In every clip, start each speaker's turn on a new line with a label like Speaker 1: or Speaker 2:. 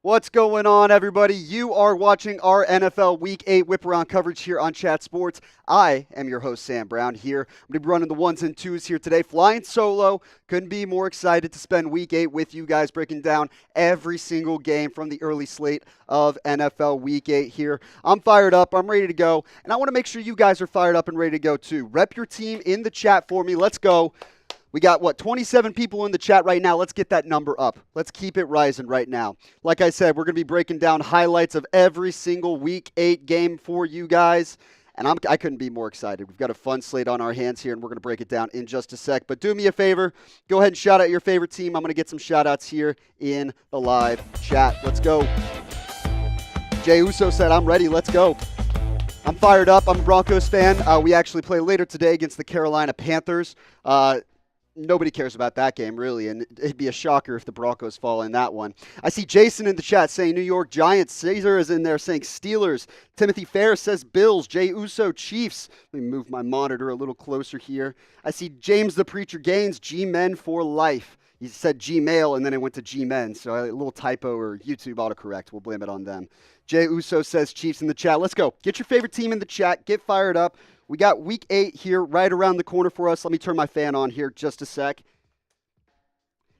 Speaker 1: What's going on, everybody? You are watching our NFL Week 8 whip-around coverage here on Chat Sports. I am your host, Sam Brown, here. I'm going to be running the ones and twos here today, flying solo. Couldn't be more excited to spend Week 8 with you guys, breaking down every single game from the early slate of NFL Week 8 here. I'm fired up. I'm ready to go. And I want to make sure you guys are fired up and ready to go, too. Rep your team in the chat for me. Let's go. We got, 27 people in the chat right now. Let's get that number up. Let's keep it rising right now. Like I said, we're going to be breaking down highlights of every single Week 8 game for you guys. And I couldn't be more excited. We've got a fun slate on our hands here, and we're going to break it down in just a sec. But do me a favor. Go ahead and shout out your favorite team. I'm going to get some shout-outs here in the live chat. Let's go. Jay Uso said, I'm ready. Let's go. I'm fired up. I'm a Broncos fan. We actually play later today against the Carolina Panthers. Nobody cares about that game, really, and it'd be a shocker if the Broncos fall in that one. I see Jason in the chat saying New York Giants. Caesar is in there saying Steelers. Timothy Ferris says Bills. Jay Uso, Chiefs. Let me move my monitor a little closer here. I see James the Preacher Gaines, G-Men for life. He said Gmail, and then it went to G-Men, so a little typo or YouTube autocorrect. We'll blame it on them. Jay Uso says Chiefs in the chat. Let's go. Get your favorite team in the chat. Get fired up. We got Week 8 here right around the corner for us. Let me turn my fan on here just a sec.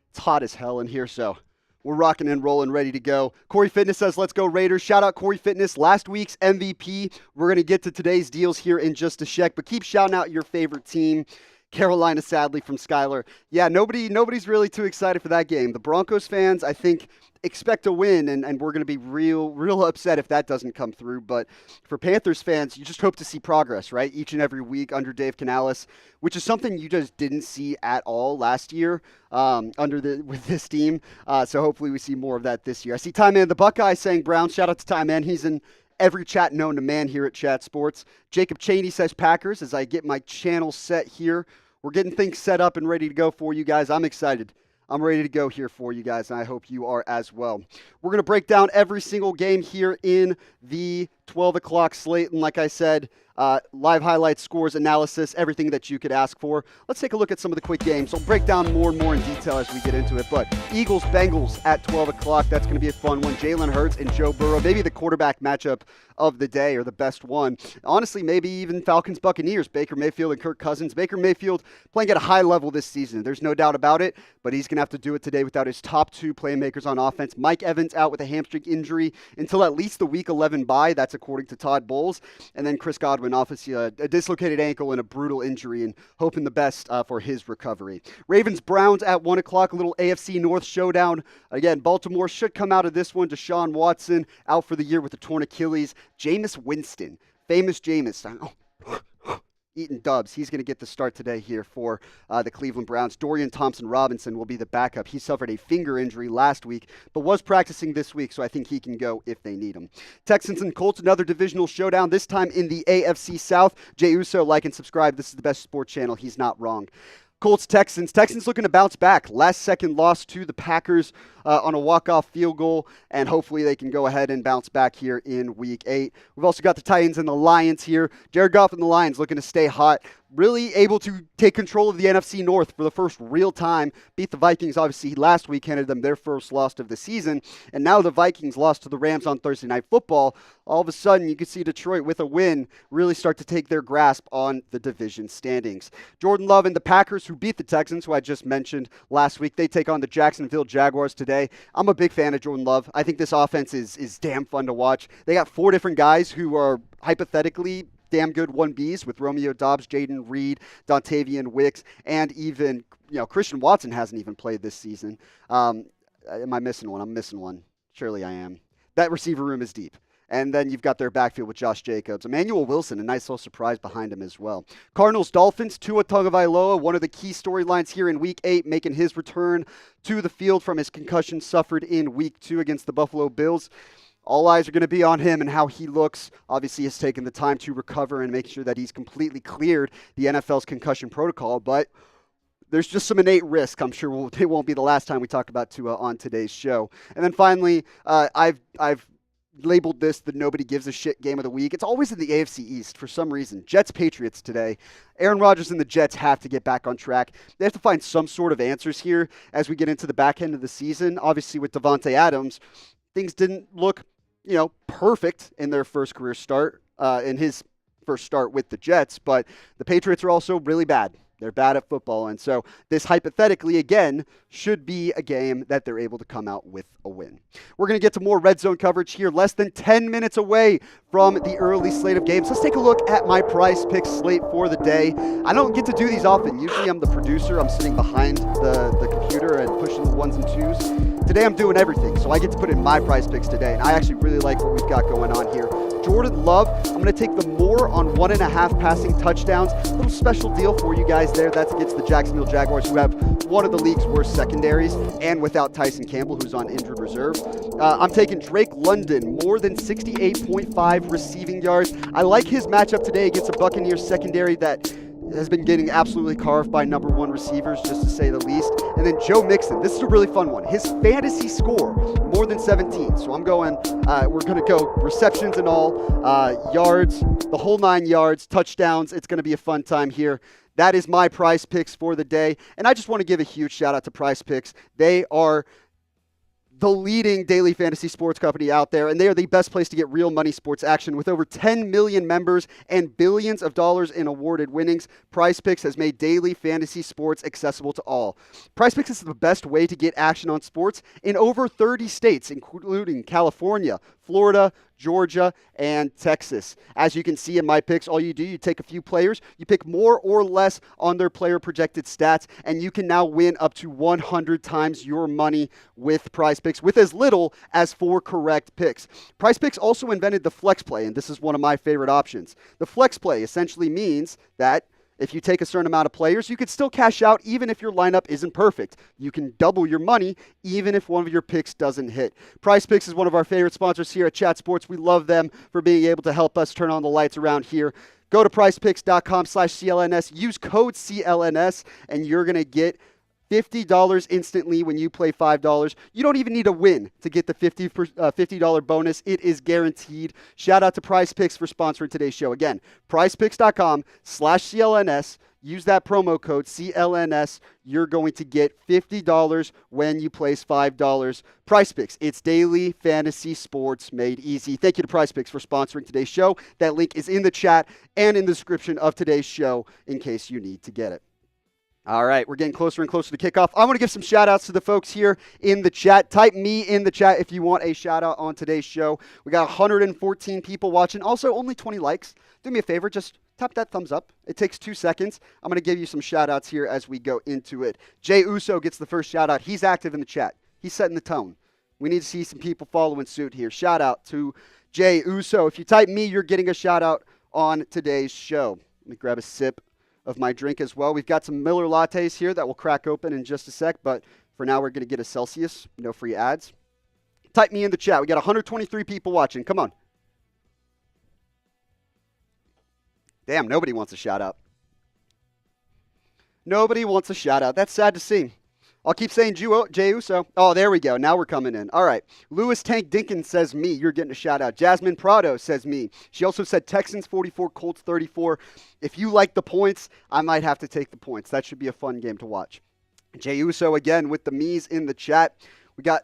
Speaker 1: It's hot as hell in here, so we're rocking and rolling, ready to go. Corey Fitness says, let's go Raiders. Shout out Corey Fitness, last week's MVP. We're going to get to today's deals here in just a sec, but keep shouting out your favorite team. Carolina, sadly, from Skylar. Yeah, nobody's really too excited for that game. The Broncos fans, I think, expect a win, and we're going to be real upset if that doesn't come through. But for Panthers fans, you just hope to see progress, right? Each and every week under Dave Canales, which is something you just didn't see at all last year with this team. So hopefully we see more of that this year. I see Ty Man the Buckeye saying Brown. Shout out to Ty Man. He's in every chat known to man here at Chat Sports. Jacob Cheney says Packers as I get my channel set here. We're getting things set up and ready to go for you guys. I'm excited. I'm ready to go here for you guys, and I hope you are as well. We're going to break down every single game here in the 12 o'clock slate. And like I said, live highlights, scores, analysis, everything that you could ask for. Let's take a look at some of the quick games. We'll break down more and more in detail as we get into it. But Eagles-Bengals at 12 o'clock. That's going to be a fun one. Jalen Hurts and Joe Burrow. Maybe the quarterback matchup of the day or the best one. Honestly, maybe even Falcons-Buccaneers. Baker Mayfield and Kirk Cousins. Baker Mayfield playing at a high level this season. There's no doubt about it. But he's going to have to do it today without his top two playmakers on offense. Mike Evans out with a hamstring injury until at least the Week 11 bye. That's according to Todd Bowles. And then Chris Godwin, obviously a dislocated ankle and a brutal injury, and hoping the best for his recovery. Ravens-Browns at 1 o'clock, a little AFC North showdown. Again, Baltimore should come out of this one. Deshaun Watson out for the year with a torn Achilles. Jameis Winston, famous Jameis, eating dubs. He's going to get the start today here for the Cleveland Browns. Dorian Thompson-Robinson will be the backup. He suffered a finger injury last week, but was practicing this week, so I think he can go if they need him. Texans and Colts, another divisional showdown, this time in the AFC South. Jay Uso, like and subscribe. This is the best sports channel. He's not wrong. Colts-Texans. Texans looking to bounce back. Last-second loss to the Packers on a walk-off field goal, and hopefully they can go ahead and bounce back here in Week 8. We've also got the Titans and the Lions here. Jared Goff and the Lions looking to stay hot. Really able to take control of the NFC North for the first real time. Beat the Vikings, obviously, last week, handed them their first loss of the season. And now the Vikings lost to the Rams on Thursday Night Football. All of a sudden, you can see Detroit with a win really start to take their grasp on the division standings. Jordan Love and the Packers, who beat the Texans, who I just mentioned last week, they take on the Jacksonville Jaguars today. I'm a big fan of Jordan Love. I think this offense is damn fun to watch. They got 4 different guys who are hypothetically damn good 1Bs with Romeo Doubs, Jaden Reed, Dontavian Wicks, and even, Christian Watson hasn't even played this season. Am I missing one? I'm missing one. Surely I am. That receiver room is deep. And then you've got their backfield with Josh Jacobs. Emmanuel Wilson, a nice little surprise behind him as well. Cardinals-Dolphins, Tua Tagovailoa, one of the key storylines here in Week 8, making his return to the field from his concussion suffered in Week 2 against the Buffalo Bills. All eyes are going to be on him and how he looks. Obviously, he's taken the time to recover and make sure that he's completely cleared the NFL's concussion protocol. But there's just some innate risk. I'm sure it won't be the last time we talk about Tua on today's show. And then finally, I've labeled this the nobody gives a shit game of the week. It's always in the AFC East for some reason. Jets-Patriots today. Aaron Rodgers and the Jets have to get back on track. They have to find some sort of answers here as we get into the back end of the season. Obviously, with Devontae Adams, things didn't look, perfect in their first career start, in his first start with the Jets, but the Patriots are also really bad. They're bad at football, and so this hypothetically, again, should be a game that they're able to come out with a win. We're going to get to more red zone coverage here, less than 10 minutes away from the early slate of games. Let's take a look at my PrizePicks slate for the day. I don't get to do these often. Usually I'm the producer. I'm sitting behind the computer and pushing the ones and twos. Today I'm doing everything, so I get to put in my PrizePicks today, and I actually really like what we've got going on here. Jordan Love, I'm going to take the more on 1.5 passing touchdowns. A little special deal for you guys there. That's against the Jacksonville Jaguars, who have one of the league's worst secondaries, and without Tyson Campbell, who's on injured reserve. I'm taking Drake London, more than 68.5 receiving yards. I like his matchup today against a Buccaneers secondary that has been getting absolutely carved by number one receivers, just to say the least. And then Joe Mixon. This is a really fun one. His fantasy score, more than 17. So we're going to go receptions and all, yards, the whole 9 yards, touchdowns. It's going to be a fun time here. That is my PrizePicks for the day. And I just want to give a huge shout out to PrizePicks. They are the leading daily fantasy sports company out there, and they are the best place to get real money sports action. With over 10 million members and billions of dollars in awarded winnings, PrizePicks has made daily fantasy sports accessible to all. PrizePicks is the best way to get action on sports in over 30 states, including California, Florida, Georgia, and Texas. As you can see in my picks, all you do, you take a few players, you pick more or less on their player projected stats, and you can now win up to 100 times your money with PrizePicks with as little as 4 correct picks. PrizePicks also invented the flex play, and this is one of my favorite options. The flex play essentially means that if you take a certain amount of players, you could still cash out even if your lineup isn't perfect. You can double your money even if one of your picks doesn't hit. PrizePicks is one of our favorite sponsors here at Chat Sports. We love them for being able to help us turn on the lights around here. Go to prizepicks.com/CLNS. Use code CLNS, and you're going to get $50 instantly when you play $5. You don't even need a win to get the $50 bonus. It is guaranteed. Shout out to PrizePicks for sponsoring today's show. Again, prizepicks.com/CLNS. Use that promo code CLNS. You're going to get $50 when you place $5. PrizePicks, it's daily fantasy sports made easy. Thank you to PrizePicks for sponsoring today's show. That link is in the chat and in the description of today's show in case you need to get it. All right, we're getting closer and closer to kickoff. I want to give some shout-outs to the folks here in the chat. Type me in the chat if you want a shout-out on today's show. We got 114 people watching. Also, only 20 likes. Do me a favor, just tap that thumbs up. It takes 2 seconds. I'm going to give you some shout-outs here as we go into it. Jay Uso gets the first shout-out. He's active in the chat. He's setting the tone. We need to see some people following suit here. Shout-out to Jay Uso. If you type me, you're getting a shout-out on today's show. Let me grab a sip of my drink as well. We've got some Miller lattes here that will crack open in just a sec, but for now we're going to get a Celsius. No free ads. Type me in the chat. We got 123 people watching. Come on. Damn, nobody wants a shout out. Nobody wants a shout out. That's sad to see. I'll keep saying Jay Uso. Oh, there we go. Now we're coming in. All right. Lewis Tank Dinkins says me. You're getting a shout out. Jasmine Prado says me. She also said Texans 44, Colts 34. If you like the points, I might have to take the points. That should be a fun game to watch. Jay Uso again with the me's in the chat. We got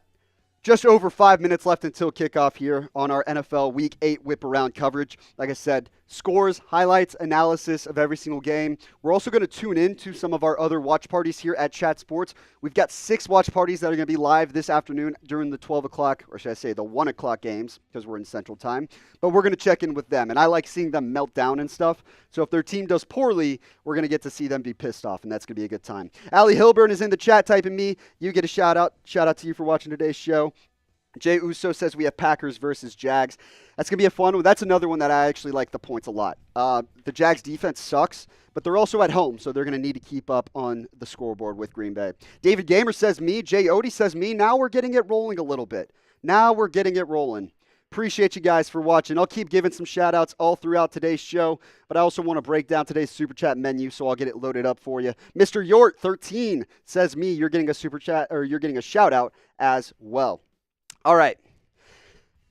Speaker 1: just over 5 minutes left until kickoff here on our NFL Week 8 whip around coverage. Like I said, scores, highlights, analysis of every single game. We're also going to tune in to some of our other watch parties here at Chat Sports. We've got 6 watch parties that are going to be live this afternoon during the 12 o'clock, or should I say the 1 o'clock games, because we're in Central Time. But we're going to check in with them, and I like seeing them melt down and stuff. So if their team does poorly, we're going to get to see them be pissed off, and that's going to be a good time. Allie Hilburn is in the chat typing me. You get a shout out. Shout out to you for watching today's show. Jay Uso says we have Packers versus Jags. That's going to be a fun one. That's another one that I actually like the points a lot. The Jags defense sucks, but they're also at home, so they're going to need to keep up on the scoreboard with Green Bay. David Gamer says me. Jay Odie says me. Now we're getting it rolling a little bit. Now we're getting it rolling. Appreciate you guys for watching. I'll keep giving some shout-outs all throughout today's show, but I also want to break down today's Super Chat menu, so I'll get it loaded up for you. Mr. Yort13 says me. You're getting a Super Chat, or you're getting a shout-out as well. All right,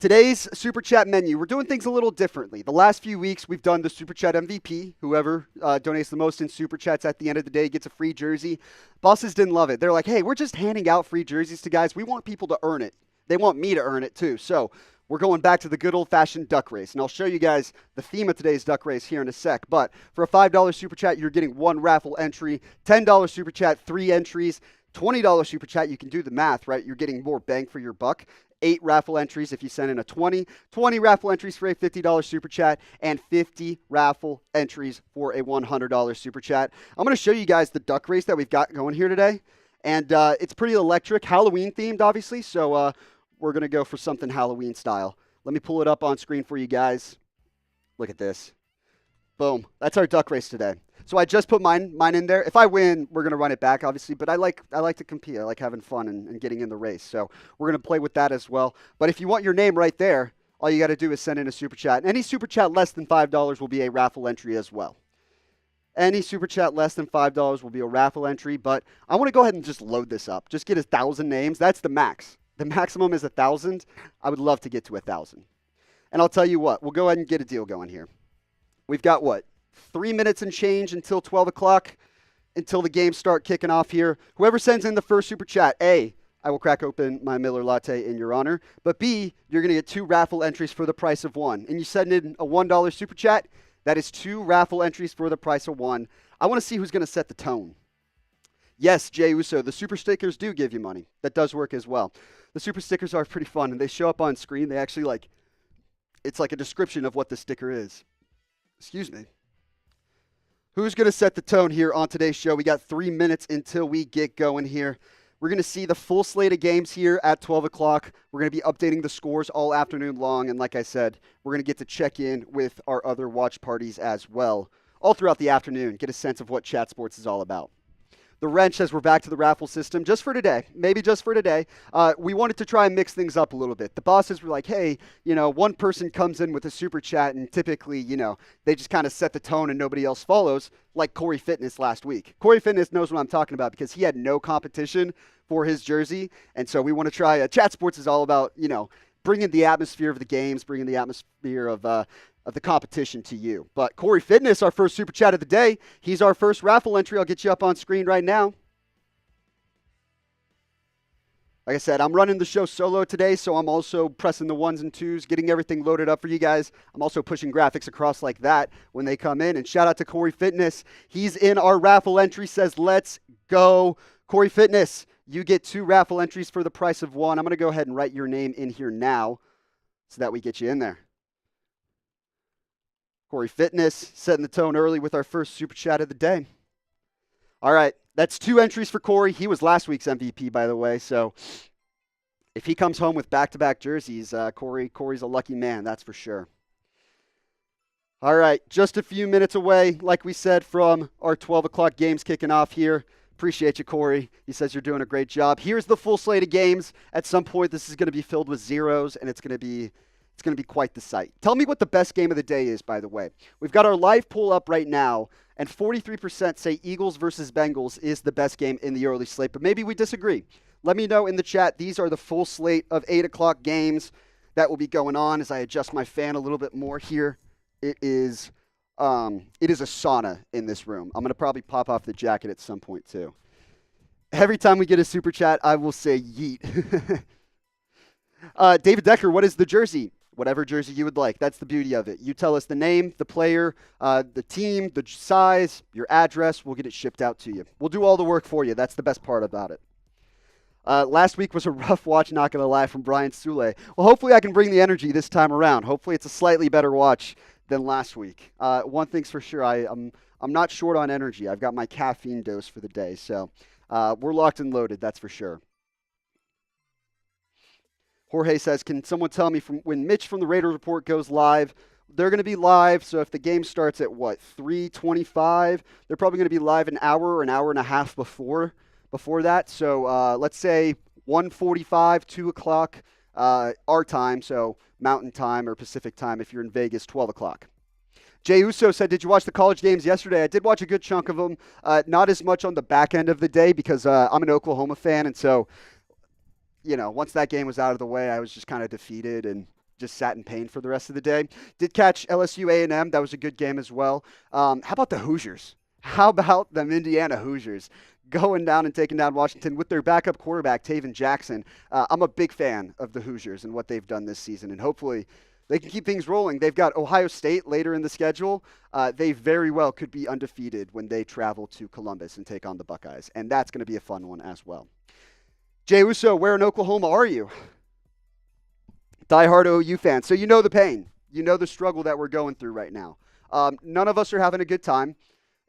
Speaker 1: today's Super Chat menu, we're doing things a little differently. The last few weeks, we've done the Super Chat MVP. Whoever donates the most in Super Chats at the end of the day gets a free jersey. Bosses didn't love it. They're like, hey, we're just handing out free jerseys to guys. We want people to earn it. they want me to earn it too. So we're going back to the good old-fashioned duck race, and I'll show you guys the theme of today's duck race here in a sec. But for a $5 Super Chat, you're getting 1 raffle entry. $10 Super Chat, 3 entries. $20 Super Chat, you can do the math, right? You're getting more bang for your buck. 8 raffle entries if you send in a 20. 20 raffle entries for a $50 Super Chat, and 50 raffle entries for a $100 Super Chat. I'm going to show you guys the duck race that we've got going here today, and it's pretty electric, Halloween-themed, obviously, so we're going to go for something Halloween style. Let me pull it up on screen for you guys. Look at this. Boom. That's our duck race today. So I just put mine in there. If I win, we're going to run it back, obviously. But I like to compete. I like having fun and getting in the race. So we're going to play with that as well. But if you want your name right there, all you got to do is send in a Super Chat. Any Super Chat less than $5 will be a raffle entry as well. Any Super Chat less than $5 will be a raffle entry. But I want to go ahead and just load this up. Just get 1,000 names. That's the max. The maximum is 1,000. I would love to get to 1,000. And I'll tell you what. We'll go ahead and get a deal going here. We've got what? 3 minutes and change until 12 o'clock, until the games start kicking off here. Whoever sends in the first Super Chat, A, I will crack open my Miller Latte in your honor. But B, you're going to get 2 raffle entries for the price of 1. And you send in a $1 Super Chat, that is 2 raffle entries for the price of 1. I want to see who's going to set the tone. Yes, Jay Uso, the super stickers do give you money. That does work as well. The super stickers are pretty fun, and they show up on screen. They actually it's like a description of what the sticker is. Excuse me. Who's going to set the tone here on today's show? We got 3 minutes until we get going here. We're going to see the full slate of games here at 12 o'clock. We're going to be updating the scores all afternoon long. And like I said, we're going to get to check in with our other watch parties as well all throughout the afternoon, get a sense of what Chat Sports is all about. The wrench says we're back to the raffle system just for today, maybe just for today. We wanted to try and mix things up a little bit. The bosses were like, hey, one person comes in with a super chat and typically, they just kind of set the tone and nobody else follows, like Corey Fitness last week. Corey Fitness knows what I'm talking about because he had no competition for his jersey. And so we want to try, Chat Sports is all about, bringing the atmosphere of the games, bringing the atmosphere of the competition to you. But Corey Fitness, our first Super Chat of the day. He's our first raffle entry. I'll get you up on screen right now. Like I said, I'm running the show solo today, so I'm also pressing the 1s and 2s, getting everything loaded up for you guys. I'm also pushing graphics across like that when they come in. And shout out to Corey Fitness. He's in our raffle entry, says, let's go. Corey Fitness, you get 2 raffle entries for the price of 1. I'm going to go ahead and write your name in here now so that we get you in there. Corey Fitness setting the tone early with our first Super Chat of the day. All right, that's 2 entries for Corey. He was last week's MVP, by the way. So if he comes home with back-to-back jerseys, Corey's a lucky man, that's for sure. All right, just a few minutes away, like we said, from our 12 o'clock games kicking off here. Appreciate you, Corey. He says you're doing a great job. Here's the full slate of games. At some point, this is going to be filled with zeros, and it's going to be quite the sight. Tell me what the best game of the day is, by the way. We've got our live poll up right now, and 43% say Eagles versus Bengals is the best game in the early slate, but maybe we disagree. Let me know in the chat. These are the full slate of 8 o'clock games that will be going on as I adjust my fan a little bit more here. It is a sauna in this room. I'm going to probably pop off the jacket at some point, too. Every time we get a super chat, I will say yeet. David Decker, what is the jersey? Whatever jersey you would like. That's the beauty of it. You tell us the name, the player, the team, the size, your address. We'll get it shipped out to you. We'll do all the work for you. That's the best part about it. Last week was a rough watch, not going to lie, from Brian Sule. Well, hopefully I can bring the energy this time around. Hopefully it's a slightly better watch than last week. One thing's for sure, I'm not short on energy. I've got my caffeine dose for the day. So we're locked and loaded, that's for sure. Jorge says, can someone tell me from when Mitch from the Raiders Report goes live? They're going to be live, so if the game starts at, 3:25, they're probably going to be live an hour or an hour and a half before that. So let's say 1:45, 2 o'clock our time, so Mountain Time or Pacific Time if you're in Vegas, 12 o'clock. Jay Uso said, did you watch the college games yesterday? I did watch a good chunk of them. Not as much on the back end of the day because I'm an Oklahoma fan, and so once that game was out of the way, I was just kind of defeated and just sat in pain for the rest of the day. Did catch LSU A&M. That was a good game as well. How about the Hoosiers? How about them Indiana Hoosiers? going down and taking down Washington with their backup quarterback, Taven Jackson. I'm a big fan of the Hoosiers and what they've done this season, and hopefully they can keep things rolling. They've got Ohio State later in the schedule. They very well could be undefeated when they travel to Columbus and take on the Buckeyes, and that's going to be a fun one as well. Jay Uso, where in Oklahoma are you? Diehard OU fan. So you know the pain. You know the struggle that we're going through right now. None of us are having a good time.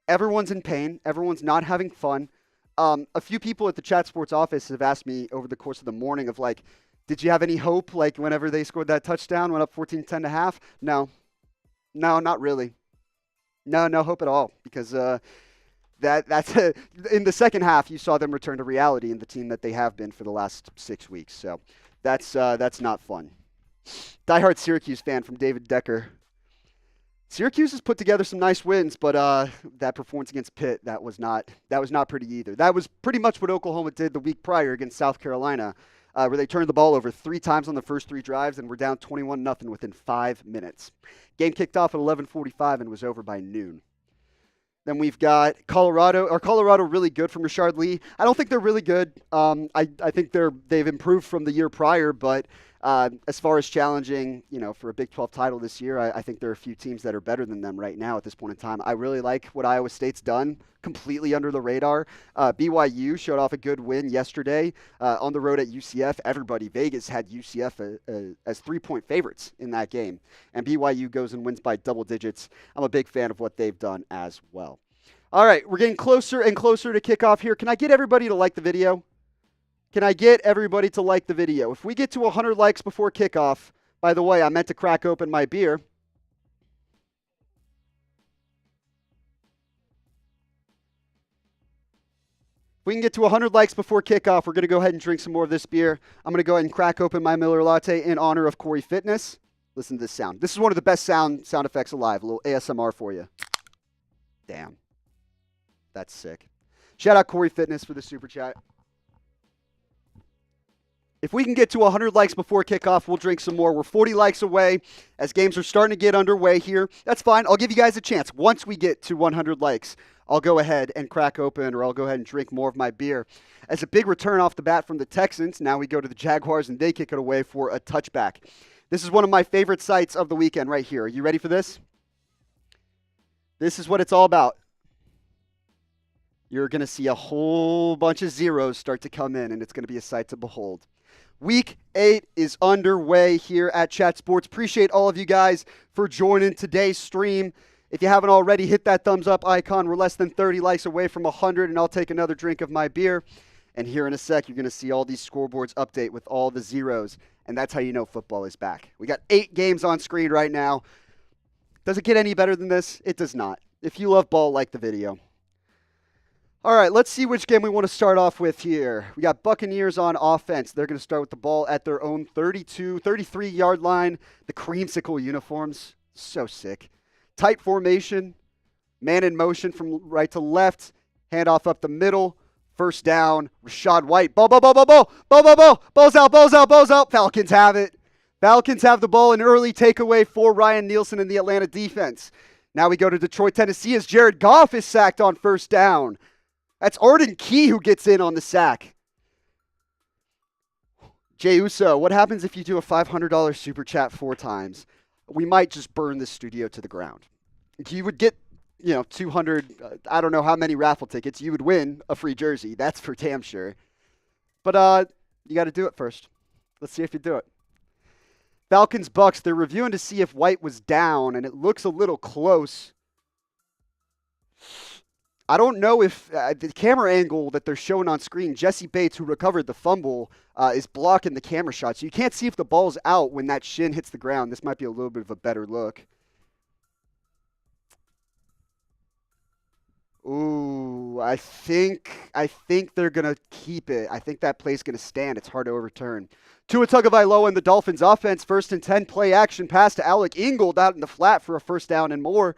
Speaker 1: Everyone's in pain. Everyone's not having fun. A few people at the Chat Sports office have asked me over the course of the morning of like, did you have any hope like whenever they scored that touchdown, went up 14-10 at half? No, not really. No hope at all because that's in the second half you saw them return to reality in the team that they have been for the last 6 weeks. So that's not fun. Diehard Syracuse fan from David Decker. Syracuse has put together some nice wins, but that performance against Pitt, that was not pretty either. That was pretty much what Oklahoma did the week prior against South Carolina, where they turned the ball over 3 times on the first 3 drives and were down 21-0 within 5 minutes. Game kicked off at 11:45 and was over by noon. Then we've got Colorado. Are Colorado really good from Rashard Lee? I don't think they're really good. I think they've improved from the year prior, but as far as challenging, for a Big 12 title this year, I think there are a few teams that are better than them right now at this point in time. I really like what Iowa State's done, completely under the radar. BYU showed off a good win yesterday on the road at UCF. Vegas had UCF as 3-point favorites in that game, and BYU goes and wins by double digits. I'm a big fan of what they've done as well. All right, we're getting closer and closer to kickoff here. Can I get everybody to like the video? Can I get everybody to like the video? If we get to 100 likes before kickoff, by the way, I meant to crack open my beer. If we can get to 100 likes before kickoff, we're going to go ahead and drink some more of this beer. I'm going to go ahead and crack open my Miller Latte in honor of Corey Fitness. Listen to this sound. This is one of the best sound effects alive. A little ASMR for you. Damn. That's sick. Shout out Corey Fitness for the super chat. If we can get to 100 likes before kickoff, we'll drink some more. We're 40 likes away as games are starting to get underway here. That's fine. I'll give you guys a chance. Once we get to 100 likes, I'll go ahead and crack open or I'll go ahead and drink more of my beer. As a big return off the bat from the Texans, now we go to the Jaguars and they kick it away for a touchback. This is one of my favorite sights of the weekend right here. Are you ready for this? This is what it's all about. You're going to see a whole bunch of zeros start to come in, and it's going to be a sight to behold. Week 8 is underway here at Chat Sports. Appreciate all of you guys for joining today's stream. If you haven't already, hit that thumbs up icon. We're less than 30 likes away from 100, and I'll take another drink of my beer. And here in a sec, you're going to see all these scoreboards update with all the zeros, and that's how you know football is back. We got 8 games on screen right now. Does it get any better than this? It does not. If you love ball, like the video. All right, let's see which game we want to start off with here. We got Buccaneers on offense. They're going to start with the ball at their own 33-yard line. The creamsicle uniforms, so sick. Tight formation, man in motion from right to left, handoff up the middle, first down, Rachaad White. Ball, balls out. Falcons have it. Falcons have the ball, an early takeaway for Ryan Nielsen in the Atlanta defense. Now we go to Detroit, Tennessee as Jared Goff is sacked on first down. That's Arden Key who gets in on the sack. Jay Uso, what happens if you do a $500 super chat 4 times? We might just burn this studio to the ground. You would get, 200, I don't know how many raffle tickets. You would win a free jersey. That's for damn sure. But you got to do it first. Let's see if you do it. Falcons, Bucks, they're reviewing to see if White was down, and it looks a little close. I don't know if the camera angle that they're showing on screen, Jesse Bates, who recovered the fumble, is blocking the camera shot. So you can't see if the ball's out when that shin hits the ground. This might be a little bit of a better look. Ooh, I think they're going to keep it. I think that play's going to stand. It's hard to overturn. Tua Tagovailoa and the Dolphins offense, 1st and 10, play action pass to Alec Ingold out in the flat for a first down and more.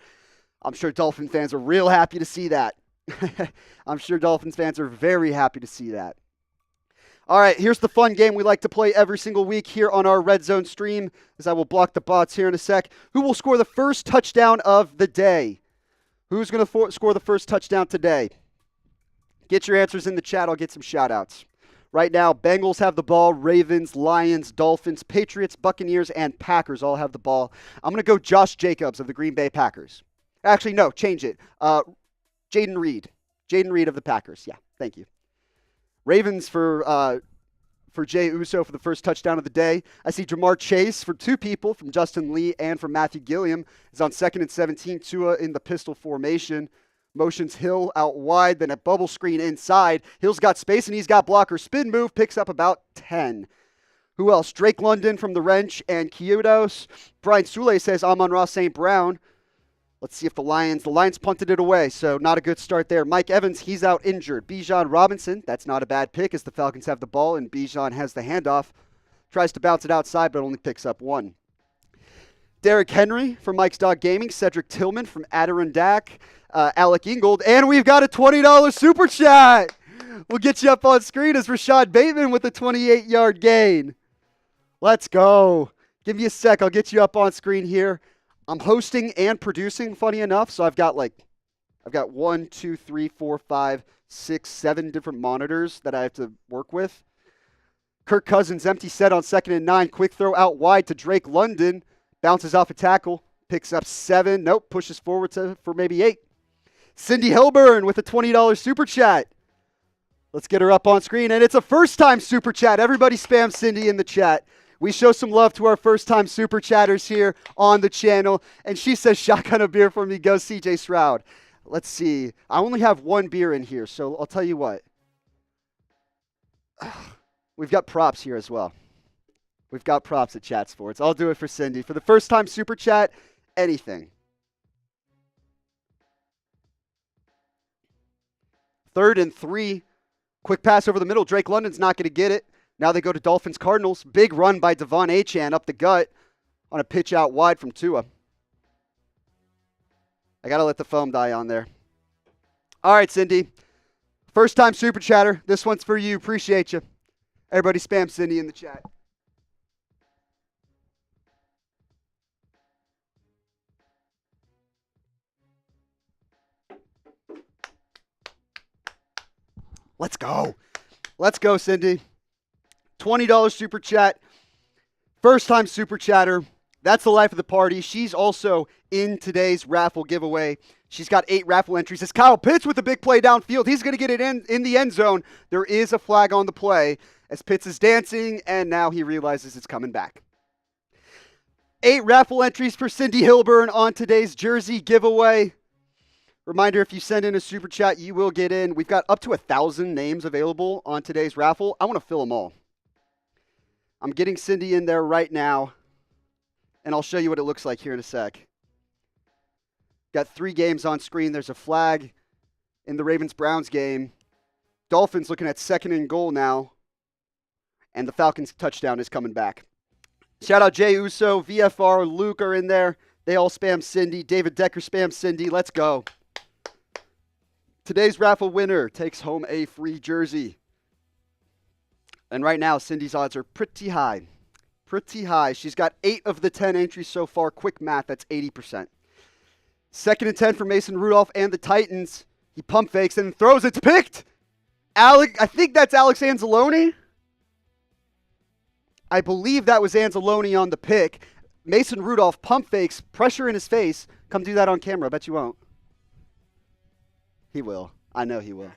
Speaker 1: I'm sure Dolphin fans are real happy to see that. I'm sure Dolphins fans are very happy to see that. All right, here's the fun game we like to play every single week here on our Red Zone stream, as I will block the bots here in a sec. Who will score the first touchdown of the day? Who's going to score the first touchdown today? Get your answers in the chat. I'll get some shout-outs. Right now, Bengals have the ball. Ravens, Lions, Dolphins, Patriots, Buccaneers, and Packers all have the ball. I'm going to go Josh Jacobs of the Green Bay Packers. Actually, no, change it. Jaden Reed. Jaden Reed of the Packers. Yeah, thank you. Ravens for Jay Uso for the first touchdown of the day. I see Jamar Chase for two people, from Justin Lee and from Matthew Gilliam. Is on 2nd and 17. Tua in the pistol formation. Motions Hill out wide, then a bubble screen inside. Hill's got space and he's got blocker. Spin move, picks up about 10. Who else? Drake London from the wrench and Kyotos. Brian Sule says Amon-Ra St. Brown. Let's see if the Lions punted it away, so not a good start there. Mike Evans, he's out injured. Bijan Robinson, that's not a bad pick as the Falcons have the ball and Bijan has the handoff. Tries to bounce it outside but only picks up 1. Derrick Henry from Mike's Dog Gaming. Cedric Tillman from Adirondack. Alec Ingold. And we've got a $20 super chat. We'll get you up on screen as Rashad Bateman with a 28-yard gain. Let's go. Give me a sec. I'll get you up on screen here. I'm hosting and producing, funny enough. So I've got 1, 2, 3, 4, 5, 6, 7 different monitors that I have to work with. Kirk Cousins, empty set on 2nd and 9. Quick throw out wide to Drake London. Bounces off a tackle. Picks up 7. Nope. Pushes forward for maybe 8. Cindy Hilburn with a $20 super chat. Let's get her up on screen. And it's a first-time super chat. Everybody spam Cindy in the chat. We show some love to our first-time super chatters here on the channel. And she says, shotgun a beer for me. Go CJ Stroud. Let's see. I only have 1 beer in here, so I'll tell you what. We've got props here as well. We've got props at Chat Sports. I'll do it for Cindy. For the first-time super chat, anything. 3rd and 3. Quick pass over the middle. Drake London's not going to get it. Now they go to Dolphins Cardinals. Big run by Devon Achane up the gut on a pitch out wide from Tua. I got to let the foam die on there. All right, Cindy. First time super chatter. This one's for you. Appreciate you. Everybody spam Cindy in the chat. Let's go. Let's go, Cindy. $20 super chat. First time super chatter. That's the life of the party. She's also in today's raffle giveaway. She's got 8 raffle entries. It's Kyle Pitts with a big play downfield. He's going to get it in the end zone. There is a flag on the play as Pitts is dancing, and now he realizes it's coming back. 8 raffle entries for Cindy Hilburn on today's jersey giveaway. Reminder, if you send in a super chat, you will get in. We've got up to 1,000 names available on today's raffle. I want to fill them all. I'm getting Cindy in there right now, and I'll show you what it looks like here in a sec. Got 3 games on screen. There's a flag in the Ravens-Browns game. Dolphins looking at 2nd and goal now, and the Falcons touchdown is coming back. Shout out Jay Uso, VFR, Luke are in there. They all spam Cindy. David Decker spams Cindy. Let's go. Today's raffle winner takes home a free jersey. And right now, Cindy's odds are pretty high. Pretty high. She's got 8 of the 10 entries so far. Quick math, that's 80%. 2nd and 10 for Mason Rudolph and the Titans. He pump fakes and throws. It's picked. I think that's Alex Anzalone. I believe that was Anzalone on the pick. Mason Rudolph pump fakes, pressure in his face. Come do that on camera. I bet you won't. He will. I know he will.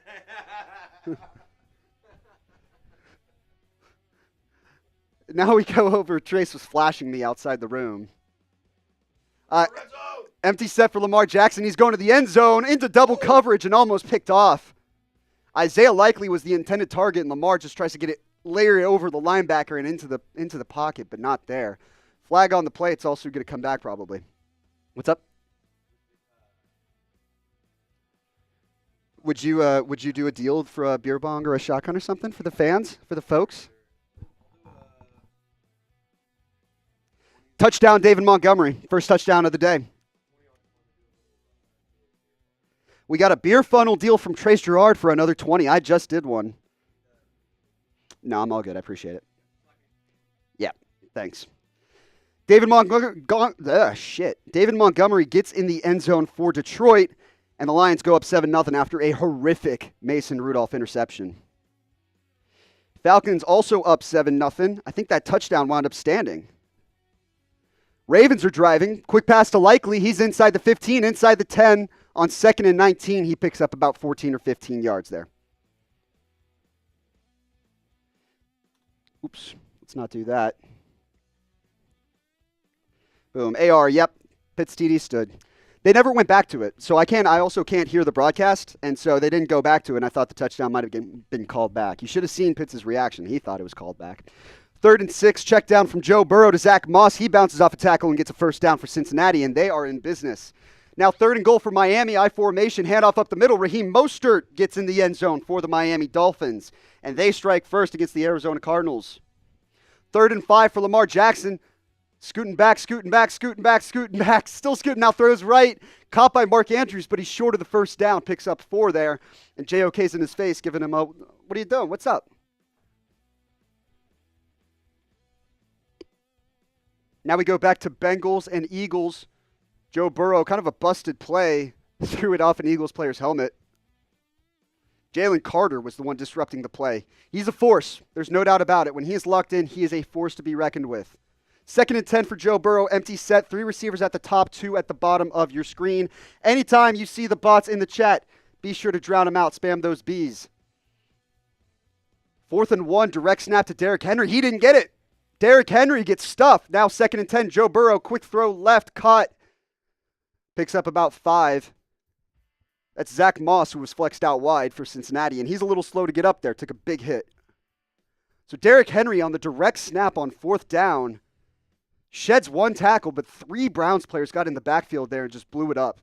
Speaker 1: Now we go over. Trace was flashing me outside the room. Empty set for Lamar Jackson. He's going to the end zone into double coverage and almost picked off. Isaiah Likely was the intended target, and Lamar just tries to get it, layer it over the linebacker and into the pocket, but not there. Flag on the play. It's also going to come back probably. What's up? Would you do a deal for a beer bong or a shotgun or something for the fans, for the folks? Touchdown, David Montgomery. First touchdown of the day. We got a beer funnel deal from Trace Gerard for another 20. I just did one. No, I'm all good. I appreciate it. Yeah, thanks. David Montgomery gets in the end zone for Detroit. And the Lions go up 7-0 after a horrific Mason Rudolph interception. Falcons also up 7-0. I think that touchdown wound up standing. Ravens are driving. Quick pass to Likely. He's inside the 15, inside the 10. On 2nd and 19, he picks up about 14 or 15 yards there. Oops, let's not do that. Boom. AR, yep. Pitts TD stood. They never went back to it, so I also can't hear the broadcast, and so they didn't go back to it, and I thought the touchdown might have been called back. You should have seen Pitts' reaction. He thought it was called back. 3rd and 6, check down from Joe Burrow to Zach Moss. He bounces off a tackle and gets a first down for Cincinnati, and they are in business. Now 3rd and goal for Miami, I formation, handoff up the middle. Raheem Mostert gets in the end zone for the Miami Dolphins, and they strike first against the Arizona Cardinals. 3rd and 5 for Lamar Jackson. Scooting back. Still scooting, now throws right. Caught by Mark Andrews, but he's short of the first down. Picks up 4 there. And JOK's in his face, giving him a, what are you doing? What's up? Now we go back to Bengals and Eagles. Joe Burrow, kind of a busted play. Threw it off an Eagles player's helmet. Jalen Carter was the one disrupting the play. He's a force. There's no doubt about it. When he is locked in, he is a force to be reckoned with. 2nd and 10 for Joe Burrow, empty set. 3 receivers at the top, 2 at the bottom of your screen. Anytime you see the bots in the chat, be sure to drown them out. Spam those Bs. 4th and 1, direct snap to Derrick Henry. He didn't get it. Derrick Henry gets stuffed. Now 2nd and 10, Joe Burrow, quick throw left, caught. Picks up about 5. That's Zach Moss, who was flexed out wide for Cincinnati, and he's a little slow to get up there. Took a big hit. So Derrick Henry on the direct snap on 4th down sheds 1 tackle, but 3 Browns players got in the backfield there and just blew it up.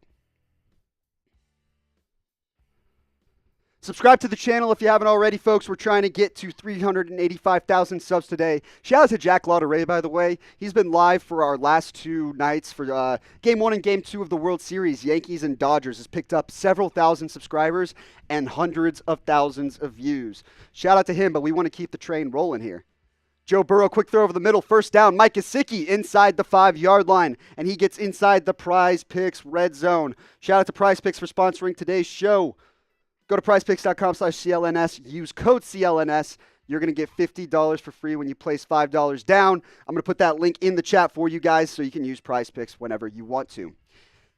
Speaker 1: Subscribe to the channel if you haven't already, folks. We're trying to get to 385,000 subs today. Shout out to Jack Lauderay, by the way. He's been live for our last 2 nights for Game 1 and Game 2 of the World Series. Yankees and Dodgers has picked up several thousand subscribers and hundreds of thousands of views. Shout out to him, but we want to keep the train rolling here. Joe Burrow, quick throw over the middle, first down. Mike Gesicki inside the 5-yard line, and he gets inside the PrizePicks red zone. Shout out to PrizePicks for sponsoring today's show. Go to prizepicks.com/CLNS. Use code CLNS. You're going to get $50 for free when you place $5 down. I'm going to put that link in the chat for you guys so you can use PrizePicks whenever you want to.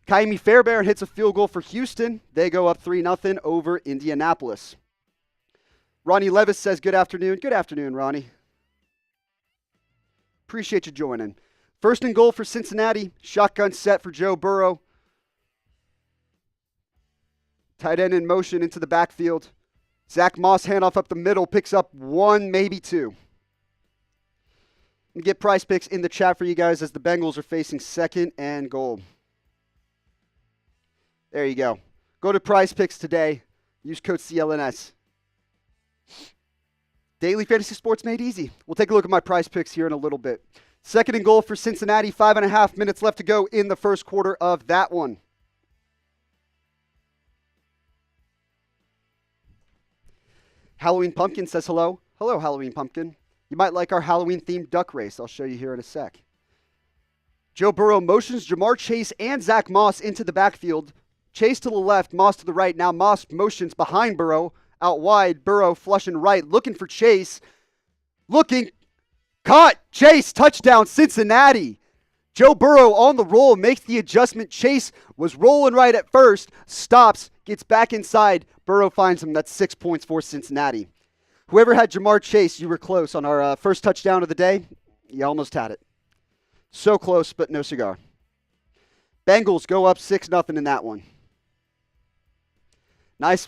Speaker 1: Kaimi Fairbairn hits a field goal for Houston. They go up 3-0 over Indianapolis. Ronnie Levis says, good afternoon. Good afternoon, Ronnie. Appreciate you joining. 1st and goal for Cincinnati. Shotgun set for Joe Burrow. Tight end in motion into the backfield. Zach Moss handoff up the middle. Picks up 1, maybe 2. And get PrizePicks in the chat for you guys as the Bengals are facing 2nd and goal. There you go. Go to PrizePicks today. Use code CLNS. Daily fantasy sports made easy. We'll take a look at my PrizePicks here in a little bit. 2nd and goal for Cincinnati. 5.5 minutes left to go in the first quarter of that one. Halloween Pumpkin says hello. Hello, Halloween Pumpkin. You might like our Halloween-themed duck race. I'll show you here in a sec. Joe Burrow motions Jamar Chase and Zach Moss into the backfield. Chase to the left, Moss to the right. Now Moss motions behind Burrow. Out wide, Burrow flushing right, looking for Chase. Looking, caught, Chase, touchdown, Cincinnati. Joe Burrow on the roll, makes the adjustment. Chase was rolling right at first, stops, gets back inside. Burrow finds him. That's 6 points for Cincinnati. Whoever had Jamar Chase, you were close. On our first touchdown of the day, you almost had it. So close, but no cigar. Bengals go up 6-0 in that one. Nice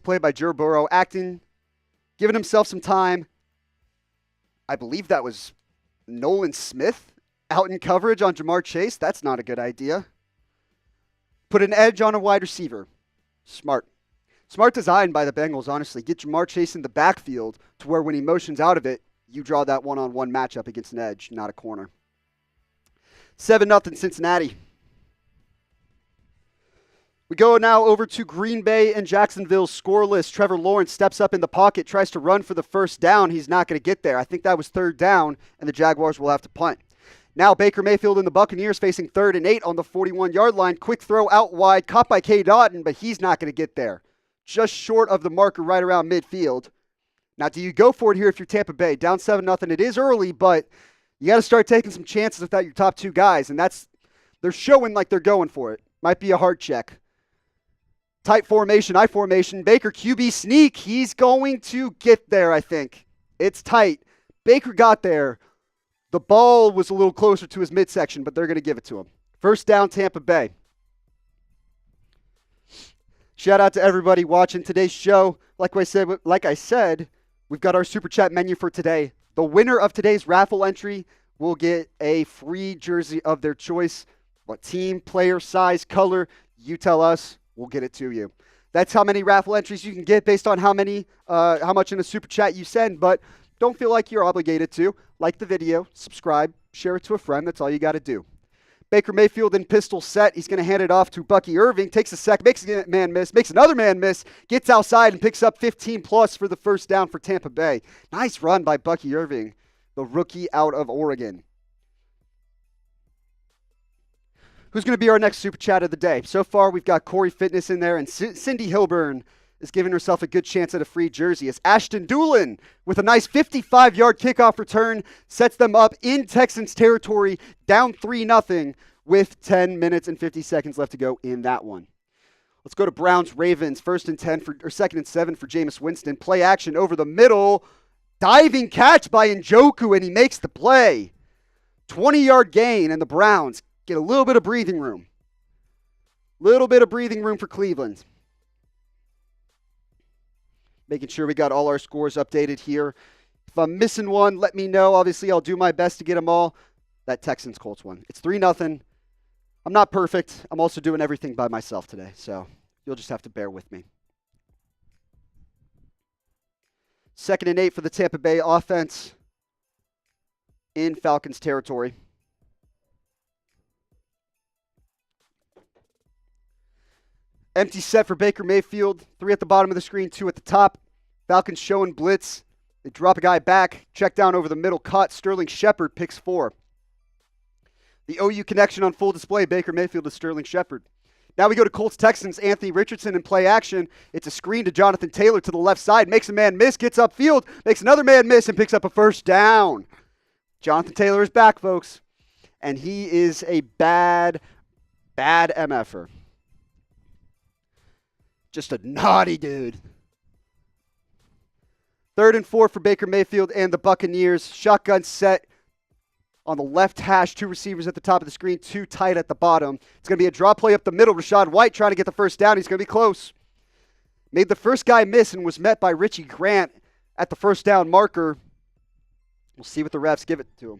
Speaker 1: play by Joe Burrow, acting, giving himself some time. I believe that was Nolan Smith out in coverage on Jamar Chase. That's not a good idea. Put an edge on a wide receiver. Smart. Smart design by the Bengals, honestly. Get Jamar Chase in the backfield to where when he motions out of it, you draw that one-on-one matchup against an edge, not a corner. 7-0 Cincinnati. We go now over to Green Bay and Jacksonville scoreless. Trevor Lawrence steps up in the pocket, tries to run for the first down. He's not going to get there. I think that was 3rd down, and the Jaguars will have to punt. Now Baker Mayfield and the Buccaneers facing 3rd and 8 on the 41-yard line. Quick throw out wide, caught by K. Dotton, but he's not going to get there. Just short of the marker right around midfield. Now, do you go for it here if you're Tampa Bay? Down 7-0. It is early, but you got to start taking some chances without your top 2 guys, and they're showing like they're going for it. Might be a hard check. Tight formation, I formation. Baker QB sneak. He's going to get there, I think. It's tight. Baker got there. The ball was a little closer to his midsection, but they're going to give it to him. First down, Tampa Bay. Shout out to everybody watching today's show. Like I said, we've got our Super Chat menu for today. The winner of today's raffle entry will get a free jersey of their choice. What team, player, size, color, you tell us, we'll get it to you. That's how many raffle entries you can get based on how much in a Super Chat you send, but don't feel like you're obligated to. Like the video, subscribe, share it to a friend. That's all you got to do. Baker Mayfield in pistol set. He's going to hand it off to Bucky Irving. Takes a sec, makes a man miss, makes another man miss, gets outside and picks up 15+ for the first down for Tampa Bay. Nice run by Bucky Irving, the rookie out of Oregon. Who's going to be our next Super Chat of the day? So far, we've got Corey Fitness in there, and Cindy Hilburn is giving herself a good chance at a free jersey as Ashton Doolin with a nice 55-yard kickoff return sets them up in Texans territory, down 3-0 with 10 minutes and 50 seconds left to go in that one. Let's go to Browns Ravens. 1st and 10 or 2nd and 7 for Jameis Winston. Play action over the middle. Diving catch by Njoku, and he makes the play. 20-yard gain, and the Browns get a little bit of breathing room. Little bit of breathing room for Cleveland. Making sure we got all our scores updated here. If I'm missing one, let me know. Obviously, I'll do my best to get them all. That Texans-Colts one. It's 3-0. I'm not perfect. I'm also doing everything by myself today, so you'll just have to bear with me. 2nd and 8 for the Tampa Bay offense in Falcons territory. Empty set for Baker Mayfield. 3 at the bottom of the screen, 2 at the top. Falcons showing blitz. They drop a guy back. Check down over the middle. Caught. Sterling Shepard picks 4. The OU connection on full display. Baker Mayfield to Sterling Shepard. Now we go to Colts Texans. Anthony Richardson in play action. It's a screen to Jonathan Taylor to the left side. Makes a man miss. Gets upfield. Makes another man miss and picks up a first down. Jonathan Taylor is back, folks. And he is a bad MFer. Just a naughty dude. 3rd and 4 for Baker Mayfield and the Buccaneers. Shotgun set on the left hash. 2 receivers at the top of the screen. 2 tight at the bottom. It's going to be a draw play up the middle. Rachaad White trying to get the first down. He's going to be close. Made the first guy miss and was met by Richie Grant at the first down marker. We'll see what the refs give it to him.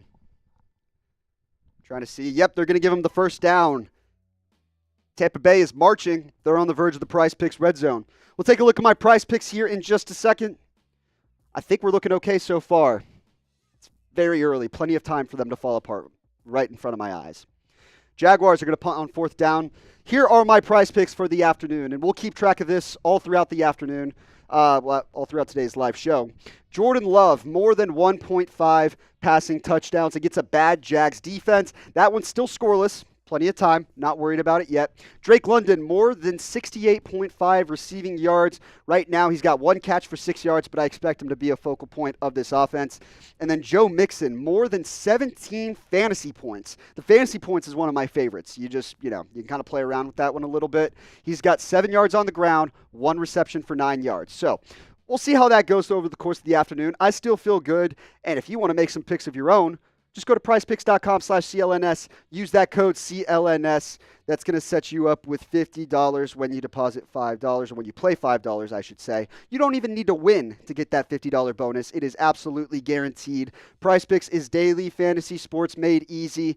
Speaker 1: Trying to see. Yep, they're going to give him the first down. Tampa Bay is marching. They're on the verge of the PrizePicks red zone. We'll take a look at my PrizePicks here in just a second. I think we're looking okay so far. It's very early. Plenty of time for them to fall apart right in front of my eyes. Jaguars are going to punt on 4th down. Here are my PrizePicks for the afternoon, and we'll keep track of this all throughout the afternoon, all throughout today's live show. Jordan Love, more than 1.5 passing touchdowns against a bad Jags defense. That one's still scoreless. Plenty of time. Not worried about it yet. Drake London, more than 68.5 receiving yards. Right now, he's got 1 catch for 6 yards, but I expect him to be a focal point of this offense. And then Joe Mixon, more than 17 fantasy points. The fantasy points is one of my favorites. You can kind of play around with that one a little bit. He's got 7 yards on the ground, 1 reception for 9 yards. So we'll see how that goes over the course of the afternoon. I still feel good. And if you want to make some picks of your own, just go to prizepicks.com/CLNS. Use that code CLNS. That's going to set you up with $50 when you deposit $5, or when you play $5, I should say. You don't even need to win to get that $50 bonus. It is absolutely guaranteed. PrizePicks is daily fantasy sports made easy,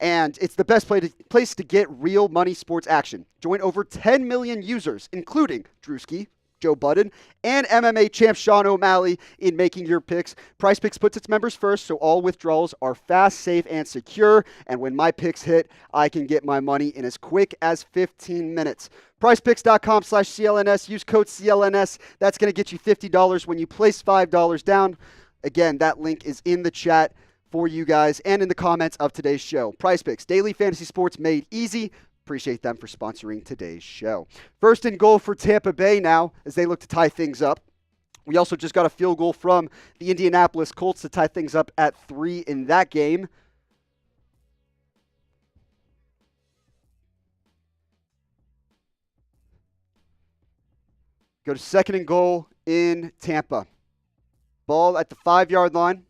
Speaker 1: and it's the best place to get real money sports action. Join over 10 million users, including Drewski, Joe Budden, and MMA champ Sean O'Malley in making your picks. PrizePicks puts its members first, so all withdrawals are fast, safe, and secure. And when my picks hit, I can get my money in as quick as 15 minutes. PrizePicks.com/CLNS. Use code CLNS. That's going to get you $50 when you place $5 down. Again, that link is in the chat. for you guys and in the comments of today's show. PrizePicks, daily fantasy sports made easy. Appreciate them for sponsoring today's show. First and goal for Tampa Bay now as they look to tie things up. We also just got a field goal from the Indianapolis Colts to tie things up at 3 in that game. Go to second and goal in Tampa. Ball at the 5-yard line.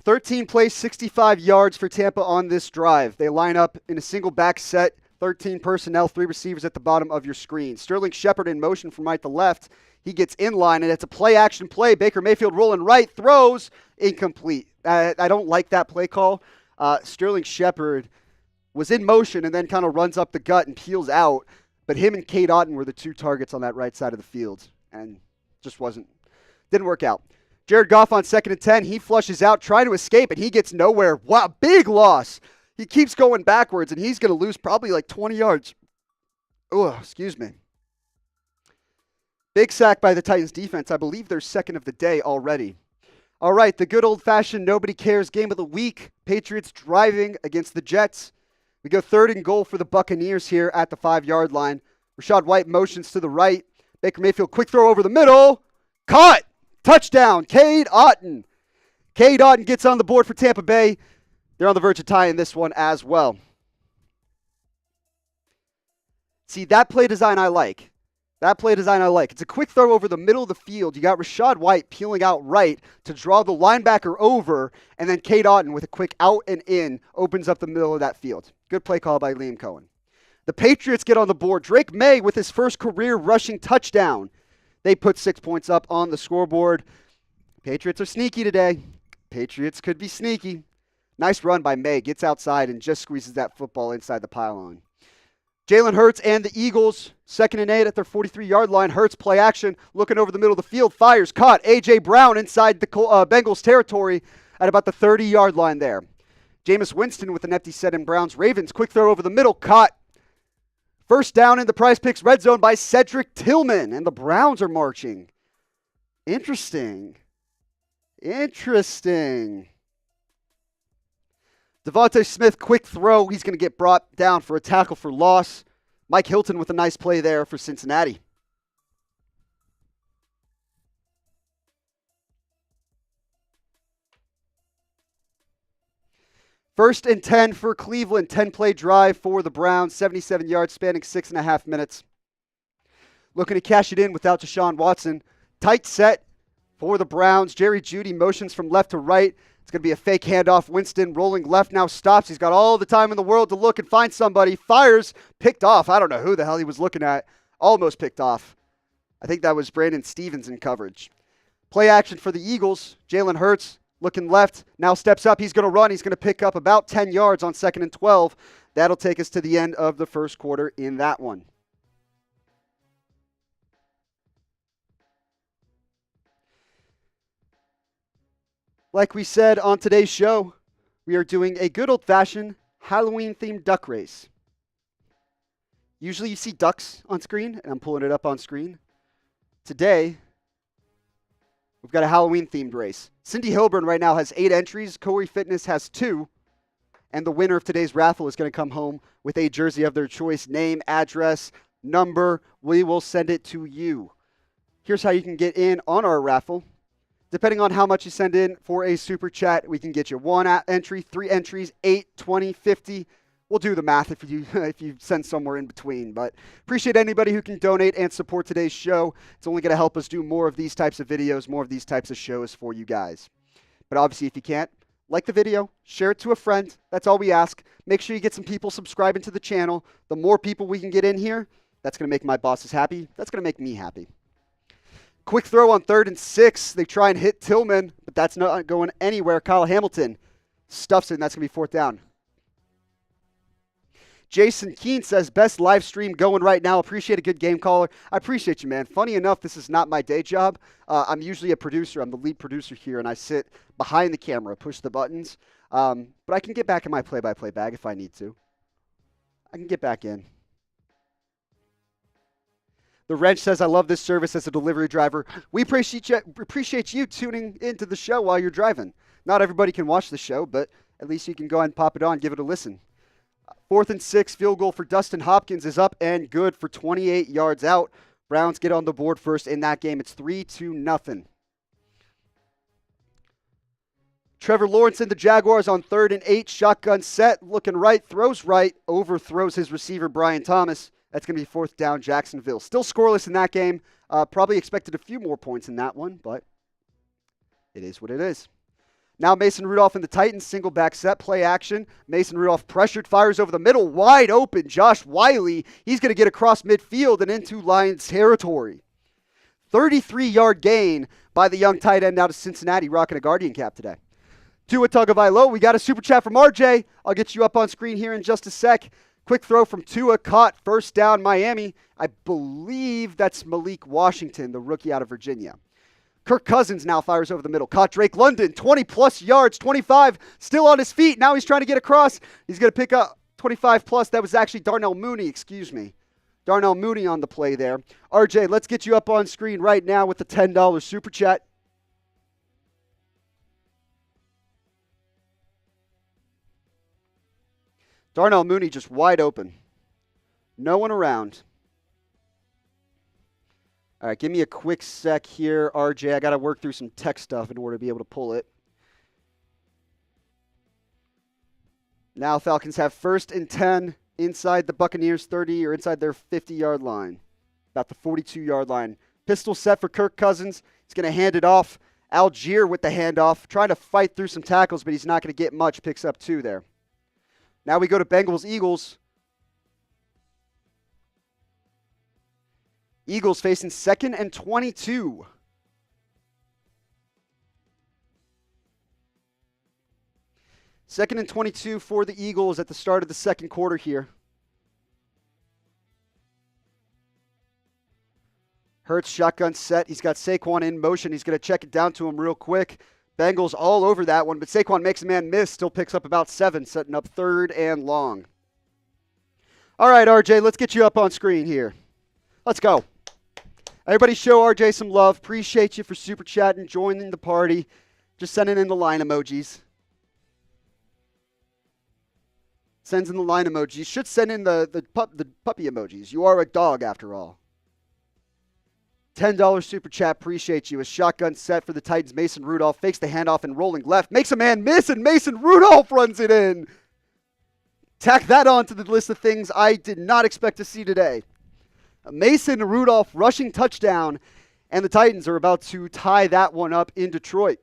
Speaker 1: 13 plays, 65 yards for Tampa on this drive. They line up in a single back set, 13 personnel, 3 receivers at the bottom of your screen. Sterling Shepard in motion from right to left. He gets in line, and it's a play-action play. Baker Mayfield rolling right, throws, incomplete. I don't like that play call. Sterling Shepard was in motion and then kind of runs up the gut and peels out. But him and Cade Otton were the 2 targets on that right side of the field, and just didn't work out. Jared Goff on 2nd and 10. He flushes out, trying to escape, and he gets nowhere. Wow, big loss. He keeps going backwards, and he's going to lose probably like 20 yards. Oh, excuse me. Big sack by the Titans defense. I believe they're second of the day already. All right, the good old-fashioned nobody cares game of the week. Patriots driving against the Jets. We go third and goal for the Buccaneers here at the 5-yard line. Rachaad White motions to the right. Baker Mayfield, quick throw over the middle. Caught! Touchdown, Cade Otton. Cade Otton gets on the board for Tampa Bay. They're on the verge of tying this one as well. See, that play design I like. It's a quick throw over the middle of the field. You got Rachaad White peeling out right to draw the linebacker over, and then Cade Otton with a quick out and in opens up the middle of that field. Good play call by Liam Cohen. The Patriots get on the board. Drake May with his first career rushing touchdown. They put 6 points up on the scoreboard. Patriots are sneaky today. Patriots could be sneaky. Nice run by May. Gets outside and just squeezes that football inside the pylon. Jalen Hurts and the Eagles, 2nd and 8 at their 43-yard line. Hurts play action, looking over the middle of the field, fires, caught. A.J. Brown inside the Bengals territory at about the 30-yard line there. Jameis Winston with an empty set in Browns Ravens. Quick throw over the middle, caught. First down in the PrizePicks red zone by Cedric Tillman, and the Browns are marching. Interesting. Devontae Smith, quick throw. He's going to get brought down for a tackle for loss. Mike Hilton with a nice play there for Cincinnati. First and 10 for Cleveland. 10-play drive for the Browns. 77 yards spanning 6.5 minutes. Looking to cash it in without Deshaun Watson. Tight set for the Browns. Jerry Jeudy motions from left to right. It's going to be a fake handoff. Winston rolling left now stops. He's got all the time in the world to look and find somebody. Fires. Picked off. I don't know who the hell he was looking at. Almost picked off. I think that was Brandon Stevens in coverage. Play action for the Eagles. Jalen Hurts looking left. Now steps up. He's going to run. He's going to pick up about 10 yards on 2nd and 12. That'll take us to the end of the first quarter in that one. Like we said on today's show, we are doing a good old-fashioned Halloween-themed duck race. Usually you see ducks on screen, and I'm pulling it up on screen. Today, we've got a Halloween-themed race. Cindy Hilburn right now has 8 entries. Corey Fitness has 2. And the winner of today's raffle is going to come home with a jersey of their choice. Name, address, number. We will send it to you. Here's how you can get in on our raffle. Depending on how much you send in for a super chat, we can get you 1 entry, 3 entries, 8, 20, 50. We'll do the math if you send somewhere in between. But appreciate anybody who can donate and support today's show. It's only going to help us do more of these types of videos, more of these types of shows for you guys. But obviously, if you can't, like the video, share it to a friend. That's all we ask. Make sure you get some people subscribing to the channel. The more people we can get in here, that's going to make my bosses happy. That's going to make me happy. Quick throw on 3rd and 6. They try and hit Tillman, but that's not going anywhere. Kyle Hamilton stuffs it, and that's going to be 4th down. Jason Keene says, best live stream going right now. Appreciate a good game caller. I appreciate you, man. Funny enough, this is not my day job. I'm usually a producer. I'm the lead producer here, and I sit behind the camera, push the buttons. But I can get back in my play-by-play bag if I need to. I can get back in. The Wrench says, I love this service as a delivery driver. We appreciate you tuning into the show while you're driving. Not everybody can watch the show, but at least you can go ahead and pop it on, give it a listen. 4th and 6, field goal for Dustin Hopkins is up and good for 28 yards out. Browns get on the board first in that game. It's 3-0. Trevor Lawrence and the Jaguars on 3rd and 8. Shotgun set, looking right, throws right, overthrows his receiver, Brian Thomas. That's going to be 4th down, Jacksonville. Still scoreless in that game. Probably expected a few more points in that one, but it is what it is. Now Mason Rudolph and the Titans, single back set, play action. Mason Rudolph pressured, fires over the middle, wide open. Josh Wiley, he's going to get across midfield and into Lions territory. 33-yard gain by the young tight end out of Cincinnati, rocking a Guardian cap today. Tua Tagovailoa, we got a super chat from RJ. I'll get you up on screen here in just a sec. Quick throw from Tua, caught, first down, Miami. I believe that's Malik Washington, the rookie out of Virginia. Kirk Cousins now fires over the middle. Caught Drake London, 20-plus yards, 25, still on his feet. Now he's trying to get across. He's going to pick up 25-plus. That was actually Darnell Mooney, Darnell Mooney on the play there. RJ, let's get you up on screen right now with the $10 super chat. Darnell Mooney just wide open. No one around. All right, give me a quick sec here, RJ. I got to work through some tech stuff in order to be able to pull it. Now Falcons have 1st and 10 inside the Buccaneers 30 or inside their 50-yard line. About the 42-yard line. Pistol set for Kirk Cousins. He's going to hand it off. Algier with the handoff. Trying to fight through some tackles, but he's not going to get much. Picks up 2 there. Now we go to Bengals-Eagles. Eagles facing 2nd and 22. Second and 22 for the Eagles at the start of the second quarter here. Hurts shotgun set. He's got Saquon in motion. He's going to check it down to him real quick. Bengals all over that one, but Saquon makes a man miss, still picks up about 7, setting up 3rd and long. All right, RJ, let's get you up on screen here. Let's go. Everybody show RJ some love. Appreciate you for super chatting, joining the party. Just sending in the line emojis. Sends in the line emojis. Should send in the puppy emojis. You are a dog after all. $10 super chat, appreciate you. A shotgun set for the Titans. Mason Rudolph fakes the handoff and rolling left. Makes a man miss, and Mason Rudolph runs it in. Tack that on to the list of things I did not expect to see today. A Mason Rudolph rushing touchdown, and the Titans are about to tie that one up in Detroit.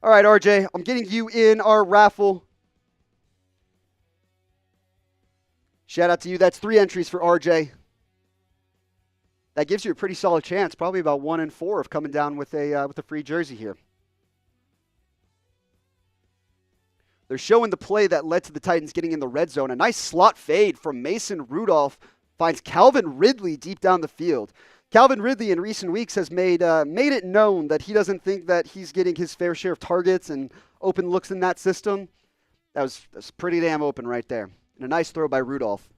Speaker 1: All right, RJ, I'm getting you in our raffle. Shout out to you. That's 3 entries for RJ. That gives you a pretty solid chance, probably about 1 in 4 of coming down with a free jersey here. They're showing the play that led to the Titans getting in the red zone. A nice slot fade from Mason Rudolph finds Calvin Ridley deep down the field. Calvin Ridley in recent weeks has made it known that he doesn't think that he's getting his fair share of targets and open looks in that system. That's pretty damn open right there. And a nice throw by Rudolph.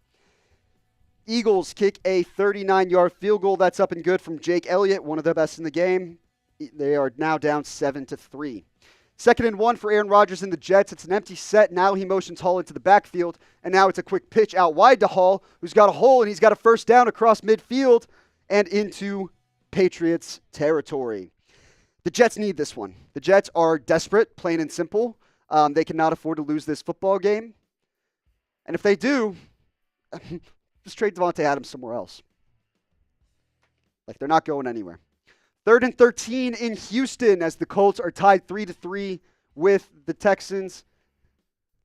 Speaker 1: Eagles kick a 39-yard field goal. That's up and good from Jake Elliott, one of the best in the game. They are now down 7-3. 2nd and 1 for Aaron Rodgers and the Jets. It's an empty set. Now he motions Hall into the backfield. And now it's a quick pitch out wide to Hall, who's got a hole, and he's got a first down across midfield and into Patriots territory. The Jets need this one. The Jets are desperate, plain and simple. They cannot afford to lose this football game. And if they do, just trade Devontae Adams somewhere else. Like, they're not going anywhere. 3rd and 13 in Houston as the Colts are tied 3-3 with the Texans.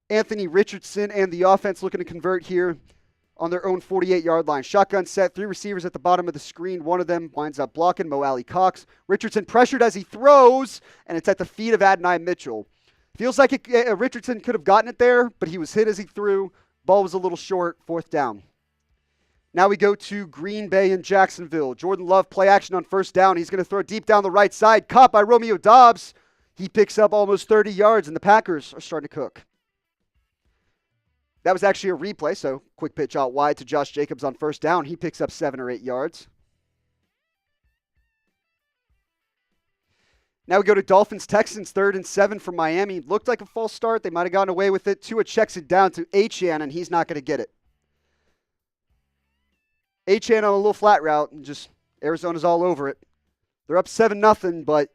Speaker 1: Anthony Richardson and the offense looking to convert here on their own 48-yard line. Shotgun set, 3 receivers at the bottom of the screen. One of them winds up blocking, Mo Alley Cox. Richardson pressured as he throws, and it's at the feet of Adonai Mitchell. Feels like Richardson could have gotten it there, but he was hit as he threw. Ball was a little short, 4th down. Now we go to Green Bay and Jacksonville. Jordan Love play action on 1st down. He's going to throw deep down the right side. Caught by Romeo Doubs. He picks up almost 30 yards, and the Packers are starting to cook. That was actually a replay, so quick pitch out wide to Josh Jacobs on first down. He picks up 7 or 8 yards. Now we go to Dolphins, Texans, 3rd and 7 from Miami. Looked like a false start. They might have gotten away with it. Tua checks it down to Achane, and he's not going to get it. Achane on a little flat route, and just Arizona's all over it. They're up 7-0, but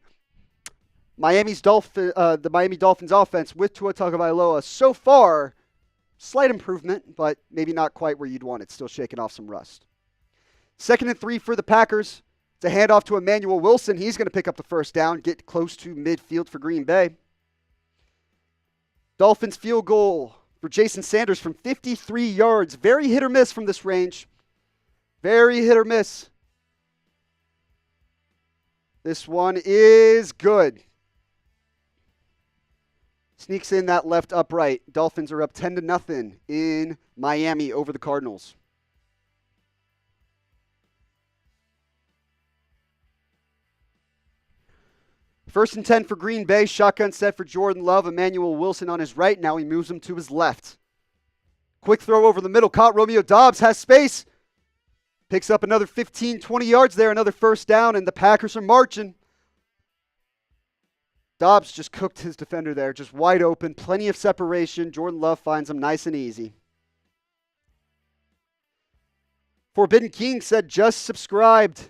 Speaker 1: the Miami Dolphins offense with Tua Tagovailoa so far, slight improvement, but maybe not quite where you'd want it. Still shaking off some rust. 2nd and 3 for the Packers. It's a handoff to Emmanuel Wilson. He's going to pick up the first down, get close to midfield for Green Bay. Dolphins field goal for Jason Sanders from 53 yards. Very hit or miss from this range. Very hit or miss. This one is good. Sneaks in that left upright. Dolphins are up 10-0 in Miami over the Cardinals. First and 10 for Green Bay. Shotgun set for Jordan Love. Emmanuel Wilson on his right. Now he moves him to his left. Quick throw over the middle. Caught Romeo Doubs. Has space. Picks up another 15, 20 yards there. Another first down, and the Packers are marching. Doubs just cooked his defender there. Just wide open. Plenty of separation. Jordan Love finds him nice and easy. Forbidden King said, just subscribed.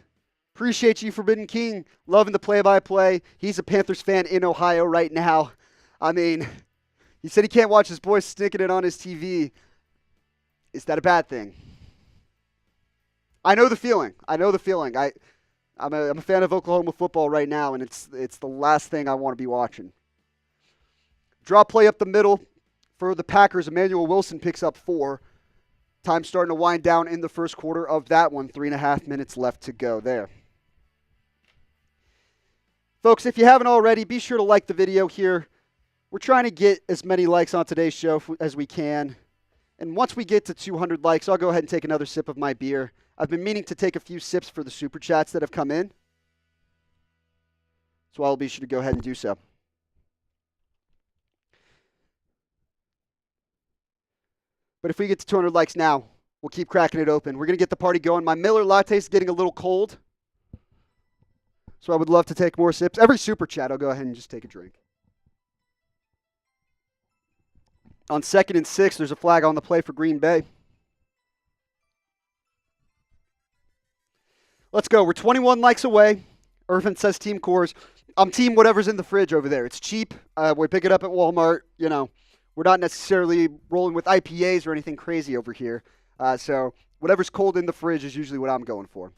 Speaker 1: Appreciate you, Forbidden King. Loving the play-by-play. He's a Panthers fan in Ohio right now. I mean, he said he can't watch his boys sticking it on his TV. Is that a bad thing? I know the feeling. I'm a fan of Oklahoma football right now, and it's the last thing I want to be watching. Draw play up the middle for the Packers. Emmanuel Wilson picks up 4. Time starting to wind down in the first quarter of that one. 3.5 minutes left to go there. Folks, if you haven't already, be sure to like the video here. We're trying to get as many likes on today's show as we can. And once we get to 200 likes, I'll go ahead and take another sip of my beer. I've been meaning to take a few sips for the super chats that have come in. So I'll be sure to go ahead and do so. But if we get to 200 likes now, we'll keep cracking it open. We're going to get the party going. My Miller latte is getting a little cold. So I would love to take more sips. Every super chat, I'll go ahead and just take a drink. On 2nd and 6, there's a flag on the play for Green Bay. Let's go. We're 21 likes away. Irvin says team cores. I'm team whatever's in the fridge over there. It's cheap. We pick it up at Walmart. You know, we're not necessarily rolling with IPAs or anything crazy over here. So whatever's cold in the fridge is usually what I'm going for.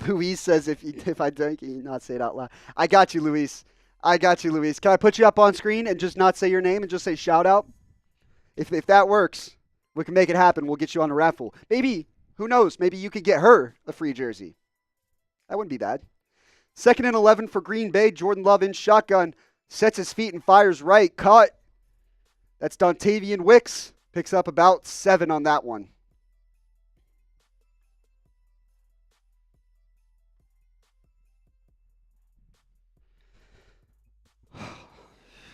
Speaker 1: Luis says, if I drink, you not say it out loud. I got you, Luis. Can I put you up on screen and just not say your name and just say shout out? If that works, we can make it happen. We'll get you on a raffle. Maybe, who knows, maybe you could get her a free jersey. That wouldn't be bad. 2nd and 11 for Green Bay. Jordan Love in shotgun. Sets his feet and fires right. Caught. That's Dontavian Wicks. Picks up about 7 on that one.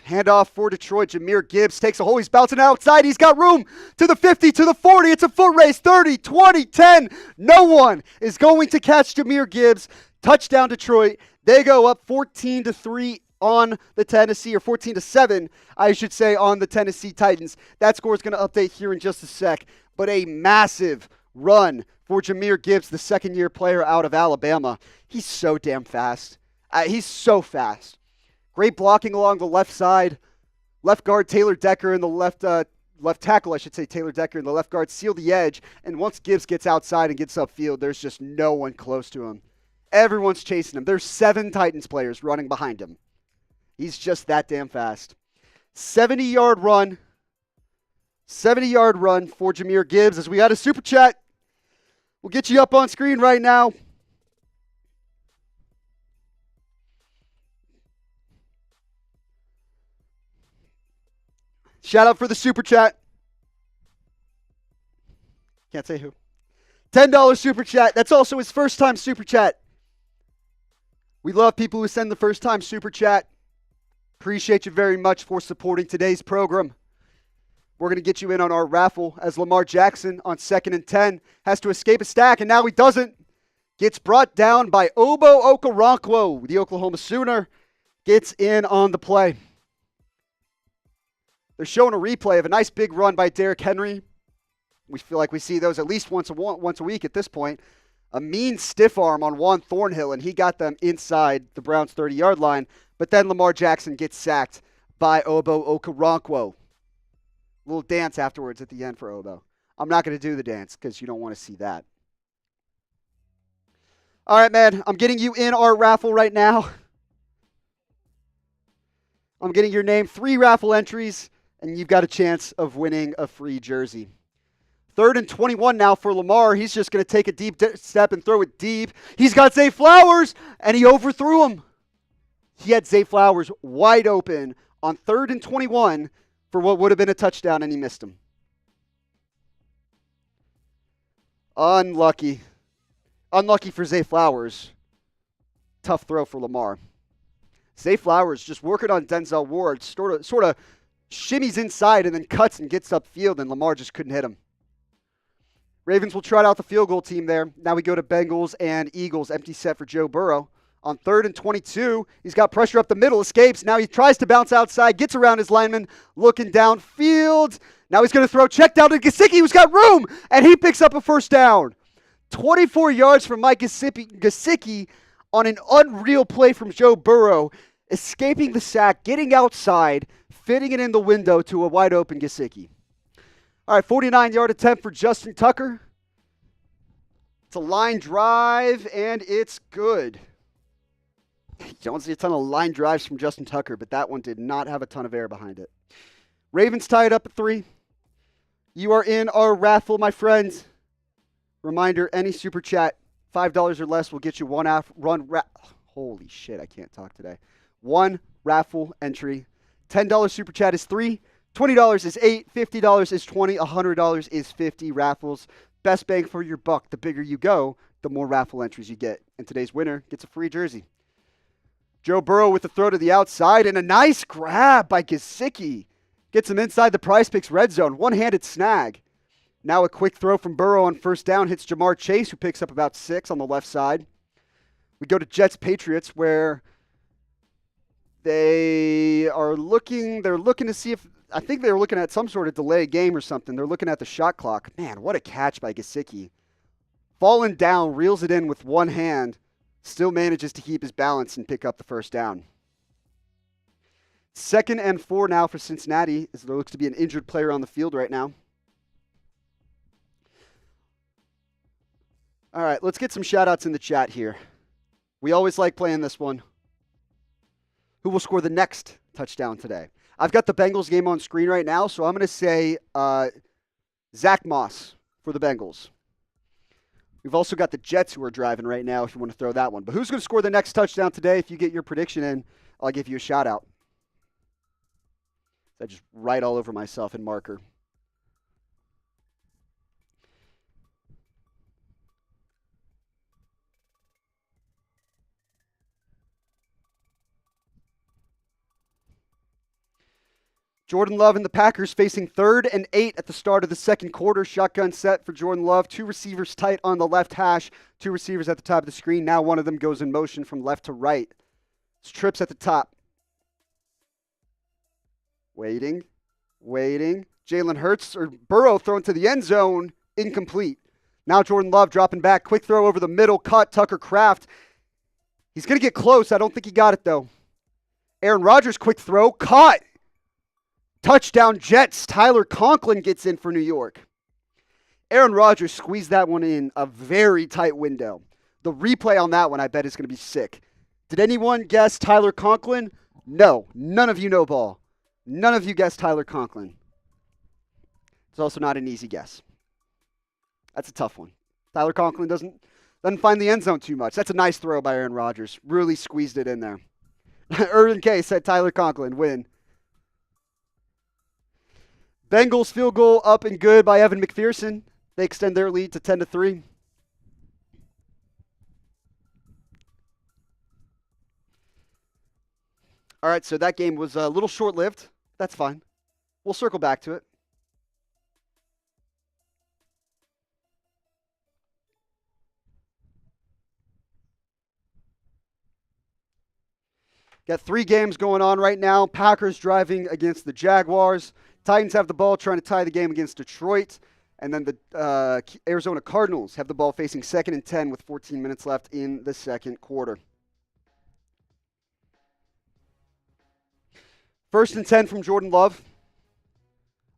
Speaker 1: Handoff for Detroit. Jahmyr Gibbs takes a hole. He's bouncing outside. He's got room to the 50, to the 40. It's a foot race. 30, 20, 10. No one is going to catch Jahmyr Gibbs. Touchdown Detroit. They go up 14-3 on the Tennessee, or 14-7, I should say, on the Tennessee Titans. That score is going to update here in just a sec. But a massive run for Jahmyr Gibbs, the second-year player out of Alabama. He's so damn fast. He's so fast. Great blocking along the left side. Left guard Taylor Decker and the left tackle, I should say, Taylor Decker and the left guard seal the edge. And once Gibbs gets outside and gets upfield, there's just no one close to him. Everyone's chasing him. There's 7 Titans players running behind him. He's just that damn fast. 70-yard run. 70-yard run for Jahmyr Gibbs as we got a super chat. We'll get you up on screen right now. Shout out for the super chat. Can't say who. $10 super chat. That's also his first time super chat. We love people who send the first time super chat. Appreciate you very much for supporting today's program. We're going to get you in on our raffle as Lamar Jackson on 2nd and 10 has to escape a stack, and now he doesn't. Gets brought down by Obo Okoronkwo. The Oklahoma Sooner gets in on the play. They're showing a replay of a nice big run by Derrick Henry. We feel like we see those at least once a week at this point. A mean stiff arm on Juan Thornhill, and he got them inside the Browns' 30-yard line. But then Lamar Jackson gets sacked by Obo Okoronkwo. Little dance afterwards at the end for Obo. I'm not going to do the dance because you don't want to see that. All right, man. I'm getting you in our raffle right now. I'm getting your name, 3 raffle entries, and you've got a chance of winning a free jersey. 3rd and 21 now for Lamar. He's just going to take a deep step and throw it deep. He's got Zay Flowers, and he overthrew him. He had Zay Flowers wide open on 3rd and 21 for what would have been a touchdown, and he missed him. Unlucky. Unlucky for Zay Flowers. Tough throw for Lamar. Zay Flowers just working on Denzel Ward, sort of shimmies inside and then cuts and gets upfield, and Lamar just couldn't hit him. Ravens will trot out the field goal team there. Now we go to Bengals and Eagles. Empty set for Joe Burrow. On 3rd and 22, he's got pressure up the middle, escapes. Now he tries to bounce outside, gets around his lineman, looking downfield. Now he's going to throw check down to Gesicki, who's got room, and he picks up a first down. 24 yards from Mike Gesicki on an unreal play from Joe Burrow, escaping the sack, getting outside, fitting it in the window to a wide open Gesicki. All right, 49-yard attempt for Justin Tucker. It's a line drive, and it's good. You don't see a ton of line drives from Justin Tucker, but that one did not have a ton of air behind it. Ravens tied up at 3. You are in our raffle, my friends. Reminder, any super chat, $5 or less will get you holy shit, I can't talk today. 1 raffle entry. $10 super chat is 3. $20 is 8. $50 is 20. $100 is 50 raffles. Best bang for your buck. The bigger you go, the more raffle entries you get. And today's winner gets a free jersey. Joe Burrow with the throw to the outside and a nice grab by Gesicki. Gets him inside the PrizePicks red zone. One-handed snag. Now a quick throw from Burrow on first down hits Jamar Chase, who picks up about 6 on the left side. We go to Jets-Patriots, where they're looking to see if, I think they're looking at some sort of delay game or something. They're looking at the shot clock. Man, what a catch by Gesicki. Falling down, reels it in with one hand. Still manages to keep his balance and pick up the first down. 2nd and 4 now for Cincinnati, as there looks to be an injured player on the field right now. All right, let's get some shout-outs in the chat here. We always like playing this one. Who will score the next touchdown today? I've got the Bengals game on screen right now, so I'm going to say Zach Moss for the Bengals. We've also got the Jets who are driving right now if you want to throw that one. But who's going to score the next touchdown today? If you get your prediction in, I'll give you a shout-out. I just write all over myself in marker. Jordan Love and the Packers facing 3rd and 8 at the start of the second quarter. Shotgun set for Jordan Love. 2 receivers tight on the left hash. 2 receivers at the top of the screen. Now one of them goes in motion from left to right. It's trips at the top. Waiting. Jalen Hurts or Burrow thrown to the end zone. Incomplete. Now Jordan Love dropping back. Quick throw over the middle. Cut Tucker Kraft. He's going to get close. I don't think he got it though. Aaron Rodgers quick throw. Caught. Touchdown Jets. Tyler Conklin gets in for New York. Aaron Rodgers squeezed that one in a very tight window. The replay on that one, I bet, is going to be sick. Did anyone guess Tyler Conklin? No. None of you know ball. None of you guessed Tyler Conklin. It's also not an easy guess. That's a tough one. Tyler Conklin doesn't find the end zone too much. That's a nice throw by Aaron Rodgers. Really squeezed it in there. Irvin K said Tyler Conklin, win. Bengals field goal up and good by Evan McPherson. They extend their lead to 10-3. All right, so that game was a little short-lived. That's fine. We'll circle back to it. Got 3 games going on right now. Packers driving against the Jaguars. Titans have the ball trying to tie the game against Detroit. And then the Arizona Cardinals have the ball facing 2nd and 10 with 14 minutes left in the second quarter. 1st and 10 from Jordan Love.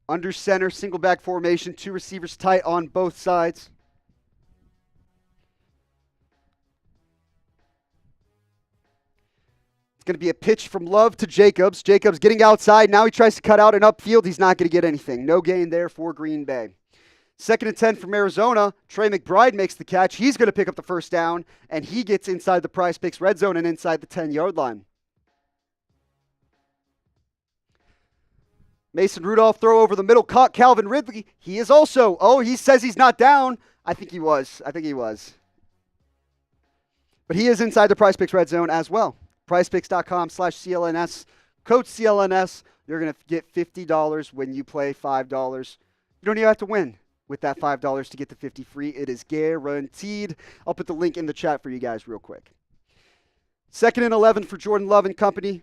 Speaker 1: Under center, single back formation, 2 receivers tight on both sides. It's going to be a pitch from Love to Jacobs. Jacobs getting outside. Now he tries to cut out and upfield. He's not going to get anything. No gain there for Green Bay. 2nd and 10 from Arizona. Trey McBride makes the catch. He's going to pick up the first down, and he gets inside the PrizePicks red zone and inside the 10-yard line. Mason Rudolph throw over the middle, caught Calvin Ridley. He is also, he says he's not down. I think he was. But he is inside the PrizePicks red zone as well. PrizePicks.com/CLNS. Code CLNS. You're going to get $50 when you play $5. You don't even have to win with that $5 to get the 50 free. It is guaranteed. I'll put the link in the chat for you guys real quick. 2nd and 11 for Jordan Love and company.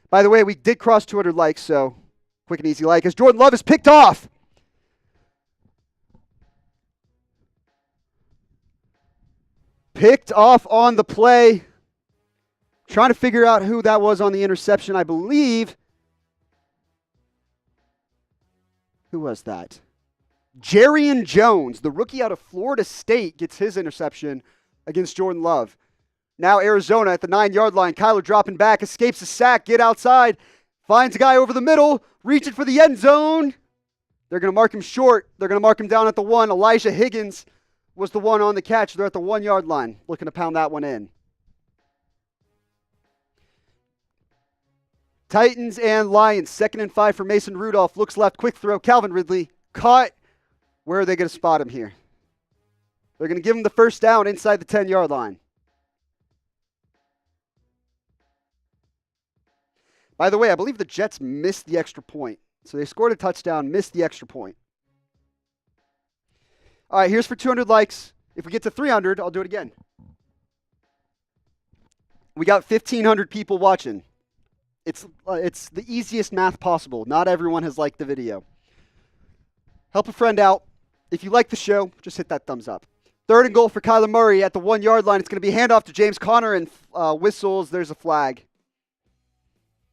Speaker 1: By the way, we did cross 200 likes, so quick and easy like as Jordan Love is picked off. Picked off on the play. Trying to figure out who that was on the interception, I believe. Who was that? Jarrian Jones, the rookie out of Florida State, gets his interception against Jordan Love. Now Arizona at the 9-yard line. Kyler dropping back, escapes a sack, get outside, finds a guy over the middle, reaching for the end zone. They're going to mark him short. They're going to mark him down at the 1. Elijah Higgins was the one on the catch. They're at the 1-yard line, looking to pound that one in. Titans and Lions, 2nd and 5 for Mason Rudolph. Looks left, quick throw. Calvin Ridley caught. Where are they going to spot him here? They're going to give him the first down inside the 10-yard line. By the way, I believe the Jets missed the extra point. So they scored a touchdown, missed the extra point. All right, here's for 200 likes. If we get to 300, I'll do it again. We got 1,500 people watching. It's the easiest math possible. Not everyone has liked the video. Help a friend out. If you like the show, just hit that thumbs up. 3rd and goal for Kyler Murray at the 1-yard line. It's going to be handoff to James Conner and whistles. There's a flag.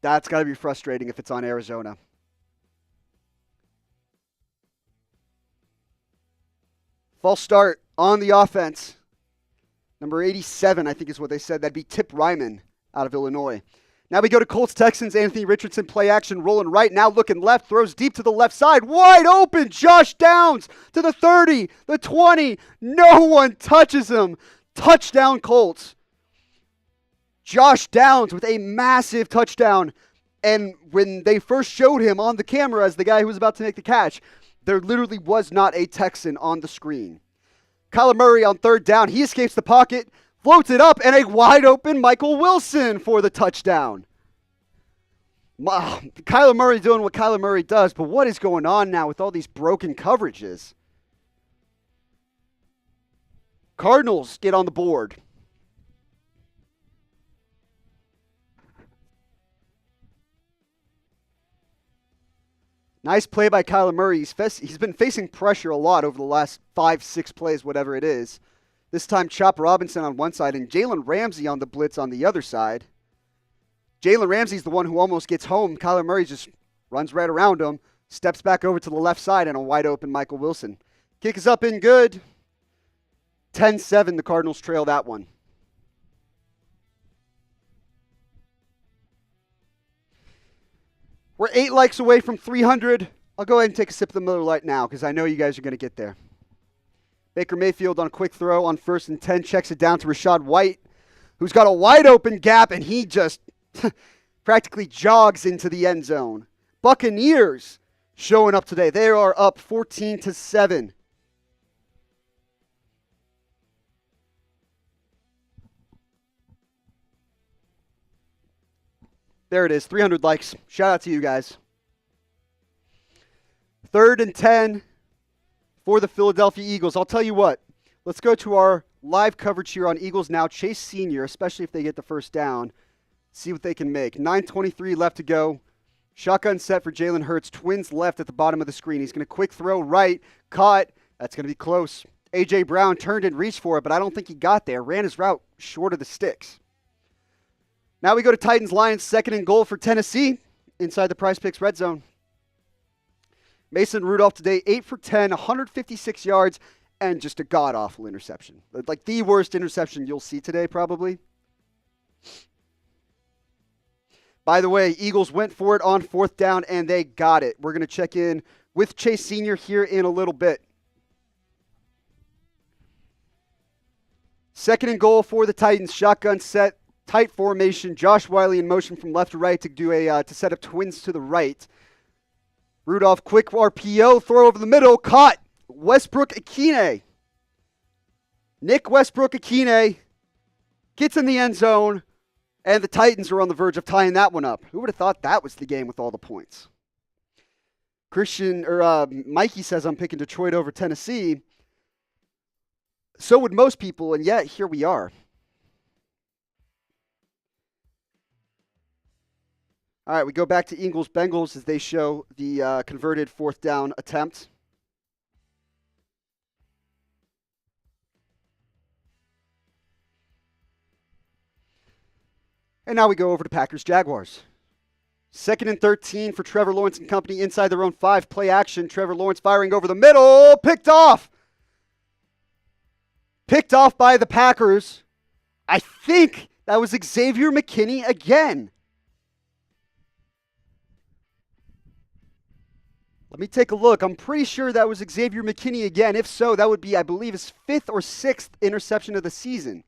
Speaker 1: That's got to be frustrating if it's on Arizona. False start on the offense. Number 87, I think is what they said. That'd be Tip Ryman out of Illinois. Now we go to Colts Texans. Anthony Richardson play action, rolling right. Now looking left, throws deep to the left side. Wide open, Josh Downs to the 30, the 20. No one touches him. Touchdown Colts. Josh Downs with a massive touchdown. And when they first showed him on the camera as the guy who was about to make the catch, there literally was not a Texan on the screen. Kyler Murray on 3rd down. He escapes the pocket, floats it up, and a wide open Michael Wilson for the touchdown. Kyler Murray doing what Kyler Murray does, but what is going on now with all these broken coverages? Cardinals get on the board. Nice play by Kyler Murray. He's been facing pressure a lot over the last 5-6 plays, whatever it is. This time, Chop Robinson on one side and Jalen Ramsey on the blitz on the other side. Jalen Ramsey's the one who almost gets home. Kyler Murray just runs right around him, steps back over to the left side, and a wide open Michael Wilson. Kick is up and good. 10-7, the Cardinals trail that one. We're 8 likes away from 300. I'll go ahead and take a sip of the Miller Lite now because I know you guys are going to get there. Baker Mayfield on a quick throw on 1st and 10, checks it down to Rachaad White, who's got a wide open gap, and he just practically jogs into the end zone. Buccaneers showing up today. They are up 14-7. There it is, 300 likes. Shout out to you guys. 3rd and 10 for the Philadelphia Eagles. I'll tell you what. Let's go to our live coverage here on Eagles Now. Chase Sr., especially if they get the first down, see what they can make. 9:23 left to go. Shotgun set for Jalen Hurts. Twins left at the bottom of the screen. He's going to quick throw right. Caught. That's going to be close. A.J. Brown turned and reached for it, but I don't think he got there. Ran his route short of the sticks. Now we go to Titans-Lions. 2nd and goal for Tennessee inside the PrizePicks red zone. Mason Rudolph today, 8 for 10, 156 yards, and just a god-awful interception. Like the worst interception you'll see today, probably. By the way, Eagles went for it on 4th down, and they got it. We're going to check in with Chase Sr. here in a little bit. 2nd and goal for the Titans. Shotgun set, tight formation. Josh Wiley in motion from left to right to do to set up twins to the right. Rudolph, quick RPO, throw over the middle, caught. Westbrook-Ikhine. Nick Westbrook-Ikhine gets in the end zone, and the Titans are on the verge of tying that one up. Who would have thought that was the game with all the points? Mikey says I'm picking Detroit over Tennessee. So would most people, and yet here we are. All right, we go back to Eagles-Bengals as they show the converted 4th down attempt. And now we go over to Packers-Jaguars. 2nd and 13 for Trevor Lawrence and company inside their own 5. Play action. Trevor Lawrence firing over the middle. Picked off. Picked off by the Packers. I think that was Xavier McKinney again. Let me take a look. I'm pretty sure that was Xavier McKinney again. If so, that would be, I believe, his 5th or 6th interception of the season.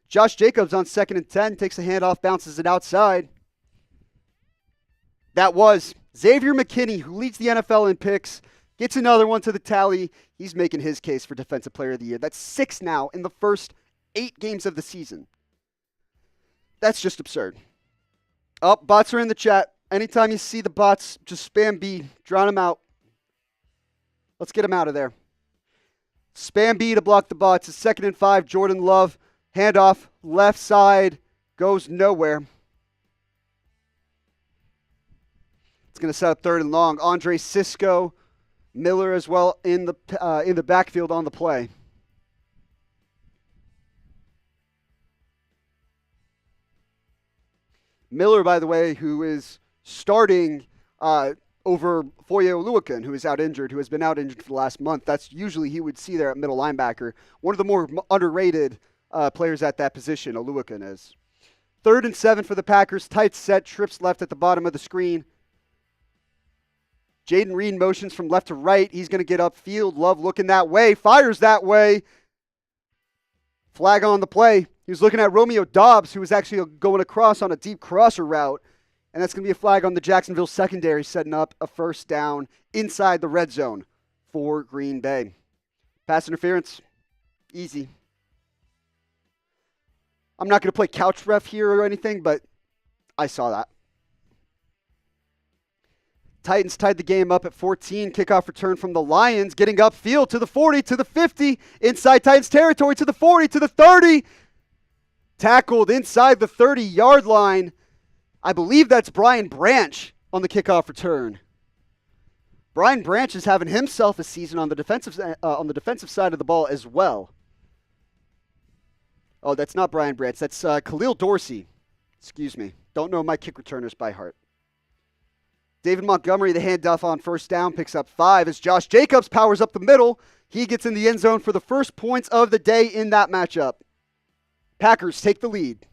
Speaker 1: Josh Jacobs on 2nd and 10, takes a handoff, bounces it outside. That was Xavier McKinney, who leads the NFL in picks, gets another one to the tally. He's making his case for Defensive Player of the Year. That's 6 now in the first 8 games of the season. That's just absurd. Oh, bots are in the chat. Anytime you see the bots, just spam B. Drown them out. Let's get them out of there. Spam B to block the bots. It's 2nd and 5. Jordan Love. Handoff. Left side. Goes nowhere. It's going to set up 3rd and long. Andre Cisco. Miller as well in the backfield on the play. Miller, by the way, who is starting over Foye Oluokun, who is out injured, who has been out injured for the last month. That's usually he would see there at middle linebacker. One of the more underrated players at that position, Oluokun is. 3rd and 7 for the Packers. Tight set, trips left at the bottom of the screen. Jaden Reed motions from left to right. He's going to get upfield. Love looking that way. Fires that way. Flag on the play. He was looking at Romeo Doubs, who was actually going across on a deep crosser route. And that's going to be a flag on the Jacksonville secondary, setting up a 1st down inside the red zone for Green Bay. Pass interference. Easy. I'm not going to play couch ref here or anything, but I saw that. Titans tied the game up at 14. Kickoff return from the Lions, getting upfield to the 40, to the 50, inside Titans territory, to the 40, to the 30. Tackled inside the 30-yard line. I believe that's Brian Branch on the kickoff return. Brian Branch is having himself a season on the defensive side of the ball as well. Oh, that's not Brian Branch. That's Khalil Dorsey. Excuse me. Don't know my kick returners by heart. David Montgomery, the handoff on 1st down, picks up 5 as Josh Jacobs powers up the middle. He gets in the end zone for the first points of the day in that matchup. Packers take the lead.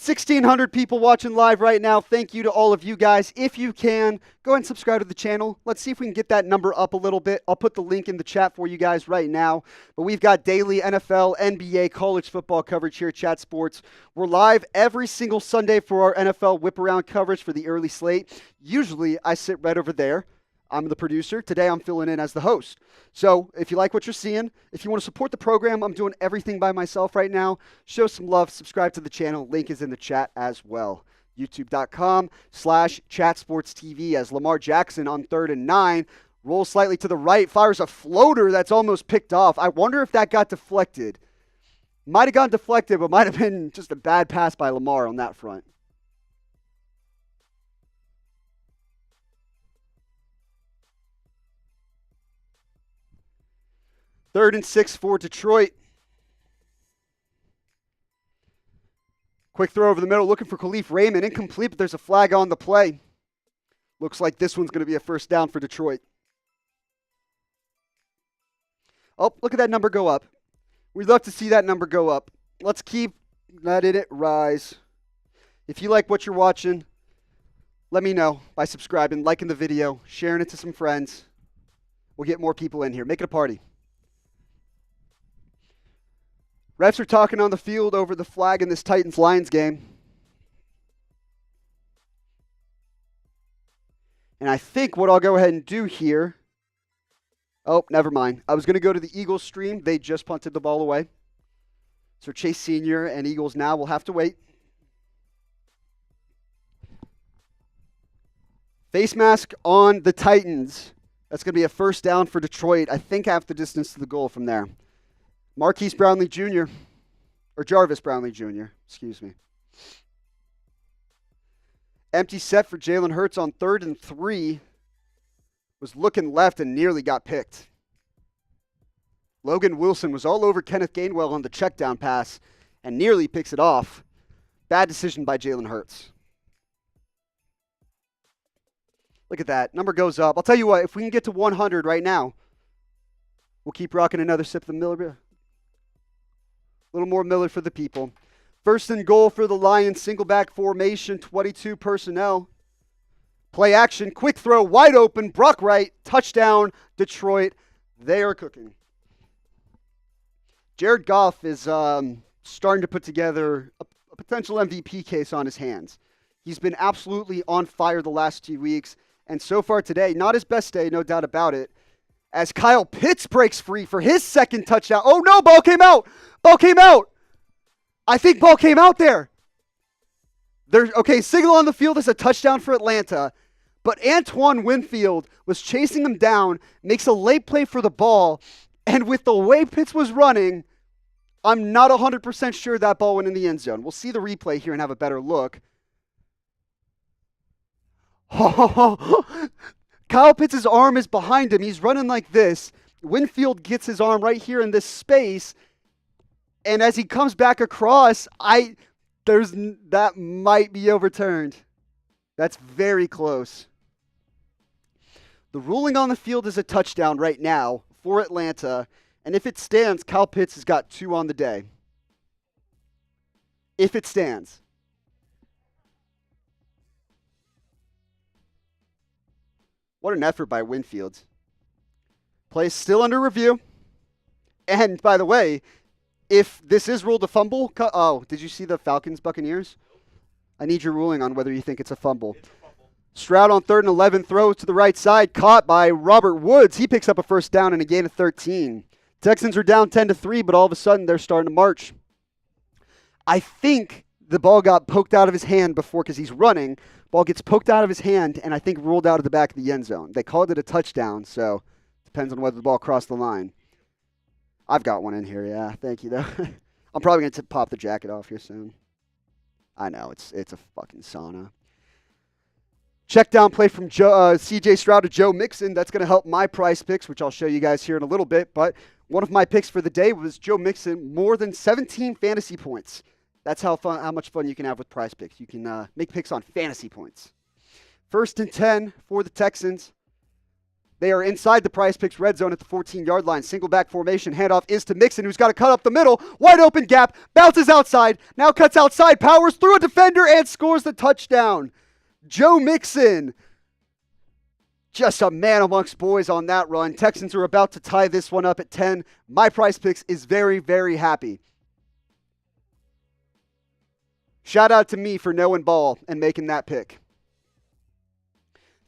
Speaker 1: 1,600 people watching live right now. Thank you to all of you guys. If you can, go ahead and subscribe to the channel. Let's see if we can get that number up a little bit. I'll put the link in the chat for you guys right now. But we've got daily NFL, NBA, college football coverage here at Chat Sports. We're live every single Sunday for our NFL whip-around coverage for the early slate. Usually, I sit right over there. I'm the producer. Today I'm filling in as the host. So if you like what you're seeing, if you want to support the program, I'm doing everything by myself right now. Show some love. Subscribe to the channel. Link is in the chat as well. YouTube.com/chatsportstv as Lamar Jackson on 3rd and 9. Rolls slightly to the right. Fires a floater that's almost picked off. I wonder if that got deflected. Might have gotten deflected, but might have been just a bad pass by Lamar on that front. Third and 6 for Detroit. Quick throw over the middle, looking for Khalif Raymond. Incomplete, but there's a flag on the play. Looks like this one's going to be a first down for Detroit. Oh, look at that number go up. We'd love to see that number go up. Let's keep letting it rise. If you like what you're watching, let me know by subscribing, liking the video, sharing it to some friends. We'll get more people in here. Make it a party. Refs are talking on the field over the flag in this Titans-Lions game. And I think what I'll go ahead and do here... Oh, never mind. I was going to go to the Eagles stream. They just punted the ball away. So Chase Sr. and Eagles now will have to wait. Face mask on the Titans. That's going to be a first down for Detroit. I think half the distance to the goal from there. Marquise Brownlee Jr. Or Jarvis Brownlee Jr. Excuse me. Empty set for Jalen Hurts on 3rd and 3. Was looking left and nearly got picked. Logan Wilson was all over Kenneth Gainwell on the check down pass and nearly picks it off. Bad decision by Jalen Hurts. Look at that. Number goes up. I'll tell you what, if we can get to 100 right now, we'll keep rocking another sip of the Miller. A little more Miller for the people. First and goal for the Lions. Single back formation, 22 personnel. Play action, quick throw, wide open. Brock Wright, touchdown, Detroit. They are cooking. Jared Goff is starting to put together a potential MVP case on his hands. He's been absolutely on fire the last 2 weeks. And so far today, not his best day, no doubt about it, as Kyle Pitts breaks free for his second touchdown. Oh, no, ball came out. Ball came out. I think ball came out there. Okay, signal on the field is a touchdown for Atlanta. But Antoine Winfield was chasing him down, makes a late play for the ball, and with the way Pitts was running, I'm not 100% sure that ball went in the end zone. We'll see the replay here and have a better look. Kyle Pitts' arm is behind him. He's running like this. Winfield gets his arm right here in this space. And as he comes back across, that might be overturned. That's very close. The ruling on the field is a touchdown right now for Atlanta. And if it stands, Kyle Pitts has got 2 on the day. If it stands. What an effort by Winfield. Play is still under review. And by the way, if this is ruled a fumble, did you see the Falcons Buccaneers? I need your ruling on whether you think it's a fumble. It's a fumble. Stroud on 3rd and 11 throws to the right side, caught by Robert Woods. He picks up a first down and a gain of 13. Texans are down 10-3, but all of a sudden they're starting to march. I think the ball got poked out of his hand before because he's running. Ball gets poked out of his hand and I think rolled out of the back of the end zone. They called it a touchdown, so depends on whether the ball crossed the line. I've got one in here, yeah. Thank you, though. I'm probably going to pop the jacket off here soon. I know, it's a fucking sauna. Check down play from C.J. Stroud to Joe Mixon. That's going to help my prize picks, which I'll show you guys here in a little bit. But one of my picks for the day was Joe Mixon, more than 17 fantasy points. That's how much fun you can have with prize picks. You can make picks on fantasy points. 1st and 10 for the Texans. They are inside the PrizePicks red zone at the 14-yard line. Single back formation. Handoff is to Mixon, who's got to cut up the middle. Wide open gap. Bounces outside. Now cuts outside. Powers through a defender and scores the touchdown. Joe Mixon. Just a man amongst boys on that run. Texans are about to tie this one up at 10. My PrizePicks is very, very happy. Shout out to me for knowing ball and making that pick.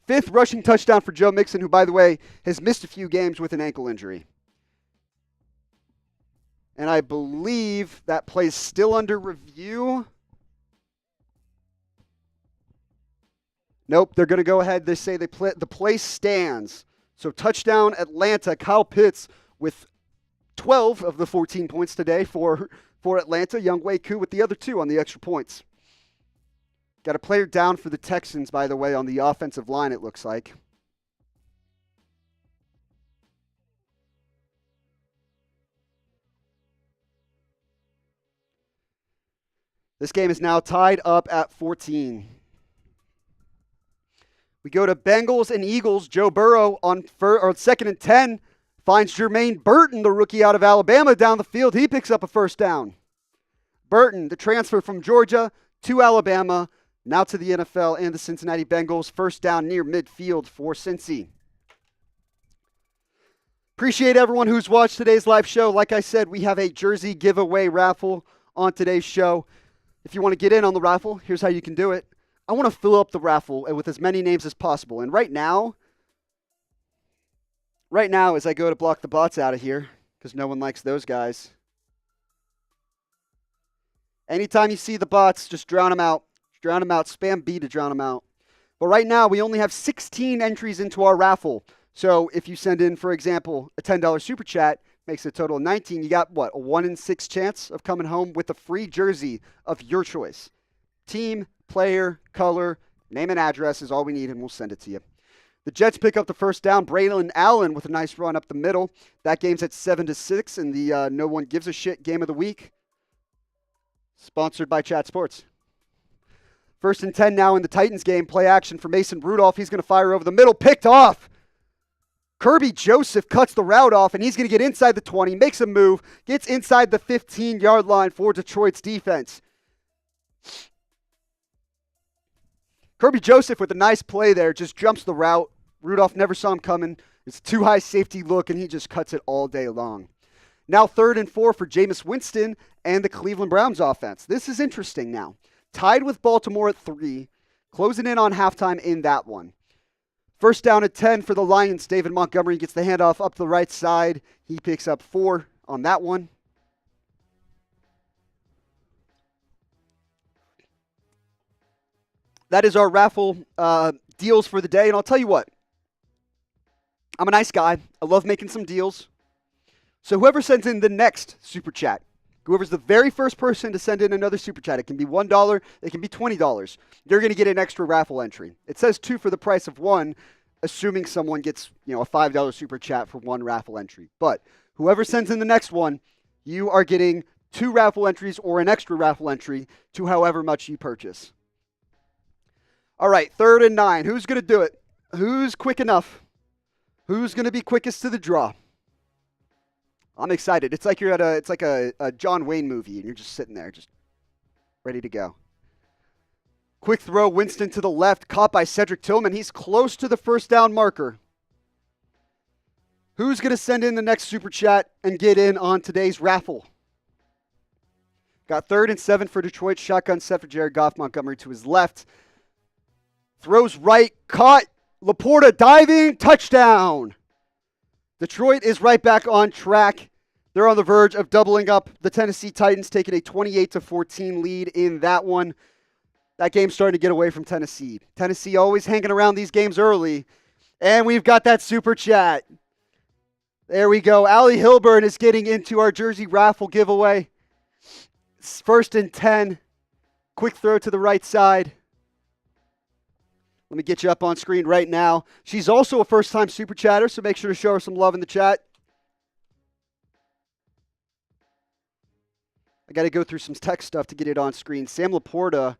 Speaker 1: Fifth rushing touchdown for Joe Mixon, who, by the way, has missed a few games with an ankle injury. And I believe that play's still under review. Nope, they're going to go ahead. They say the play stands. So touchdown Atlanta. Kyle Pitts with 12 of the 14 points today for Atlanta. Younghoe Koo with the other 2 on the extra points. Got a player down for the Texans, by the way, on the offensive line, it looks like. This game is now tied up at 14. We go to Bengals and Eagles. Joe Burrow on 2nd and 10 finds Jermaine Burton, the rookie out of Alabama, down the field. He picks up a first down. Burton, the transfer from Georgia to Alabama, now to the NFL and the Cincinnati Bengals. First down near midfield for Cincy. Appreciate everyone who's watched today's live show. Like I said, we have a jersey giveaway raffle on today's show. If you want to get in on the raffle, here's how you can do it. I want to fill up the raffle with as many names as possible. And right now, as I go to block the bots out of here, because no one likes those guys, anytime you see the bots, just drown them out. Drown them out. Spam B to drown them out. But right now, we only have 16 entries into our raffle. So if you send in, for example, a $10 super chat, makes it a total of 19. You got, what, a 1 in 6 chance of coming home with a free jersey of your choice. Team, player, color, name and address is all we need, and we'll send it to you. The Jets pick up the first down. Braylon Allen with a nice run up the middle. That game's at 7-6 in the No One Gives a Shit game of the week. Sponsored by Chat Sports. 1st and 10 now in the Titans game. Play action for Mason Rudolph. He's going to fire over the middle. Picked off. Kirby Joseph cuts the route off, and he's going to get inside the 20, makes a move, gets inside the 15-yard line for Detroit's defense. Kirby Joseph with a nice play there, just jumps the route. Rudolph never saw him coming. It's a too high safety look, and he just cuts it all day long. Now 3rd and 4 for Jameis Winston and the Cleveland Browns offense. This is interesting now. Tied with Baltimore at 3, closing in on halftime in that one. First down at 10 for the Lions. David Montgomery gets the handoff up the right side. He picks up 4 on that one. That is our raffle deals for the day. And I'll tell you what, I'm a nice guy. I love making some deals. So whoever sends in the next super chat, whoever's the very first person to send in another super chat, it can be $1, it can be $20. You're going to get an extra raffle entry. It says 2 for the price of 1, assuming someone gets, a $5 super chat for 1 raffle entry. But whoever sends in the next one, you are getting 2 raffle entries or an extra raffle entry to however much you purchase. All right, 3rd and 9. Who's going to do it? Who's quick enough? Who's going to be quickest to the draw? I'm excited. It's like you're at a John Wayne movie and you're just sitting there, just ready to go. Quick throw, Winston to the left, caught by Cedric Tillman. He's close to the first down marker. Who's going to send in the next super chat and get in on today's raffle? Got 3rd and 7 for Detroit. Shotgun set for Jared Goff. Montgomery to his left. Throws right, caught. Laporta diving, touchdown. Detroit is right back on track. They're on the verge of doubling up the Tennessee Titans, taking a 28-14 lead in that one. That game's starting to get away from Tennessee. Tennessee always hanging around these games early. And we've got that super chat. There we go. Allie Hilburn is getting into our jersey raffle giveaway. 1st and 10. Quick throw to the right side. Let me get you up on screen right now. She's also a first-time super chatter, so make sure to show her some love in the chat. I got to go through some text stuff to get it on screen. Sam Laporta,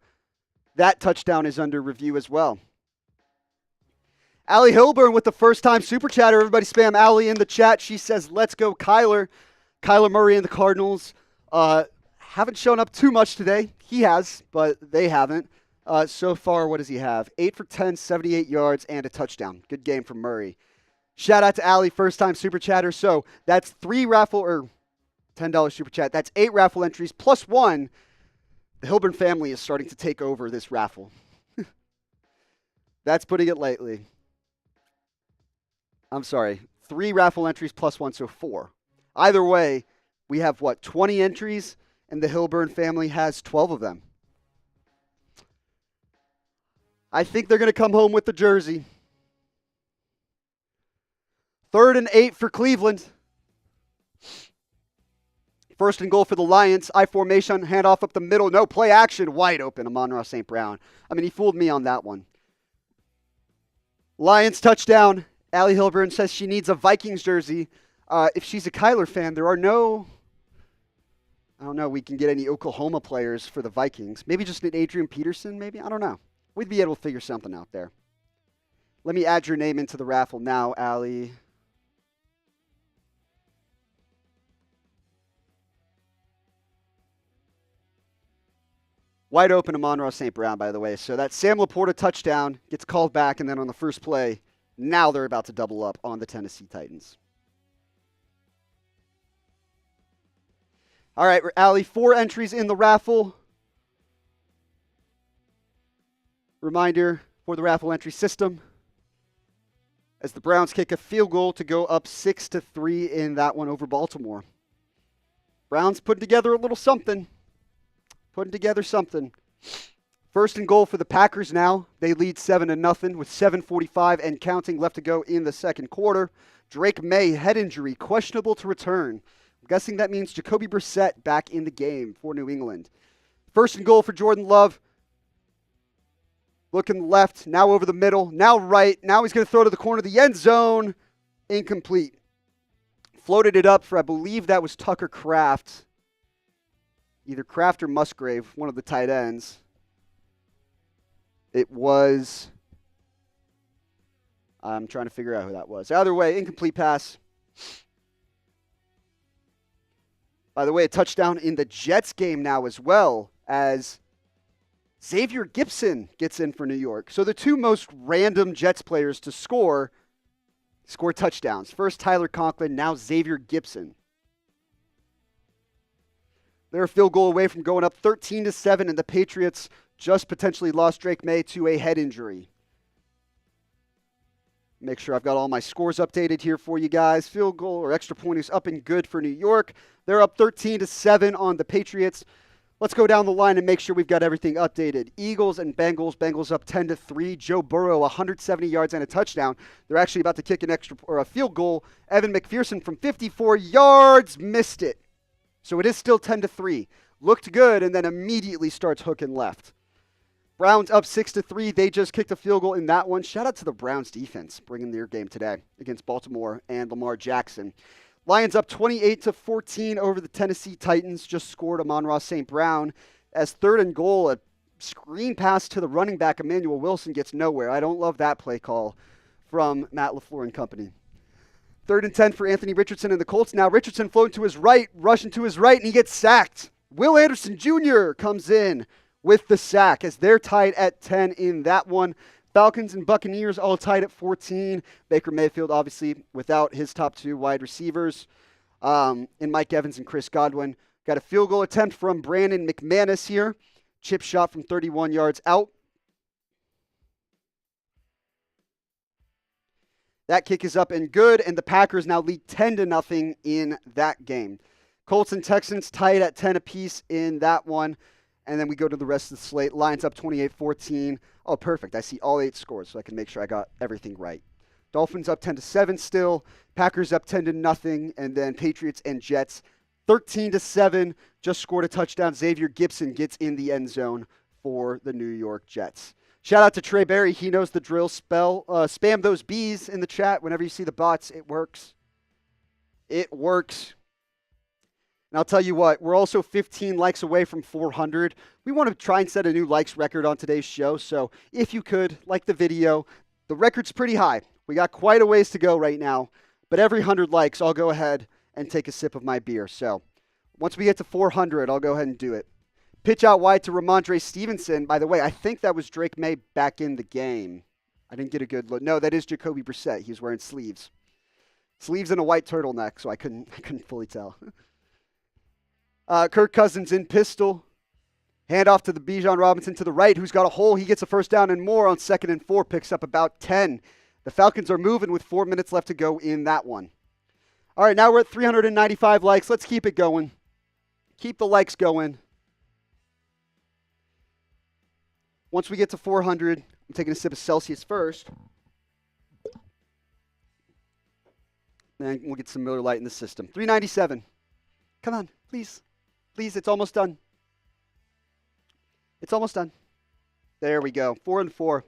Speaker 1: that touchdown is under review as well. Allie Hilburn with the first-time super chatter. Everybody spam Allie in the chat. She says, let's go Kyler. Kyler Murray and the Cardinals haven't shown up too much today. He has, but they haven't. So far, what does he have? 8 for 10, 78 yards, and a touchdown. Good game from Murray. Shout out to Allie, first-time super chatter. So that's 3 raffle, or $10 super chat. That's 8 raffle entries plus 1. The Hilburn family is starting to take over this raffle. That's putting it lightly. I'm sorry. 3 raffle entries plus 1, so 4. Either way, we have, 20 entries, and the Hilburn family has 12 of them. I think they're going to come home with the jersey. 3rd and 8 for Cleveland. First and goal for the Lions. I formation, handoff up the middle. No play action. Wide open. Amon-Ra St. Brown. I mean, he fooled me on that one. Lions touchdown. Allie Hilburn says she needs a Vikings jersey. If she's a Kyler fan, there are no... I don't know, we can get any Oklahoma players for the Vikings. Maybe just an Adrian Peterson, maybe? I don't know. We'd be able to figure something out there. Let me add your name into the raffle now, Allie. Wide open Amon-Ra St. Brown, by the way. So that Sam Laporta touchdown gets called back, and then on the first play, now they're about to double up on the Tennessee Titans. All right, Allie, 4 entries in the raffle. Reminder for the raffle entry system. As the Browns kick a field goal to go up 6-3 in that one over Baltimore. Browns putting together a little something. Putting together something. First and goal for the Packers now. They lead 7-0 with 7:45 and counting left to go in the second quarter. Drake May, head injury, questionable to return. I'm guessing that means Jacoby Brissett back in the game for New England. First and goal for Jordan Love. Looking left, now over the middle, now right. Now he's going to throw to the corner of the end zone. Incomplete. Floated it up for, I believe that was Tucker Kraft. Either Kraft or Musgrave, one of the tight ends. It was... I'm trying to figure out who that was. Either way, incomplete pass. By the way, a touchdown in the Jets game now as well, as Xavier Gipson gets in for New York. So the 2 most random Jets players to score touchdowns. First Tyler Conklin, now Xavier Gipson. They're a field goal away from going up 13-7, and the Patriots just potentially lost Drake May to a head injury. Make sure I've got all my scores updated here for you guys. Field goal or extra point is up and good for New York. They're up 13-7 on the Patriots. Let's go down the line and make sure we've got everything updated. Eagles and Bengals. Bengals up 10-3. Joe Burrow, 170 yards and a touchdown. They're actually about to kick a field goal. Evan McPherson from 54 yards missed it. So it is still 10-3. Looked good and then immediately starts hooking left. Browns up 6-3. They just kicked a field goal in that one. Shout out to the Browns defense bringing their game today against Baltimore and Lamar Jackson. Lions up 28-14 over the Tennessee Titans. Just scored Amon-Ra St. Brown as 3rd and goal. A screen pass to the running back Emmanuel Wilson gets nowhere. I don't love that play call from Matt LaFleur and company. 3rd and 10 for Anthony Richardson and the Colts. Now Richardson floating to his right, rushing to his right, and he gets sacked. Will Anderson Jr. comes in with the sack as they're tied at 10 in that one. Falcons and Buccaneers all tied at 14. Baker Mayfield, obviously, without his top 2 wide receivers. And Mike Evans and Chris Godwin. Got a field goal attempt from Brandon McManus here. Chip shot from 31 yards out. That kick is up and good, and the Packers now lead 10-0 in that game. Colts and Texans tied at 10 apiece in that one. And then we go to the rest of the slate. Lions up 28-14. Oh, perfect. I see all 8 scores, so I can make sure I got everything right. Dolphins up 10-7 still. Packers up 10-0. And then Patriots and Jets 13-7. Just scored a touchdown. Xavier Gipson gets in the end zone for the New York Jets. Shout out to Trey Berry. He knows the drill. Spam those B's in the chat whenever you see the bots. It works. It works. And I'll tell you what, we're also 15 likes away from 400. We want to try and set a new likes record on today's show. So if you could, like the video. The record's pretty high. We got quite a ways to go right now. But every 100 likes, I'll go ahead and take a sip of my beer. So once we get to 400, I'll go ahead and do it. Pitch out wide to Ramondre Stevenson. By the way, I think that was Drake May back in the game. I didn't get a good look. No, that is Jacoby Brissett. He's wearing sleeves. Sleeves and a white turtleneck, so I couldn't fully tell. Kirk Cousins in pistol. Hand off to the Bijan Robinson to the right, who's got a hole. He gets a first down and more on 2nd and 4, picks up about 10. The Falcons are moving with 4 minutes left to go in that one. All right, now we're at 395 likes. Let's keep it going. Keep the likes going. Once we get to 400, I'm taking a sip of Celsius first. Then we'll get some Miller Lite in the system. 397. Come on, please. Please, it's almost done. It's almost done. There we go. 4 and 4.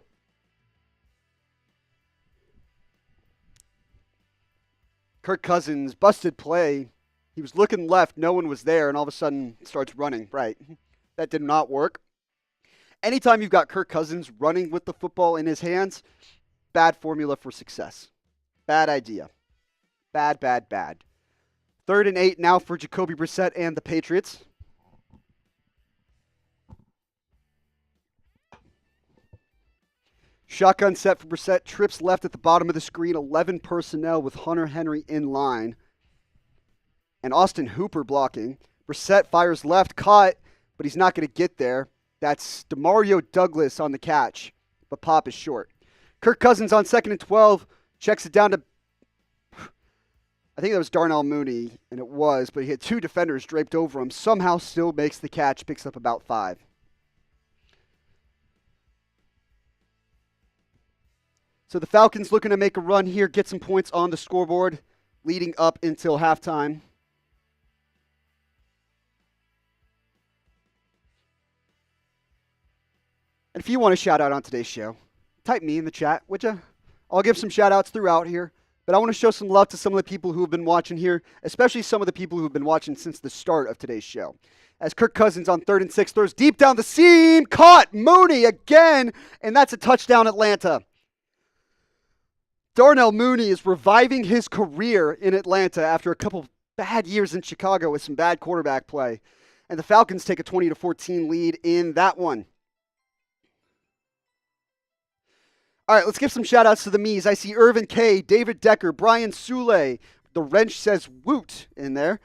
Speaker 1: Kirk Cousins, busted play. He was looking left. No one was there, and all of a sudden starts running. Right. That did not work. Anytime you've got Kirk Cousins running with the football in his hands, bad formula for success. Bad idea. Bad. 3rd and 8 now for Jacoby Brissett and the Patriots. Shotgun set for Brissett. Trips left at the bottom of the screen. 11 personnel with Hunter Henry in line. And Austin Hooper blocking. Brissett fires left, caught, but he's not going to get there. That's DeMario Douglas on the catch, but Pop is short. Kirk Cousins on 2nd and 12. Checks it down to, I think that was Darnell Mooney, and it was, but he had 2 defenders draped over him. Somehow still makes the catch, picks up about 5. So the Falcons looking to make a run here, get some points on the scoreboard, leading up until halftime. And if you want a shout out on today's show, type me in the chat, would you? I'll give some shout outs throughout here, but I want to show some love to some of the people who have been watching here, especially some of the people who have been watching since the start of today's show. As Kirk Cousins on 3rd and 6 throws deep down the seam, caught Mooney again, and that's a touchdown Atlanta. Darnell Mooney is reviving his career in Atlanta after a couple bad years in Chicago with some bad quarterback play. And the Falcons take a 20-14 lead in that one. All right, let's give some shout-outs to the me's. I see Irvin K., David Decker, Brian Sule. The wrench says woot in there.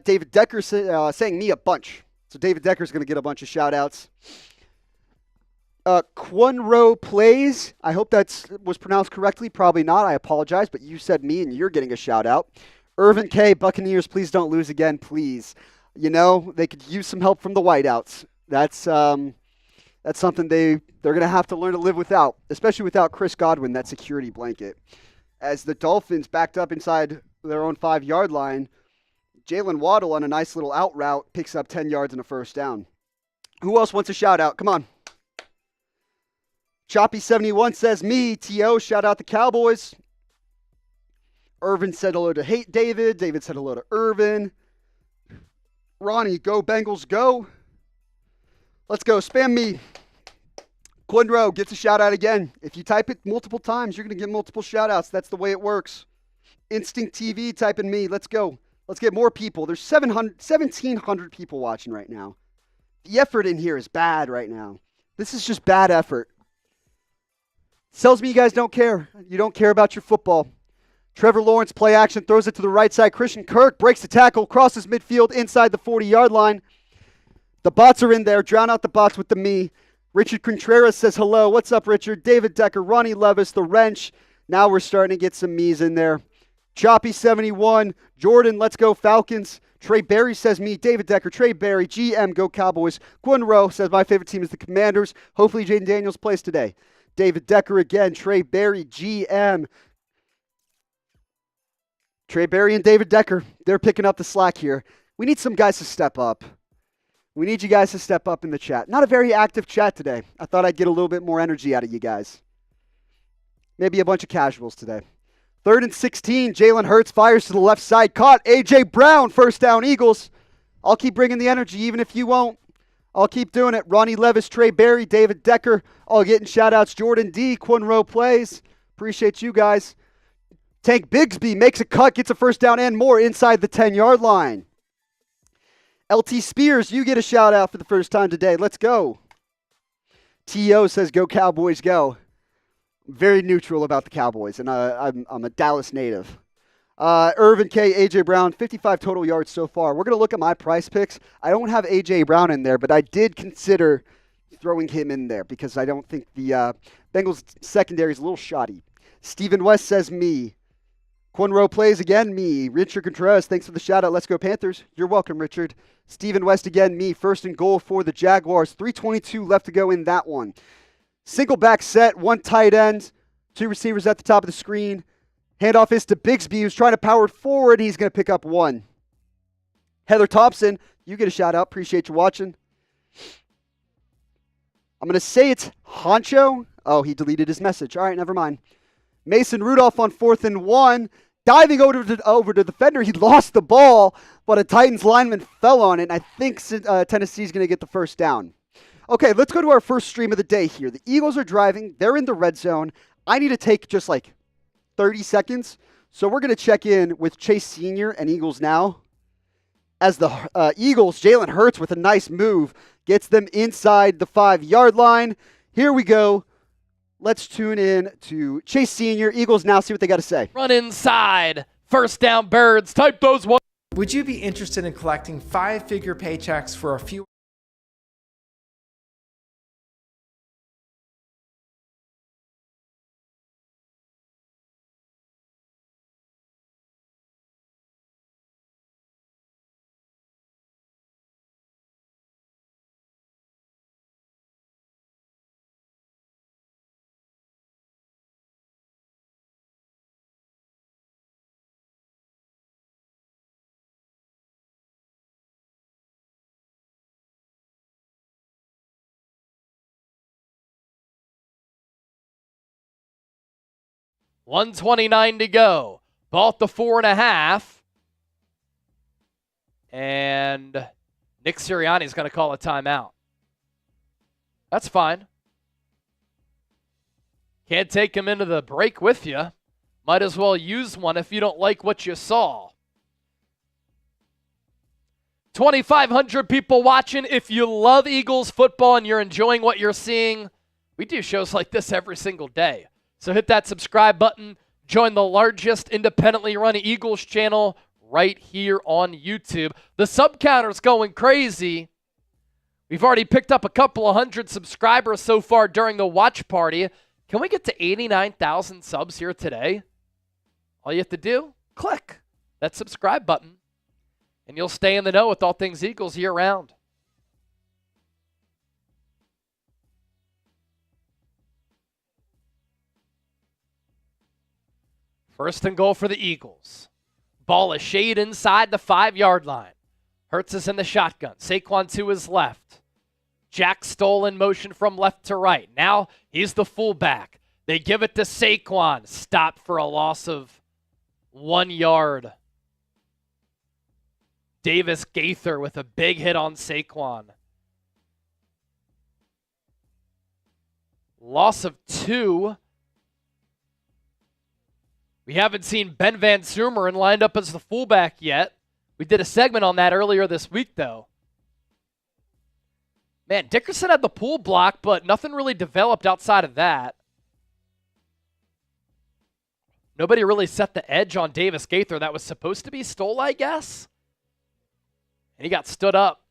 Speaker 1: David Decker saying me a bunch. So David Decker's going to get a bunch of shout-outs. Quunro Plays. I hope that was pronounced correctly. Probably not. I apologize, but you said me, and you're getting a shout-out. Irvin K., Buccaneers, please don't lose again, please. You know, they could use some help from the whiteouts. That's something they're going to have to learn to live without, especially without Chris Godwin, that security blanket. As the Dolphins backed up inside their own 5-yard line, Jalen Waddle on a nice little out route picks up 10 yards and a first down. Who else wants a shout-out? Come on. Choppy71 says me. T.O. shout out the Cowboys. Irvin said hello to Hate David. David said hello to Irvin. Ronnie, go Bengals, go. Let's go. Spam me. Quindro gets a shout out again. If you type it multiple times, you're going to get multiple shout outs. That's the way it works. Instinct TV, type in me. Let's go. Let's get more people. There's 1,700 people watching right now. The effort in here is bad right now. This is just bad effort. Tells me you guys don't care. You don't care about your football. Trevor Lawrence, play action, throws it to the right side. Christian Kirk breaks the tackle, crosses midfield inside the 40-yard line. The bots are in there. Drown out the bots with the me. Richard Contreras says hello. What's up, Richard? David Decker, Ronnie Levis, the wrench. Now we're starting to get some me's in there. Choppy71, Jordan, let's go Falcons. Trey Berry says me. David Decker, Trey Berry, GM, go Cowboys. Quinn says my favorite team is the Commanders. Hopefully Jaden Daniels plays today. David Decker again. Trey Berry, GM. Trey Berry and David Decker, they're picking up the slack here. We need some guys to step up. We need you guys to step up in the chat. Not a very active chat today. I thought I'd get a little bit more energy out of you guys. Maybe a bunch of casuals today. 3rd and 16, Jalen Hurts fires to the left side. Caught A.J. Brown, first down Eagles. I'll keep bringing the energy even if you won't. I'll keep doing it. Ronnie Levis, Trey Berry, David Decker, all getting shout-outs. Jordan D., Quinro plays. Appreciate you guys. Tank Bigsby makes a cut, gets a first down and more inside the 10-yard line. LT Spears, you get a shout-out for the first time today. Let's go. T.O. says, go Cowboys, go. Very neutral about the Cowboys, and I'm a Dallas native. Irvin K, A.J. Brown, 55 total yards so far. We're going to look at my price picks. I don't have A.J. Brown in there, but I did consider throwing him in there because I don't think the Bengals secondary is a little shoddy. Stephen West says me. Quinrow plays again, me. Richard Contreras, thanks for the shout out. Let's go Panthers. You're welcome, Richard. Stephen West again, me. First and goal for the Jaguars. 3:22 left to go in that one. Single back set, one tight end, two receivers at the top of the screen. Handoff is to Bigsby, who's trying to power it forward. He's going to pick up one. Heather Thompson, you get a shout out. Appreciate you watching. I'm going to say it's Honcho. Oh, he deleted his message. All right, never mind. Mason Rudolph on 4th and 1. Diving over to the defender. He lost the ball, but a Titans lineman fell on it. And I think Tennessee's going to get the first down. Okay, let's go to our first stream of the day here. The Eagles are driving. They're in the red zone. I need to take just like 30 seconds. So we're going to check in with Chase Sr. and Eagles Now. As the Eagles, Jalen Hurts with a nice move gets them inside the 5-yard line. Here we go. Let's tune in to Chase Sr. Eagles Now, see what they got to say.
Speaker 2: Run inside. First down, Birds. Type those one.
Speaker 3: Would you be interested in collecting 5-figure paychecks for a few?
Speaker 2: $129 to go. Ball at the 4.5. And Nick Sirianni's going to call a timeout. That's fine. Can't take him into the break with you. Might as well use one if you don't like what you saw. 2,500 people watching. If you love Eagles football and you're enjoying what you're seeing, we do shows like this every single day. So hit that subscribe button. Join the largest independently run Eagles channel right here on YouTube. The sub counter's going crazy. We've already picked up a couple of hundred subscribers so far during the watch party. Can we get to 89,000 subs here today? All you have to do, click that subscribe button, and you'll stay in the know with all things Eagles year-round. First and goal for the Eagles. Ball is shade inside the 5-yard line. Hurts is in the shotgun. Saquon to his left. Jack Stoll in motion from left to right. Now he's the fullback. They give it to Saquon. Stopped for a loss of 1 yard. Davis Gaither with a big hit on Saquon. Loss of 2. We haven't seen Ben Van Sumeren lined up as the fullback yet. We did a segment on that earlier this week, though. Man, Dickerson had the pull block, but nothing really developed outside of that. Nobody really set the edge on Davis Gaither. That was supposed to be Stoll, I guess. And he got stood up.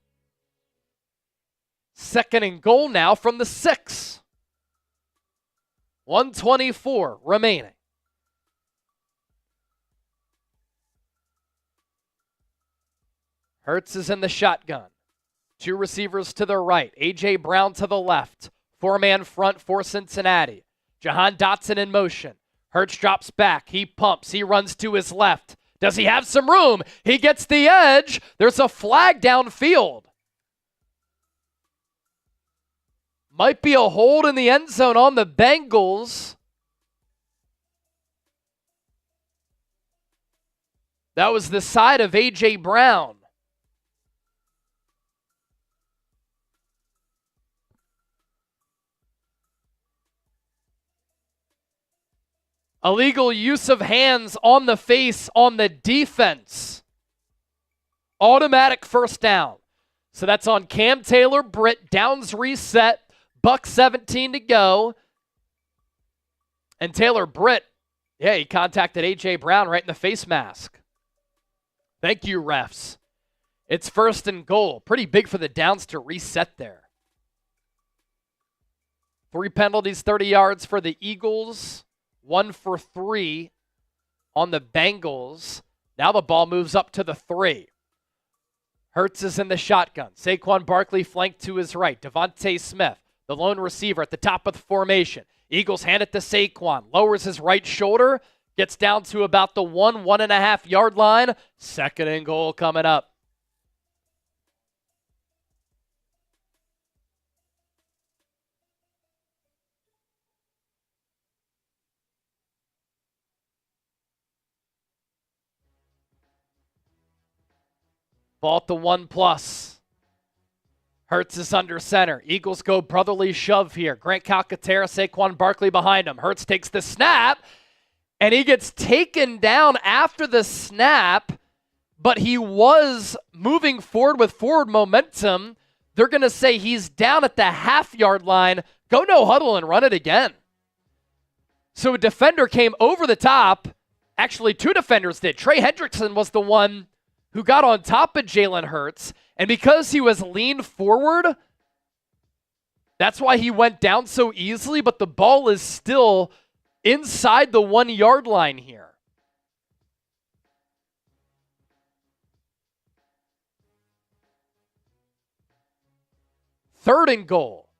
Speaker 2: Second and goal now from the 6. 1:24 remaining. Hurts is in the shotgun. 2 receivers to the right. A.J. Brown to the left. 4-man front for Cincinnati. Jahan Dotson in motion. Hurts drops back. He pumps. He runs to his left. Does he have some room? He gets the edge. There's a flag downfield. Might be a hold in the end zone on the Bengals. That was the side of A.J. Brown. Illegal use of hands on the face on the defense. Automatic first down. So that's on Cam Taylor Britt. Downs reset. Buck 17 to go. And Taylor Britt, Yeah, he contacted A.J. Brown right in the face mask. Thank you, refs. It's 1st and goal. Pretty big for the Downs to reset there. 3 penalties, 30 yards for the Eagles. 1 for 3 on the Bengals. Now the ball moves up to the 3. Hurts is in the shotgun. Saquon Barkley flanked to his right. Devontae Smith, the lone receiver at the top of the formation. Eagles hand it to Saquon. Lowers his right shoulder. Gets down to about the 1.5 yard line. 2nd and goal coming up. Ball at the 1+. Hurts is under center. Eagles go brotherly shove here. Grant Calcaterra, Saquon Barkley behind him. Hurts takes the snap, and he gets taken down after the snap, but he was moving forward with forward momentum. They're going to say he's down at the half-yard line. Go no huddle and run it again. So a defender came over the top. Actually, 2 defenders did. Trey Hendrickson was the one who got on top of Jalen Hurts, and because he was leaned forward, that's why he went down so easily, but the ball is still inside the 1 yard line here. Third and goal.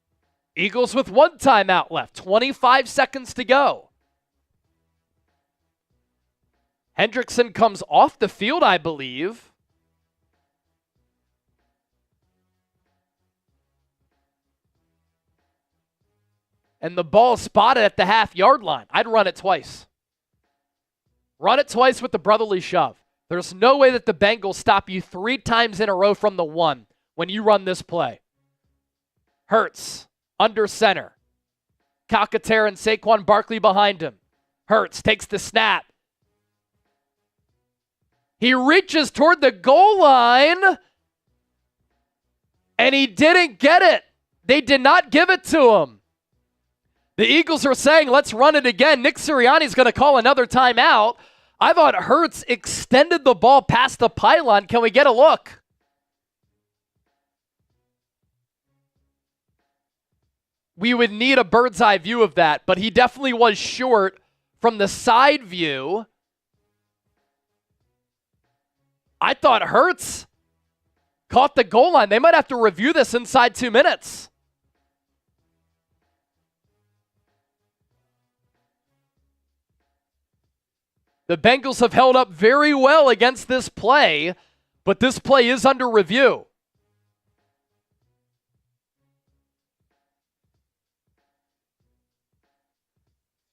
Speaker 2: Eagles with 1 timeout left, 25 seconds to go. Hendrickson comes off the field, I believe. And the ball spotted at the half-yard line. I'd run it twice. Run it twice with the brotherly shove. There's no way that the Bengals stop you 3 times in a row from the 1 when you run this play. Hurts, under center. Calcaterra and Saquon Barkley behind him. Hurts takes the snap. He reaches toward the goal line, and he didn't get it. They did not give it to him. The Eagles are saying, let's run it again. Nick Sirianni's going to call another timeout. I thought Hurts extended the ball past the pylon. Can we get a look? We would need a bird's eye view of that, but he definitely was short from the side view. I thought Hurts caught the goal line. They might have to review this inside 2 minutes. The Bengals have held up very well against this play, but this play is under review.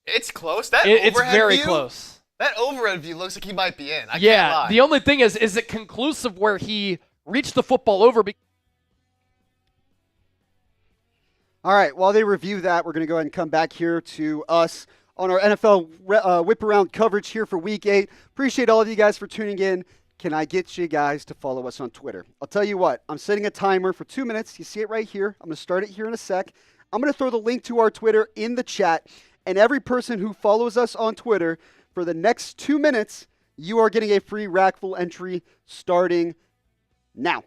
Speaker 4: It's close.
Speaker 2: It's very close.
Speaker 4: That overhead view looks like he might be in. I can't lie.
Speaker 2: The only thing is it conclusive where he reached the football over?
Speaker 1: All right, while they review that, we're going to go ahead and come back here to us on our NFL Whip Around coverage here for Week 8. Appreciate all of you guys for tuning in. Can I get you guys to follow us on Twitter? I'll tell you what, I'm setting a timer for 2 minutes. You see it right here. I'm going to start it here in a sec. I'm going to throw the link to our Twitter in the chat, and every person who follows us on Twitter for the next 2 minutes, you are getting a free Raffle entry starting now.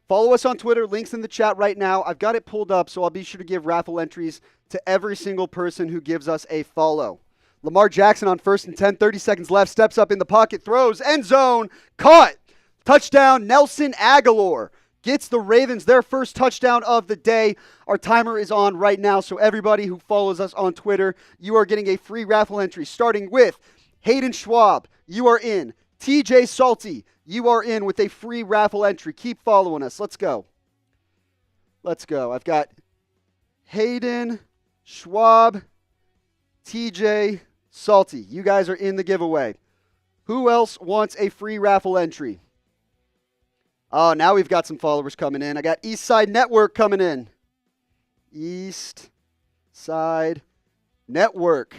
Speaker 1: Follow us on Twitter. Links in the chat right now. I've got it pulled up, so I'll be sure to give Raffle entries to every single person who gives us a follow. Lamar Jackson on 1st and 10, 30 seconds left, steps up in the pocket, throws, end zone, caught. Touchdown, Nelson Aguilar gets the Ravens their first touchdown of the day. Our timer is on right now, so everybody who follows us on Twitter, you are getting a free Raffle entry, starting with Hayden Schwab. You are in. TJ Salty, you are in with a free Raffle entry. Keep following us. Let's go. Let's go. I've got Hayden, Schwab, TJ, Salty. You guys are in the giveaway. Who else wants a free Raffle entry? Oh, now we've got some followers coming in. I got East Side Network coming in. East Side Network.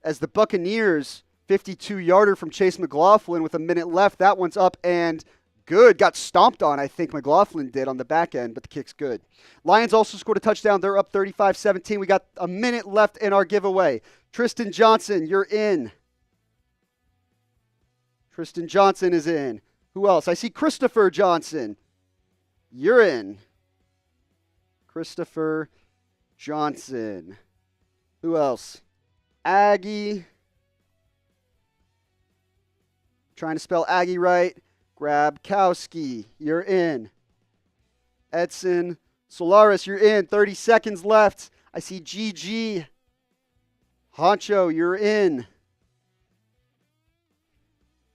Speaker 1: As the Buccaneers 52-yarder from Chase McLaughlin with a minute left. That one's up and good. Got stomped on, I think McLaughlin did on the back end, but the kick's good. Lions also scored a touchdown. They're up 35-17. We got a minute left in our giveaway. Tristan Johnson, you're in. Tristan Johnson is in. Who else? I see Christopher Johnson. You're in. Christopher Johnson. Who else? Aggie. Trying to spell Aggie right. Grabkowski, you're in. Edson Solaris, you're in. 30 seconds left. I see GG. Honcho, you're in.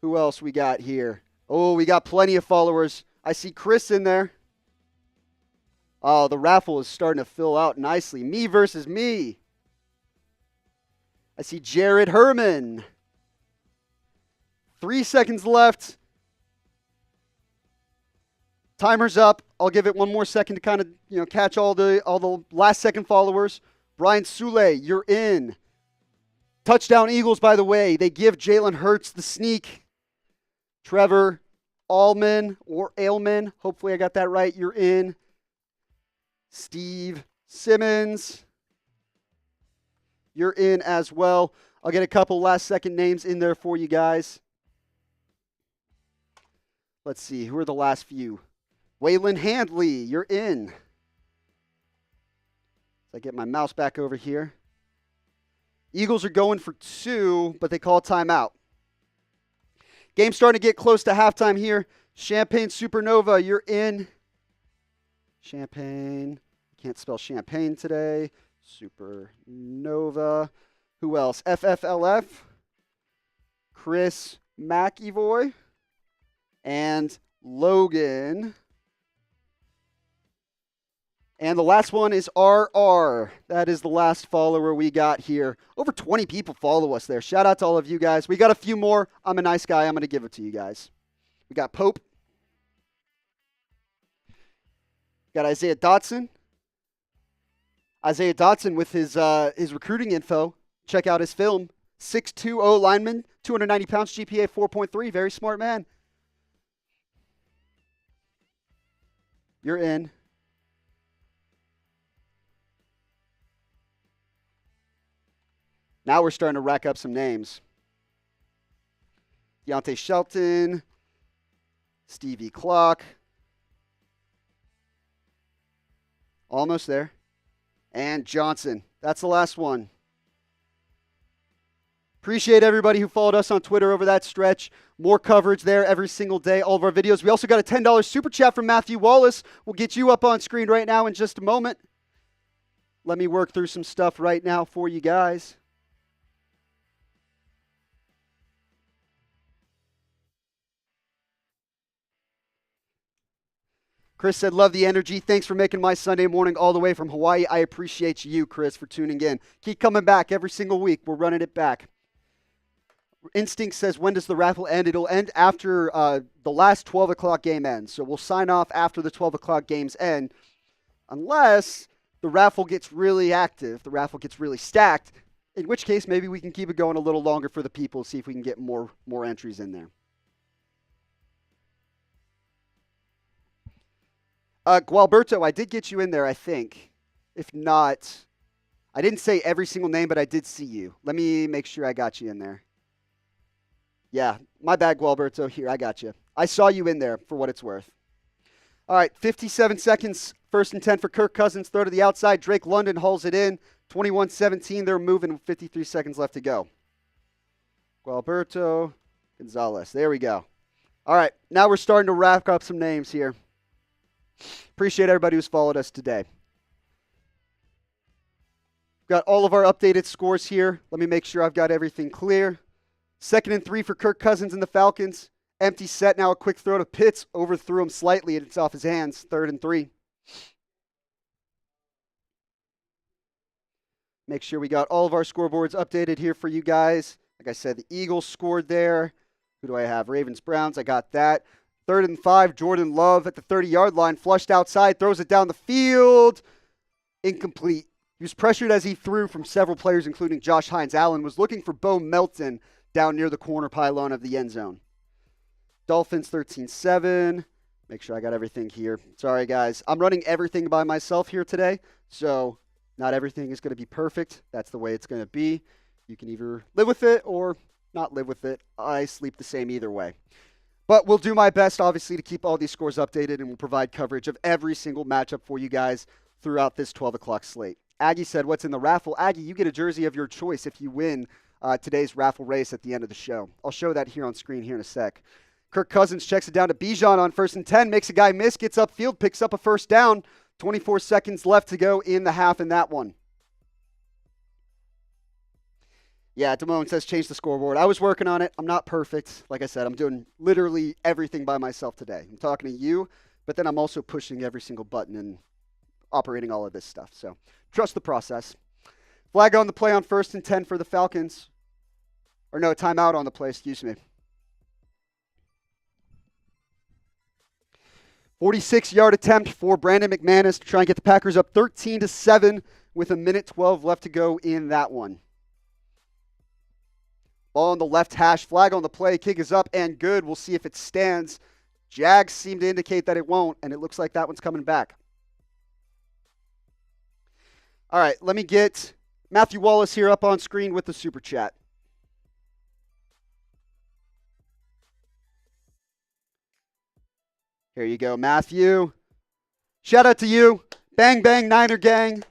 Speaker 1: Who else we got here? Oh, we got plenty of followers. I see Chris in there. Oh, the raffle is starting to fill out nicely. Me versus me. I see Jared Herman. 3 seconds left. Timer's up. I'll give it one more second to kind of, catch all the last second followers. Brian Sule, you're in. Touchdown Eagles, by the way. They give Jalen Hurts the sneak. Trevor Allman or Ailman. Hopefully I got that right. You're in. Steve Simmons. You're in as well. I'll get a couple last second names in there for you guys. Let's see. Who are the last few? Waylon Handley, you're in. I get my mouse back over here. Eagles are going for 2, but they call timeout. Game starting to get close to halftime here. Champagne Supernova, you're in. Champagne. Can't spell champagne today. Supernova. Who else? FFLF. Chris McEvoy. And Logan. And the last one is RR. That is the last follower we got here. Over 20 people follow us there. Shout out to all of you guys. We got a few more. I'm a nice guy. I'm going to give it to you guys. We got Pope. Got Isaiah Dotson. Isaiah Dotson with his recruiting info. Check out his film. 6'2" O lineman, 290 pounds, GPA 4.3. Very smart man. You're in. Now we're starting to rack up some names. Deontay Shelton, Stevie Clock. Almost there. And Johnson. That's the last one. Appreciate everybody who followed us on Twitter over that stretch. More coverage there every single day, all of our videos. We also got a $10 super chat from Matthew Wallace. We'll get you up on screen right now in just a moment. Let me work through some stuff right now for you guys. Chris said, love the energy. Thanks for making my Sunday morning all the way from Hawaii. I appreciate you, Chris, for tuning in. Keep coming back every single week. We're running it back. Instinct says, when does the raffle end? It'll end after the last 12 o'clock game ends. So we'll sign off after the 12 o'clock games end, unless the raffle gets really active, the raffle gets really stacked, in which case maybe we can keep it going a little longer for the people, see if we can get more entries in there. Gualberto, I did get you in there, I think. If not, I didn't say every single name, but I did see you. Let me make sure I got you in there. Yeah, my bad, Gualberto. Here, I got you. I saw you in there for what it's worth. All right, 57 seconds. 1st and 10 for Kirk Cousins. Throw to the outside. Drake London hauls it in. 21-17. They're moving with 53 seconds left to go. Gualberto Gonzalez. There we go. All right, now we're starting to wrap up some names here. Appreciate everybody who's followed us today. Got all of our updated scores here. Let me make sure I've got everything clear. 2nd and 3 for Kirk Cousins and the Falcons. Empty set now. A quick throw to Pitts. Overthrew him slightly and it's off his hands. 3rd and 3. Make sure we got all of our scoreboards updated here for you guys. Like I said, the Eagles scored there. Who do I have? Ravens, Browns. I got that. 3rd and 5, Jordan Love at the 30-yard line, flushed outside, throws it down the field. Incomplete. He was pressured as he threw from several players, including Josh Hines. Allen was looking for Bo Melton down near the corner pylon of the end zone. Dolphins 13-7. Make sure I got everything here. Sorry, guys. I'm running everything by myself here today, so not everything is going to be perfect. That's the way it's going to be. You can either live with it or not live with it. I sleep the same either way. But we'll do my best, obviously, to keep all these scores updated, and we'll provide coverage of every single matchup for you guys throughout this 12 o'clock slate. Aggie said, what's in the raffle? Aggie, you get a jersey of your choice if you win today's raffle race at the end of the show. I'll show that here on screen here in a sec. Kirk Cousins checks it down to Bijan on 1st and 10, makes a guy miss, gets upfield, picks up a first down. 24 seconds left to go in the half in that one. Yeah, Damone says change the scoreboard. I was working on it. I'm not perfect. Like I said, I'm doing literally everything by myself today. I'm talking to you, but then I'm also pushing every single button and operating all of this stuff. So trust the process. Flag on the play on 1st and 10 for the Falcons. Or no, timeout on the play, excuse me. 46-yard attempt for Brandon McManus to try and get the Packers up 13-7 with 1:12 left to go in that one. Ball on the left hash, flag on the play, kick is up and good. We'll see if it stands. Jags seem to indicate that it won't, and it looks like that one's coming back. All right, let me get Matthew Wallace here up on screen with the Super Chat. Here you go, Matthew. Shout out to you. Bang, bang, Niner gang.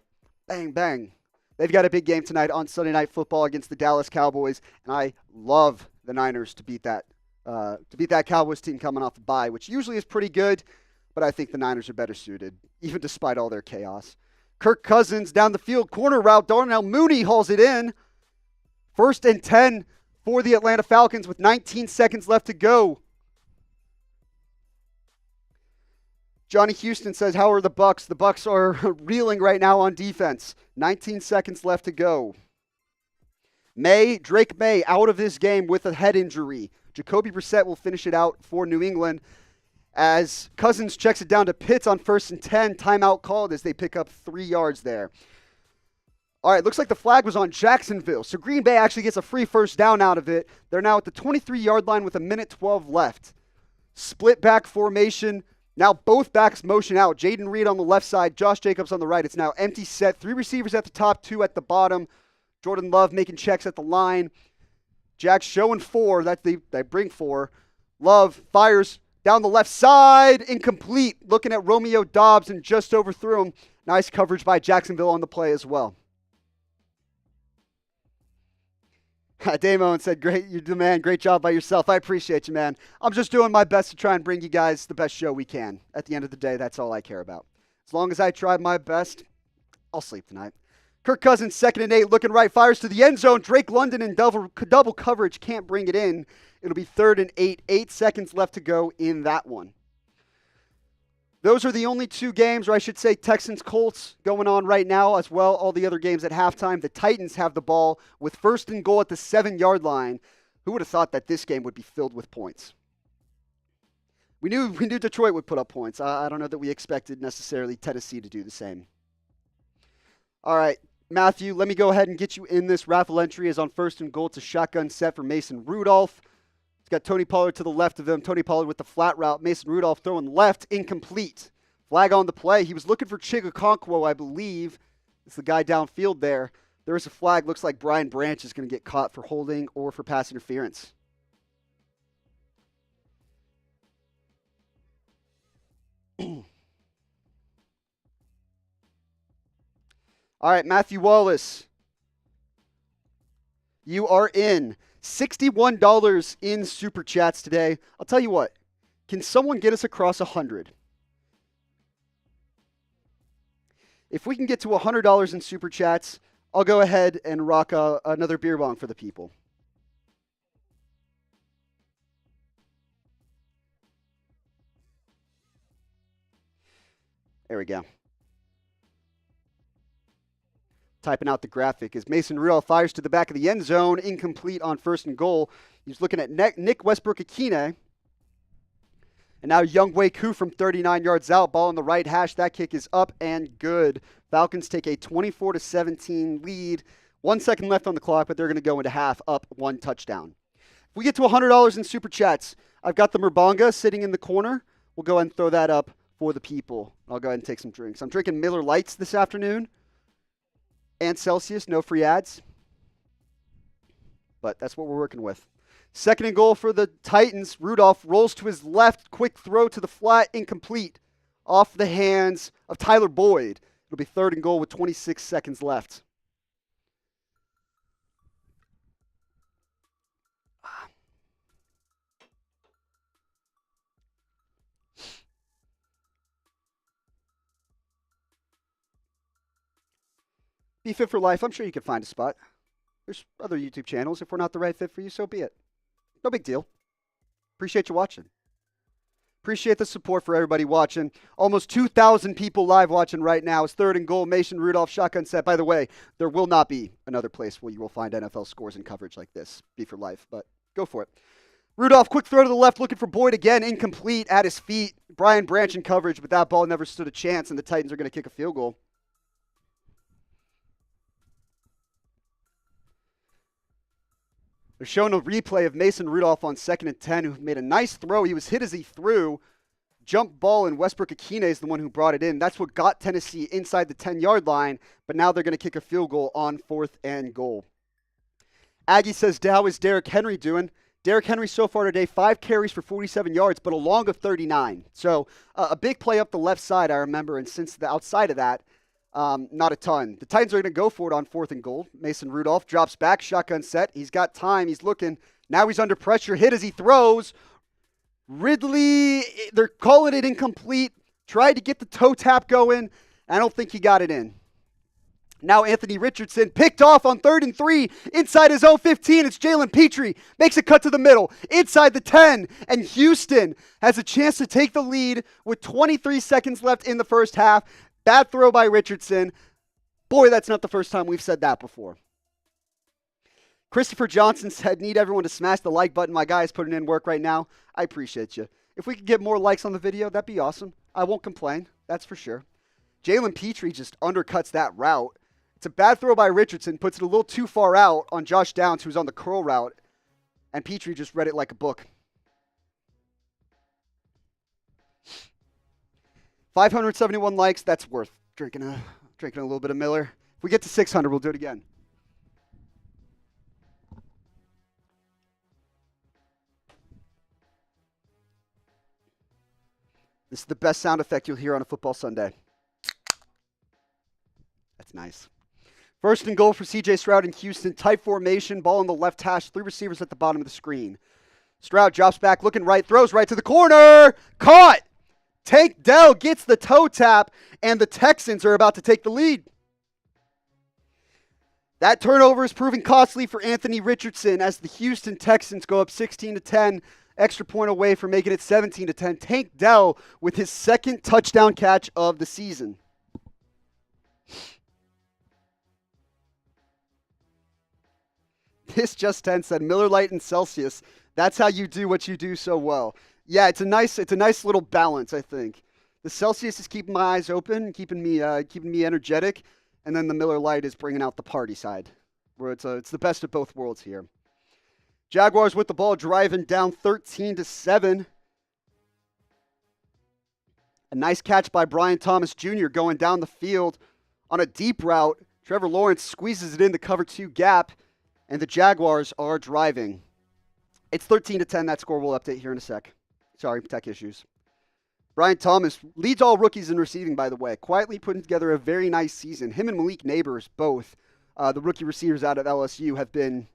Speaker 1: Bang, bang. They've got a big game tonight on Sunday Night Football against the Dallas Cowboys, and I love the Niners to beat that Cowboys team coming off the bye, which usually is pretty good, but I think the Niners are better suited, even despite all their chaos. Kirk Cousins down the field, corner route. Darnell Mooney hauls it in. 1st and 10 for the Atlanta Falcons with 19 seconds left to go. Johnny Houston says, how are the Bucs? The Bucs are reeling right now on defense. 19 seconds left to go. Drake May out of this game with a head injury. Jacoby Brissett will finish it out for New England as Cousins checks it down to Pitts on 1st and 10. Timeout called as they pick up 3 yards there. All right, looks like the flag was on Jacksonville. So Green Bay actually gets a free first down out of it. They're now at the 23-yard line with 1:12 left. Split back formation. Now both backs motion out. Jaden Reed on the left side, Josh Jacobs on the right. It's now empty set. 3 receivers at the top, 2 at the bottom. Jordan Love making checks at the line. Jack's showing 4. They bring 4. Love fires down the left side. Incomplete. Looking at Romeo Doubs and just overthrew him. Nice coverage by Jacksonville on the play as well. Damon said, great, you do, man. Great job by yourself. I appreciate you, man. I'm just doing my best to try and bring you guys the best show we can. At the end of the day, that's all I care about. As long as I try my best, I'll sleep tonight. Kirk Cousins, 2nd and 8, looking right, fires to the end zone. Drake London in double coverage can't bring it in. It'll be 3rd and 8, 8 seconds left to go in that one. Those are the only 2 games, or I should say Texans-Colts going on right now as well. All the other games at halftime. The Titans have the ball with 1st and goal at the 7-yard line. Who would have thought that this game would be filled with points? We knew Detroit would put up points. I don't know that we expected necessarily Tennessee to do the same. All right, Matthew, let me go ahead and get you in this raffle entry as on 1st and goal. It's a shotgun set for Mason Rudolph. It's got Tony Pollard to the left of him. Tony Pollard with the flat route. Mason Rudolph throwing left, incomplete. Flag on the play. He was looking for Chigakonkwo, I believe. It's the guy downfield there. There is a flag. Looks like Brian Branch is going to get caught for holding or for pass interference. All right, Matthew Wallace. You are in. $61 in Super Chats today. I'll tell you what. Can someone get us across 100? If we can get to $100 in Super Chats, I'll go ahead and rock another beer bong for the people. There we go. Typing out the graphic as Mason Rudolph fires to the back of the end zone, incomplete on 1st and goal. He's looking at Nick Westbrook-Akine. And now Younghoe Koo from 39 yards out. Ball on the right hash. That kick is up and good. Falcons take a 24-17 lead. 1 second left on the clock, but they're going to go into half up 1 touchdown. If we get to $100 in Super Chats, I've got the Murbanga sitting in the corner. We'll go ahead and throw that up for the people. I'll go ahead and take some drinks. I'm drinking Miller Lights this afternoon. And Celsius, no free ads. but that's what we're working with. 2nd and goal for the Titans. Rudolph rolls to his left. Quick throw to the flat. Incomplete. Off the hands of Tyler Boyd. It'll be 3rd and goal with 26 seconds left. Be fit for life. I'm sure you can find a spot. There's other YouTube channels. If we're not the right fit for you, so be it. No big deal. Appreciate you watching. Appreciate the support for everybody watching. Almost 2,000 people live watching right now. It's 3rd and goal. Mason Rudolph, shotgun set. By the way, there will not be another place where you will find NFL scores and coverage like this. Be for life, but go for it. Rudolph, quick throw to the left, looking for Boyd again. Incomplete at his feet. Brian Branch in coverage, but that ball never stood a chance, and the Titans are going to kick a field goal. They're showing a replay of Mason Rudolph on 2nd and 10, who made a nice throw. He was hit as he threw. Jump ball, and Westbrook-Akine is the one who brought it in. That's what got Tennessee inside the 10-yard line, but now they're going to kick a field goal on 4th and goal. Aggie says, how is Derrick Henry doing? Derrick Henry so far today, 5 carries for 47 yards, but a long of 39. So a big play up the left side, I remember, and since the outside of that, not a ton. The Titans are going to go for it on 4th and goal. Mason Rudolph drops back, shotgun set. He's got time. He's looking. Now he's under pressure. Hit as he throws. Ridley, they're calling it incomplete. Tried to get the toe tap going. I don't think he got it in. Now Anthony Richardson picked off on 3rd and 3 inside his own 15. It's Jalen Petrie. Makes a cut to the middle inside the 10. And Houston has a chance to take the lead with 23 seconds left in the first half. Bad throw by Richardson. Boy, that's not the first time we've said that before. Christopher Johnson said, need everyone to smash the like button. My guy is putting in work right now. I appreciate you. If we could get more likes on the video, that'd be awesome. I won't complain. That's for sure. Jalen Petrie just undercuts that route. It's a bad throw by Richardson. Puts it a little too far out on Josh Downs, who's on the curl route. And Petrie just read it like a book. 571 likes, that's worth drinking a little bit of Miller. If we get to 600, we'll do it again. This is the best sound effect you'll hear on a football Sunday. That's nice. 1st and goal for C.J. Stroud in Houston. Tight formation, ball on the left hash, 3 receivers at the bottom of the screen. Stroud drops back, looking right, throws right to the corner. Caught! Tank Dell gets the toe tap, and the Texans are about to take the lead. That turnover is proving costly for Anthony Richardson as the Houston Texans go up 16-10, extra point away from making it 17-10. Tank Dell with his 2nd touchdown catch of the season. This Just 10 said, Miller Lite and Celsius, that's how you do what you do so well. Yeah, it's a nice little balance, I think. The Celsius is keeping my eyes open, keeping me energetic, and then the Miller Lite is bringing out the party side, where it's the best of both worlds here. Jaguars with the ball, driving down 13-7. A nice catch by Brian Thomas Jr. going down the field on a deep route. Trevor Lawrence squeezes it in the cover 2 gap, and the Jaguars are driving. It's 13-10. That score will update here in a sec. Sorry, tech issues. Brian Thomas leads all rookies in receiving, by the way. Quietly putting together a very nice season. Him and Malik Neighbors, both, the rookie receivers out of LSU, have been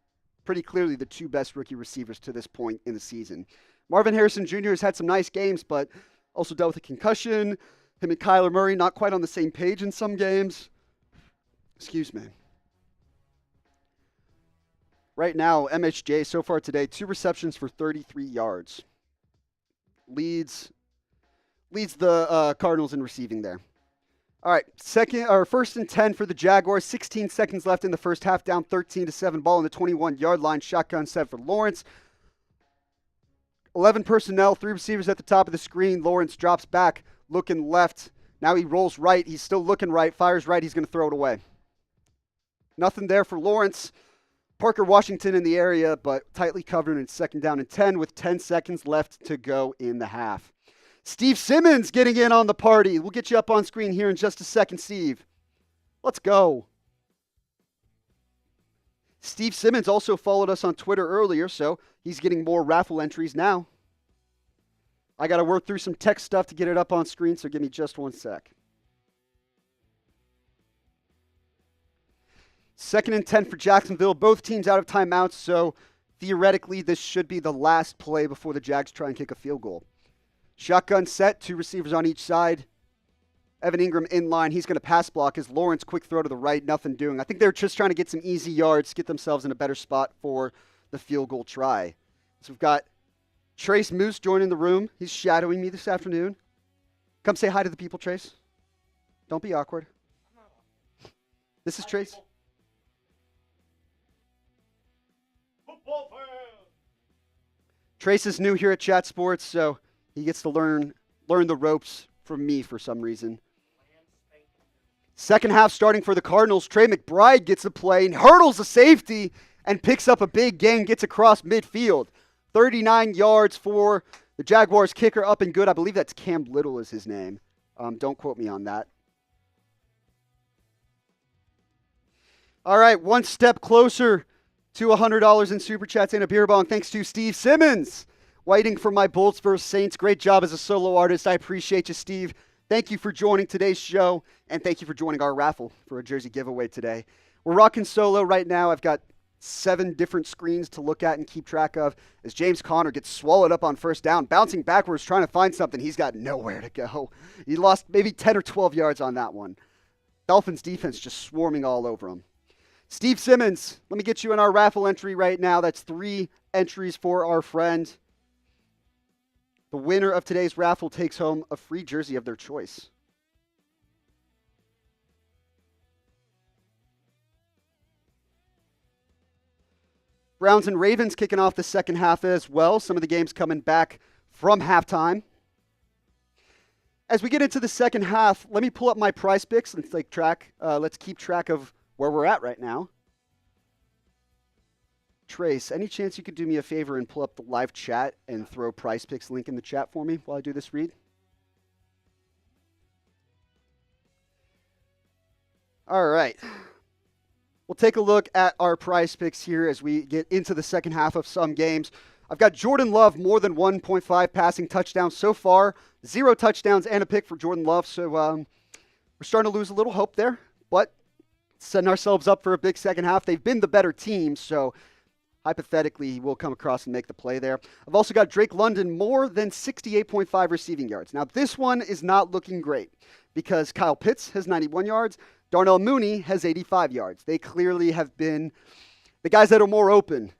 Speaker 1: pretty clearly the 2 best rookie receivers to this point in the season. Marvin Harrison Jr. has had some nice games, but also dealt with a concussion. Him and Kyler Murray not quite on the same page in some games. Excuse me. Right now, MHJ so far today, 2 receptions for 33 yards. Leads the Cardinals in receiving there. All right, 1st and 10 for the Jaguars. 16 seconds left in the first half, down 13-7. Ball on the 21-yard line. Shotgun set for Lawrence. 11 personnel, 3 receivers at the top of the screen. Lawrence drops back, looking left. Now he rolls right. He's still looking right. Fires right. He's going to throw it away. Nothing there for Lawrence. Parker Washington in the area, but tightly covered in 2nd down and 10 with 10 seconds left to go in the half. Steve Simmons getting in on the party. We'll get you up on screen here in just a second, Steve. Let's go. Steve Simmons also followed us on Twitter earlier, so he's getting more raffle entries now. I got to work through some tech stuff to get it up on screen, so give me just one sec. 2nd and 10 for Jacksonville. Both teams out of timeouts, so theoretically this should be the last play before the Jags try and kick a field goal. Shotgun set, 2 receivers on each side. Evan Ingram in line. He's going to pass block as Lawrence quick throw to the right, nothing doing. I think they're just trying to get some easy yards, get themselves in a better spot for the field goal try. So we've got Trace Moose joining the room. He's shadowing me this afternoon. Come say hi to the people, Trace. Don't be awkward. This is Trace. Trace is new here at Chat Sports, so he gets to learn the ropes from me for some reason. Second half starting for the Cardinals. Trey McBride gets a play and hurdles a safety and picks up a big gain, gets across midfield. 39 yards for the Jaguars kicker, up and good. I believe that's Cam Little is his name. Don't quote me on that. All right, one step closer to $100 in Super Chats and a beer bong. Thanks to Steve Simmons, waiting for my Bolts vs. Saints. Great job as a solo artist. I appreciate you, Steve. Thank you for joining today's show, and thank you for joining our raffle for a jersey giveaway today. We're rocking solo right now. I've got 7 different screens to look at and keep track of as James Conner gets swallowed up on first down, bouncing backwards, trying to find something. He's got nowhere to go. He lost maybe 10 or 12 yards on that one. Dolphins defense just swarming all over him. Steve Simmons, let me get you in our raffle entry right now. That's 3 entries for our friend. The winner of today's raffle takes home a free jersey of their choice. Browns and Ravens kicking off the second half as well. Some of the games coming back from halftime. As we get into the second half, let me pull up my PrizePicks and let's keep track of where we're at right now. Trace, any chance you could do me a favor and pull up the live chat and throw PrizePicks link in the chat for me while I do this read? All right. We'll take a look at our PrizePicks here as we get into the second half of some games. I've got Jordan Love more than 1.5 passing touchdowns so far. 0 touchdowns and a pick for Jordan Love. So we're starting to lose a little hope there, but setting ourselves up for a big second half. They've been the better team, so hypothetically, he will come across and make the play there. I've also got Drake London more than 68.5 receiving yards. Now, this one is not looking great because Kyle Pitts has 91 yards. Darnell Mooney has 85 yards. They clearly have been the guys that are more open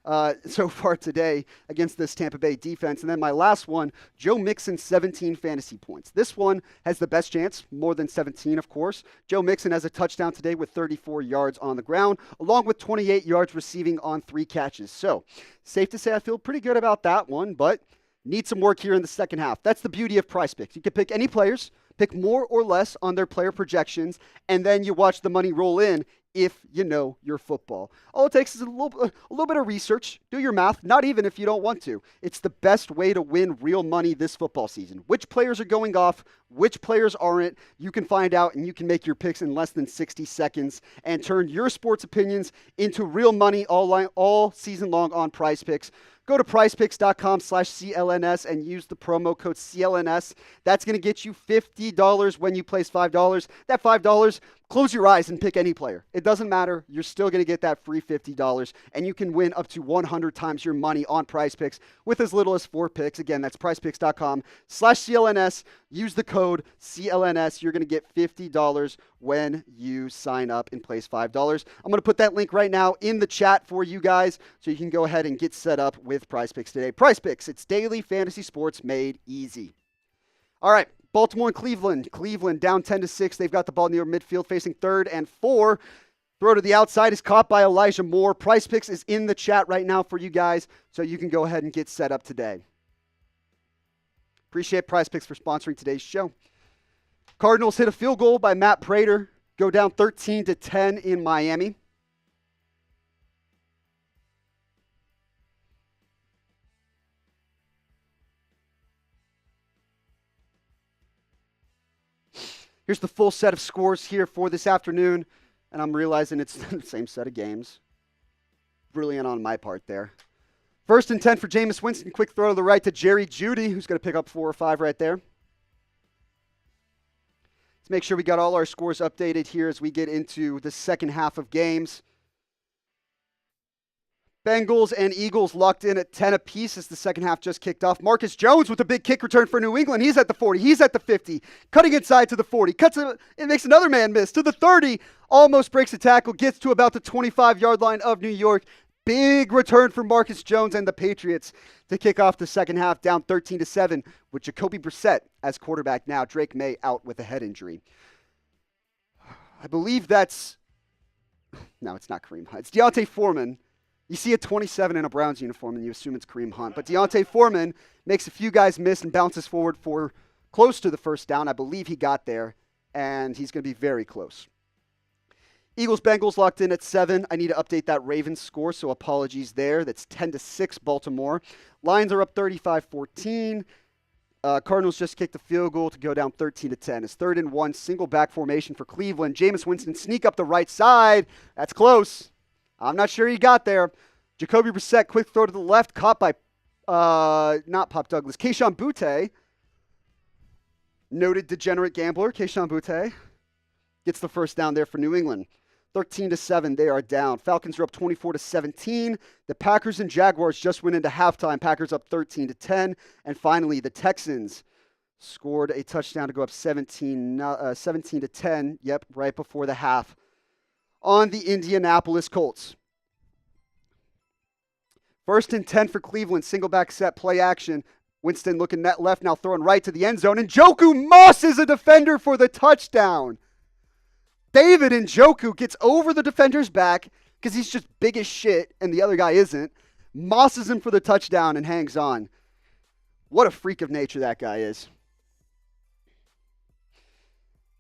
Speaker 1: so far today against this Tampa Bay defense. And then my last one, Joe Mixon, 17 fantasy points. This one has the best chance, more than 17, of course. Joe Mixon has a touchdown today with 34 yards on the ground, along with 28 yards receiving on 3 catches. So safe to say I feel pretty good about that one, but need some work here in the second half. That's the beauty of PrizePicks. You can pick any players, pick more or less on their player projections, and then you watch the money roll in if you know your football. All it takes is a little bit of research. Do your math, not even if you don't want to. It's the best way to win real money this football season. Which players are going off, which players aren't, you can find out, and you can make your picks in less than 60 seconds and turn your sports opinions into real money all season long on PrizePicks. Go to prizepicks.com/CLNS and use the promo code CLNS. That's going to get you $50 when you place $5. That $5, close your eyes and pick any player. It doesn't matter. You're still going to get that free $50, and you can win up to 100 times your money on PrizePicks with as little as 4 picks. Again, that's prizepicks.com/CLNS. Use the code CLNS. You're going to get $50 when you sign up and place $5. I'm going to put that link right now in the chat for you guys so you can go ahead and get set up with PrizePicks today. PrizePicks, it's daily fantasy sports made easy. All right, Baltimore and Cleveland. Cleveland down 10-6. They've got the ball near midfield facing 3rd and 4. Throw to the outside is caught by Elijah Moore. PrizePicks is in the chat right now for you guys so you can go ahead and get set up today. Appreciate PrizePicks for sponsoring today's show. Cardinals hit a field goal by Matt Prater. Go down 13-10 in Miami. Here's the full set of scores here for this afternoon, and I'm realizing it's the same set of games. brilliant on my part there. 1st and 10 for Jameis Winston. Quick throw to the right to Jerry Jeudy, who's going to pick up 4 or 5 right there. Let's make sure we got all our scores updated here as we get into the second half of games. Bengals and Eagles locked in at 10 apiece as the second half just kicked off. Marcus Jones with a big kick return for New England. He's at the 40. He's at the 50. Cutting inside to the 40. It makes another man miss to the 30. Almost breaks a tackle. Gets to about the 25-yard line of New York. Big return for Marcus Jones and the Patriots to kick off the second half, down 13-7 with Jacoby Brissett as quarterback now. Drake May out with a head injury. I believe that's... No, it's not Kareem Hunt. It's Deontay Foreman. You see a 27 in a Browns uniform and you assume it's Kareem Hunt. But Deontay Foreman makes a few guys miss and bounces forward for close to the first down. I believe he got there, and he's going to be very close. Eagles-Bengals locked in at 7. I need to update that Ravens score, so apologies there. That's 10-6 Baltimore. Lions are up 35-14. Cardinals just kicked a field goal to go down 13-10. It's 3rd and 1, single back formation for Cleveland. Jameis Winston sneak up the right side. That's close. I'm not sure he got there. Jacoby Brissett, quick throw to the left, caught by, not Pop Douglas, Kayshon Boutte. Noted degenerate gambler, Kayshon Boutte. Gets the first down there for New England. 13-7, they are down. Falcons are up 24-17. The Packers and Jaguars just went into halftime. Packers up 13-10. And finally, the Texans scored a touchdown to go up 17-10. Yep, right before the half. On the Indianapolis Colts. 1st and 10 for Cleveland. Single back set, play action. Winston looking net left, now throwing right to the end zone. And Njoku mosses a defender for the touchdown. David Njoku gets over the defender's back because he's just big as shit and the other guy isn't. Mosses him for the touchdown and hangs on. What a freak of nature that guy is.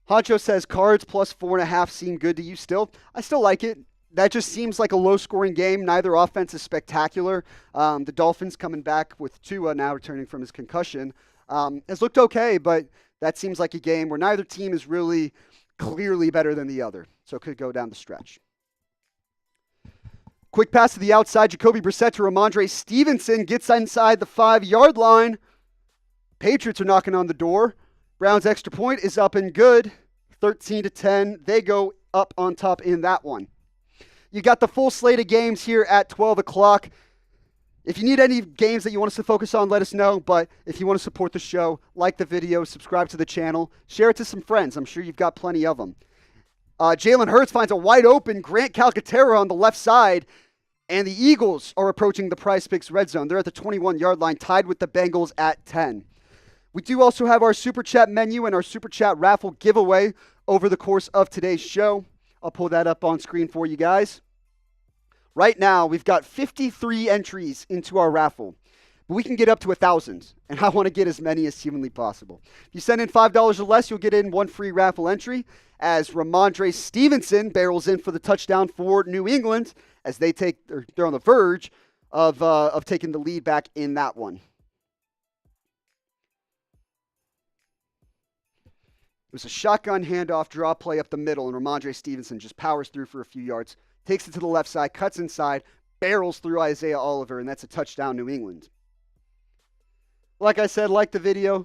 Speaker 1: Honcho says Cards plus 4.5 seem good to you still. I still like it. That just seems like a low-scoring game. Neither offense is spectacular. The Dolphins coming back with Tua now returning from his concussion has looked okay, but that seems like a game where neither team is really clearly better than the other. So it could go down the stretch. Quick pass to the outside. Jacoby Brissett to Ramondre Stevenson. Gets inside the 5-yard line. Patriots are knocking on the door. Browns extra point is up and good. 13-10. They go up on top in that one. You got the full slate of games here at 12 o'clock. If you need any games that you want us to focus on, let us know. But if you want to support the show, like the video, subscribe to the channel, share it to some friends. I'm sure you've got plenty of them. Jalen Hurts finds a wide open Grant Calcaterra on the left side. And the Eagles are approaching the PrizePicks red zone. They're at the 21-yard line, tied with the Bengals at 10. We do also have our Super Chat menu and our Super Chat raffle giveaway over the course of today's show. I'll pull that up on screen for you guys. Right now, we've got 53 entries into our raffle, but we can get up to 1,000, and I want to get as many as humanly possible. If you send in $5 or less, you'll get in one free raffle entry as Ramondre Stevenson barrels in for the touchdown for New England as they're on the verge of taking the lead back in that one. It was a shotgun handoff draw play up the middle, and Ramondre Stevenson just powers through for a few yards, takes it to the left side, cuts inside, barrels through Isaiah Oliver, and that's a touchdown, New England. Like I said, like the video.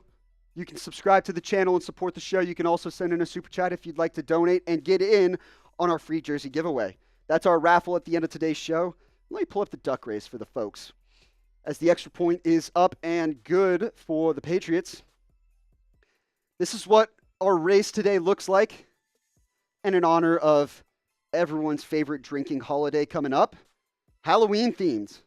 Speaker 1: You can subscribe to the channel and support the show. You can also send in a super chat if you'd like to donate and get in on our free jersey giveaway. That's our raffle at the end of today's show. Let me pull up the duck race for the folks, as the extra point is up and good for the Patriots. This is what our race today looks like, and in honor of everyone's favorite drinking holiday coming up, Halloween themed.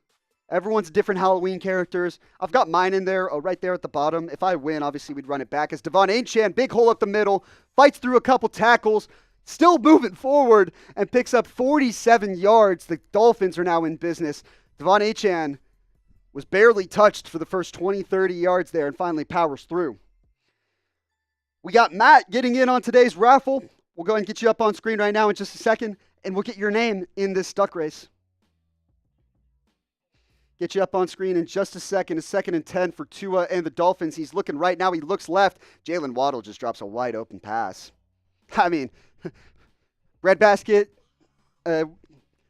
Speaker 1: Everyone's different Halloween characters. I've got mine in there, right there at the bottom. If I win, obviously we'd run it back. As Devon Achane, big hole up the middle, fights through a couple tackles, still moving forward, and picks up 47 yards. The Dolphins are now in business. Devon Achane was barely touched for the first 20, 30 yards there and finally powers through. We got Matt getting in on today's raffle. We'll go ahead and get you up on screen right now in just a second, and we'll get your name in this duck race. Get you up on screen in just a second. A 2nd and 10 for Tua and the Dolphins. He's looking right now. He looks left. Jalen Waddle just drops a wide open pass. I mean, breadbasket, this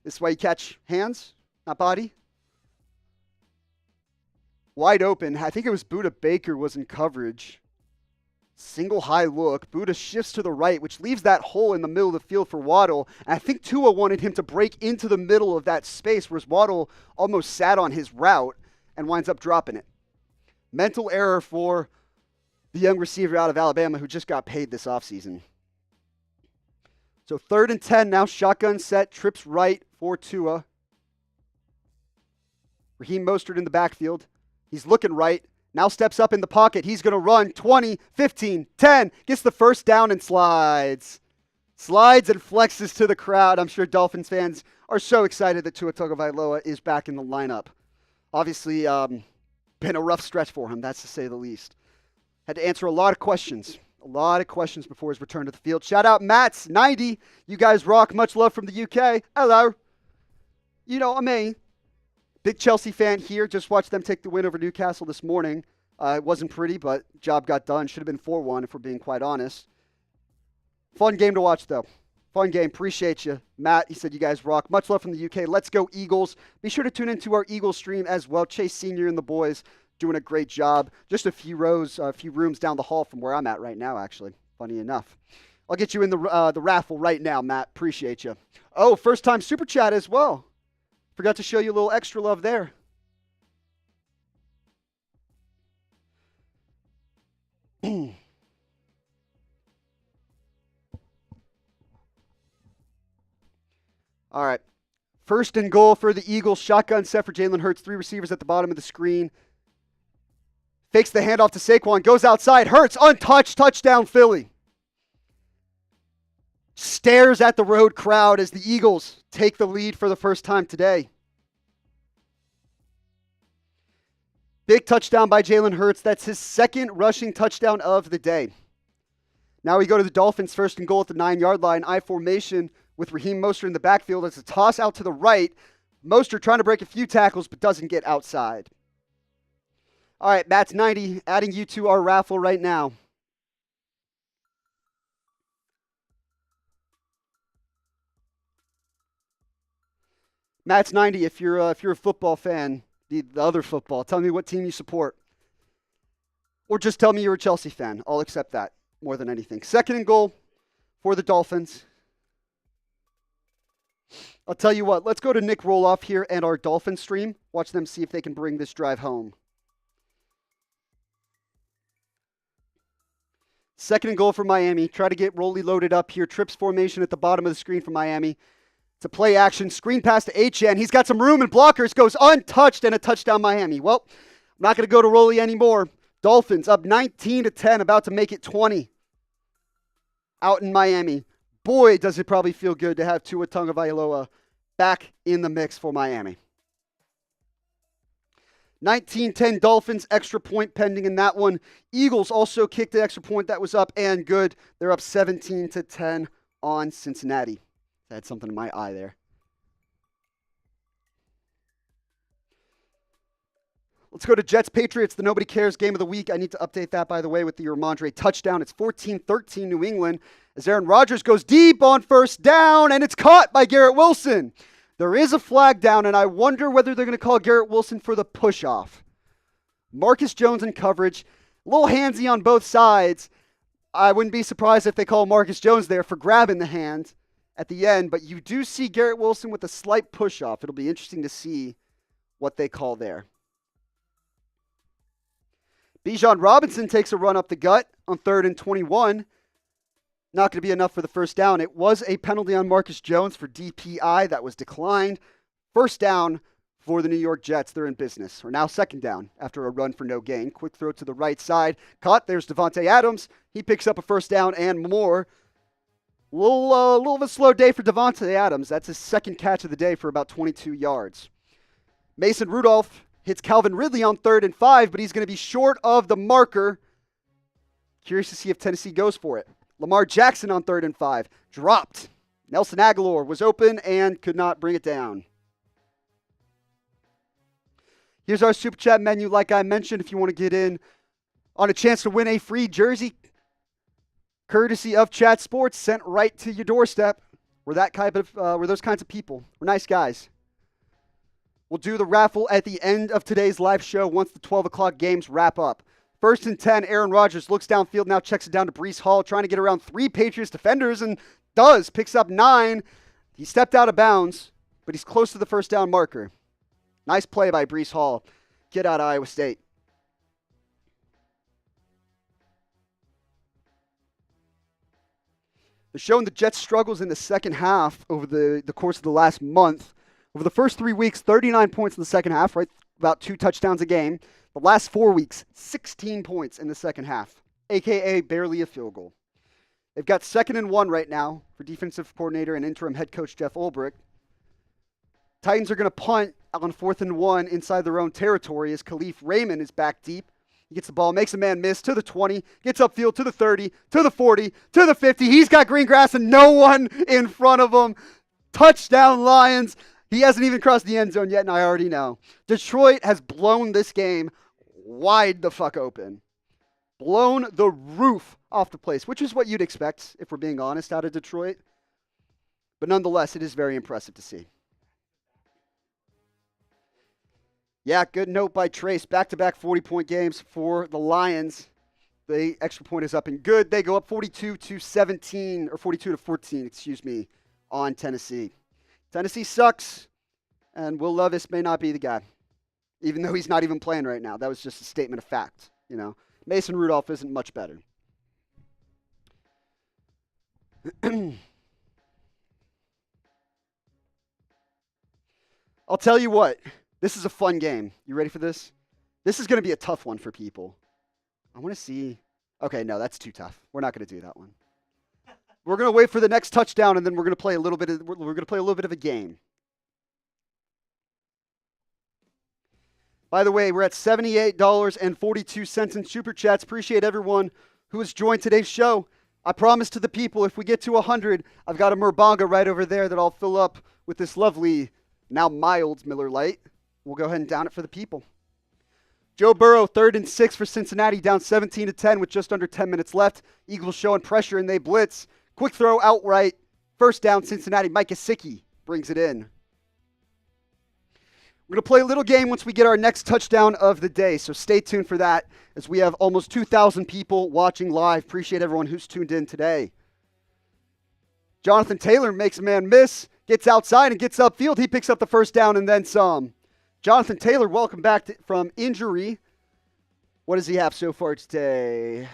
Speaker 1: is why you catch hands. not body. Wide open. I think it was Buda Baker was in coverage. Single high look. Buda shifts to the right, which leaves that hole in the middle of the field for Waddle. And I think Tua wanted him to break into the middle of that space, whereas Waddle almost sat on his route and winds up dropping it. Mental error for the young receiver out of Alabama who just got paid this offseason. So 3rd and 10 now. Shotgun set. Trips right for Tua. Raheem Mostert in the backfield. He's looking right. Now steps up in the pocket. He's going to run 20, 15, 10. Gets the first down and slides. Slides and flexes to the crowd. I'm sure Dolphins fans are so excited that Tua Tagovailoa is back in the lineup. Obviously, been a rough stretch for him, that's to say the least. Had to answer a lot of questions. A lot of questions before his return to the field. Shout out Matt's 90. You guys rock. Much love from the UK. Hello. You know, big Chelsea fan here. Just watched them take the win over Newcastle this morning. It wasn't pretty, but job got done. Should have been 4-1 if we're being quite honest. Fun game to watch, though. Fun game. Appreciate you. Matt, he said you guys rock. Much love from the UK. Let's go Eagles. Be sure to tune into our Eagles stream as well. Chase Sr. and the boys doing a great job. Just a few rooms down the hall from where I'm at right now, actually. Funny enough. I'll get you in the raffle right now, Matt. Appreciate you. Oh, first time super chat as well. Forgot to show you a little extra love there. All right. 1st and goal for the Eagles. Shotgun set for Jalen Hurts. 3 receivers at the bottom of the screen. Fakes the handoff to Saquon. Goes outside. Hurts untouched. Touchdown Philly. Stares at the road crowd as the Eagles take the lead for the first time today. Big touchdown by Jalen Hurts. That's his 2nd rushing touchdown of the day. Now we go to the Dolphins 1st and goal at the 9-yard line. I formation with Raheem Mostert in the backfield. It's a toss out to the right. Mostert trying to break a few tackles but doesn't get outside. All right, Matt's 90, adding you to our raffle right now. Matt's 90, if you're a football fan, the other football, tell me what team you support. Or just tell me you're a Chelsea fan. I'll accept that more than anything. 2nd and goal for the Dolphins. I'll tell you what, let's go to Nick Roloff here and our Dolphin stream. Watch them see if they can bring this drive home. 2nd and goal for Miami. Try to get Rolly loaded up here. Trips formation at the bottom of the screen for Miami. It's a play action. Screen pass to HN. He's got some room and blockers. Goes untouched and a touchdown Miami. Well, I'm not going to go to Rolly anymore. Dolphins up 19-10, about to make it 20 out in Miami. Boy, does it probably feel good to have Tua Tagovailoa back in the mix for Miami. 19-10 Dolphins, extra point pending in that one. Eagles also kicked the extra point that was up and good. They're up 17-10 on Cincinnati. I had something in my eye there. Let's go to Jets-Patriots, the nobody cares game of the week. I need to update that, by the way, with the Ramondre touchdown. It's 14-13 New England as Aaron Rodgers goes deep on 1st down, and it's caught by Garrett Wilson. There is a flag down, and I wonder whether they're going to call Garrett Wilson for the push-off. Marcus Jones in coverage, a little handsy on both sides. I wouldn't be surprised if they call Marcus Jones there for grabbing the hand at the end, but you do see Garrett Wilson with a slight push-off. It'll be interesting to see what they call there. Bijan Robinson takes a run up the gut on 3rd and 21. Not going to be enough for the first down. It was a penalty on Marcus Jones for DPI that was declined. First down for the New York Jets. They're in business. Or now 2nd down after a run for no gain. Quick throw to the right side. Caught. There's Devontae Adams. He picks up a first down and more. A little of a slow day for Devontae Adams. That's his 2nd catch of the day for about 22 yards. Mason Rudolph hits Calvin Ridley on 3rd and 5, but he's going to be short of the marker. Curious to see if Tennessee goes for it. Lamar Jackson on 3rd and 5. Dropped. Nelson Aguilar was open and could not bring it down. Here's our Super Chat menu. Like I mentioned, if you want to get in on a chance to win a free jersey, courtesy of Chat Sports, sent right to your doorstep. We're those kinds of people. We're nice guys. We'll do the raffle at the end of today's live show once the 12 o'clock games wrap up. 1st and 10, Aaron Rodgers looks downfield, now checks it down to Breece Hall, trying to get around 3 Patriots defenders, and picks up 9. He stepped out of bounds, but he's close to the first down marker. Nice play by Breece Hall. Kid out of Iowa State. They're showing the Jets' struggles in the second half over the course of the last month. Over the first 3 weeks, 39 points in the second half, right? About 2 touchdowns a game. The last 4 weeks, 16 points in the second half, a.k.a. barely a field goal. They've got 2nd and 1 right now for defensive coordinator and interim head coach Jeff Ulbrich. Titans are going to punt on 4th and 1 inside their own territory as Khalif Raymond is back deep. He gets the ball, makes a man miss to the 20, gets upfield to the 30, to the 40, to the 50. He's got green grass and no one in front of him. Touchdown, Lions. He hasn't even crossed the end zone yet, and I already know. Detroit has blown this game wide the fuck open. Blown the roof off the place, which is what you'd expect, if we're being honest, out of Detroit. But nonetheless, it is very impressive to see. Yeah, good note by Trace. Back-to-back 40-point games for the Lions. The extra point is up and good. They go up 42-17, or 42-14, excuse me, on Tennessee. Tennessee sucks, and Will Levis may not be the guy, even though he's not even playing right now. That was just a statement of fact, you know. Mason Rudolph isn't much better. I'll tell you what. This is a fun game. You ready for this? This is going to be a tough one for people. I want to see. Okay, no, that's too tough. We're not going to do that one. We're going to wait for the next touchdown, and then we're going to play a little bit of a game. By the way, we're at $78.42 in Super Chats. Appreciate everyone who has joined today's show. I promise to the people, if we get to 100, I've got a Murbanga right over there that I'll fill up with this lovely, now mild Miller Lite. We'll go ahead and down it for the people. Joe Burrow, 3rd and 6 for Cincinnati, down 17-10 with just under 10 minutes left. Eagles showing pressure, and they blitz. Quick throw outright. First down, Cincinnati. Mike Gesicki brings it in. We're going to play a little game once we get our next touchdown of the day, so stay tuned for that as we have almost 2,000 people watching live. Appreciate everyone who's tuned in today. Jonathan Taylor makes a man miss, gets outside and gets upfield. He picks up the first down and then some. Jonathan Taylor, welcome back from injury. What does he have so far today?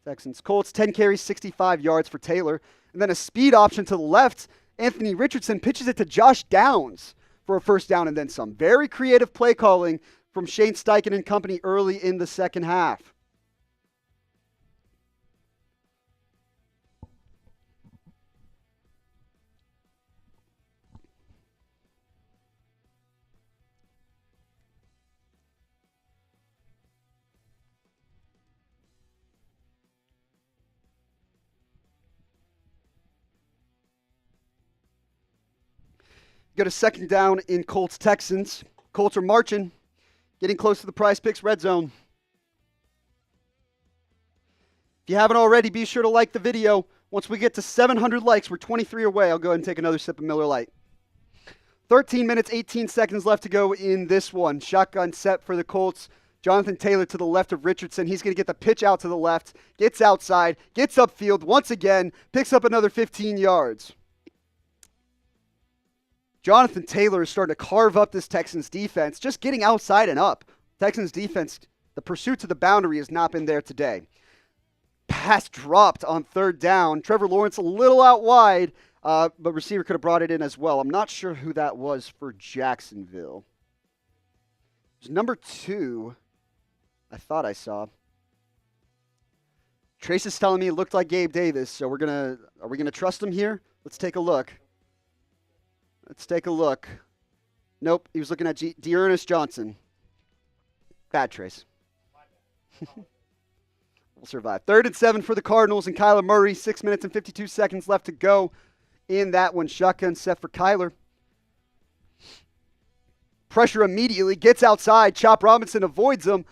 Speaker 1: Texans, Colts, 10 carries, 65 yards for Taylor. And then a speed option to the left. Anthony Richardson pitches it to Josh Downs for a first down and then some. Very creative play calling from Shane Steichen and company early in the second half. Go to 2nd down in Colts Texans. Colts are marching, getting close to the PrizePicks red zone. If you haven't already, be sure to like the video. Once we get to 700 likes, we're 23 away. I'll go ahead and take another sip of Miller Lite. 13 minutes, 18 seconds left to go in this one. Shotgun set for the Colts. Jonathan Taylor to the left of Richardson. He's going to get the pitch out to the left, gets outside, gets upfield once again, picks up another 15 yards. Jonathan Taylor is starting to carve up this Texans defense, just getting outside and up. Texans defense, the pursuit to the boundary has not been there today. Pass dropped on 3rd down. Trevor Lawrence a little out wide, but receiver could have brought it in as well. I'm not sure who that was for Jacksonville. It was number 2, I thought I saw. Trace is telling me it looked like Gabe Davis, so are we gonna trust him here? Let's take a look. Nope, he was looking at Dearness Johnson. Bad Trace. We'll survive. 3rd and 7 for the Cardinals and Kyler Murray. 6 minutes and 52 seconds left to go in that one. Shotgun set for Kyler. Pressure immediately, gets outside. Chop Robinson avoids him.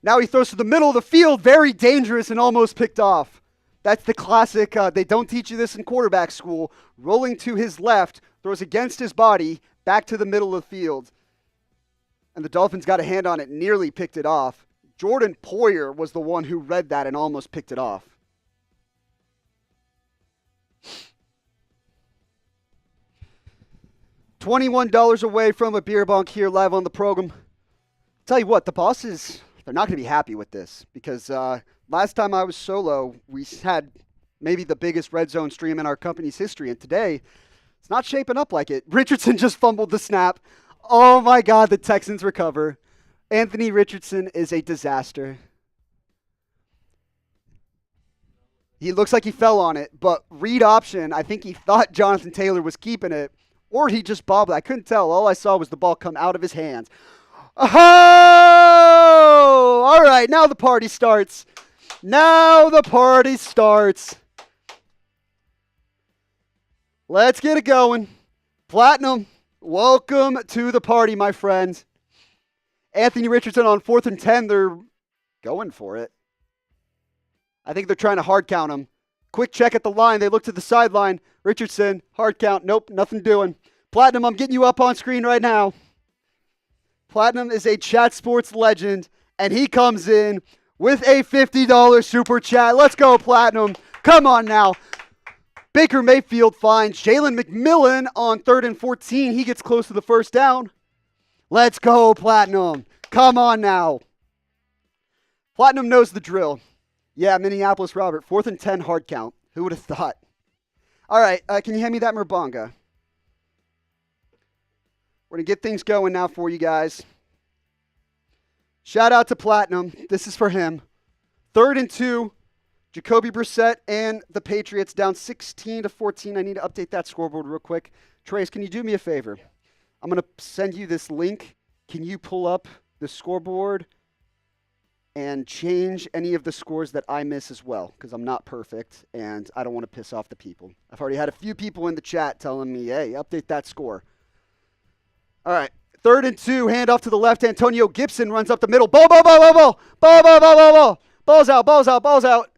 Speaker 1: Now he throws to the middle of the field. Very dangerous and almost picked off. That's the classic, they don't teach you this in quarterback school. Rolling to his left, throws against his body, back to the middle of the field. And the Dolphins got a hand on it, nearly picked it off. Jordan Poyer was the one who read that and almost picked it off. $21 away from a beer bunk here live on the program. Tell you what, the bosses, they're not going to be happy with this because last time I was solo, we had maybe the biggest red zone stream in our company's history, and today it's not shaping up like it. Richardson just fumbled the snap. Oh my God, the Texans recover. Anthony Richardson is a disaster. He looks like he fell on it, but read option, I think he thought Jonathan Taylor was keeping it, or he just bobbled. I couldn't tell. All I saw was the ball come out of his hands. Oh! All right, now the party starts. Now the party starts. Let's get it going. Platinum, welcome to the party, my friend. Anthony Richardson on 4th and 10. They're going for it. I think they're trying to hard count him. Quick check at the line. They look to the sideline. Richardson, hard count. Nope, nothing doing. Platinum, I'm getting you up on screen right now. Platinum is a chat sports legend, and he comes in with a $50 super chat. Let's go, Platinum. Come on now. Baker Mayfield finds Jalen McMillan on 3rd and 14. He gets close to the first down. Let's go, Platinum. Come on now. Platinum knows the drill. Yeah, Minneapolis Robert, 4th and 10 hard count. Who would have thought? All right, can you hand me that Merbonga? We're going to get things going now for you guys. Shout out to Platinum. This is for him. 3rd and 2. Jacoby Brissett and the Patriots down 16-14. I need to update that scoreboard real quick. Trace, can you do me a favor? I'm going to send you this link. Can you pull up the scoreboard and change any of the scores that I miss as well? Because I'm not perfect, and I don't want to piss off the people. I've already had a few people in the chat telling me, hey, update that score. All right. 3rd and 2, handoff to the left. Antonio Gibson runs up the middle. Ball. Ball's out.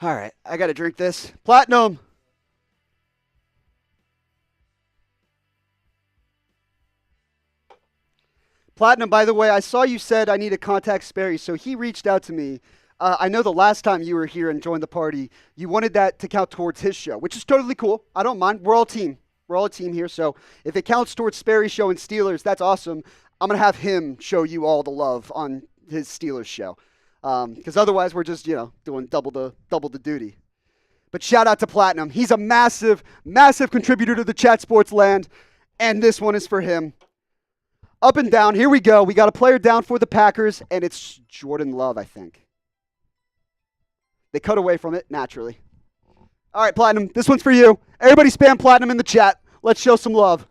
Speaker 1: All right, I got to drink this. Platinum. Platinum, by the way, I saw you said I need to contact Sperry, so he reached out to me. I know the last time you were here and joined the party, you wanted that to count towards his show, which is totally cool. I don't mind. We're all a team. We're all a team here, so if it counts towards Sperry's show and Steelers, that's awesome. I'm going to have him show you all the love on his Steelers show. Because otherwise we're just, doing double the duty. But shout out to Platinum. He's a massive, massive contributor to the chat sports land, and this one is for him. Up and down. Here we go. We got a player down for the Packers, and it's Jordan Love, I think. They cut away from it, naturally. All right, Platinum, this one's for you. Everybody spam Platinum in the chat. Let's show some love.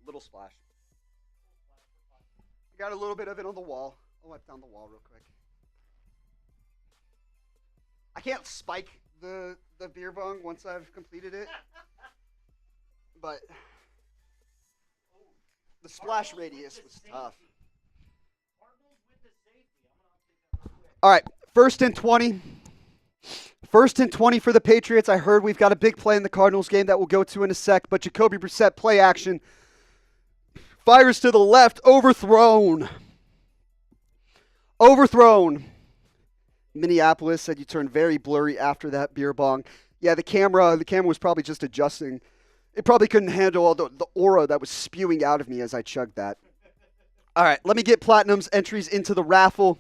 Speaker 1: Little splash. I got a little bit of it on the wall. I'll wipe down the wall real quick. I can't spike the beer bong once I've completed it. But the splash radius was tough. All right, 1st and 20. 1st and 20 for the Patriots. I heard we've got a big play in the Cardinals game that we'll go to in a sec, but Jacoby Brissett play action. Fires to the left, overthrown. Minneapolis said you turned very blurry after that beer bong. Yeah, the camera was probably just adjusting. It probably couldn't handle all the aura that was spewing out of me as I chugged that. All right, let me get Platinum's entries into the raffle.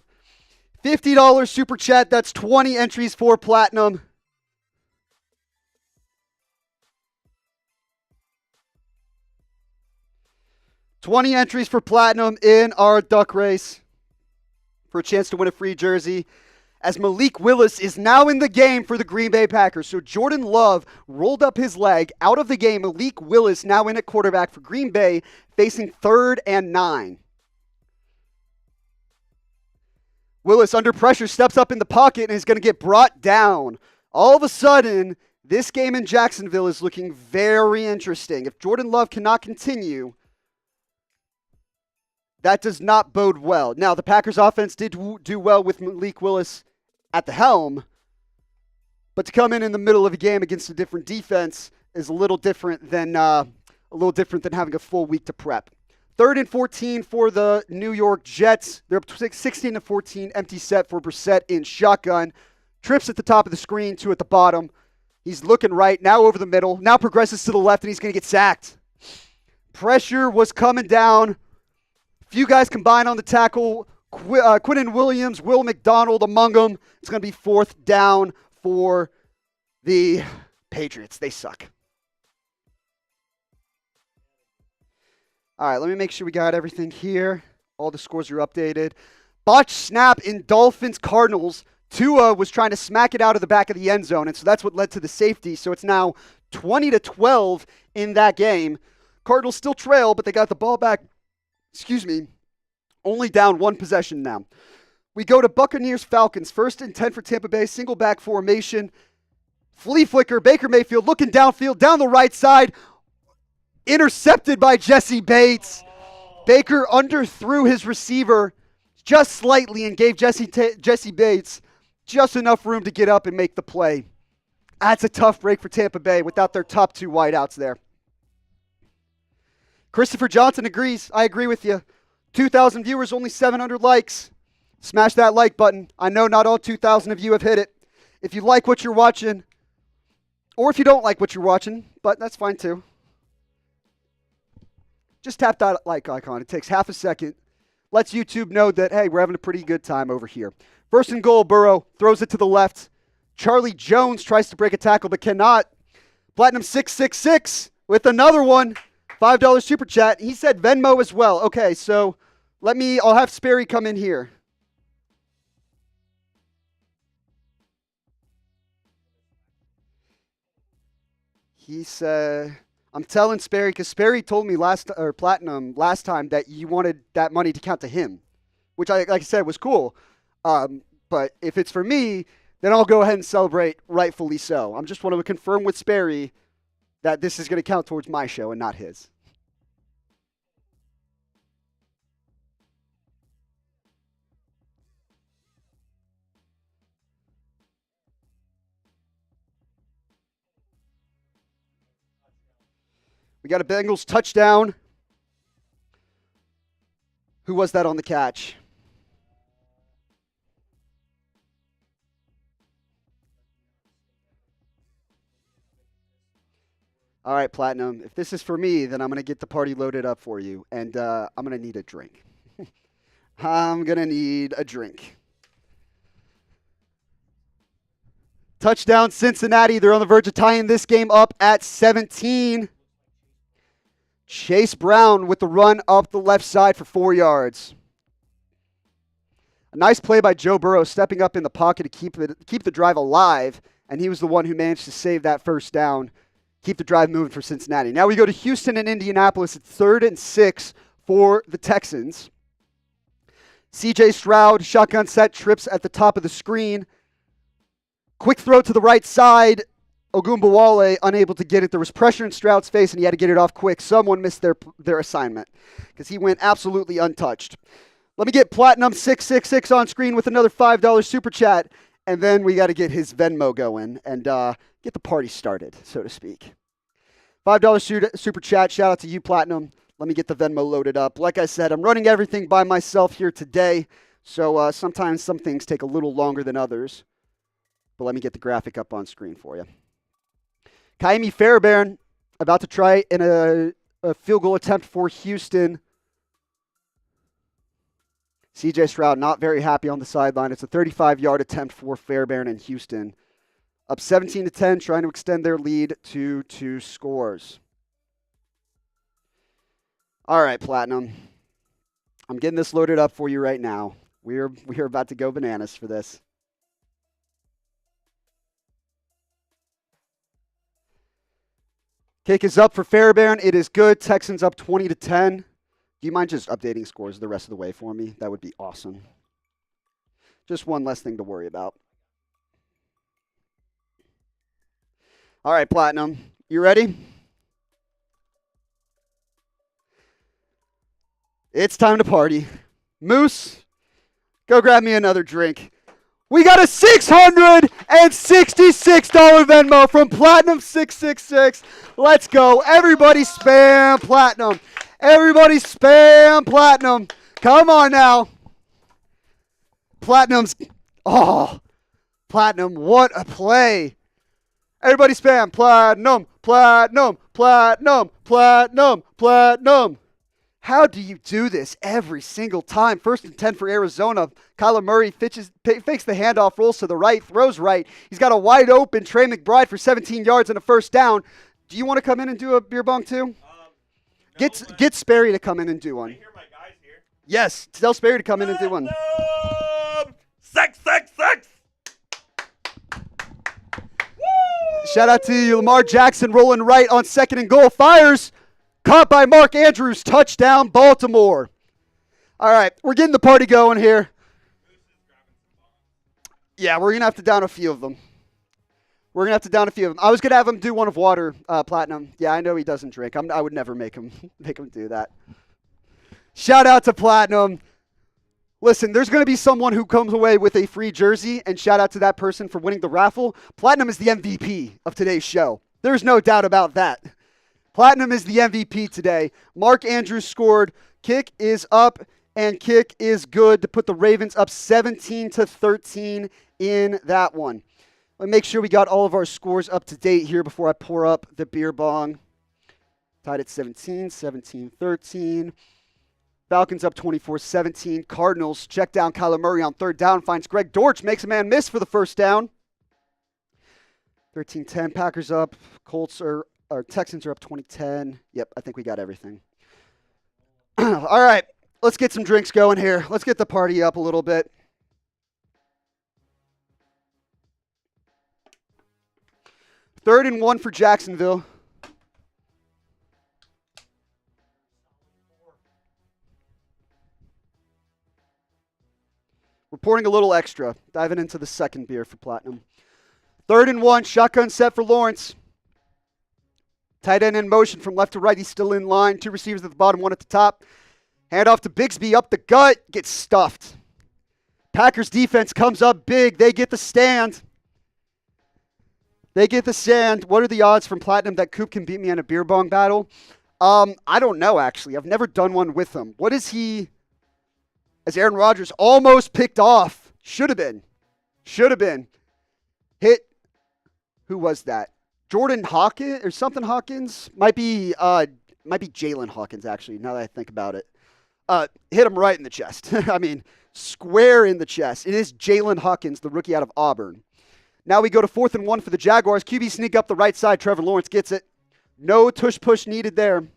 Speaker 1: $50 super chat, that's 20 entries for Platinum. $20 entries for Platinum in our duck race for a chance to win a free jersey, as Malik Willis is now in the game for the Green Bay Packers. So Jordan Love rolled up his leg out of the game. Malik Willis now in at quarterback for Green Bay, facing 3rd and 9. Willis, under pressure, steps up in the pocket and is going to get brought down. All of a sudden, this game in Jacksonville is looking very interesting. If Jordan Love cannot continue, that does not bode well. Now, the Packers offense did do well with Malik Willis at the helm, but to come in the middle of a game against a different defense is a little different than having a full week to prep. 3rd and 14 for the New York Jets. They're up 16-14, empty set for Brissett in shotgun. Trips at the top of the screen, 2 at the bottom. He's looking right, now over the middle, now progresses to the left, and he's going to get sacked. Pressure was coming down. Few guys combined on the tackle. Quinnen Williams, Will McDonald among them. It's going to be 4th down for the Patriots. They suck. All right, let me make sure we got everything here. All the scores are updated. Botched snap in Dolphins Cardinals. Tua was trying to smack it out of the back of the end zone, and so that's what led to the safety. So it's now 20-12 in that game. Cardinals still trail, but they got the ball back. Only down 1 possession now. We go to Buccaneers Falcons. 1st and 10 for Tampa Bay. Single back formation. Flea flicker. Baker Mayfield looking downfield, down the right side. Intercepted by Jesse Bates. Baker underthrew his receiver just slightly and gave Jesse Bates just enough room to get up and make the play. That's a tough break for Tampa Bay without their top 2 wideouts there. Christopher Johnson agrees. I agree with you. 2,000 viewers, only 700 likes. Smash that like button. I know not all 2,000 of you have hit it. If you like what you're watching, or if you don't like what you're watching, but that's fine too. Just tap that like icon. It takes half a second. Lets YouTube know that, hey, we're having a pretty good time over here. 1st and goal, Burrow throws it to the left. Charlie Jones tries to break a tackle but cannot. Platinum 666 with another one. $5 super chat. He said Venmo as well. Okay, so I'll have Sperry come in here. He said, I'm telling Sperry, because Sperry told me Platinum last time that you wanted that money to count to him, which like I said was cool. But if it's for me, then I'll go ahead and celebrate, rightfully so. I'm just want to confirm with Sperry that this is going to count towards my show and not his. We got a Bengals touchdown. Who was that on the catch? All right, Platinum. If this is for me, then I'm going to get the party loaded up for you. And I'm going to need a drink. I'm going to need a drink. Touchdown, Cincinnati. They're on the verge of tying this game up at 17. Chase Brown with the run up the left side for 4 yards. A nice play by Joe Burrow stepping up in the pocket to keep the drive alive, and he was the one who managed to save that 1st down, keep the drive moving for Cincinnati. Now we go to Houston and Indianapolis. It's 3rd and 6 for the Texans. CJ Stroud, shotgun set, trips at the top of the screen. Quick throw to the right side. Ogunbowale unable to get it. There was pressure in Stroud's face, and he had to get it off quick. Someone missed their assignment because he went absolutely untouched. Let me get Platinum 666 on screen with another $5 super chat, and then we got to get his Venmo going and get the party started, so to speak. $5 super chat. Shout out to you, Platinum. Let me get the Venmo loaded up. Like I said, I'm running everything by myself here today, So sometimes some things take a little longer than others. But let me get the graphic up on screen for you. Kaimi Fairbairn about to try in a field goal attempt for Houston. CJ Stroud not very happy on the sideline. It's a 35-yard attempt for Fairbairn and Houston. Up 17-10, trying to extend their lead to 2 scores. All right, Platinum. I'm getting this loaded up for you right now. We're about to go bananas for this. Kick is up for Fairbairn. It is good. Texans up 20-10. Do you mind just updating scores the rest of the way for me? That would be awesome. Just one less thing to worry about. All right, Platinum. You ready? It's time to party. Moose, go grab me another drink. We got a $666 Venmo from Platinum666. Let's go. Everybody spam Platinum. Everybody spam Platinum. Come on now. Platinum, what a play. Everybody spam Platinum, Platinum, Platinum, Platinum, Platinum. How do you do this every single time? 1st and 10 for Arizona. Kyler Murray fakes the handoff, rolls to the right, throws right. He's got a wide open Trey McBride for 17 yards and a first down. Do you want to come in and do a beer bong too? No, get Sperry to come in and do one. I hear my guys here. Yes, tell Sperry to come in and do one.
Speaker 5: Sex.
Speaker 1: Shout out to you, Lamar Jackson rolling right on 2nd and goal. Fires. Caught by Mark Andrews. Touchdown, Baltimore. All right, we're getting the party going here. Yeah, we're going to have to down a few of them. I was going to have him do one of water, Platinum. Yeah, I know he doesn't drink. I would never make him do that. Shout out to Platinum. Listen, there's going to be someone who comes away with a free jersey, and shout out to that person for winning the raffle. Platinum is the MVP of today's show. There's no doubt about that. Platinum is the MVP today. Mark Andrews scored. Kick is up, and kick is good to put the Ravens up 17-13 in that one. Let me make sure we got all of our scores up to date here before I pour up the beer bong. Tied at 17-13. Falcons up 24-17. Cardinals check down Kyler Murray on 3rd down. Finds Greg Dortch. Makes a man miss for the first down. 13-10. Packers up. Texans are up 20-10. Yep, I think we got everything. All right, let's get some drinks going here. Let's get the party up a little bit. Third and 1 for Jacksonville. We're pouring a little extra. Diving into the second beer for Platinum. 3rd and 1, shotgun set for Lawrence. Tight end in motion from left to right. He's still in line. 2 receivers at the bottom, 1 at the top. Hand off to Bigsby up the gut. Gets stuffed. Packers defense comes up big. They get the stand. What are the odds from Platinum that Coop can beat me in a beer bong battle? I don't know, actually. I've never done one with him. What is he? As Aaron Rodgers almost picked off. Should have been. Hit. Who was that? Jordan Hawkins or something Hawkins? Might be Jalen Hawkins, actually, now that I think about it. Hit him right in the chest. I mean, square in the chest. It is Jalen Hawkins, the rookie out of Auburn. Now we go to 4th and 1 for the Jaguars. QB sneak up the right side. Trevor Lawrence gets it. No tush push needed there.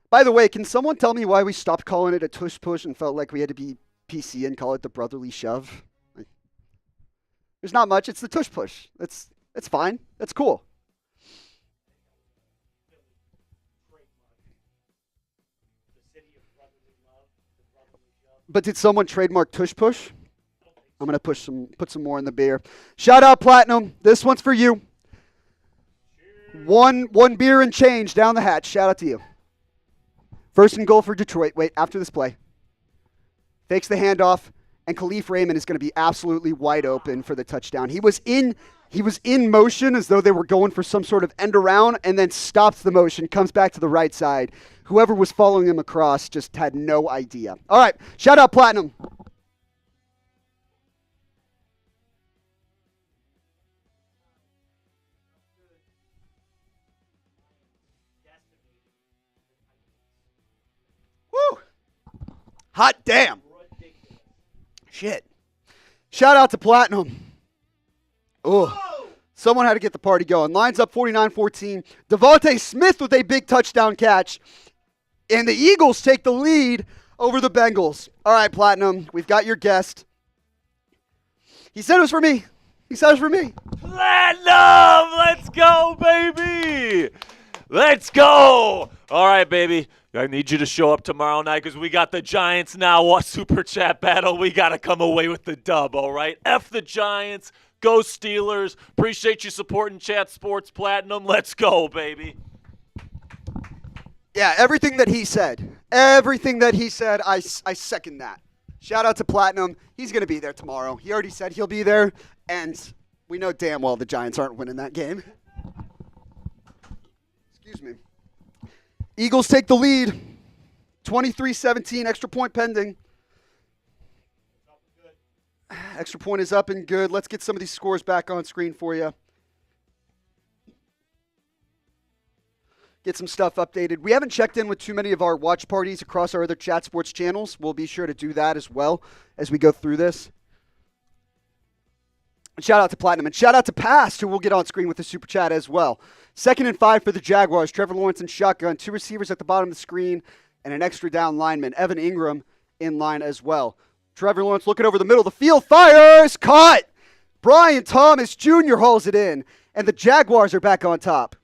Speaker 1: By the way, can someone tell me why we stopped calling it a tush push and felt like we had to be PC and call it the brotherly shove? There's not much. It's the tush push. It's fine. That's cool. But did someone trademark tush push? I'm going to put some more in the beer. Shout out Platinum. This one's for you. One beer and change down the hatch. Shout out to you. 1st and goal for Detroit. Wait, after this play. Fakes the handoff, and Khalif Raymond is going to be absolutely wide open for the touchdown. He was in He was in motion as though they were going for some sort of end around and then stops the motion, comes back to the right side. Whoever was following him across just had no idea. All right, shout out Platinum. Woo! Hot damn. Shit. Shout out to Platinum. Oh. Someone had to get the party going. Lines up 49-14. Devontae Smith with a big touchdown catch. And the Eagles take the lead over the Bengals. All right, Platinum, we've got your guest. He said it was for me.
Speaker 5: Platinum! Let's go, baby! Let's go! All right, baby. I need you to show up tomorrow night because we got the Giants now. What Super Chat battle? We got to come away with the dub, all right? F the Giants. Go Steelers. Appreciate you supporting Chat Sports Platinum. Let's go, baby.
Speaker 1: Yeah, everything that he said, I second that. Shout out to Platinum. He's going to be there tomorrow. He already said he'll be there, and we know damn well the Giants aren't winning that game. Excuse me. Eagles take the lead. 23-17, extra point pending. Extra point is up and good. Let's get some of these scores back on screen for you. Get some stuff updated. We haven't checked in with too many of our watch parties across our other Chat Sports channels. We'll be sure to do that as well as we go through this. And shout out to Platinum. And shout out to Past, who will get on screen with the Super Chat as well. 2nd and 5 for the Jaguars. Trevor Lawrence in shotgun. 2 receivers at the bottom of the screen and an extra down lineman. Evan Ingram in line as well. Trevor Lawrence looking over the middle of the field. Fires! Caught! Brian Thomas Jr. hauls it in. And the Jaguars are back on top.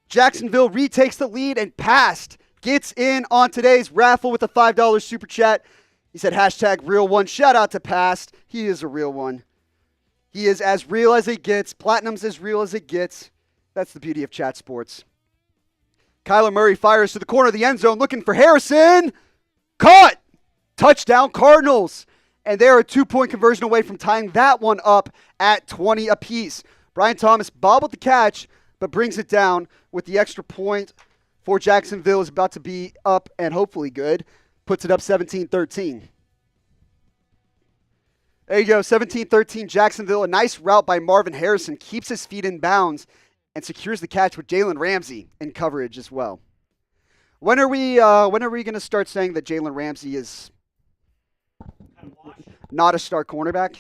Speaker 1: Jacksonville retakes the lead and Past gets in on today's raffle with a $5 Super Chat. He said hashtag real one. Shout out to Past. He is a real one. He is as real as it gets. Platinum's as real as it gets. That's the beauty of Chat Sports. Kyler Murray fires to the corner of the end zone looking for Harrison. Caught! Touchdown Cardinals. And they're a 2-point conversion away from tying that one up at 20 apiece. Brian Thomas bobbled the catch, but brings it down with the extra point for Jacksonville is about to be up and hopefully good. Puts it up 17-13. There you go, 17-13 Jacksonville. A nice route by Marvin Harrison. Keeps his feet in bounds and secures the catch with Jalen Ramsey in coverage as well. When are we going to start saying that Jalen Ramsey is not a star cornerback?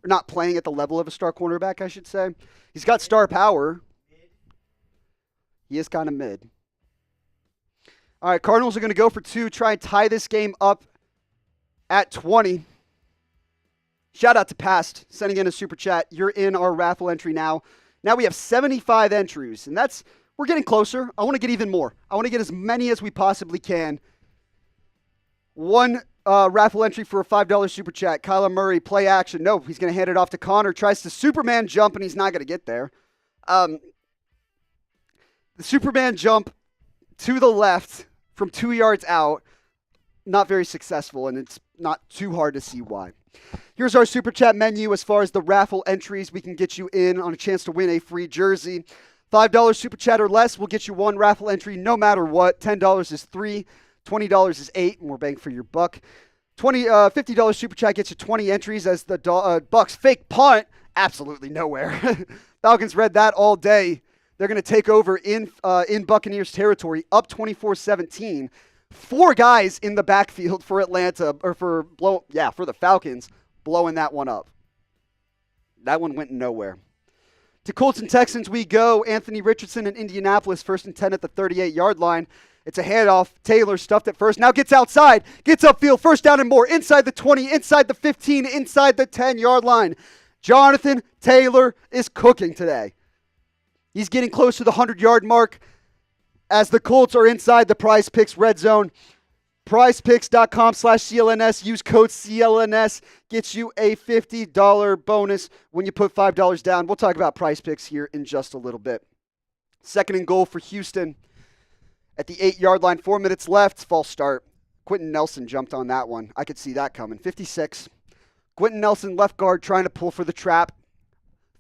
Speaker 1: Or not playing at the level of a star cornerback, I should say. He's got star power. He is kind of mid. All right, Cardinals are going to go for 2, try and tie this game up at 20. Shout out to Past, sending in a Super Chat. You're in our raffle entry now. Now we have 75 entries, and we're getting closer. I want to get even more. I want to get as many as we possibly can. One raffle entry for a $5 Super Chat. Kyler Murray, play action. No, he's going to hand it off to Connor. Tries to Superman jump, and he's not going to get there. The Superman jump to the left from 2 yards out, not very successful, and it's not too hard to see why. Here's our Super Chat menu as far as the raffle entries. We can get you in on a chance to win a free jersey. $5 Super Chat or less will get you 1 raffle entry no matter what. $10 is 3, $20 is 8, more bang for your buck. $50 Super Chat gets you 20 entries as the Bucks fake punt. Absolutely nowhere. Falcons read that all day. They're going to take over in Buccaneers territory, up 24-17. 4 guys in the backfield for Atlanta, or for the Falcons, blowing that one up. That one went nowhere. To Colts and Texans we go. Anthony Richardson in Indianapolis, 1st and 10 at the 38-yard line. It's a handoff. Taylor stuffed it first. Now gets outside, gets upfield, 1st down and more. Inside the 20, inside the 15, inside the 10-yard line. Jonathan Taylor is cooking today. He's getting close to the 100-yard mark as the Colts are inside the PrizePicks red zone. PrizePicks.com/CLNS. Use code CLNS. Gets you a $50 bonus when you put $5 down. We'll talk about PrizePicks here in just a little bit. 2nd and goal for Houston at the 8-yard line. 4 minutes left. False start. Quentin Nelson jumped on that one. I could see that coming. 56. Quentin Nelson, left guard, trying to pull for the trap.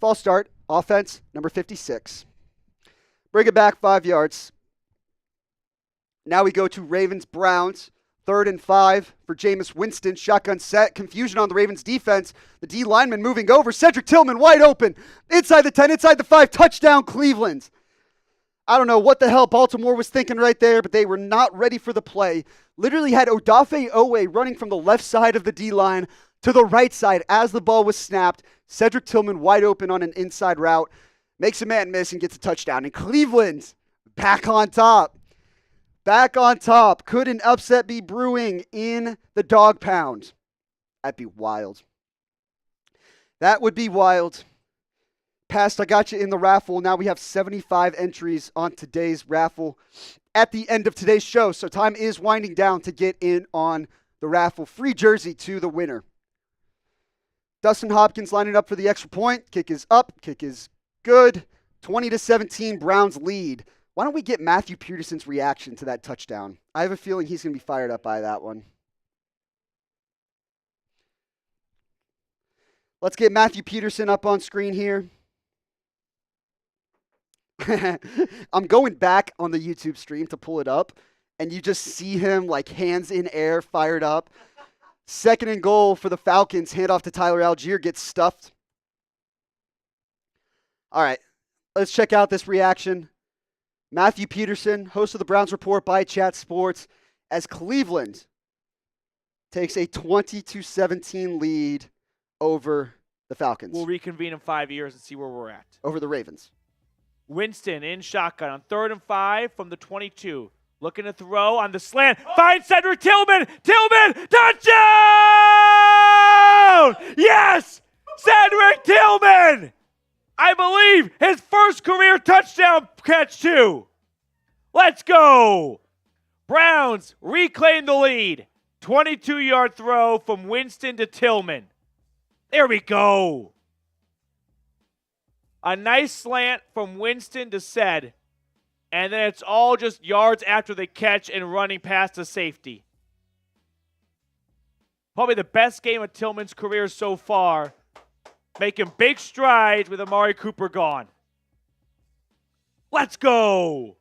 Speaker 1: False start. Offense, number 56. Bring it back 5 yards. Now we go to Ravens-Browns. 3rd and 5 for Jameis Winston. Shotgun set. Confusion on the Ravens defense. The D lineman moving over. Cedric Tillman wide open. Inside the 10, inside the 5. Touchdown Cleveland. I don't know what the hell Baltimore was thinking right there, but they were not ready for the play. Literally had Odafe Owe running from the left side of the D-line to the right side as the ball was snapped. Cedric Tillman wide open on an inside route. Makes a man miss and gets a touchdown. And Cleveland back on top. Back on top. Could an upset be brewing in the dog pound? That'd be wild. That would be wild. Past, I got you in the raffle. Now we have 75 entries on today's raffle at the end of today's show. So time is winding down to get in on the raffle. Free jersey to the winner. Dustin Hopkins lining up for the extra point. Kick is up. Kick is good. 20-17 Browns lead. Why don't we get Matthew Peterson's reaction to that touchdown? I have a feeling he's going to be fired up by that one. Let's get Matthew Peterson up on screen here. I'm going back on the YouTube stream to pull it up, and you just see him like hands in air, fired up. 2nd and goal for the Falcons. Handoff to Tyler Algier. Gets stuffed. All right, let's check out this reaction. Matthew Peterson, host of the Browns Report by Chat Sports, as Cleveland takes a 20-17 lead over the Falcons.
Speaker 6: We'll reconvene in 5 years and see where we're at.
Speaker 1: Over the Ravens.
Speaker 6: Winston in shotgun on 3rd and 5 from the 22. Looking to throw on the slant. Finds Cedric Tillman. Tillman, touchdown! Yes! Cedric Tillman! I believe his first career touchdown catch too. Let's go. Browns reclaim the lead. 22-yard throw from Winston to Tillman. There we go. A nice slant from Winston to Ced. And then it's all just yards after the catch and running past the safety. Probably the best game of Tillman's career so far. Making big strides with Amari Cooper gone. Let's go.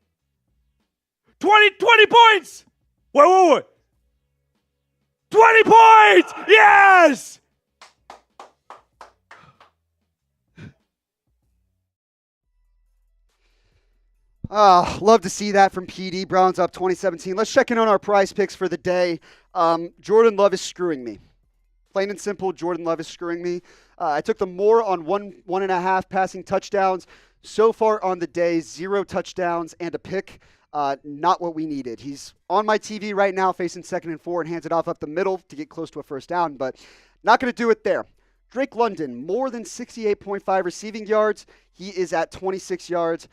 Speaker 6: 20 points. Wait. 20 points. Yes.
Speaker 1: Love to see that from PD. Browns up 2017. Let's check in on our prize picks for the day. Jordan Love is screwing me. Plain and simple, Jordan Love is screwing me. I took the more on 1.5 passing touchdowns. So far on the day, 0 touchdowns and a pick. Not what we needed. He's on my TV right now facing 2nd and 4 and hands it off up the middle to get close to a first down, but not going to do it there. Drake London, more than 68.5 receiving yards. He is at 26 yards.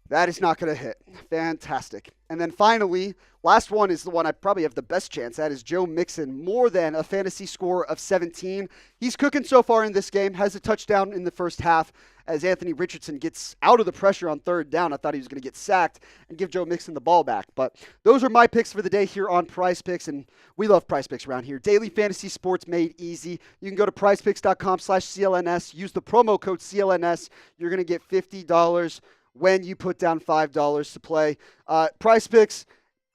Speaker 1: That is not going to hit. Fantastic. And then finally, last one is the one I probably have the best chance at, is Joe Mixon, more than a fantasy score of 17. He's cooking so far in this game, has a touchdown in the first half as Anthony Richardson gets out of the pressure on 3rd down. I thought he was going to get sacked and give Joe Mixon the ball back. But those are my picks for the day here on PrizePicks, and we love PrizePicks around here. Daily fantasy sports made easy. You can go to prizepicks.com/CLNS. Use the promo code CLNS. You're going to get $50 when you put down $5 to play. PrizePicks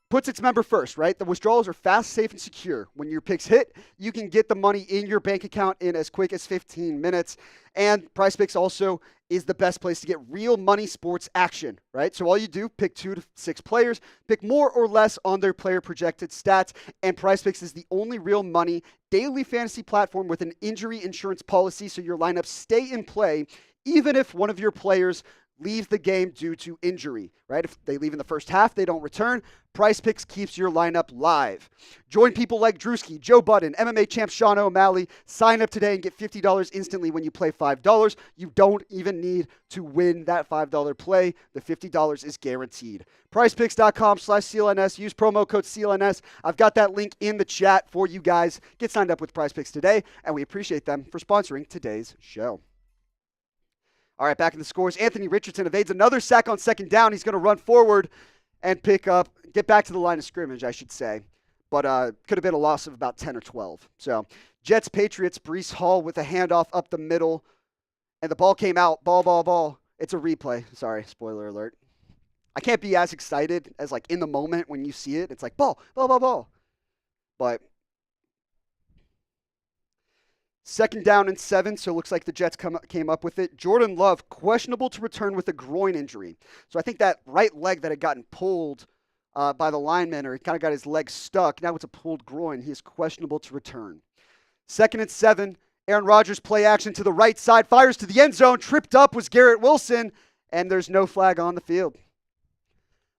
Speaker 1: puts its member first, right? The withdrawals are fast, safe, and secure. When your picks hit, you can get the money in your bank account in as quick as 15 minutes. And PrizePicks also is the best place to get real money sports action, right? So all you do, pick 2 to 6 players, pick more or less on their player projected stats, and PrizePicks is the only real money daily fantasy platform with an injury insurance policy, so your lineups stay in play even if one of your players leaves the game due to injury, right? If they leave in the first half, they don't return. PrizePicks keeps your lineup live. Join people like Drewski, Joe Budden, MMA champ Sean O'Malley. Sign up today and get $50 instantly when you play $5. You don't even need to win that $5 play. The $50 is guaranteed. PrizePicks.com/CLNS. Use promo code CLNS. I've got that link in the chat for you guys. Get signed up with PrizePicks today, and we appreciate them for sponsoring today's show. All right, back in the scores. Anthony Richardson evades another sack on 2nd down. He's going to run forward and get back to the line of scrimmage, I should say. but could have been a loss of about 10 or 12. So Jets, Patriots, Breece Hall with a handoff up the middle, and the ball came out. Ball. It's a replay. Sorry, spoiler alert. I can't be as excited as like in the moment when you see it. It's like ball. But second down and 7, so it looks like the Jets came up with it. Jordan Love, questionable to return with a groin injury. So I think that right leg that had gotten pulled by the lineman, or he kind of got his leg stuck. Now it's a pulled groin. He is questionable to return. Second and 7, Aaron Rodgers play action to the right side, fires to the end zone. Tripped up was Garrett Wilson, and there's no flag on the field.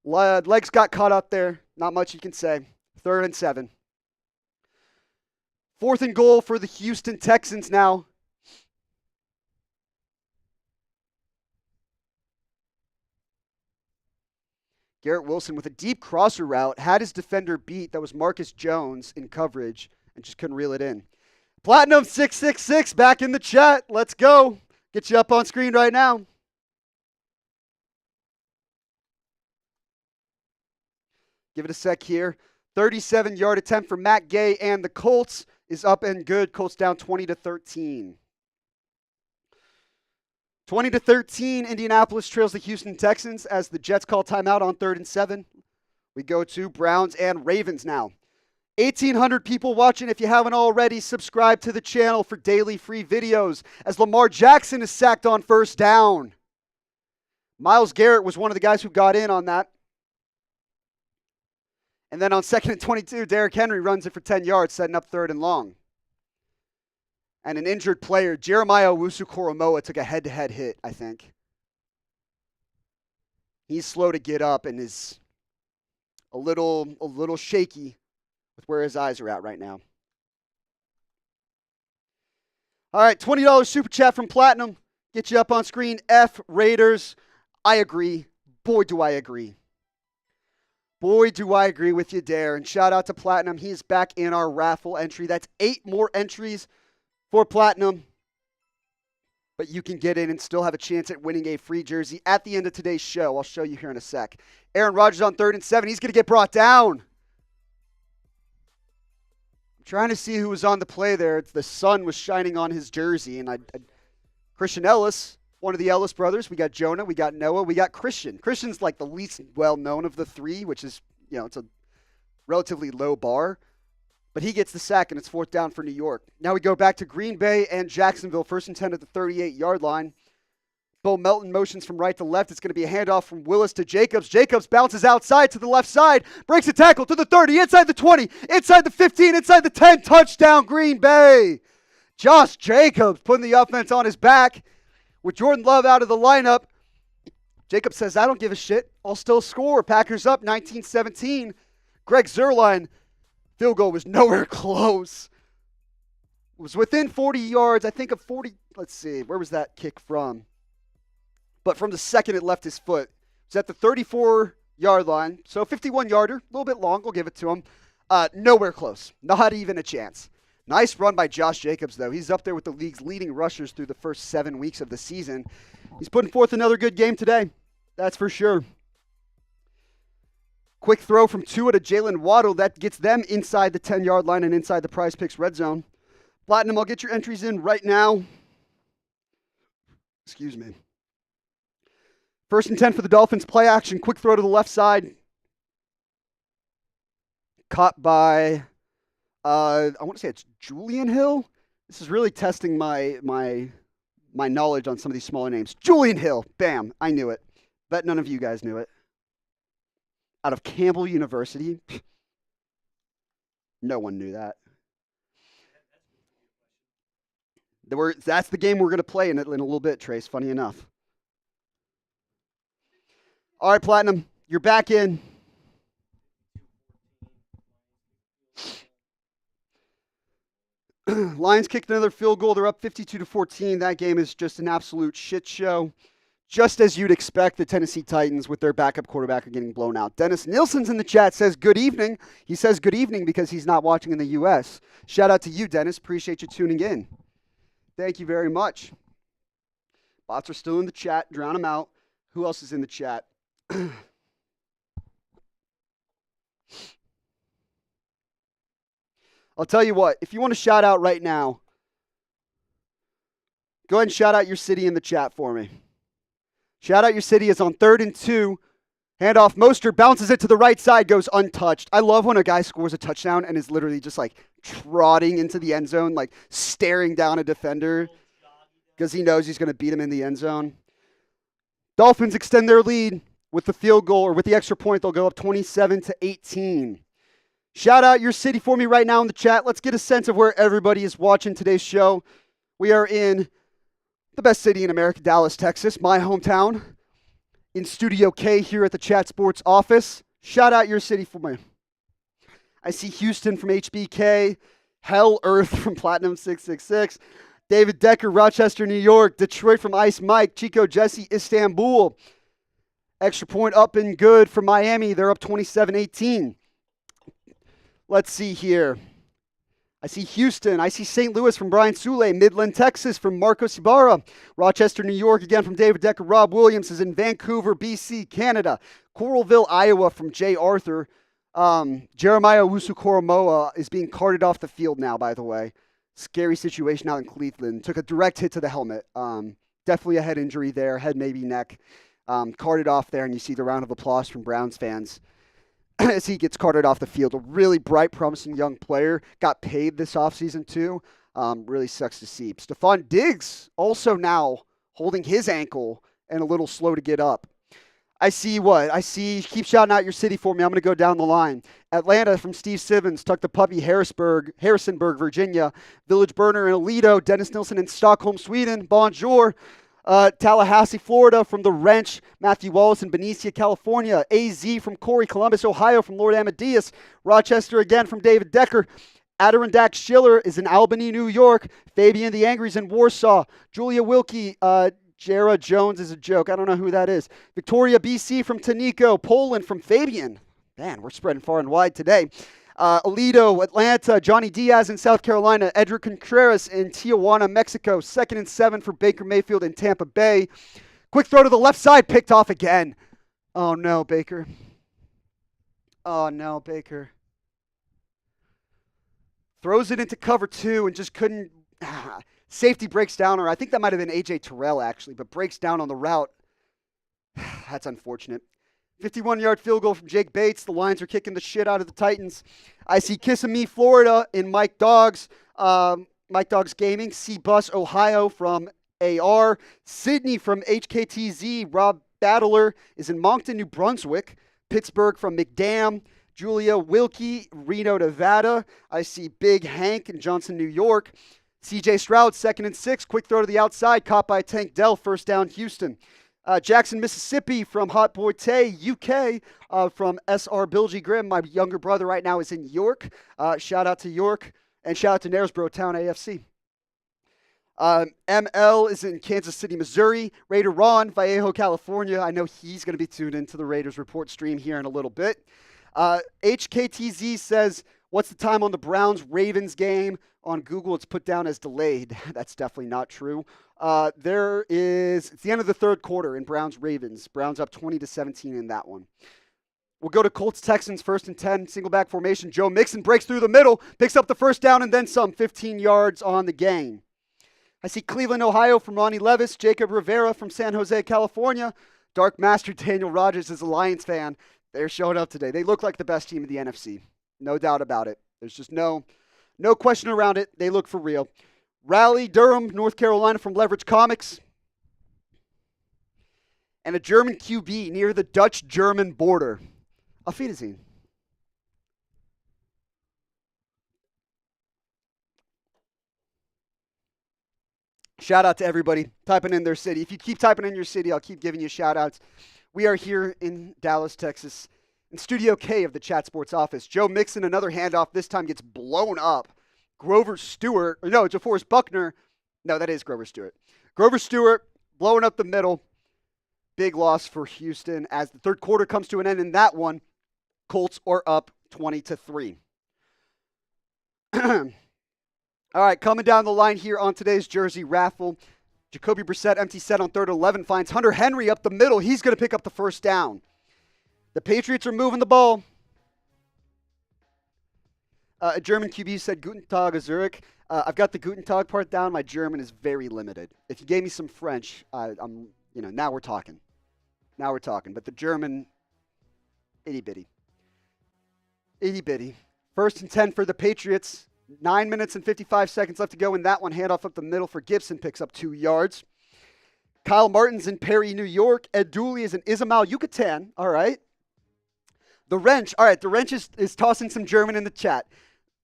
Speaker 1: Legs got caught up there. Not much you can say. Third and 7. Fourth and goal for the Houston Texans now. Garrett Wilson with a deep crosser route had his defender beat. That was Marcus Jones in coverage and just couldn't reel it in. Platinum 666 back in the chat. Let's go. Get you up on screen right now. Give it a sec here. 37-yard attempt for Matt Gay and the Colts is up and good. Colts down 20-13. 20-13, Indianapolis trails the Houston Texans as the Jets call timeout on 3rd and 7. We go to Browns and Ravens now. 1,800 people watching. If you haven't already, subscribe to the channel for daily free videos as Lamar Jackson is sacked on first down. Myles Garrett was one of the guys who got in on that. And then on 2nd and 22, Derrick Henry runs it for 10 yards, setting up 3rd and long. And an injured player, Jeremiah Owusu-Koramoah, took a head-to-head hit, I think. He's slow to get up and is a little shaky with where his eyes are at right now. All right, $20 super chat from Platinum. Get you up on screen. F Raiders. I agree. Boy, do I agree. Boy, do I agree with you there. And shout out to Platinum. He's back in our raffle entry. That's 8 more entries for Platinum. But you can get in and still have a chance at winning a free jersey at the end of today's show. I'll show you here in a sec. Aaron Rodgers on 3rd and 7. He's going to get brought down. I'm trying to see who was on the play there. The sun was shining on his jersey. And Christian Ellis. One of the Ellis brothers. We got Jonah, we got Noah, we got Christian. Christian's like the least well-known of the 3, which is, it's a relatively low bar. But he gets the sack, and it's 4th down for New York. Now we go back to Green Bay and Jacksonville. 1st and 10 at the 38-yard line. Bo Melton motions from right to left. It's going to be a handoff from Willis to Jacobs. Jacobs bounces outside to the left side. Breaks a tackle to the 30, inside the 20, inside the 15, inside the 10. Touchdown, Green Bay. Josh Jacobs putting the offense on his back. With Jordan Love out of the lineup, Jacob says, I don't give a shit. I'll still score. Packers up 19-17. Greg Zuerlein, field goal was nowhere close. It was within 40 yards. I think of 40. Let's see. Where was that kick from? But from the second it left his foot. It was at the 34-yard line. So 51-yarder. A little bit long. We'll give it to him. Nowhere close. Not even a chance. Nice run by Josh Jacobs, though. He's up there with the league's leading rushers through the first 7 weeks of the season. He's putting forth another good game today. That's for sure. Quick throw from Tua to Jalen Waddle. That gets them inside the 10-yard line and inside the PrizePicks red zone. Platinum, I'll get your entries in right now. Excuse me. 1st and 10 for the Dolphins. Play action. Quick throw to the left side. Caught by... I want to say it's Julian Hill. This is really testing my knowledge on some of these smaller names. Julian Hill. Bam. I knew it. Bet none of you guys knew it. Out of Campbell University. No one knew that. That's the game we're going to play in a little bit, Trace. Funny enough. All right, Platinum. You're back in. Lions kicked another field goal. They're up 52-14. That game is just an absolute shit show. Just as you'd expect, the Tennessee Titans with their backup quarterback are getting blown out. Dennis Nielsen's in the chat, says good evening. He says good evening because he's not watching in the U.S. Shout out to you, Dennis. Appreciate you tuning in. Thank you very much. Bots are still in the chat. Drown them out. Who else is in the chat? I'll tell you what, if you want to shout out right now, go ahead and shout out your city in the chat for me. Shout out your city is on 3rd and 2. Handoff, Mostert bounces it to the right side, goes untouched. I love when a guy scores a touchdown and is literally just like trotting into the end zone, like staring down a defender because he knows he's going to beat him in the end zone. Dolphins extend their lead with the field goal, or with the extra point. They'll go up 27-18. Shout out your city for me right now in the chat. Let's get a sense of where everybody is watching today's show. We are in the best city in America, Dallas, Texas, my hometown. In Studio K here at the Chat Sports office. Shout out your city for me. I see Houston from HBK, Hell Earth from Platinum 666, David Decker, Rochester, New York, Detroit from Ice Mike, Chico Jesse, Istanbul. Extra point up and good for Miami. They're up 27-18. Let's see here. I see Houston. I see St. Louis from Brian Sule. Midland, Texas from Marcos Ibarra. Rochester, New York again from David Decker. Rob Williams is in Vancouver, BC, Canada. Coralville, Iowa from Jay Arthur. Jeremiah Wusu-Koromoa is being carted off the field now, by the way. Scary situation out in Cleveland. Took a direct hit to the helmet. Definitely a head injury there. Head, maybe neck. Carted off there, and you see the round of applause from Browns fans as he gets carted off the field. A really bright, promising young player. Got paid this offseason, too. Really sucks to see. Stephon Diggs also now holding his ankle and a little slow to get up. I see, keep shouting out your city for me. I'm going to go down the line. Atlanta from Steve Simmons, Tuck the Puppy, Harrisonburg, Virginia. Village Burner and Alito, Dennis Nilsson in Stockholm, Sweden. Bonjour. Tallahassee, Florida from The Wrench, Matthew Wallace in Benicia, California. AZ from Corey, Columbus, Ohio from Lord Amadeus. Rochester again from David Decker. Adirondack Schiller is in Albany, New York. Fabian the Angry's in Warsaw. Julia Wilkie, Jara Jones is a joke. I don't know who that is. Victoria, BC from Tanico. Poland from Fabian. Man, we're spreading far and wide today. Alito, Atlanta. Johnny Diaz in South Carolina. Edric Contreras in Tijuana, Mexico. 2nd and 7 for Baker Mayfield in Tampa Bay. Quick throw to the left side. Picked off again. Oh, no, Baker. Oh, no, Baker. Throws it into cover 2 and just couldn't. Safety breaks down, or I think that might have been A.J. Terrell, actually, but breaks down on the route. That's unfortunate. 51-yard field goal from Jake Bates. The Lions are kicking the shit out of the Titans. I see Kissimmee, Florida in Mike Dogs. Mike Dogs Gaming. C-Bus, Ohio from AR. Sydney from HKTZ. Rob Battler is in Moncton, New Brunswick. Pittsburgh from McDam. Julia Wilkie, Reno, Nevada. I see Big Hank in Johnson, New York. CJ Stroud, 2nd and 6. Quick throw to the outside. Caught by Tank Dell. First down, Houston. Jackson, Mississippi from Hot Boy Tay, UK, from SR Bilgy Grimm. My younger brother right now is in York. Shout out to York, and shout out to Knaresborough Town AFC. ML is in Kansas City, Missouri. Raider Ron, Vallejo, California. I know he's going to be tuned into the Raiders report stream here in a little bit. HKTZ says, what's the time on the Browns-Ravens game? On Google, it's put down as delayed. That's definitely not true. It's the end of the third quarter in Browns-Ravens. Browns up 20-17 in that one. We'll go to Colts-Texans, 1st and 10, single back formation. Joe Mixon breaks through the middle, picks up the first down, and then some, 15 yards on the gain. I see Cleveland, Ohio from Ronnie Levis. Jacob Rivera from San Jose, California. Dark Master Daniel Rogers is a Lions fan. They're showing up today. They look like the best team in the NFC. No doubt about it. There's just no question around it. They look for real. Raleigh, Durham, North Carolina from Leverage Comics. And a German QB near the Dutch-German border. Auf Wiedersehen. Shout out to everybody typing in their city. If you keep typing in your city, I'll keep giving you shout outs. We are here in Dallas, Texas, in Studio K of the Chat Sports office. Joe Mixon, another handoff, this time gets blown up. DeForest Buckner. No, that is Grover Stewart. Grover Stewart blowing up the middle. Big loss for Houston as the third quarter comes to an end in that one. Colts are up 20-3. All right, coming down the line here on today's Jersey Raffle. Jacoby Brissett, empty set on 3rd and 11, finds Hunter Henry up the middle. He's going to pick up the first down. The Patriots are moving the ball. A German QB said Guten Tag, Zurich. I've got the Guten Tag part down. My German is very limited. If you gave me some French, now we're talking. Now we're talking. But the German, itty bitty. Itty bitty. 1st and 10 for the Patriots. 9 minutes and 55 seconds left to go in that one. Handoff up the middle for Gibson. Picks up 2 yards. Kyle Martin's in Perry, New York. Ed Dooley is in Izamal, Yucatan. All right. The Wrench. All right, the Wrench is tossing some German in the chat.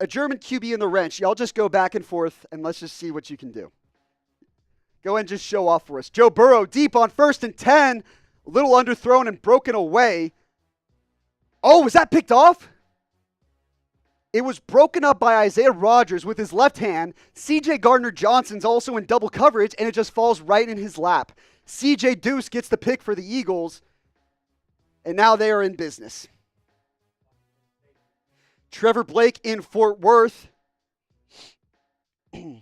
Speaker 1: A German QB in the Wrench. Y'all just go back and forth, and let's just see what you can do. Go and just show off for us. Joe Burrow deep on 1st and 10. A little underthrown and broken away. Oh, was that picked off? It was broken up by Isaiah Rodgers with his left hand. C.J. Gardner-Johnson's also in double coverage, and it just falls right in his lap. C.J. Deuce gets the pick for the Eagles, and now they are in business. Trevor Blake in Fort Worth. We'll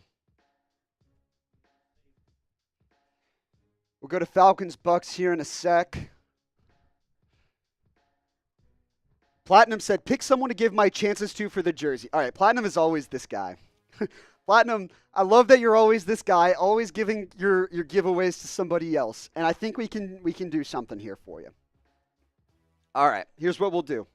Speaker 1: go to Falcons-Bucks here in a sec. Platinum said, pick someone to give my chances to for the jersey. All right, Platinum is always this guy. Platinum, I love that you're always this guy, always giving your giveaways to somebody else. And I think we can do something here for you. All right, here's what we'll do.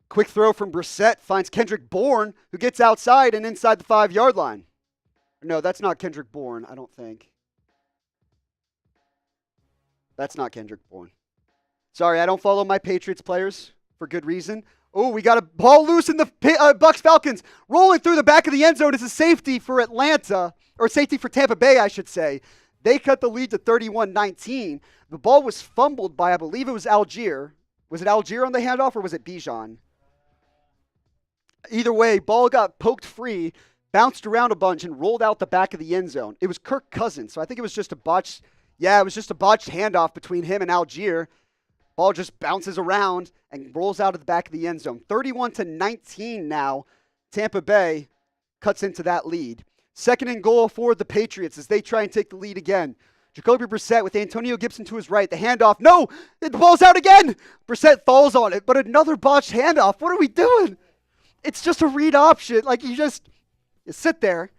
Speaker 1: Quick throw from Brissett finds Kendrick Bourne, who gets outside and inside the 5-yard line. No, that's not Kendrick Bourne, I don't think. That's not Kendrick Bourne. Sorry, I don't follow my Patriots players for good reason. Oh, we got a ball loose in the Bucs Falcons. Rolling through the back of the end zone is a safety for Atlanta, or safety for Tampa Bay, I should say. They cut the lead to 31-19. The ball was fumbled by, I believe it was Algier. Was it Algier on the handoff, or was it Bijan? Either way, ball got poked free, bounced around a bunch, and rolled out the back of the end zone. It was Kirk Cousins, so I think it was just a botched. Yeah, it was just a botched handoff between him and Algier. Ball just bounces around and rolls out of the back of the end zone. 31-19 now. Tampa Bay cuts into that lead. 2nd and goal for the Patriots as they try and take the lead again. Jacoby Brissett with Antonio Gibson to his right. The handoff. No! The ball's out again! Brissett falls on it, but another botched handoff. What are we doing? It's just a read option. Like, you sit there.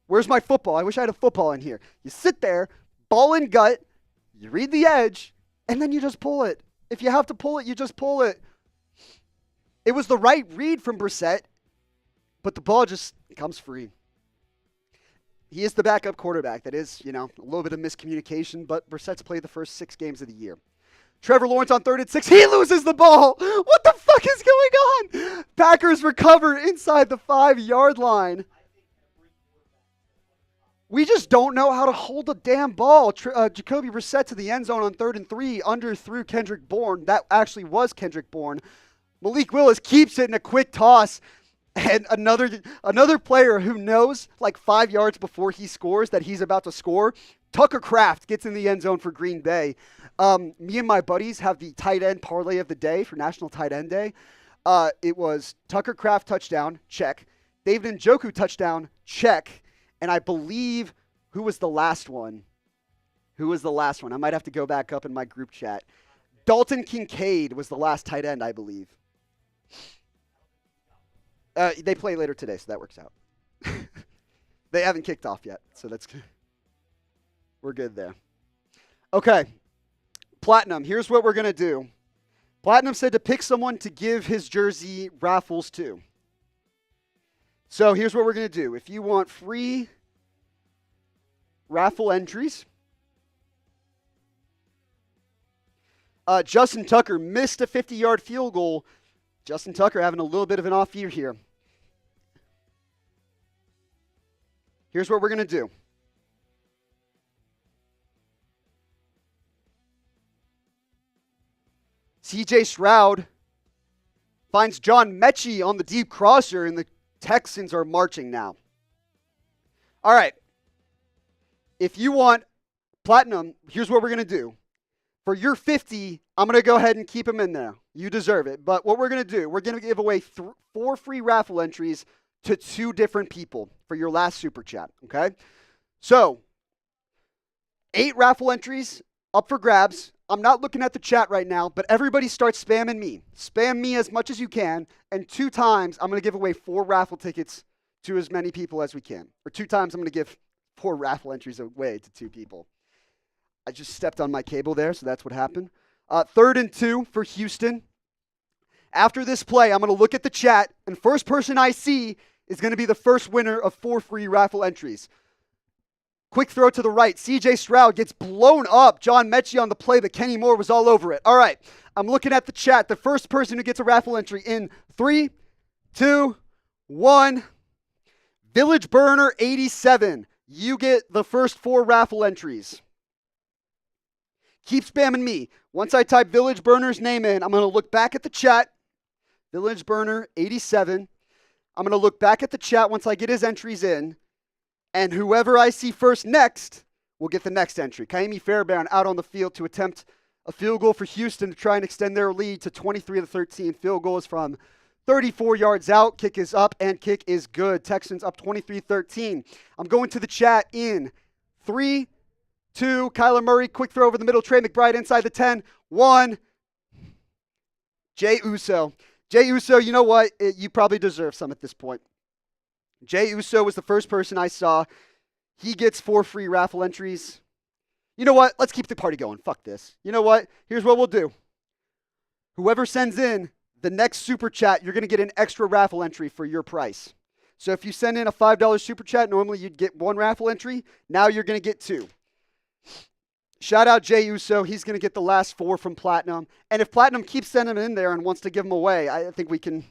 Speaker 1: Where's my football? I wish I had a football in here. You sit there, ball and gut, you read the edge, and then you just pull it. If you have to pull it, you just pull it. It was the right read from Brissett, but the ball just comes free. He is the backup quarterback. That is, a little bit of miscommunication, but Brissett's played the first 6 games of the year. Trevor Lawrence on 3rd and 6. He loses the ball. What the fuck is going on? Packers recover inside the 5-yard line. We just don't know how to hold a damn ball. Jacoby Brissett to the end zone on 3rd and 3. Underthrew Kendrick Bourne. That actually was Kendrick Bourne. Malik Willis keeps it in a quick toss. And another player who knows like 5 yards before he scores that he's about to score, Tucker Kraft gets in the end zone for Green Bay. Me and my buddies have the tight end parlay of the day for National Tight End Day. It was Tucker Kraft touchdown, check. David Njoku touchdown, check. And I believe, who was the last one? I might have to go back up in my group chat. Dalton Kincaid was the last tight end, I believe. They play later today, so that works out. They haven't kicked off yet, so that's good. We're good there. Okay. Platinum, here's what we're going to do. Platinum said to pick someone to give his jersey raffles to. So here's what we're going to do. If you want free raffle entries, Justin Tucker missed a 50-yard field goal. Justin Tucker having a little bit of an off year here. Here's what we're going to do. C.J. Stroud finds John Mechie on the deep crosser, and the Texans are marching now. All right. If you want platinum, here's what we're going to do. For your 50, I'm going to go ahead and keep them in there. You deserve it. But what we're going to do, we're going to give away 4 free raffle entries to 2 different people for your last super chat, okay? So, 8 raffle entries up for grabs. I'm not looking at the chat right now, but everybody start spamming me. Spam me as much as you can, and 2 times I'm going to give away 4 raffle tickets to as many people as we can. Or 2 times I'm going to give 4 raffle entries away to 2 people. I just stepped on my cable there, so that's what happened. 3rd and 2 for Houston. After this play, I'm going to look at the chat, and first person I see is going to be the first winner of 4 free raffle entries. Quick throw to the right. CJ Stroud gets blown up. John Mechie on the play, but Kenny Moore was all over it. All right, I'm looking at the chat. The first person who gets a raffle entry in 3, 2, 1. Village Burner 87. You get the first 4 raffle entries. Keep spamming me. Once I type Village Burner's name in, I'm going to look back at the chat. Village Burner 87. I'm going to look back at the chat once I get his entries in. And whoever I see first next will get the next entry. Kaimi Fairbairn out on the field to attempt a field goal for Houston to try and extend their lead to 23-13. Field goal is from 34 yards out. Kick is up, and kick is good. Texans up 23-13. I'm going to the chat in 3, 2. Kyler Murray, quick throw over the middle. Trey McBride inside the 10. 1. Jay Uso. Jay Uso, you know what? You probably deserve some at this point. Jay Uso was the first person I saw. He gets 4 free raffle entries. You know what? Let's keep the party going. Fuck this. You know what? Here's what we'll do. Whoever sends in the next super chat, you're going to get an extra raffle entry for your price. So if you send in a $5 super chat, normally you'd get 1 raffle entry. Now you're going to get 2. Shout out Jay Uso. He's going to get the last 4 from Platinum. And if Platinum keeps sending them in there and wants to give them away, I think we can,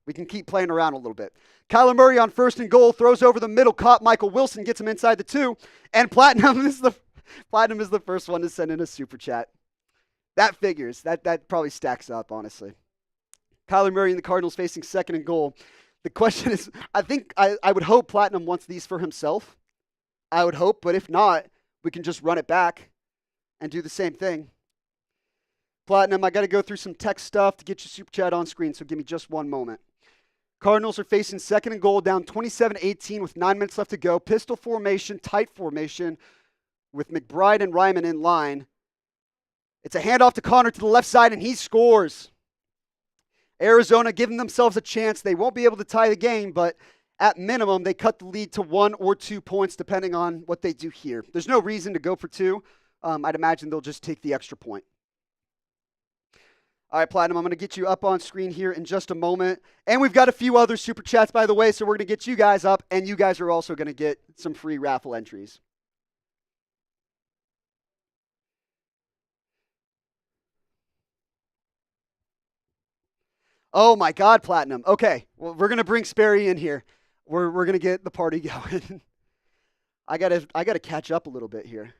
Speaker 1: we can keep playing around a little bit. Kyler Murray on 1st and goal, throws over the middle, caught Michael Wilson, gets him inside the 2, and Platinum is the first one to send in a super chat. That figures. That probably stacks up, honestly. Kyler Murray and the Cardinals facing 2nd and goal. The question is, I would hope Platinum wants these for himself. I would hope, but if not, we can just run it back and do the same thing. Platinum, I got to go through some text stuff to get your super chat on screen, so give me just one moment. Cardinals are facing 2nd and goal, down 27-18 with 9 minutes left to go. Pistol formation, tight formation with McBride and Ryman in line. It's a handoff to Connor to the left side, and he scores. Arizona giving themselves a chance. They won't be able to tie the game, but at minimum, they cut the lead to 1 or 2 points, depending on what they do here. There's no reason to go for 2. I'd imagine they'll just take the extra point. All right, Platinum, I'm going to get you up on screen here in just a moment. And we've got a few other super chats, by the way, so we're going to get you guys up, and you guys are also going to get some free raffle entries. Oh, my God, Platinum. Okay, well, we're going to bring Sperry in here. We're going to get the party going. I gotta catch up a little bit here.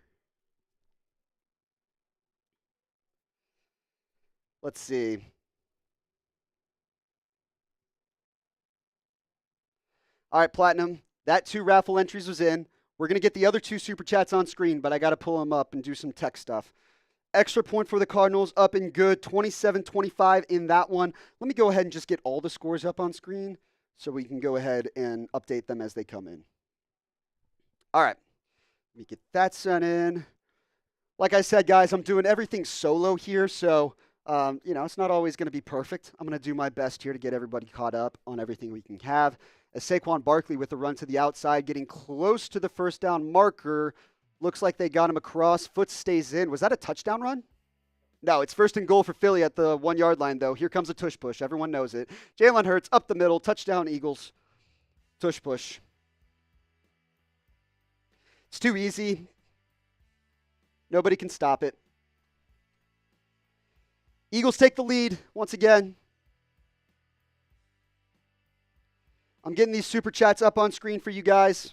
Speaker 1: Let's see. All right, Platinum. That 2 raffle entries was in. We're going to get the other 2 super chats on screen, but I got to pull them up and do some tech stuff. Extra point for the Cardinals, up and good. 27-25 in that one. Let me go ahead and just get all the scores up on screen so we can go ahead and update them as they come in. All right. Let me get that sent in. Like I said, guys, I'm doing everything solo here, so it's not always going to be perfect. I'm going to do my best here to get everybody caught up on everything we can have. As Saquon Barkley with a run to the outside, getting close to the first down marker. Looks like they got him across. Foot stays in. Was that a touchdown run? No, it's 1st and goal for Philly at the 1-yard line, though. Here comes a tush push. Everyone knows it. Jalen Hurts up the middle. Touchdown, Eagles. Tush push. It's too easy. Nobody can stop it. Eagles take the lead once again. I'm getting these super chats up on screen for you guys.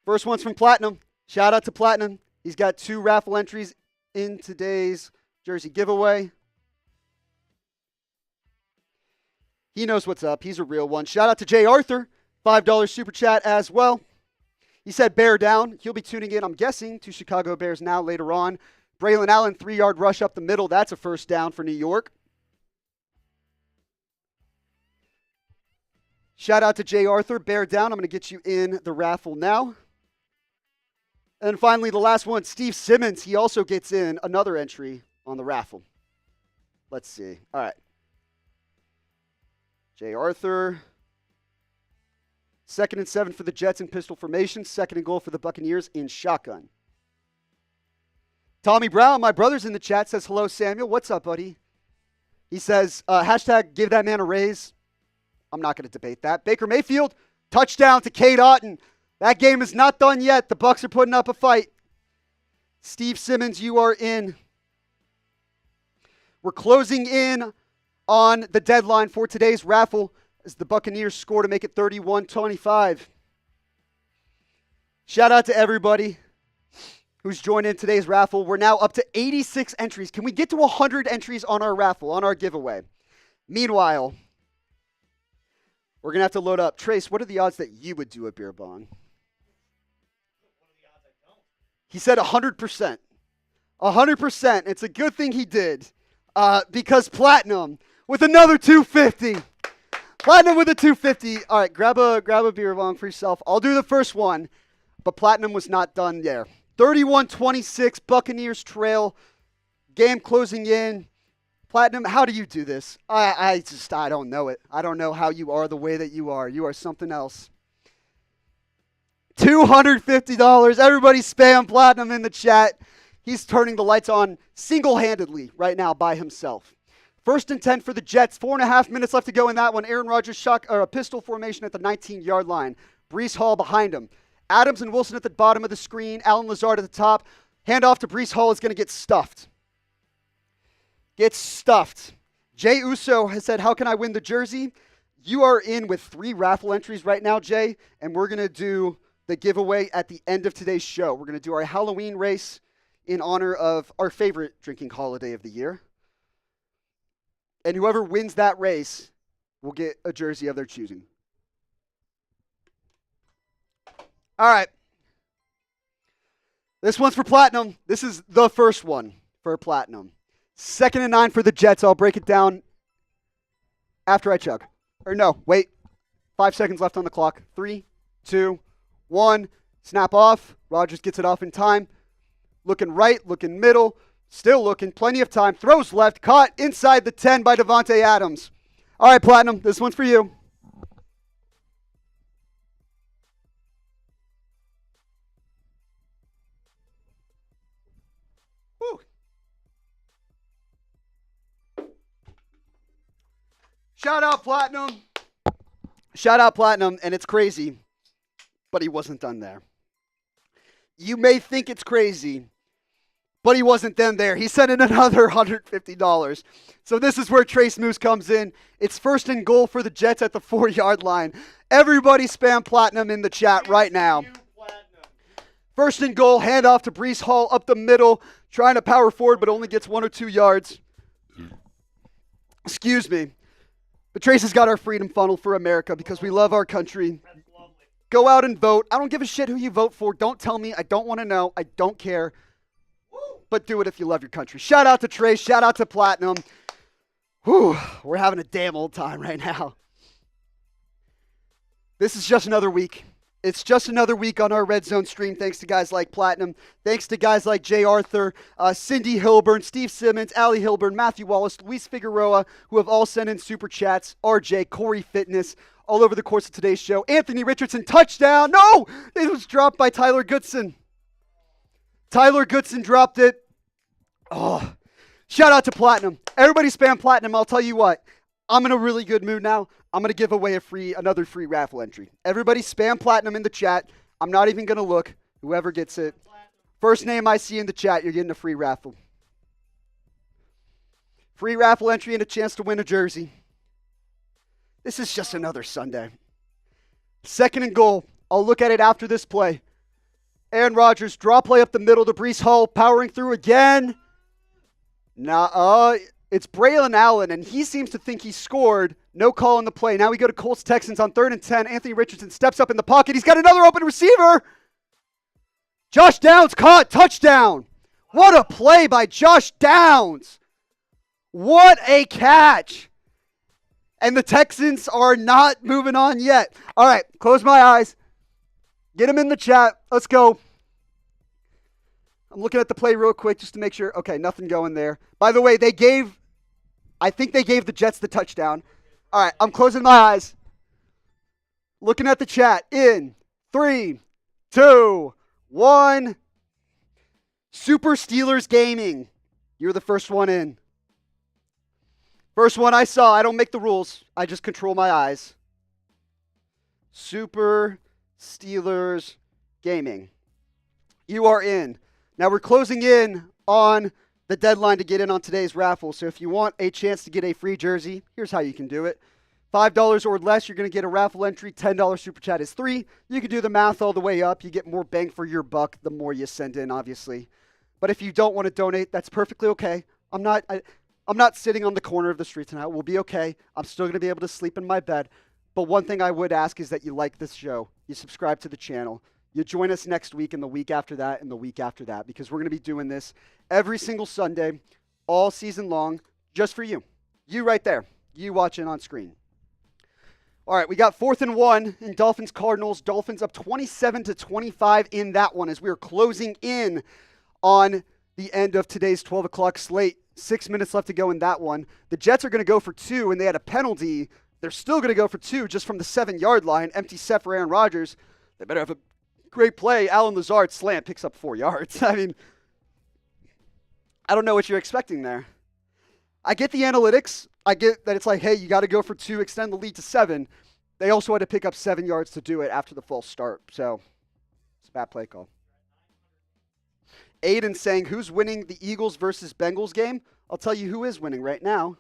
Speaker 1: First one's from Platinum. Shout out to Platinum. He's got 2 raffle entries in today's jersey giveaway. He knows what's up. He's a real one. Shout out to Jay Arthur. $5 super chat as well. He said bear down. He'll be tuning in, I'm guessing, to Chicago Bears now later on. Braylon Allen, 3-yard rush up the middle. That's a first down for New York. Shout out to Jay Arthur. Bear down. I'm going to get you in the raffle now. And finally, the last one, Steve Simmons. He also gets in another entry on the raffle. Let's see. All right. Jay Arthur. 2nd and 7 for the Jets in pistol formation. 2nd and goal for the Buccaneers in shotgun. Tommy Brown, my brother's in the chat, says, hello, Samuel. What's up, buddy? He says, hashtag give that man a raise. I'm not going to debate that. Baker Mayfield, touchdown to Cade Otton. That game is not done yet. The Bucs are putting up a fight. Steve Simmons, you are in. We're closing in on the deadline for today's raffle as the Buccaneers score to make it 31-25. Shout out to everybody who's joined in today's raffle. We're now up to 86 entries. Can we get to 100 entries on our raffle, on our giveaway? Meanwhile, we're going to have to load up. Trace, what are the odds that you would do a beer bong? He said 100%. 100%. It's a good thing he did because Platinum with another 250. Platinum with a 250. All right, grab a beer bong for yourself. I'll do the first one, but Platinum was not done there. 31-26, Buccaneers trail. Game closing in. Platinum, how do you do this? I don't know it. I don't know how you are the way that you are. You are something else. $250. Everybody spam Platinum in the chat. He's turning the lights on single-handedly right now by himself. 1st and 10 for the Jets. 4.5 minutes left to go in that one. Aaron Rodgers pistol formation at the 19-yard line. Breece Hall behind him. Adams and Wilson at the bottom of the screen. Allen Lazard at the top. Handoff to Breece Hall is going to get stuffed. Gets stuffed. Jay Uso has said, how can I win the jersey? You are in with 3 raffle entries right now, Jay, and we're going to do the giveaway at the end of today's show. We're going to do our Halloween race in honor of our favorite drinking holiday of the year. And whoever wins that race will get a jersey of their choosing. All right. This one's for Platinum. This is the first one for Platinum. 2nd and 9 for the Jets. I'll break it down after I chug. Or no, wait. 5 seconds left on the clock. 3, 2, 1. Snap off. Rodgers gets it off in time. Looking right, looking middle. Still looking. Plenty of time. Throws left. Caught inside the 10 by Devontae Adams. All right, Platinum. This one's for you. Woo. Shout out Platinum. Shout out Platinum, and it's crazy, but he wasn't done there. You may think it's crazy, but he wasn't done there. He sent in another $150. So this is where Trace Moose comes in. It's 1st and goal for the Jets at the 4-yard line. Everybody spam Platinum in the chat right now. 1st and goal, handoff to Breece Hall up the middle, trying to power forward, but only gets 1 or 2 yards. Excuse me. But Trace has got our freedom funnel for America because we love our country. Go out and vote. I don't give a shit who you vote for. Don't tell me. I don't want to know. I don't care. But do it if you love your country. Shout out to Trace. Shout out to Platinum. Whew, we're having a damn old time right now. This is just another week. It's just another week on our Red Zone stream, thanks to guys like Platinum, thanks to guys like Jay Arthur, Cindy Hilburn, Steve Simmons, Allie Hilburn, Matthew Wallace, Luis Figueroa, who have all sent in super chats, RJ, Corey Fitness, all over the course of today's show. Anthony Richardson, touchdown. No! It was dropped by Tyler Goodson. Tyler Goodson dropped it. Oh, shout out to Platinum. Everybody spam Platinum. I'll tell you what. I'm in a really good mood now. I'm going to give away another free raffle entry. Everybody spam Platinum in the chat. I'm not even going to look. Whoever gets it. First name I see in the chat, you're getting a free raffle. Free raffle entry and a chance to win a jersey. This is just another Sunday. 2nd and goal. I'll look at it after this play. Aaron Rodgers, draw play up the middle to Breece Hall, powering through again. It's Braylon Allen, and he seems to think he scored. No call on the play. Now we go to Colts Texans on 3rd and 10. Anthony Richardson steps up in the pocket. He's got another open receiver. Josh Downs caught. Touchdown. What a play by Josh Downs. What a catch. And the Texans are not moving on yet. All right, close my eyes. Get them in the chat. Let's go. I'm looking at the play real quick just to make sure. Okay, nothing going there. By the way, I think they gave the Jets the touchdown. All right, I'm closing my eyes. Looking at the chat in 3, 2, 1. Super Steelers Gaming. You're the first one in. First one I saw. I don't make the rules. I just control my eyes. Super Steelers Gaming. You are in. Now we're closing in on the deadline to get in on today's raffle. So if you want a chance to get a free jersey, here's how you can do it. $5 or less, you're going to get a raffle entry. $10 super chat is $3. You can do the math all the way up. You get more bang for your buck the more you send in, obviously. But if you don't want to donate, that's perfectly okay. I'm not sitting on the corner of the street tonight. We'll be okay. I'm still going to be able to sleep in my bed. But one thing I would ask is that you like this show. You subscribe to the channel. You join us next week and the week after that and the week after that, because we're going to be doing this every single Sunday, all season long, just for you. You right there. You watching on screen. All right, we got 4th and 1 in Dolphins Cardinals. Dolphins up 27-25 in that one as we are closing in on the end of today's 12 o'clock slate. 6 minutes left to go in that one. The Jets are going to go for 2, and they had a penalty. They're still going to go for 2 just from the 7-yard line. Empty set for Aaron Rodgers. They better have a great play. Alan Lazard slant picks up 4 yards. I mean, I don't know what you're expecting there. I get the analytics. I get that it's like, hey, you got to go for 2, extend the lead to 7. They also had to pick up 7 yards to do it after the false start. So it's a bad play call. Aiden saying, who's winning the Eagles versus Bengals game? I'll tell you who is winning right now.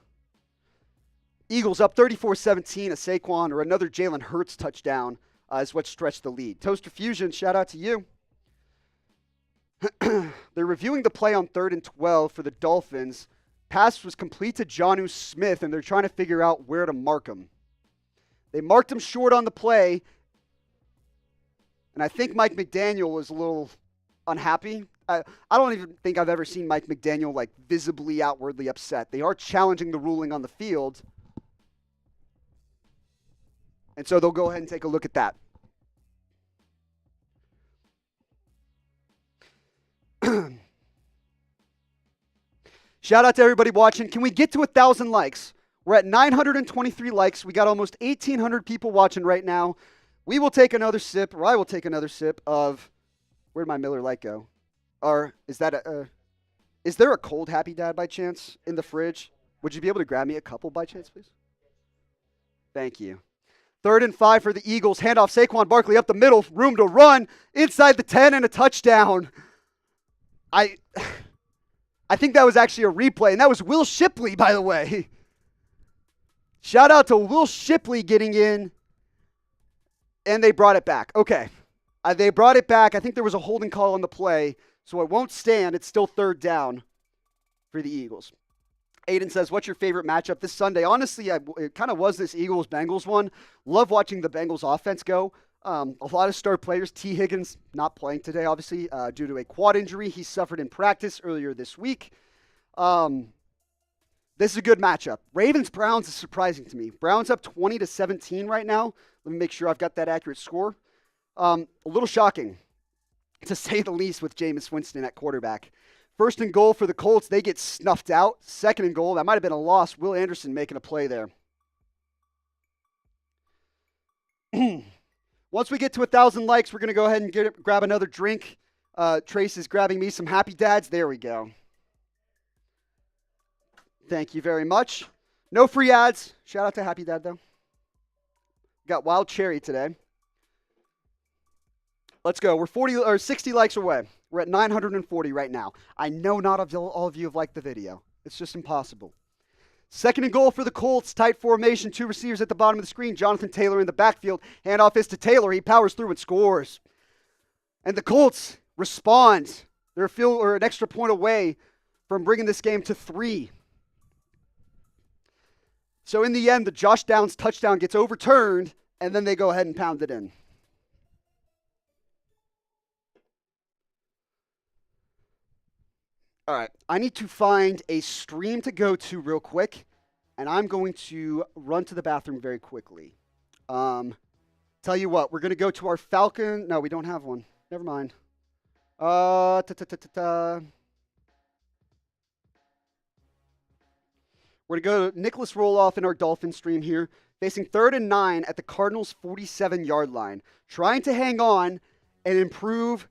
Speaker 1: Eagles up 34-17, a Saquon or another Jalen Hurts touchdown is what stretched the lead. Toaster Fusion, shout out to you. They're reviewing the play on 3rd and 12 for the Dolphins. Pass was complete to Jonnu Smith, and they're trying to figure out where to mark him. They marked him short on the play, and I think Mike McDaniel was a little unhappy. I don't even think I've ever seen Mike McDaniel like visibly outwardly upset. They are challenging the ruling on the field, and so they'll go ahead and take a look at that. Shout out to everybody watching. Can we get to 1,000 likes? We're at 923 likes. We got almost 1,800 people watching right now. We will take another sip, or I will take another sip of, where'd my Miller Lite go? Or is that is there a cold Happy Dad by chance in the fridge? Would you be able to grab me a couple by chance, please? Thank you. 3rd and 5 for the Eagles. Handoff Saquon Barkley up the middle. Room to run. Inside the 10 and a touchdown. I think that was actually a replay, and that was Will Shipley, by the way. Shout out to Will Shipley getting in, and they brought it back. Okay. They brought it back. I think there was a holding call on the play, so it won't stand. It's still 3rd down for the Eagles. Aiden says, what's your favorite matchup this Sunday? Honestly, it kind of was this Eagles-Bengals one. Love watching the Bengals offense go. A lot of star players. T. Higgins not playing today, obviously, due to a quad injury he suffered in practice earlier this week. This is a good matchup. Ravens-Browns is surprising to me. Browns up 20-17 right now. Let me make sure I've got that accurate score. A little shocking, to say the least, with Jameis Winston at quarterback. 1st and goal for the Colts. They get snuffed out. 2nd and goal. That might have been a loss. Will Anderson making a play there. Once we get to 1,000 likes, we're going to go ahead and grab another drink. Trace is grabbing me some Happy Dads. There we go. Thank you very much. No free ads. Shout out to Happy Dad, though. Got Wild Cherry today. Let's go. We're 40 or 60 likes away. We're at 940 right now. I know not all of you have liked the video. It's just impossible. 2nd and goal for the Colts. Tight formation. 2 receivers at the bottom of the screen. Jonathan Taylor in the backfield. Handoff is to Taylor. He powers through and scores. And the Colts respond. They're an extra point away from bringing this game to 3. So in the end, the Josh Downs touchdown gets overturned, and then they go ahead and pound it in. All right, I need to find a stream to go to real quick. and I'm going to run to the bathroom very quickly. Tell you what, we're going to go to our Falcon. No, we don't have one. Never mind. We're going to go to Nicholas Roloff in our Dolphin stream here, facing 3rd and 9 at the Cardinals' 47-yard line, trying to hang on and improve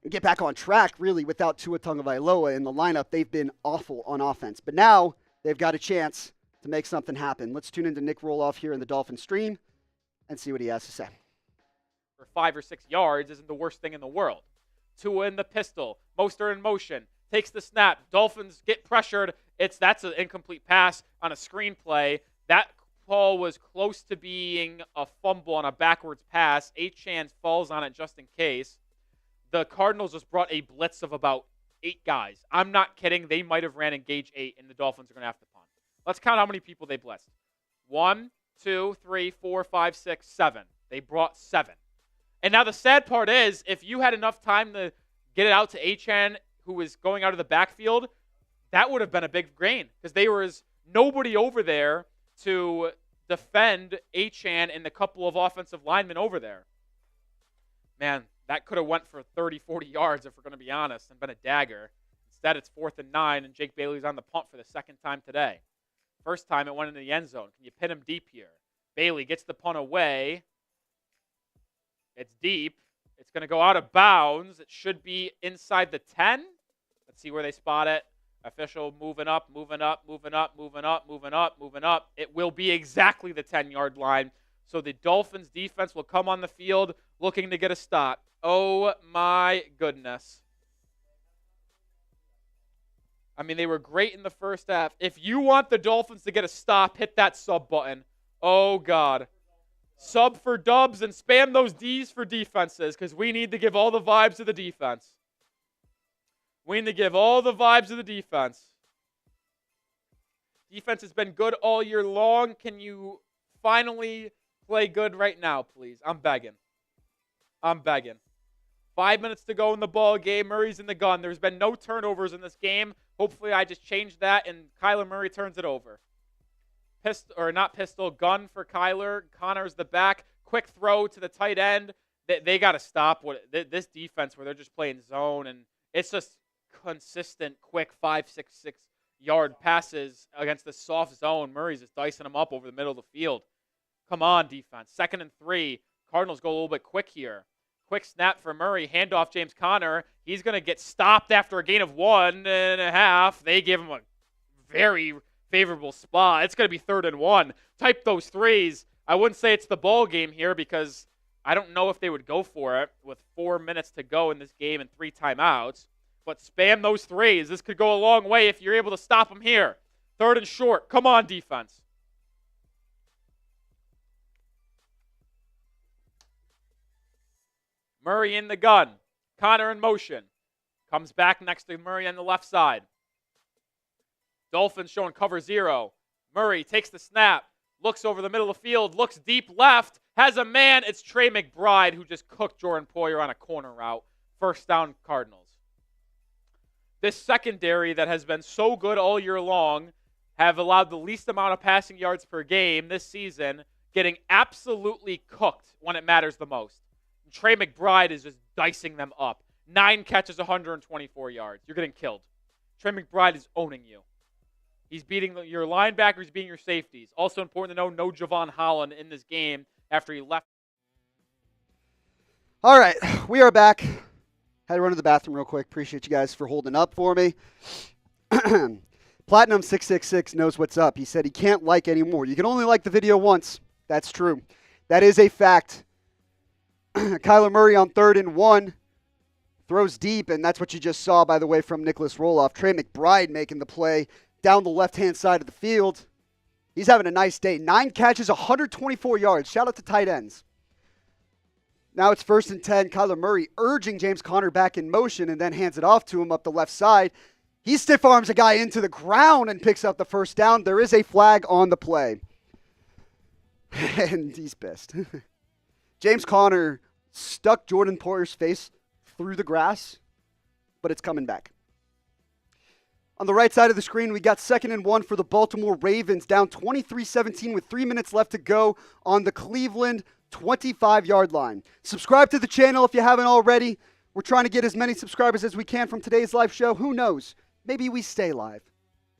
Speaker 1: and get back on track, really, without Tua Tagovailoa in the lineup. They've been awful on offense, but now they've got a chance to make something happen. Let's tune into Nick Roloff here in the Dolphin stream and see what he has to say.
Speaker 7: For 5 or 6 yards isn't the worst thing in the world. Tua in the pistol, Mostert in motion, takes the snap. Dolphins get pressured. That's an incomplete pass on a screenplay. That call was close to being a fumble on a backwards pass. Achane falls on it just in case. The Cardinals just brought a blitz of about 8 guys. I'm not kidding. They might have ran engage 8, and the Dolphins are going to have to punt. Let's count how many people they blitzed. 1, 2, 3, 4, 5, 6, 7. They brought 7. And now the sad part is, if you had enough time to get it out to Achane, who was going out of the backfield, that would have been a big gain because there was nobody over there to defend Achane and the couple of offensive linemen over there. Man, that could have went for 30, 40 yards if we're going to be honest and been a dagger. Instead, it's 4th and 9, and Jake Bailey's on the punt for the second time today. First time it went into the end zone. Can you pin him deep here? Bailey gets the punt away. It's deep. It's going to go out of bounds. It should be inside the 10. Let's see where they spot it. Official moving up, moving up, moving up, moving up, moving up, moving up. It will be exactly the 10-yard line. So the Dolphins defense will come on the field looking to get a stop. Oh, my goodness. I mean, they were great in the first half. If you want the Dolphins to get a stop, hit that sub button. Oh, God. Sub for dubs and spam those Ds for defenses because we need to give all the vibes to the defense. We need to give all the vibes to the defense. Defense has been good all year long. Can you finally play good right now, please? I'm begging. 5 minutes to go in the ball game. Murray's in the gun. There's been no turnovers in this game. Hopefully I just changed that and Kyler Murray turns it over. Gun for Kyler. Connor's the back. Quick throw to the tight end. They got to stop this defense where they're just playing zone, and it's just consistent, quick 5, 6, 6-yard passes against the soft zone. Murray's just dicing them up over the middle of the field. Come on, defense. 2nd and 3. Cardinals go a little bit quick here. Quick snap for Murray. Handoff James Conner. He's going to get stopped after a gain of 1.5. They give him a very favorable spot. It's going to be 3rd and 1. Type those threes. I wouldn't say it's the ball game here because I don't know if they would go for it with 4 minutes to go in this game and 3 timeouts. But spam those threes. This could go a long way if you're able to stop them here. 3rd and short. Come on, defense. Murray in the gun. Connor in motion. Comes back next to Murray on the left side. Dolphins showing cover 0. Murray takes the snap. Looks over the middle of the field. Looks deep left. Has a man. It's Trey McBride who just cooked Jordan Poyer on a corner route. 1st down, Cardinals. This secondary that has been so good all year long have allowed the least amount of passing yards per game this season, getting absolutely cooked when it matters the most. And Trey McBride is just dicing them up. 9 catches, 124 yards. You're getting killed. Trey McBride is owning you. He's beating your linebackers, beating your safeties. Also important to know, no Javon Holland in this game after he left.
Speaker 1: All right, we are back. Had to run to the bathroom real quick. Appreciate you guys for holding up for me. Platinum666 knows what's up. He said he can't like anymore. You can only like the video once. That's true. That is a fact. Kyler Murray on 3rd and 1. Throws deep, and that's what you just saw, by the way, from Nicholas Roloff. Trey McBride making the play down the left-hand side of the field. He's having a nice day. 9 catches, 124 yards. Shout out to tight ends. Now it's 1st and 10. Kyler Murray urging James Conner back in motion and then hands it off to him up the left side. He stiff arms a guy into the ground and picks up the 1st down. There is a flag on the play. And he's pissed. James Conner stuck Jordan Poyer's face through the grass, but it's coming back. On the right side of the screen, we got 2nd and 1 for the Baltimore Ravens, down 23-17 with 3 minutes left to go on the Cleveland 25-yard line. Subscribe to the channel if you haven't already. We're trying to get as many subscribers as we can from today's live show. Who knows? Maybe we stay live.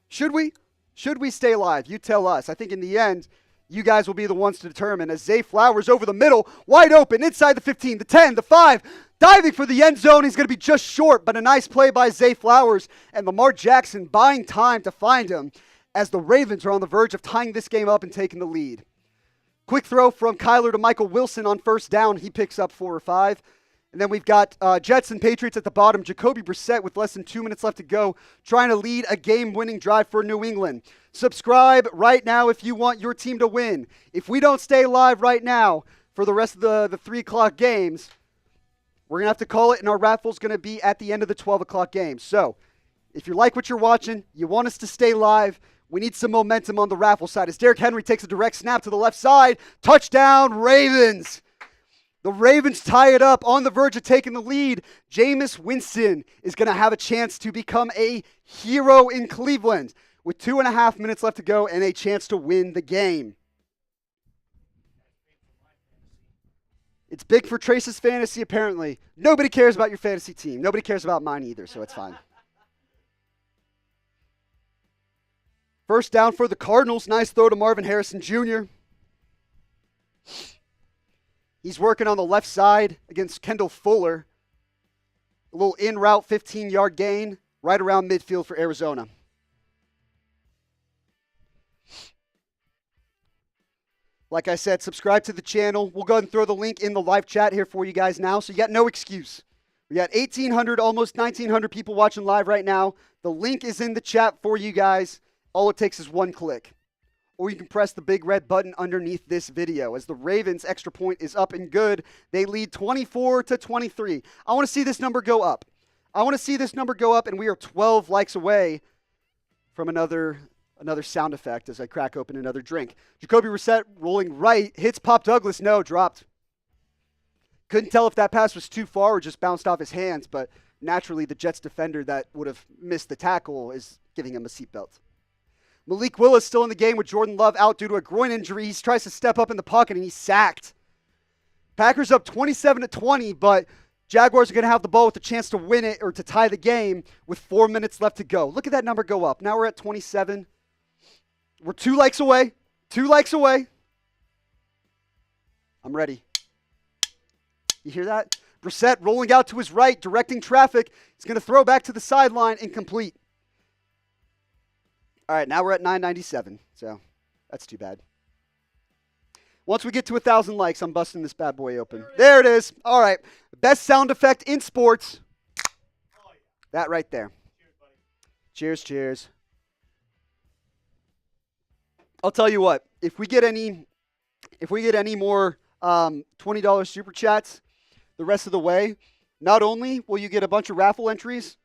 Speaker 1: Should we? Should we stay live? You tell us. I think in the end, you guys will be the ones to determine. As Zay Flowers over the middle, wide open, inside the 15, the 10, the 5, diving for the end zone. He's going to be just short, but a nice play by Zay Flowers. And Lamar Jackson buying time to find him as the Ravens are on the verge of tying this game up and taking the lead. Quick throw from Kyler to Michael Wilson on 1st down. He picks up 4 or 5. And then we've got Jets and Patriots at the bottom. Jacoby Brissett with less than 2 minutes left to go, trying to lead a game-winning drive for New England. Subscribe right now if you want your team to win. If we don't stay live right now for the rest of the 3 o'clock games, we're going to have to call it, and our raffle's going to be at the end of the 12 o'clock game. So if you like what you're watching, you want us to stay live, we need some momentum on the raffle side. As Derrick Henry takes a direct snap to the left side, touchdown, Ravens. The Ravens tie it up on the verge of taking the lead. Jameis Winston is going to have a chance to become a hero in Cleveland with 2.5 minutes left to go and a chance to win the game. It's big for Trace's fantasy, apparently. Nobody cares about your fantasy team. Nobody cares about mine either, so it's fine. First down for the Cardinals. Nice throw to Marvin Harrison Jr. He's working on the left side against Kendall Fuller. A little in-route 15-yard gain right around midfield for Arizona. Like I said, subscribe to the channel. We'll go ahead and throw the link in the live chat here for you guys now, so you got no excuse. We got 1,800, almost 1,900 people watching live right now. The link is in the chat for you guys. All it takes is one click. Or you can press the big red button underneath this video. As the Ravens' extra point is up and good, they lead 24-23. I want to see this number go up. I want to see this number go up, and we are 12 likes away from another sound effect as I crack open another drink. Jacoby Brissett rolling right, hits Pop Douglas. No, dropped. Couldn't tell if that pass was too far or just bounced off his hands, but naturally the Jets defender that would have missed the tackle is giving him a seatbelt. Malik Willis still in the game with Jordan Love out due to a groin injury. He tries to step up in the pocket and he's sacked. Packers up 27-20, but Jaguars are going to have the ball with a chance to win it or to tie the game with 4 minutes left to go. Look at that number go up. Now we're at 27. We're 2 likes away. 2 likes away. I'm ready. You hear that? Brissett rolling out to his right, directing traffic. He's going to throw back to the sideline, incomplete. All right, now we're at 997, so that's too bad. Once we get to 1,000 likes, I'm busting this bad boy open. There it is. All right, best sound effect in sports. That right there. Cheers, cheers. I'll tell you what, if we get any more $20 super chats the rest of the way, not only will you get a bunch of raffle entries,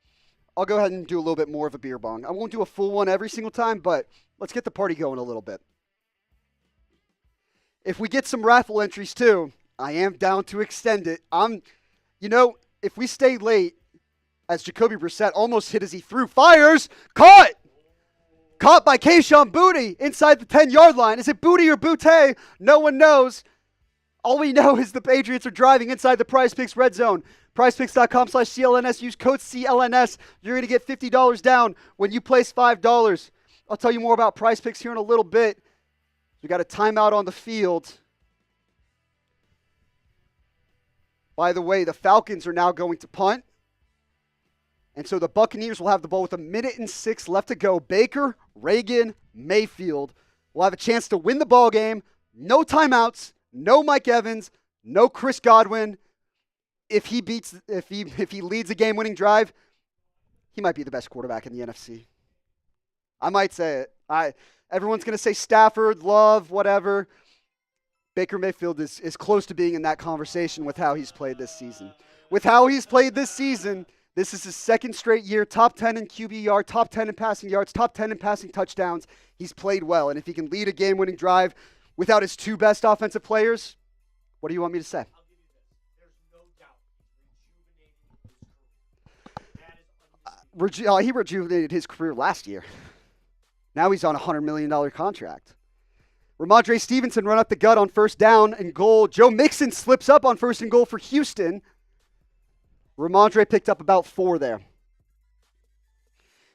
Speaker 1: I'll go ahead and do a little bit more of a beer bong. I won't do a full one every single time, but let's get the party going a little bit. If we get some raffle entries too, I am down to extend it. If we stay late, as Jacoby Brissett almost hit as he threw, fires, caught by Kayshon Boutte inside the 10-yard line. Is it Boutte or Boutte? No one knows. All we know is the Patriots are driving inside the PrizePicks red zone. PrizePicks.com/CLNS. Use code CLNS. You're going to get $50 down when you place $5. I'll tell you more about PrizePicks here in a little bit. We got a timeout on the field. By the way, the Falcons are now going to punt. And so the Buccaneers will have the ball with 1:06 left to go. Baker, Reagan, Mayfield will have a chance to win the ball game. No timeouts, no Mike Evans, no Chris Godwin. If he leads a game-winning drive, he might be the best quarterback in the NFC. I might say it. Everyone's going to say Stafford, Love, whatever. Baker Mayfield is close to being in that conversation with how he's played this season. This is his second straight year, top 10 in QB yard, top 10 in passing yards, top 10 in passing touchdowns. He's played well, and if he can lead a game-winning drive without his 2 best offensive players, what do you want me to say?
Speaker 6: I'll give you this. There's no doubt he's rejuvenating his career. That is
Speaker 1: he rejuvenated his career last year. Now he's on a $100 million contract. Ramondre Stevenson run up the gut on first down and goal. Joe Mixon slips up on first and goal for Houston. Ramondre picked up about 4 there.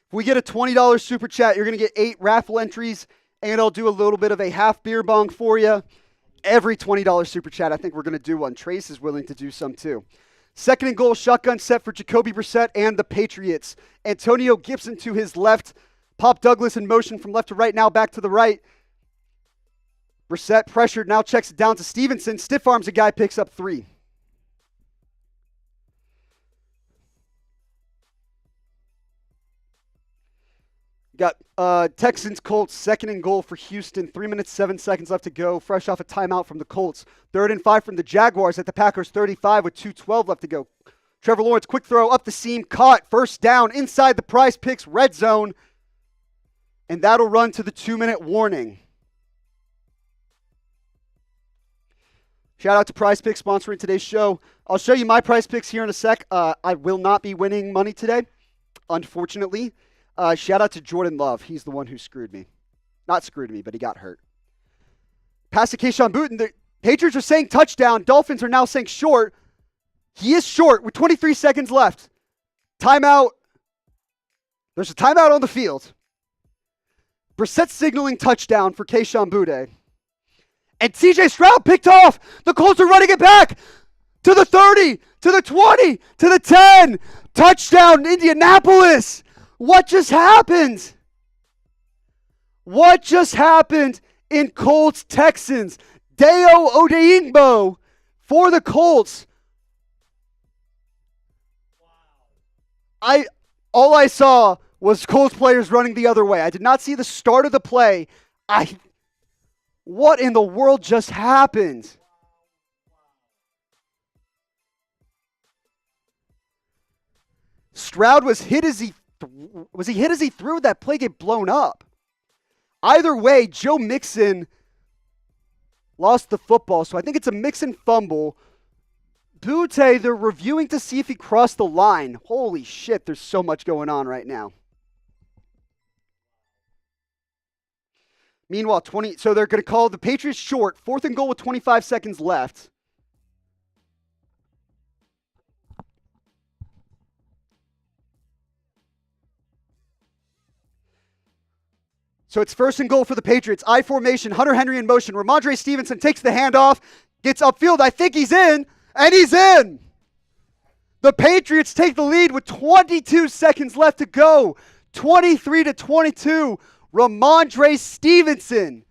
Speaker 1: If we get a $20 super chat, you're going to get 8 raffle entries, and I'll do a little bit of a half beer bong for you. Every $20 super chat, I think we're going to do one. Trace is willing to do some too. Second and goal, shotgun set for Jacoby Brissett and the Patriots. Antonio Gibson to his left. Pop Douglas in motion from left to right, now back to the right. Brissett pressured, now checks it down to Stevenson. Stiff arms a guy, picks up 3. Got Texans Colts, second and goal for Houston. 3 minutes, 7 seconds left to go. Fresh off a timeout from the Colts. 3rd and 5 from the Jaguars at the Packers 35 with 2:12 left to go. Trevor Lawrence, quick throw up the seam, caught, first down inside the PrizePicks red zone. And that'll run to the 2-minute warning. Shout out to PrizePicks sponsoring today's show. I'll show you my PrizePicks here in a sec. I will not be winning money today, unfortunately. Shout out to Jordan Love. He's the one who screwed me. Not screwed me, but he got hurt. Pass to Keyshawn Booten. The Patriots are saying touchdown. Dolphins are now saying short. He is short with 23 seconds left. Timeout. There's a timeout on the field. Brissett signaling touchdown for Keyshawn Boutte. And CJ Stroud picked off. The Colts are running it back to the 30, to the 20, to the 10. Touchdown, Indianapolis. What just happened? What just happened in Colts Texans? Deo Odeyingbo for the Colts. All I saw was Colts players running the other way. I did not see the start of the play. What in the world just happened? Stroud was hit as he threw? That play get blown up. Either way, Joe Mixon lost the football, so I think it's a Mixon fumble. Boutte, they're reviewing to see if he crossed the line. Holy shit, there's so much going on right now. Meanwhile, so they're going to call the Patriots short. 4th and goal with 25 seconds left. So it's 1st and goal for the Patriots. I formation, Hunter Henry in motion. Ramondre Stevenson takes the handoff, gets upfield. I think he's in, and he's in. The Patriots take the lead with 22 seconds left to go. 23-22. Ramondre Stevenson.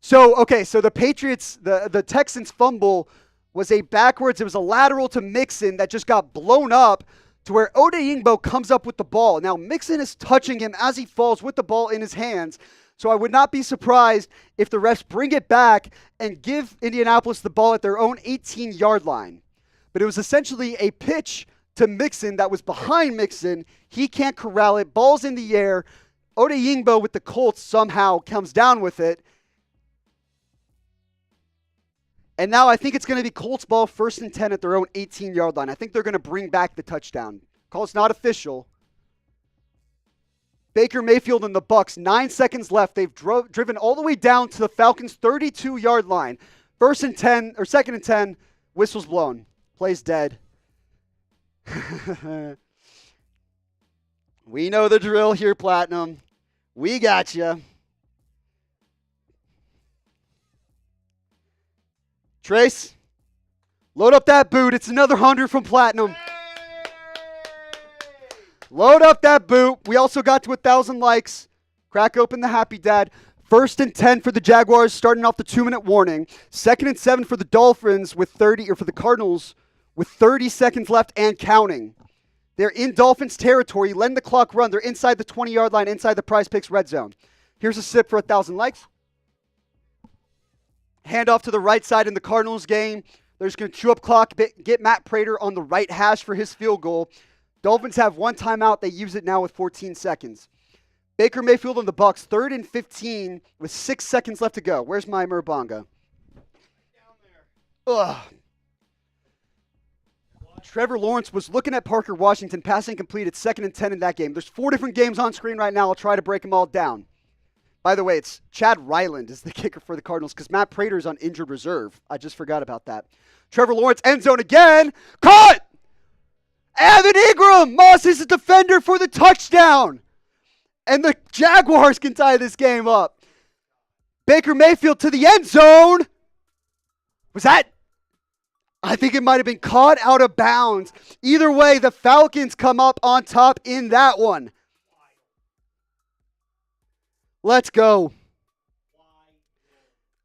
Speaker 1: So the Patriots, the Texans fumble was a backwards. It was a lateral to Mixon that just got blown up to where Odeyingbo comes up with the ball. Now, Mixon is touching him as he falls with the ball in his hands. So I would not be surprised if the refs bring it back and give Indianapolis the ball at their own 18-yard line. But it was essentially a pitch to Mixon that was behind Mixon. He can't corral it. Ball's in the air. Odeyingbo with the Colts somehow comes down with it. And now I think it's going to be Colts ball 1st and 10 at their own 18-yard line. I think they're going to bring back the touchdown. Call's not official. Baker Mayfield and the Bucs, 9 seconds left. They've driven all the way down to the Falcons' 32-yard line. 1st and 10, or 2nd and 10, whistle's blown. Play's dead. We know the drill here, Platinum. We got you. Trace, load up that boot. It's another 100 from Platinum. Load up that boot. We also got to 1,000 likes. Crack open the Happy Dad. 1st and 10 for the Jaguars, starting off the 2-minute warning. 2nd and 7 for the Dolphins with 30, or for the Cardinals with 30 seconds left and counting. They're in Dolphins territory. Letting the clock run. They're inside the 20-yard line, inside the PrizePicks red zone. Here's a sip for 1,000 likes. Handoff to the right side in the Cardinals game. They're just going to chew up clock, get Matt Prater on the right hash for his field goal. Dolphins have one timeout. They use it now with 14 seconds. Baker Mayfield and the Bucs, 3rd and 15 with 6 seconds left to go. Where's my Murbanga? Ugh. Trevor Lawrence was looking at Parker Washington, passing complete at 2nd and 10 in that game. There's 4 different games on screen right now. I'll try to break them all down. By the way, it's Chad Ryland is the kicker for the Cardinals because Matt Prater's on injured reserve. I just forgot about that. Trevor Lawrence, end zone again. Caught! Evan Ingram, Moss is a defender for the touchdown. And the Jaguars can tie this game up. Baker Mayfield to the end zone. Was that? I think it might have been caught out of bounds. Either way, the Falcons come up on top in that one. Let's go.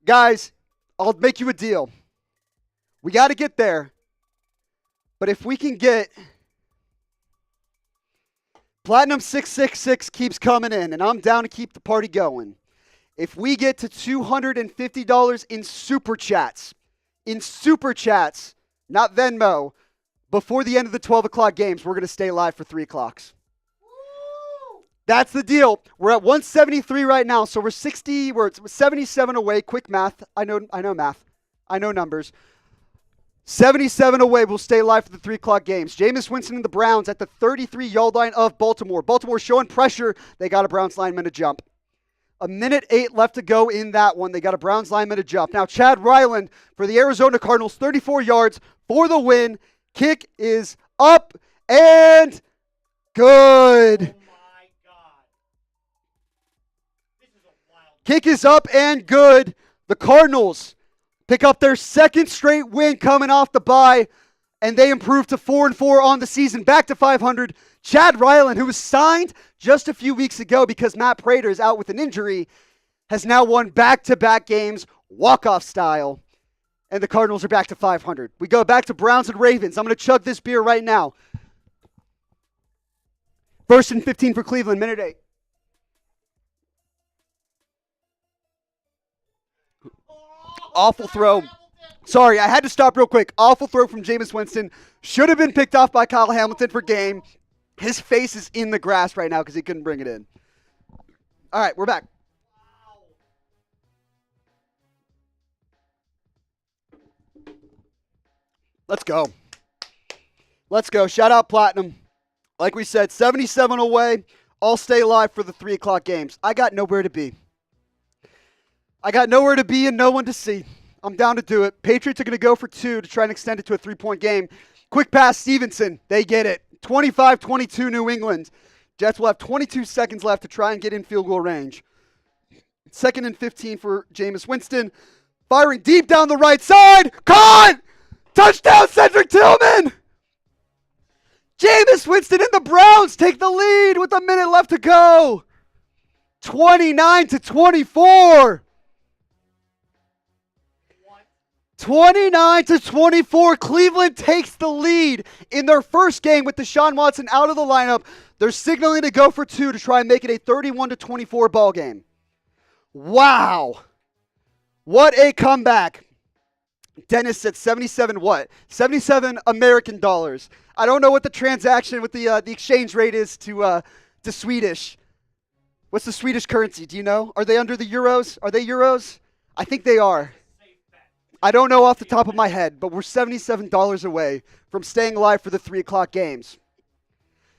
Speaker 1: Guys, I'll make you a deal. We got to get there. But if we can get Platinum 666 keeps coming in, and I'm down to keep the party going. If we get to $250 in super chats, not Venmo, before the end of the 12 o'clock games, we're going to stay live for 3 o'clocks. That's the deal. We're at 173 right now, so we're 77 away. Quick math. I know math. I know numbers. 77 away. We'll stay live for the 3 o'clock games. Jameis Winston and the Browns at the 33-yard line of Baltimore. Baltimore showing pressure. They got a Browns lineman to jump. 1:08 left to go in that one. They got a Browns lineman to jump. Now, Chad Ryland for the Arizona Cardinals, 34 yards for the win. Kick is up and good. Kick is up and good. The Cardinals pick up their 2nd straight win coming off the bye, and they improve to 4-4 on the season, back to 500. Chad Ryland, who was signed just a few weeks ago because Matt Prater is out with an injury, has now won back-to-back games, walk-off style, and the Cardinals are back to 500. We go back to Browns and Ravens. I'm going to chug this beer right now. 1st and 15 for Cleveland, minute 8. Awful throw. Sorry, I had to stop real quick. Awful throw from Jameis Winston. Should have been picked off by Kyle Hamilton for game. His face is in the grass right now because he couldn't bring it in. All right, we're back. Let's go. Let's go. Shout out Platinum. Like we said, 77 away. I'll stay live for the 3 o'clock games. I got nowhere to be. And no one to see. I'm down to do it. Patriots are going to go for 2 to try and extend it to a 3-point game. Quick pass, Stevenson. They get it. 25-22 New England. Jets will have 22 seconds left to try and get in field goal range. 2nd and 15 for Jameis Winston. Firing deep down the right side. Caught! Touchdown, Cedric Tillman! Jameis Winston and the Browns take the lead with a minute left to go. 29-24. 29-24, Cleveland takes the lead in their first game with Deshaun Watson out of the lineup. They're signaling to go for 2 to try and make it a 31-24 ball game. Wow. What a comeback. Dennis said 77 what? 77 American dollars. I don't know what the transaction with the exchange rate is to Swedish. What's the Swedish currency? Do you know? Are they under the euros? Are they euros? I think they are. I don't know off the top of my head, but we're $77 away from staying alive for the 3 o'clock games.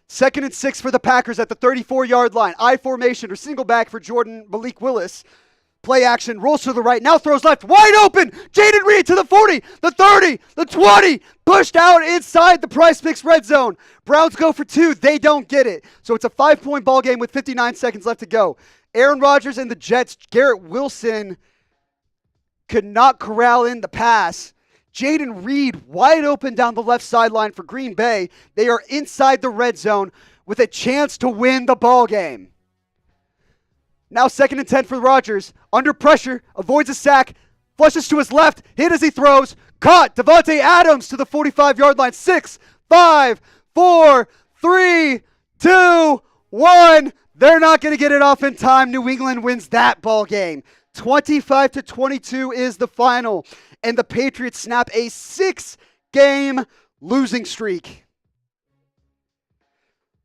Speaker 1: 2nd and 6 for the Packers at the 34-yard line. I formation or single back for Jordan Malik Willis. Play action, rolls to the right, now throws left, wide open. Jaden Reed to the 40, the 30, the 20. Pushed out inside the PrizePicks red zone. Browns go for 2. They don't get it. So it's a 5-point ball game with 59 seconds left to go. Aaron Rodgers and the Jets, Garrett Wilson could not corral in the pass. Jaden Reed wide open down the left sideline for Green Bay. They are inside the red zone with a chance to win the ball game. Now 2nd and 10 for Rodgers. Under pressure, avoids a sack, flushes to his left, hit as he throws. Caught, Devontae Adams to the 45-yard line. 6, 5, 4, 3, 2, 1. They're not going to get it off in time. New England wins that ball game. 25-22 is the final, and the Patriots snap a 6-game losing streak.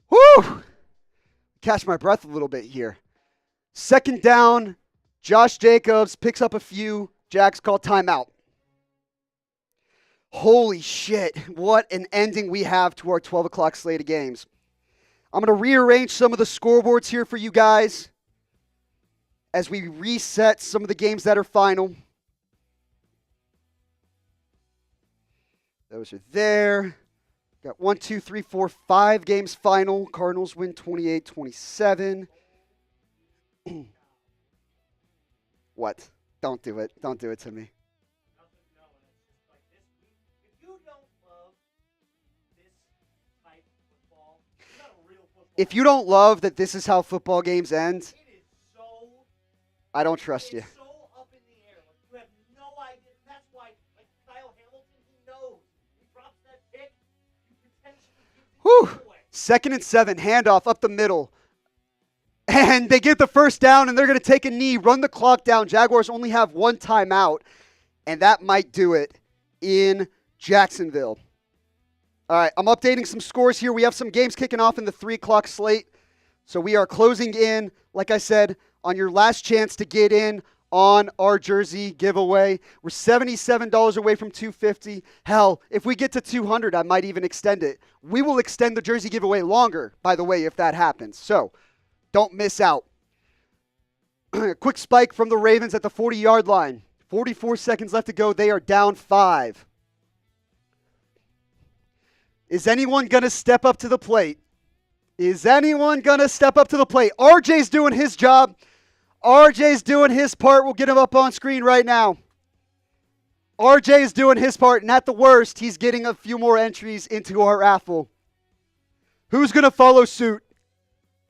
Speaker 1: Whew! Catch my breath a little bit here. 2nd down, Josh Jacobs picks up a few. Jags call timeout. Holy shit, what an ending we have to our 12 o'clock slate of games. I'm going to rearrange some of the scoreboards here for you guys as we reset some of the games that are final. Those are there. Got 1, 2, 3, 4, 5 games final. Cardinals win 28-27. What? Don't do it. Don't do it to me. If you don't love that this is how football games end, I don't trust you. Whew. 2nd and 7, handoff up the middle. And they get the first down, and they're going to take a knee, run the clock down. Jaguars only have 1 timeout, and that might do it in Jacksonville. All right, I'm updating some scores here. We have some games kicking off in the 3 o'clock slate. So we are closing in, like I said, on your last chance to get in on our jersey giveaway. We're $77 away from $250. Hell, if we get to $200, I might even extend it. We will extend the jersey giveaway longer, by the way, if that happens. So don't miss out. Quick spike from the Ravens at the 40-yard line. 44 seconds left to go. They are down 5. Is anyone going to step up to the plate? Is anyone going to step up to the plate? RJ's doing his job. RJ's doing his part. We'll get him up on screen right now. RJ is doing his part, and at the worst, he's getting a few more entries into our raffle. Who's going to follow suit?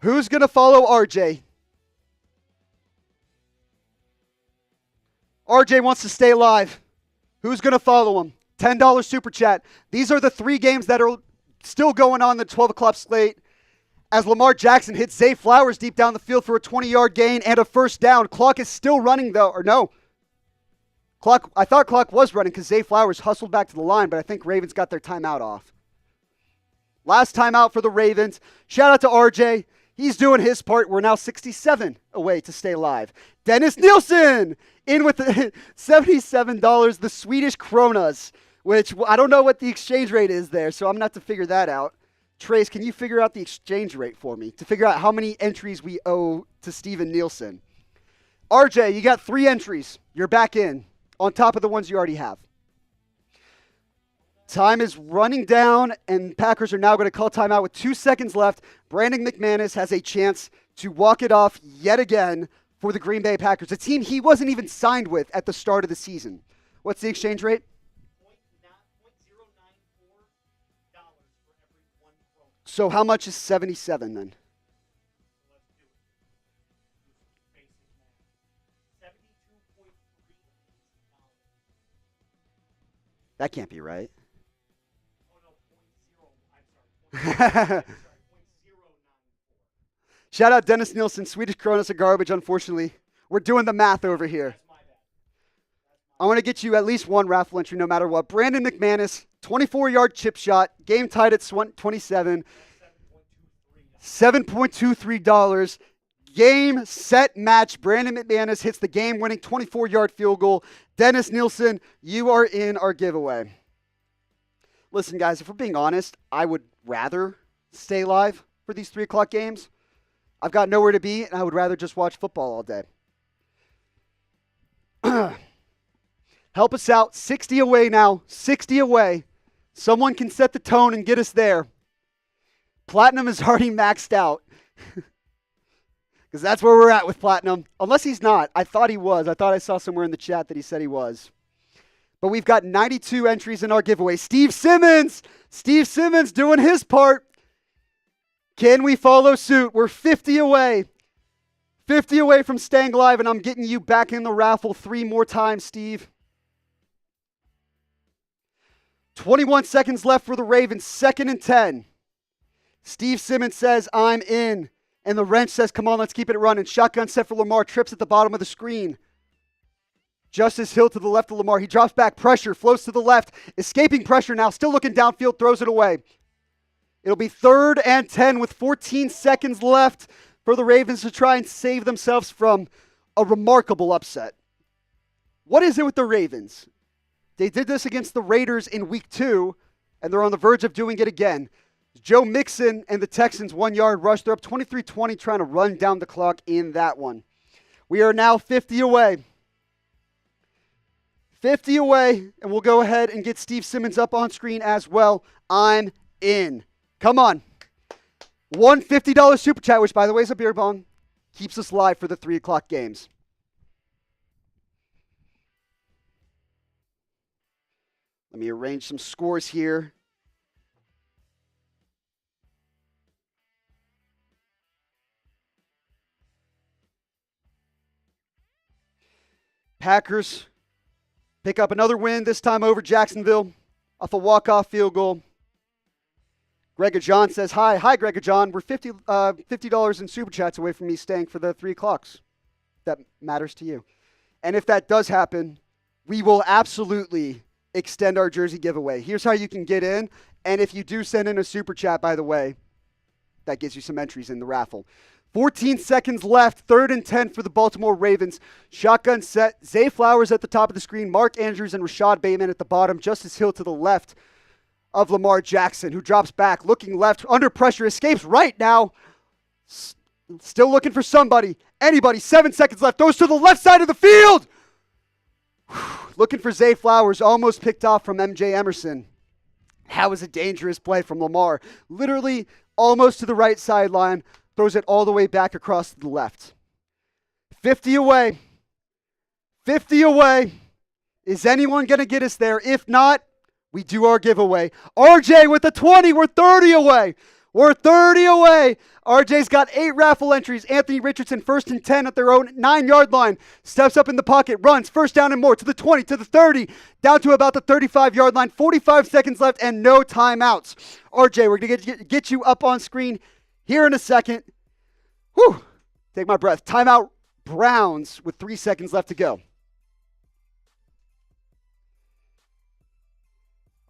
Speaker 1: Who's going to follow RJ? RJ wants to stay alive. Who's going to follow him? $10 super chat. These are the 3 games that are still going on the 12 o'clock slate. As Lamar Jackson hits Zay Flowers deep down the field for a 20-yard gain and a first down. Clock is still running, though. Or no. I thought clock was running because Zay Flowers hustled back to the line, but I think Ravens got their timeout off. Last timeout for the Ravens. Shout out to RJ. He's doing his part. We're now 67 away to stay alive. Dennis Nielsen in with the $77, the Swedish kronas, which I don't know what the exchange rate is there, so I'm going to have to figure that out. Trace, can you figure out the exchange rate for me to figure out how many entries we owe to Steven Nielsen? RJ, you got 3 entries. You're back in on top of the ones you already have. Time is running down, and Packers are now going to call timeout with 2 seconds left. Brandon McManus has a chance to walk it off yet again for the Green Bay Packers, a team he wasn't even signed with at the start of the season. What's the exchange rate? So how much is 77 then? That can't be right. Shout out Dennis Nielsen. Swedish kronas are garbage, unfortunately. We're doing the math over here. I want to get you at least 1 raffle entry no matter what. Brandon McManus, 24-yard chip shot, game tied at 27, $7.23. Game, set, match. Brandon McManus hits the game-winning 24-yard field goal. Dennis Nielsen, you are in our giveaway. Listen, guys, if we're being honest, I would rather stay live for these 3 o'clock games. I've got nowhere to be, and I would rather just watch football all day. Help us out. 60 away now. 60 away. Someone can set the tone and get us there. Platinum is already maxed out. Because that's where we're at with Platinum. Unless he's not. I thought he was. I thought I saw somewhere in the chat that he said he was. But we've got 92 entries in our giveaway. Steve Simmons. Steve Simmons doing his part. Can we follow suit? We're 50 away. 50 away from staying live, and I'm getting you back in the raffle 3 more times, Steve. 21 seconds left for the Ravens, 2nd and 10. Steve Simmons says, I'm in. And the wrench says, come on, let's keep it running. Shotgun set for Lamar, trips at the bottom of the screen. Justice Hill to the left of Lamar. He drops back, pressure, floats to the left. Escaping pressure now, still looking downfield, throws it away. It'll be 3rd and 10 with 14 seconds left for the Ravens to try and save themselves from a remarkable upset. What is it with the Ravens? They did this against the Raiders in week 2, and they're on the verge of doing it again. Joe Mixon and the Texans 1-yard rush. They're up 23-20 trying to run down the clock in that one. We are now 50 away. 50 away, and we'll go ahead and get Steve Simmons up on screen as well. I'm in. Come on. One $50 super chat, which, by the way, is a beer bong, keeps us live for the 3 o'clock games. Let me arrange some scores here. Packers pick up another win, this time over Jacksonville, off a walk-off field goal. Greg John says, hi, Greg John. We're $50 in super chats away from me staying for the 3 o'clocks. That matters to you. And if that does happen, we will absolutely extend our jersey giveaway. Here's how you can get in. And if you do send in a super chat, by the way, that gives you some entries in the raffle. 14 seconds left, 3rd and 10 for the Baltimore Ravens. Shotgun set. Zay Flowers at the top of the screen. Mark Andrews and Rashad Bateman at the bottom. Justice Hill to the left of Lamar Jackson, who drops back, looking left, under pressure, escapes right now. Still looking for somebody. Anybody. 7 seconds left. Goes to the left side of the field. Looking for Zay Flowers. Almost picked off from MJ Emerson. That was a dangerous play from Lamar. Literally almost to the right sideline. Throws it all the way back across to the left. 50 away. 50 away. Is anyone going to get us there? If not, we do our giveaway. RJ with the 20. We're 30 away. We're 30 away. RJ's got 8 raffle entries. Anthony Richardson, 1st and 10 at their own 9-yard line. Steps up in the pocket, runs, 1st down and more, to the 20, to the 30, down to about the 35-yard line. 45 seconds left and no timeouts. RJ, we're going to get you up on screen here in a second. Whew. Take my breath. Timeout Browns with 3 seconds left to go.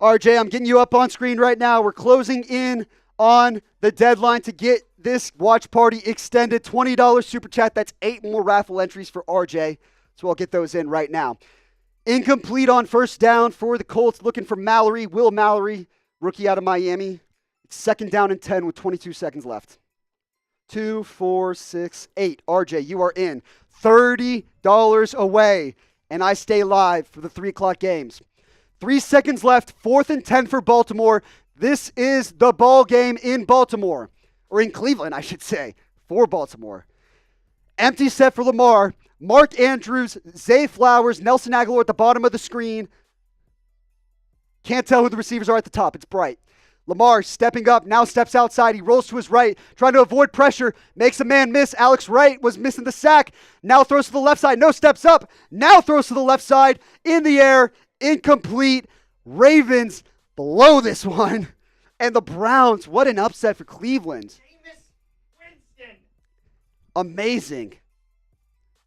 Speaker 1: RJ, I'm getting you up on screen right now. We're closing in on the deadline to get this watch party extended. $20 super chat. That's 8 more raffle entries for RJ. So I'll get those in right now. Incomplete on 1st down for the Colts. Looking for Mallory. Will Mallory, rookie out of Miami. It's 2nd down and 10 with 22 seconds left. 2, 4, 6, 8. RJ, you are in. $30 away. And I stay live for the 3 o'clock games. 3 seconds left. 4th and 10 for Baltimore. This is the ball game in Baltimore. Or in Cleveland, I should say. For Baltimore. Empty set for Lamar. Mark Andrews, Zay Flowers, Nelson Aguilar at the bottom of the screen. Can't tell who the receivers are at the top. It's bright. Lamar stepping up, now steps outside. He rolls to his right, trying to avoid pressure. Makes a man miss. Alex Wright was missing the sack. Now throws to the left side. No, steps up. Now throws to the left side. In the air. Incomplete. Ravens blow this one. And the Browns, what an upset for Cleveland. Amazing.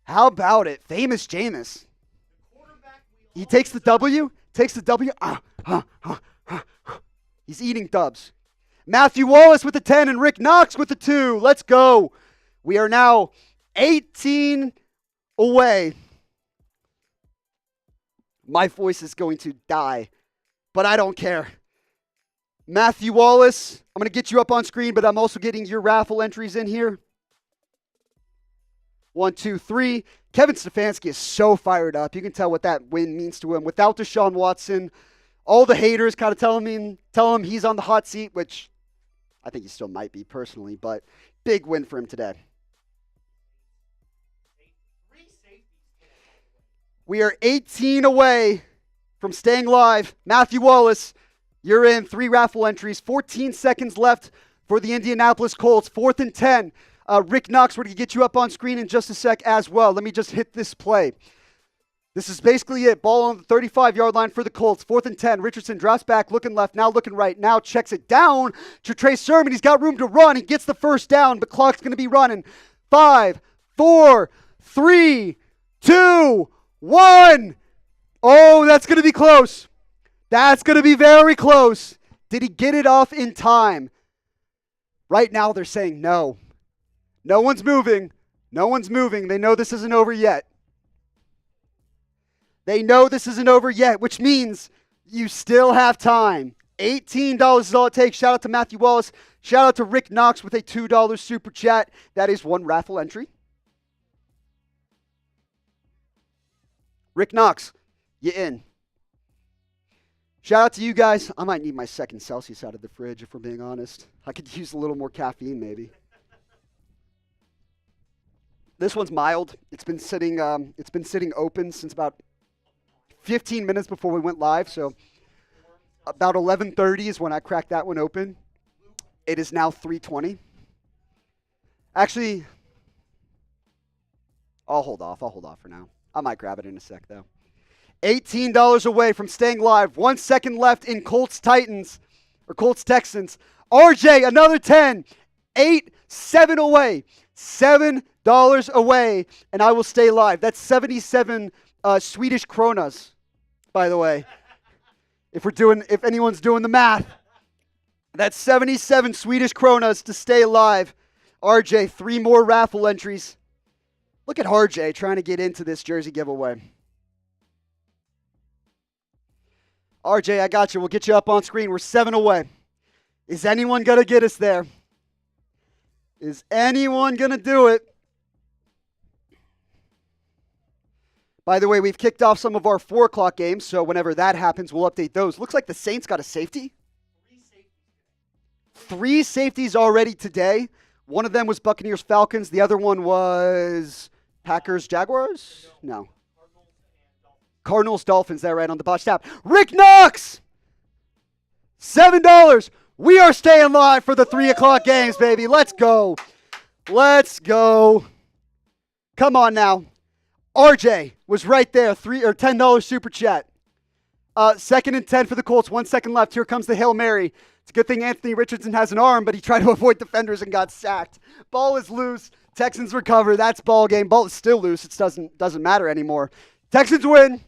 Speaker 1: How about it? Famous Jameis. He takes the W. He's eating dubs. Matthew Wallace with the 10 and Rick Knox with the 2. Let's go. We are now 18 away. My voice is going to die, but I don't care. Matthew Wallace, I'm going to get you up on screen, but I'm also getting your raffle entries in here. 1, 2, 3. Kevin Stefanski is so fired up. You can tell what that win means to him. Without Deshaun Watson, all the haters kind of tell him he's on the hot seat, which I think he still might be personally, but big win for him today. We are 18 away from staying live. Matthew Wallace, you're in. 3 raffle entries. 14 seconds left for the Indianapolis Colts. 4th and 10. Rick Knox, we're going to get you up on screen in just a sec as well. Let me just hit this play. This is basically it. Ball on the 35-yard line for the Colts. 4th and 10. Richardson drops back, looking left, now looking right. Now checks it down to Trey Sermon. He's got room to run. He gets the 1st down, but clock's going to be running. 5, 4, 3, 2, 1. Oh, that's going to be close. That's going to be very close. Did he get it off in time? Right now they're saying no. No one's moving. No one's moving. They know this isn't over yet. They know this isn't over yet, which means you still have time. $18 is all it takes. Shout out to Matthew Wallace. Shout out to Rick Knox with a $2 super chat. That is one raffle entry. Rick Knox, you in. Shout out to you guys. I might need my second Celsius out of the fridge if we're being honest. I could use a little more caffeine maybe. This one's mild. It's been sitting open since about 15 minutes before we went live, so about 11:30 is when I cracked that one open. It is now 3:20. Actually, I'll hold off for now. I might grab it in a sec, though. $18 away from staying live. 1 second left in Colts Texans. RJ, another 10. 8, 7 away. $7 away, and I will stay live. That's 77 Swedish kronas, by the way. If anyone's doing the math. That's 77 Swedish kronas to stay alive. RJ, 3 more raffle entries. Look at RJ trying to get into this jersey giveaway. RJ, I got you. We'll get you up on screen. We're 7 away. Is anyone going to get us there? Is anyone going to do it? By the way, we've kicked off some of our 4 o'clock games, so whenever that happens, we'll update those. Looks like the Saints got a safety. 3 safeties already today. One of them was Buccaneers Falcons. The other one was Packers Jaguars? No. Cardinals Dolphins. That right on the botch tab. Rick Knox! $7. We are staying live for the 3 o'clock games, baby. Let's go. Let's go. Come on now. RJ was right there. $10 super chat. 2nd and 10 for the Colts. 1 second left. Here comes the Hail Mary. It's a good thing Anthony Richardson has an arm, but he tried to avoid defenders and got sacked. Ball is loose. Texans recover. That's ball game. Ball is still loose. It doesn't matter anymore. Texans win.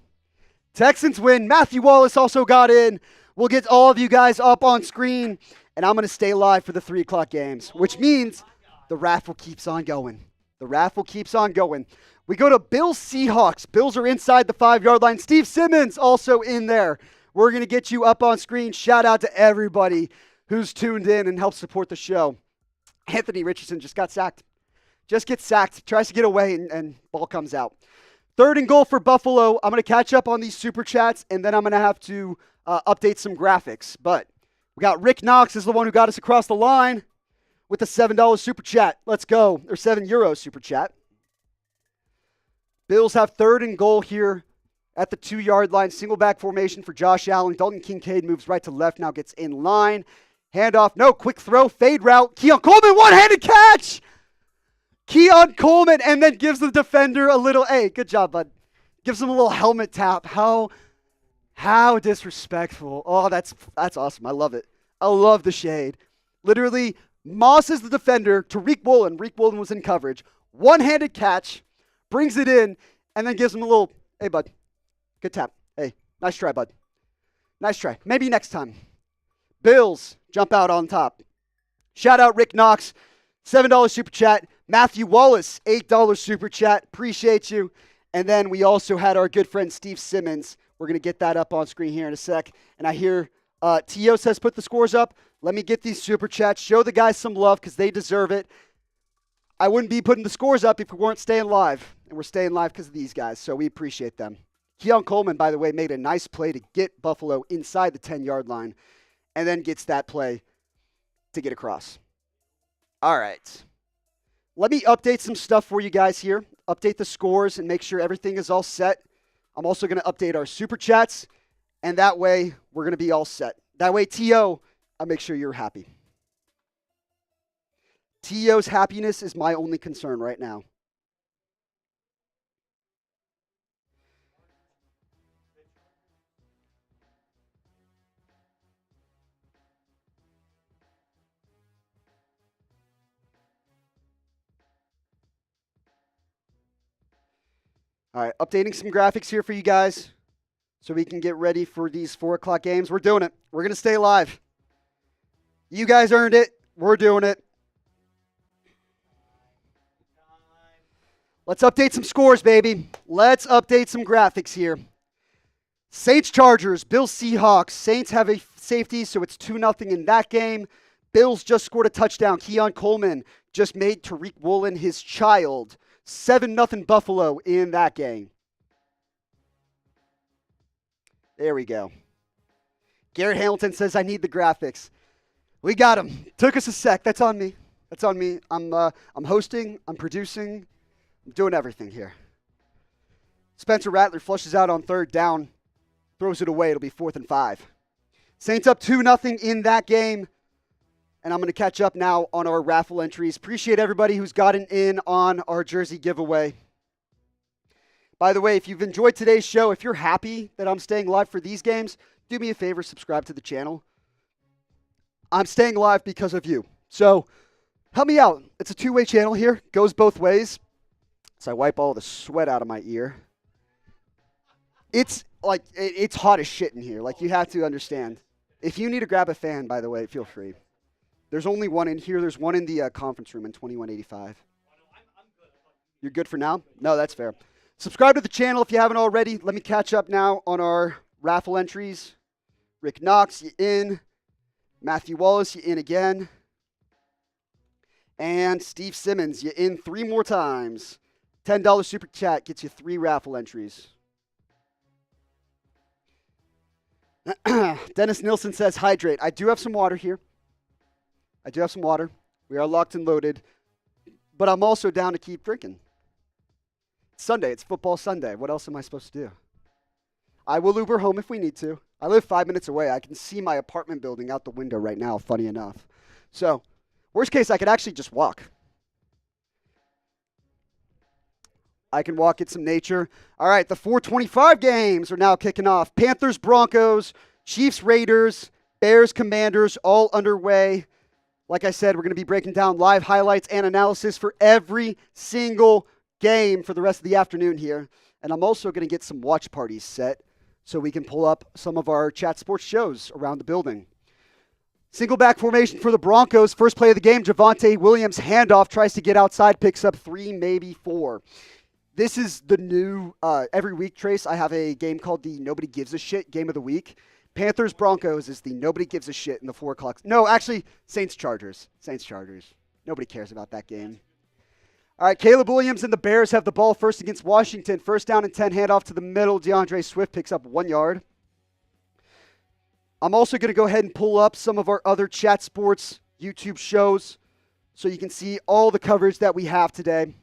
Speaker 1: Texans win. Matthew Wallace also got in. We'll get all of you guys up on screen, and I'm going to stay live for the 3 o'clock games, which means the raffle keeps on going. The raffle keeps on going. We go to Bills Seahawks. Bills are inside the 5-yard line. Steve Simmons also in there. We're going to get you up on screen. Shout out to everybody who's tuned in and helped support the show. Anthony Richardson just got sacked. Just gets sacked. Tries to get away, and ball comes out. 3rd and goal for Buffalo. I'm going to catch up on these super chats, and then I'm going to have to update some graphics. But we got Rick Knox is the one who got us across the line with the $7 super chat. Let's go. Or €7 super chat. Bills have 3rd and goal here at the 2-yard line. Single back formation for Josh Allen. Dalton Kincaid moves right to left, now gets in line. Handoff, no, quick throw, fade route. Keon Coleman, one-handed catch! Keon Coleman, and then gives the defender a little, hey, good job, bud. Gives him a little helmet tap. How disrespectful. Oh, that's awesome. I love it. I love the shade. Literally, Moss is the defender. Tariq Woolen. Reek Woolen was in coverage. One-handed catch. Brings it in, and then gives him a little, hey, bud, good tap. Hey, nice try, bud. Nice try. Maybe next time. Bills jump out on top. Shout out Rick Knox, $7 super chat. Matthew Wallace, $8 super chat. Appreciate you. And then we also had our good friend Steve Simmons. We're going to get that up on screen here in a sec. And I hear T.O. says put the scores up. Let me get these super chats. Show the guys some love because they deserve it. I wouldn't be putting the scores up if we weren't staying live. And we're staying live because of these guys, so we appreciate them. Keon Coleman, by the way, made a nice play to get Buffalo inside the 10-yard line and then gets that play to get across. All right. Let me update some stuff for you guys here. Update the scores and make sure everything is all set. I'm also going to update our super chats, and that way we're going to be all set. That way, T.O., I'll make sure you're happy. T.O.'s happiness is my only concern right now. All right, updating some graphics here for you guys so we can get ready for these 4 o'clock games. We're doing it. We're going to stay live. You guys earned it. We're doing it. Let's update some scores, baby. Let's update some graphics here. Saints Chargers, Bills Seahawks. Saints have a safety, so it's 2-0 in that game. Bills just scored a touchdown. Keon Coleman just made Tariq Woolen his child. 7-0 Buffalo in that game. There we go. Garrett Hamilton says, I need the graphics. We got him. Took us a sec. That's on me. That's on me. I'm hosting. I'm producing. I'm doing everything here. Spencer Rattler flushes out on third down. Throws it away. It'll be 4th and 5. Saints up 2-0 in that game. And I'm going to catch up now on our raffle entries. Appreciate everybody who's gotten in on our jersey giveaway. By the way, if you've enjoyed today's show, if you're happy that I'm staying live for these games, do me a favor, subscribe to the channel. I'm staying live because of you. So help me out. It's a two-way channel here. Goes both ways. So I wipe all the sweat out of my ear. It's like, it's hot as shit in here. Like, you have to understand. If you need to grab a fan, by the way, feel free. There's only one in here. There's one in the conference room in 2185. You're good for now? No, that's fair. Subscribe to the channel if you haven't already. Let me catch up now on our raffle entries. Rick Knox, you in. Matthew Wallace, you in again. And Steve Simmons, you in 3 more times. $10 super chat gets you 3 raffle entries. Dennis Nilsson says, hydrate. I do have some water here. We are locked and loaded. But I'm also down to keep drinking. It's Sunday. It's football Sunday. What else am I supposed to do? I will Uber home if we need to. I live 5 minutes away. I can see my apartment building out the window right now, funny enough. So, worst case, I could actually just walk. I can walk, get some nature. All right, the 425 games are now kicking off. Panthers, Broncos, Chiefs, Raiders, Bears, Commanders, all underway. Like I said, we're going to be breaking down live highlights and analysis for every single game for the rest of the afternoon here. And I'm also going to get some watch parties set so we can pull up some of our chat sports shows around the building. Single back formation for the Broncos. First play of the game, Javonte Williams handoff, tries to get outside, picks up 3, maybe 4. This is the new, every week, Trace, I have a game called the Nobody Gives a Shit Game of the Week. Panthers Broncos is the Nobody Gives a Shit in the 4 o'clock. No, actually, Saints Chargers. Nobody cares about that game. All right, Caleb Williams and the Bears have the ball first against Washington. First down and 10, handoff to the middle. DeAndre Swift picks up 1 yard. I'm also going to go ahead and pull up some of our other Chat Sports YouTube shows so you can see all the coverage that we have today.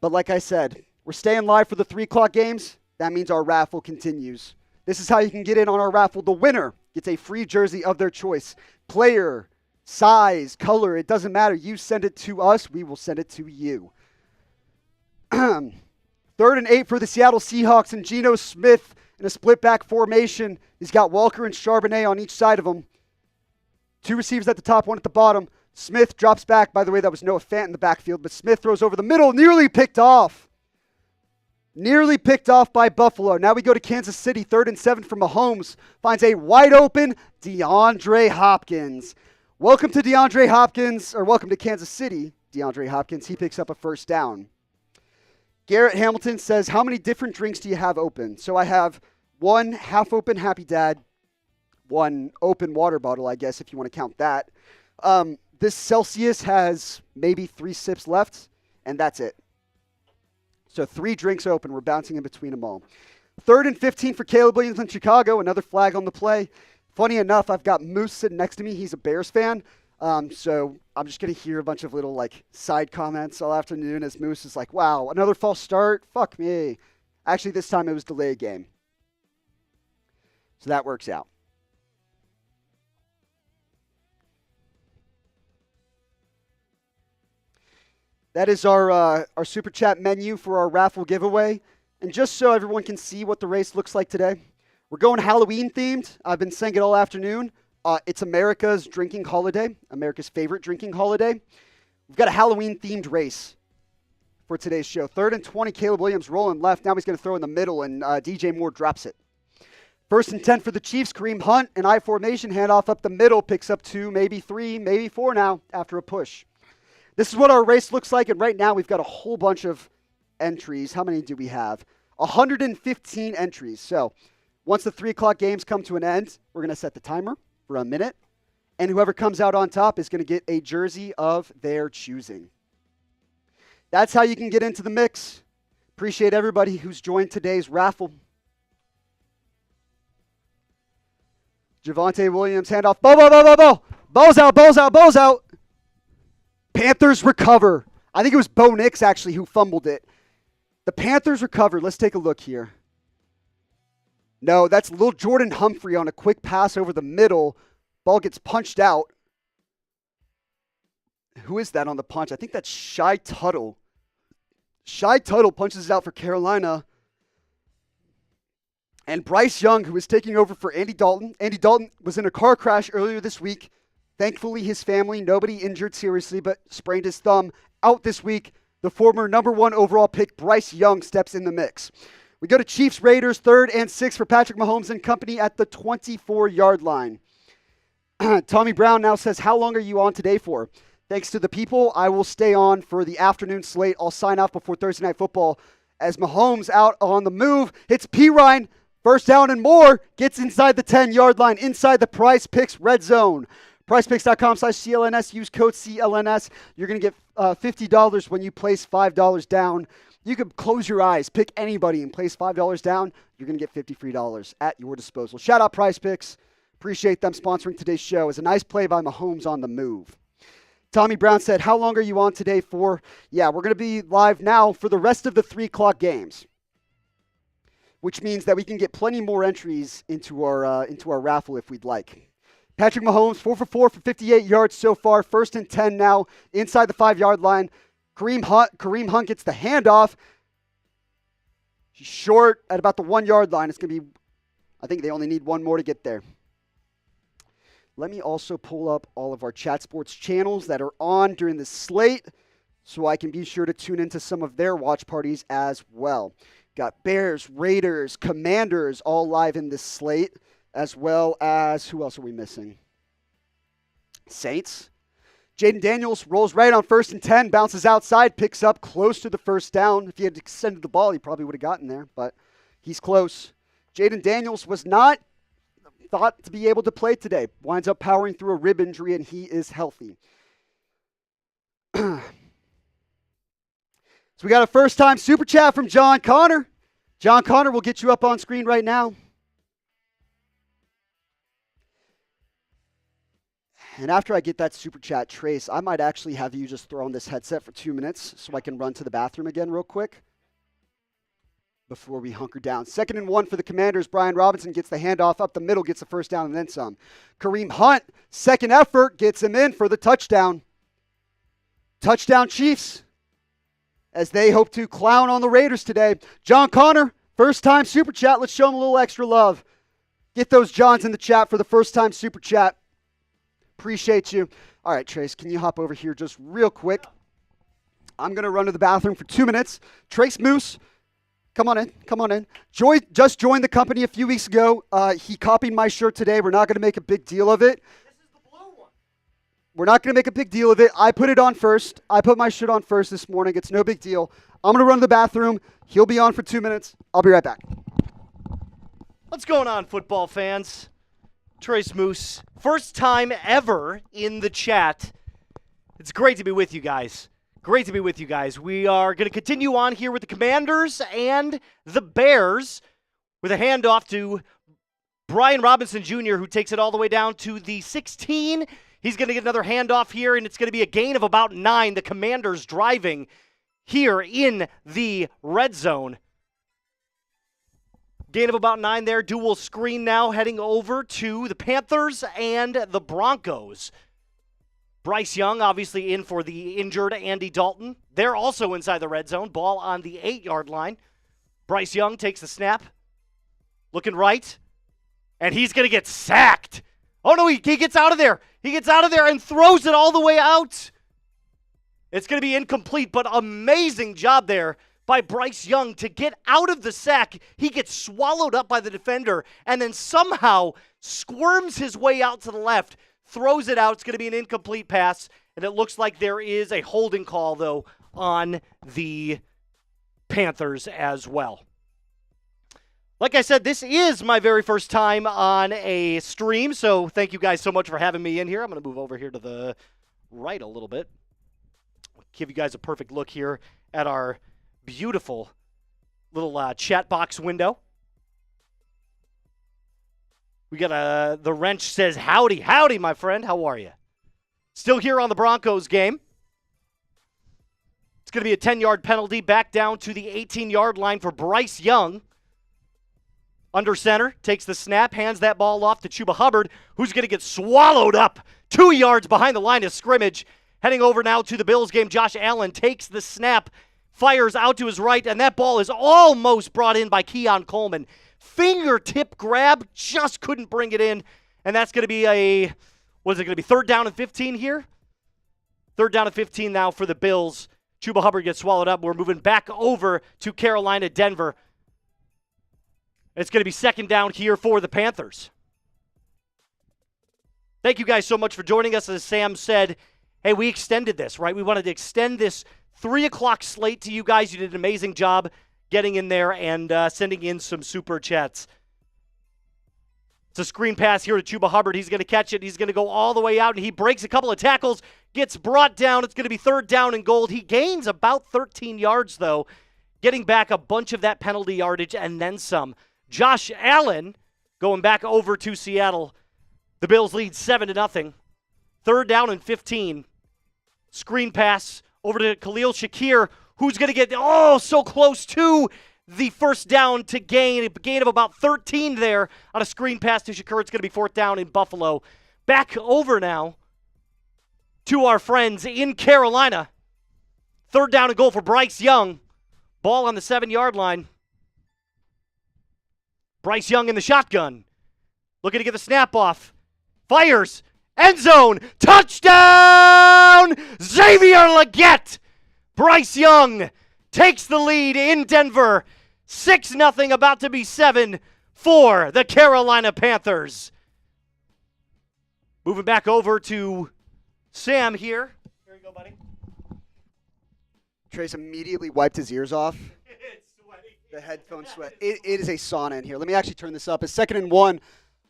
Speaker 1: But like I said, we're staying live for the 3 o'clock games. That means our raffle continues. This is how you can get in on our raffle. The winner gets a free jersey of their choice. Player, size, color, it doesn't matter. You send it to us, we will send it to you. 3rd and 8 for the Seattle Seahawks, and Geno Smith in a split back formation. He's got Walker and Charbonnet on each side of him. 2 receivers at the top, 1 at the bottom. Smith drops back. By the way, that was Noah Fant in the backfield, but Smith throws over the middle, nearly picked off. Nearly picked off by Buffalo. Now we go to Kansas City, 3rd and 7 for Mahomes. Finds a wide open DeAndre Hopkins. Welcome to DeAndre Hopkins, or welcome to Kansas City, DeAndre Hopkins. He picks up a first down. Garrett Hamilton says, how many different drinks do you have open? So I have 1 half-open Happy Dad, 1 open water bottle, I guess, if you want to count that. This Celsius has maybe 3 sips left, and that's it. So 3 drinks open. We're bouncing in between them all. 3rd and 15 for Caleb Williams in Chicago. Another flag on the play. Funny enough, I've got Moose sitting next to me. He's a Bears fan. So I'm just going to hear a bunch of little side comments all afternoon as Moose is like, wow, another false start? Fuck me. Actually, this time it was delayed game. So that works out. That is our Super Chat menu for our raffle giveaway. And just so everyone can see what the race looks like today, we're going Halloween themed. I've been saying it all afternoon. It's America's drinking holiday, America's favorite drinking holiday. We've got a Halloween themed race for today's show. 3rd and 20, Caleb Williams rolling left. Now he's going to throw in the middle, and DJ Moore drops it. 1st and 10 for the Chiefs. Kareem Hunt, an I formation handoff up the middle, picks up 2, maybe 3, maybe 4 now after a push. This is what our race looks like, and right now we've got a whole bunch of entries. How many do we have? 115 entries. So once the 3 o'clock games come to an end, we're going to set the timer for a minute. And whoever comes out on top is going to get a jersey of their choosing. That's how you can get into the mix. Appreciate everybody who's joined today's raffle. Javonte Williams, handoff. Ball's out. Panthers recover. I think it was Bo Nix, actually, who fumbled it. The Panthers recovered. Let's take a look here. No, that's little Jordan Humphrey on a quick pass over the middle. Ball gets punched out. Who is that on the punch? I think that's Shy Tuttle. Shy Tuttle punches it out for Carolina. And Bryce Young, who is taking over for Andy Dalton. Andy Dalton was in a car crash earlier this week. Thankfully, his family, nobody injured seriously, but sprained his thumb out this week. The former number 1 overall pick, Bryce Young, steps in the mix. We go to Chiefs Raiders, 3rd and 6 for Patrick Mahomes and company at the 24-yard line. Tommy Brown now says, how long are you on today for? Thanks to the people, I will stay on for the afternoon slate. I'll sign off before Thursday Night Football as Mahomes out on the move. Hits Pirine, first down and more, gets inside the 10-yard line, inside the PrizePicks red zone. PrizePicks.com/CLNS. Use code CLNS. You're going to get $50 when you place $5 down. You can close your eyes, pick anybody, and place $5 down. You're going to get $50 free at your disposal. Shout out PrizePicks. Appreciate them sponsoring today's show. It's a nice play by Mahomes on the move. Tommy Brown said, how long are you on today for? Yeah, we're going to be live now for the rest of the 3 o'clock games, which means that we can get plenty more entries into our raffle if we'd like. Patrick Mahomes, 4 for 4 for 58 yards so far. 1st and 10 now, inside the 5-yard line. Kareem Hunt gets the handoff. He's short at about the 1-yard line. It's going to be, I think they only need one more to get there. Let me also pull up all of our Chat Sports channels that are on during the slate so I can be sure to tune into some of their watch parties as well. Got Bears, Raiders, Commanders all live in this slate, as well as, who else are we missing? Saints. Jaden Daniels rolls right on 1st and 10, bounces outside, picks up close to the first down. If he had extended the ball, he probably would have gotten there, but he's close. Jaden Daniels was not thought to be able to play today. Winds up powering through a rib injury, and he is healthy. So we got a first-time super chat from John Connor. John Connor will get you up on screen right now. And after I get that super chat, Trace, I might actually have you just throw on this headset for 2 minutes so I can run to the bathroom again real quick before we hunker down. 2nd and 1 for the Commanders. Brian Robinson gets the handoff up the middle, gets the first down, and then some. Kareem Hunt, second effort, gets him in for the touchdown. Touchdown Chiefs, as they hope to clown on the Raiders today. John Connor, first-time super chat. Let's show him a little extra love. Get those Johns in the chat for the first-time super chat. Appreciate you. All right, Trace, can you hop over here just real quick? I'm going to run to the bathroom for 2 minutes. Trace Moose, come on in. Joy just joined the company a few weeks ago. He copied my shirt today. We're not going to make a big deal of it. This is the blue one. We're not going to make a big deal of it. I put it on first. I put my shirt on first this morning. It's no big deal. I'm going to run to the bathroom. He'll be on for 2 minutes. I'll be right back.
Speaker 8: What's going on, football fans? Trace Moose, first time ever in the chat. It's great to be with you guys. We are going to continue on here with the Commanders and the Bears with a handoff to Brian Robinson Jr., who takes it all the way down to the 16. He's going to get another handoff here, and it's going to be a gain of about 9. The Commanders driving here in the red zone. Gain of about 9 there. Dual screen now heading over to the Panthers and the Broncos. Bryce Young obviously in for the injured Andy Dalton. They're also inside the red zone. Ball on the 8-yard line. Bryce Young takes the snap. Looking right. And he's going to get sacked. Oh, no, he gets out of there. He gets out of there and throws it all the way out. It's going to be incomplete, but amazing job there by Bryce Young to get out of the sack. He gets swallowed up by the defender and then somehow squirms his way out to the left, throws it out. It's going to be an incomplete pass, and it looks like there is a holding call, though, on the Panthers as well. Like I said, this is my very first time on a stream, so thank you guys so much for having me in here. I'm going to move over here to the right a little bit. Give you guys a perfect look here at our beautiful little chat box window. We got the wrench says, howdy, howdy, my friend. How are you? Still here on the Broncos game. It's going to be a 10-yard penalty back down to the 18-yard line for Bryce Young. Under center, takes the snap, hands that ball off to Chuba Hubbard, who's going to get swallowed up 2 yards behind the line of scrimmage. Heading over now to the Bills game, Josh Allen takes the snap, fires out to his right, and that ball is almost brought in by Keon Coleman. Fingertip grab, just couldn't bring it in, and that's going to be what is it going to be, 3rd down and 15 here? 3rd down and 15 now for the Bills. Chuba Hubbard gets swallowed up. We're moving back over to Carolina, Denver. It's going to be 2nd down here for the Panthers. Thank you guys so much for joining us. As Sam said, hey, we extended this, right? We wanted to extend this 3 o'clock slate to you guys. You did an amazing job getting in there and sending in some super chats. It's a screen pass here to Chuba Hubbard. He's going to catch it. He's going to go all the way out, and he breaks a couple of tackles, gets brought down. It's going to be 3rd down and goal. He gains about 13 yards, though, getting back a bunch of that penalty yardage and then some. Josh Allen going back over to Seattle. The Bills lead 7-0. 3rd down and 15. Screen pass over to Khalil Shakir, who's going to get, so close to the 1st down to gain. A gain of about 13 there on a screen pass to Shakir. It's going to be 4th down in Buffalo. Back over now to our friends in Carolina. 3rd down and goal for Bryce Young. Ball on the 7-yard line. Bryce Young in the shotgun. Looking to get the snap off. Fires. End zone. Touchdown! Xavier Legette. Bryce Young takes the lead in Denver. 6-0, about to be 7 for the Carolina Panthers. Moving back over to Sam here. Here you go, buddy.
Speaker 1: Trace immediately wiped his ears off.
Speaker 8: It's sweaty.
Speaker 1: The headphone sweat. It is a sauna in here. Let me actually turn this up. It's 2nd and 1.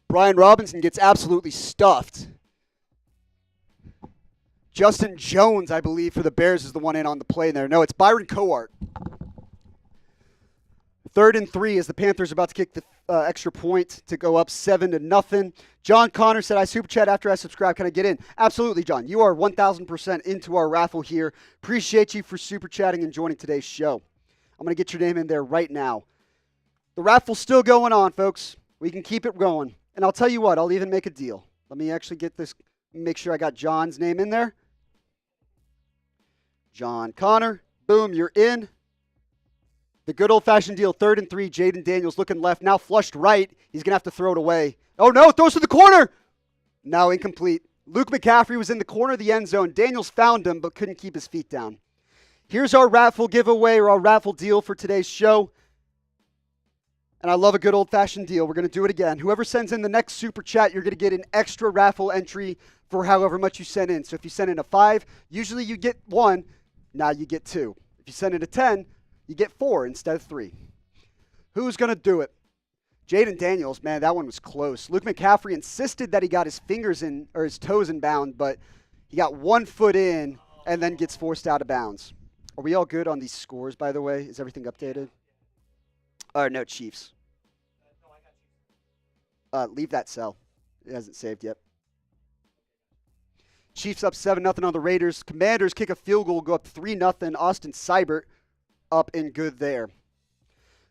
Speaker 1: Brian Robinson gets absolutely stuffed. Justin Jones, I believe, for the Bears is the one in on the play there. No, it's Byron Coart. 3rd and 3 as the Panthers are about to kick the extra point to go up 7-0. John Connor said, I super chat after I subscribe. Can I get in? Absolutely, John. You are 1,000% into our raffle here. Appreciate you for super chatting and joining today's show. I'm going to get your name in there right now. The raffle's still going on, folks. We can keep it going. And I'll tell you what, I'll even make a deal. Let me actually get this, make sure I got John's name in there. John Connor. Boom, you're in. The good old-fashioned deal, 3rd and 3. Jaden Daniels looking left, now flushed right. He's going to have to throw it away. Oh, no, throws to the corner. Now incomplete. Luke McCaffrey was in the corner of the end zone. Daniels found him, but couldn't keep his feet down. Here's our raffle giveaway or our raffle deal for today's show. And I love a good old-fashioned deal. We're going to do it again. Whoever sends in the next super chat, you're going to get an extra raffle entry for however much you send in. So if you send in a 5, usually you get 1. Now you get 2. If you send in a 10, you get 4 instead of 3. Who's going to do it? Jaden Daniels, man, that one was close. Luke McCaffrey insisted that he got his fingers in, or his toes in bound, but he got 1 foot in and then gets forced out of bounds. Are we all good on these scores, by the way? Is everything updated? No, Chiefs. Leave that cell. It hasn't saved yet. Chiefs up 7-0 on the Raiders. Commanders kick a field goal, go up 3-0. Austin Seibert up and good there.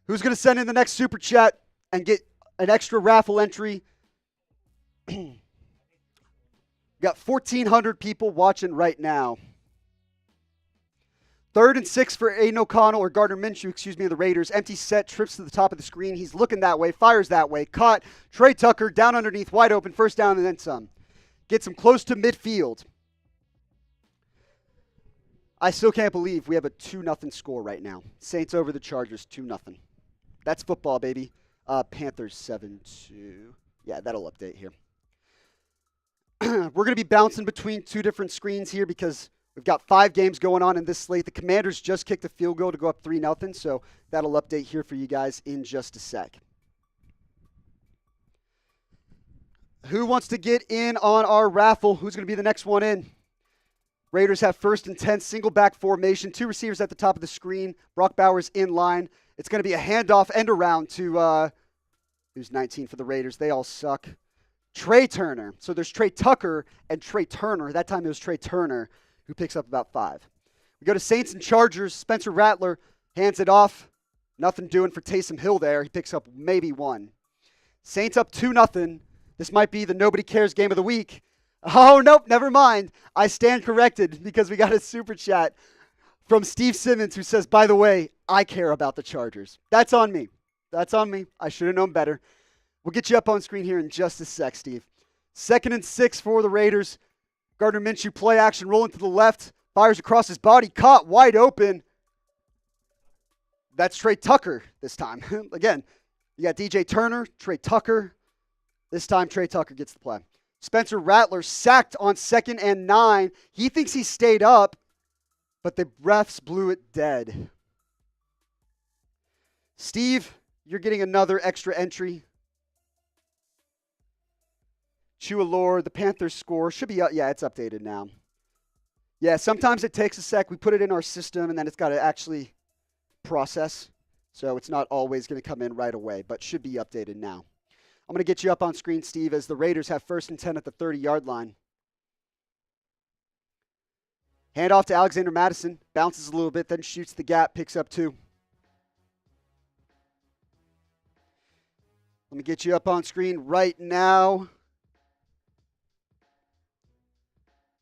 Speaker 1: Who's going to send in the next super chat and get an extra raffle entry? Got 1,400 people watching right now. 3rd and 6 for Aiden O'Connell, or Gardner Minshew, the Raiders. Empty set, trips to the top of the screen. He's looking that way, fires that way. Caught. Trey Tucker down underneath, wide open, 1st down and then some. Gets him close to midfield. I still can't believe we have a 2-0 score right now. Saints over the Chargers, 2-0. That's football, baby. Panthers 7-2. Yeah, that'll update here. We're going to be bouncing between 2 different screens here because we've got 5 games going on in this slate. The Commanders just kicked the field goal to go up 3-0, so that'll update here for you guys in just a sec. Who wants to get in on our raffle? Who's going to be the next one in? Raiders have 1st and 10, single back formation. 2 receivers at the top of the screen. Brock Bowers in line. It's going to be a handoff end around to, who's 19 for the Raiders? They all suck. Trey Turner. So there's Trey Tucker and Trey Turner. That time it was Trey Turner who picks up about 5. We go to Saints and Chargers. Spencer Rattler hands it off. Nothing doing for Taysom Hill there. He picks up maybe 1. Saints up 2-0. This might be the nobody cares game of the week. Oh, nope, never mind. I stand corrected because we got a super chat from Steve Simmons who says, by the way, I care about the Chargers. That's on me. That's on me. I should have known better. We'll get you up on screen here in just a sec, Steve. 2nd and 6 for the Raiders. Gardner Minshew play action, rolling to the left. Fires across his body, caught wide open. That's Trey Tucker this time. Again, you got DJ Turner, Trey Tucker. This time, Trey Tucker gets the play. Spencer Rattler sacked on 2nd and 9. He thinks he stayed up, but the refs blew it dead. Steve, you're getting another extra entry. Chua, the Panthers score. Should be, yeah, it's updated now. Yeah, sometimes it takes a sec. We put it in our system, and then it's got to actually process. So it's not always going to come in right away, but should be updated now. I'm going to get you up on screen, Steve, as the Raiders have 1st and 10 at the 30-yard line. Hand off to Alexander Madison. Bounces a little bit, then shoots the gap, picks up 2. Let me get you up on screen right now.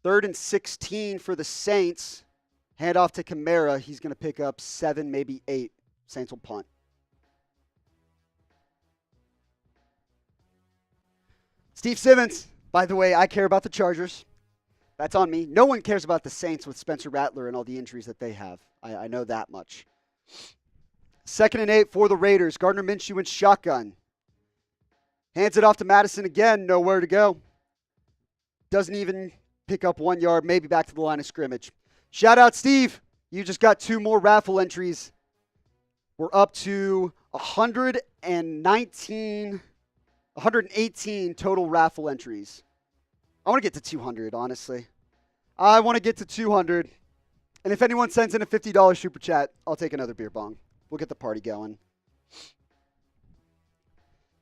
Speaker 1: 3rd and 16 for the Saints. Hand off to Kamara. He's going to pick up 7, maybe 8. Saints will punt. Steve Simmons, by the way, I care about the Chargers. That's on me. No one cares about the Saints with Spencer Rattler and all the injuries that they have. I know that much. 2nd and 8 for the Raiders. Gardner Minshew in shotgun. Hands it off to Madison again. Nowhere to go. Doesn't even pick up 1 yard. Maybe back to the line of scrimmage. Shout out, Steve. You just got 2 more raffle entries. We're up to 118 total raffle entries. I want to get to 200, honestly. I want to get to 200. And if anyone sends in a $50 super chat, I'll take another beer bong. We'll get the party going.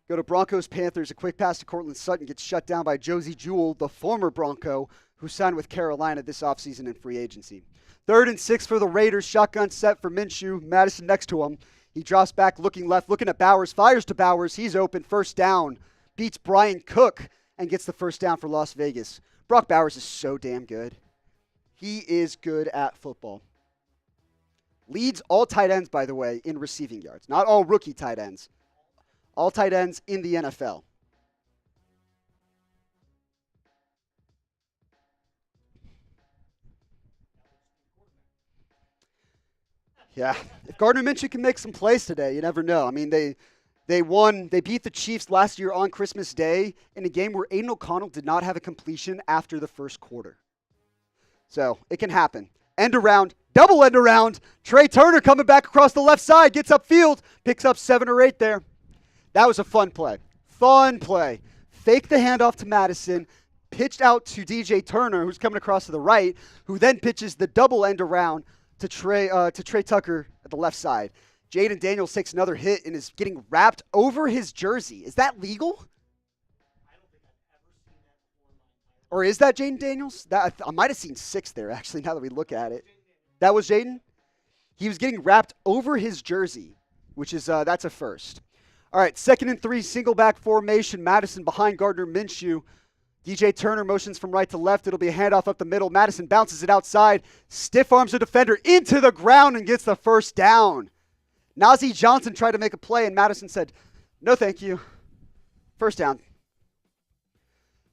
Speaker 1: Go to Broncos-Panthers. A quick pass to Cortland Sutton gets shut down by Josie Jewell, the former Bronco, who signed with Carolina this offseason in free agency. 3rd and 6 for the Raiders. Shotgun set for Minshew. Madison next to him. He drops back, looking left, looking at Bowers. Fires to Bowers. He's open. 1st down. Beats Brian Cook and gets the 1st down for Las Vegas. Brock Bowers is so damn good. He is good at football. Leads all tight ends, by the way, in receiving yards. Not all rookie tight ends. All tight ends in the NFL. Yeah, if Gardner Minshew can make some plays today, you never know. I mean, they beat the Chiefs last year on Christmas Day in a game where Aiden O'Connell did not have a completion after the 1st quarter. So it can happen. End around, double end around. Trey Turner coming back across the left side, gets upfield, picks up 7 or 8 there. That was a fun play. Fun play. Fake the handoff to Madison, pitched out to DJ Turner, who's coming across to the right, who then pitches the double end around to Trey Tucker at the left side. Jaden Daniels takes another hit and is getting wrapped over his jersey. Is that legal? I don't think I've ever seen that before. Or is that Jaden Daniels? I might have seen 6 there, actually, now that we look at it. That was Jaden? He was getting wrapped over his jersey, which is, that's a first. All right, 2nd and 3, single back formation. Madison behind Gardner Minshew. DJ Turner motions from right to left. It'll be a handoff up the middle. Madison bounces it outside. Stiff arms the defender into the ground and gets the 1st down. Najee Johnson tried to make a play, and Madison said, no, thank you. 1st down.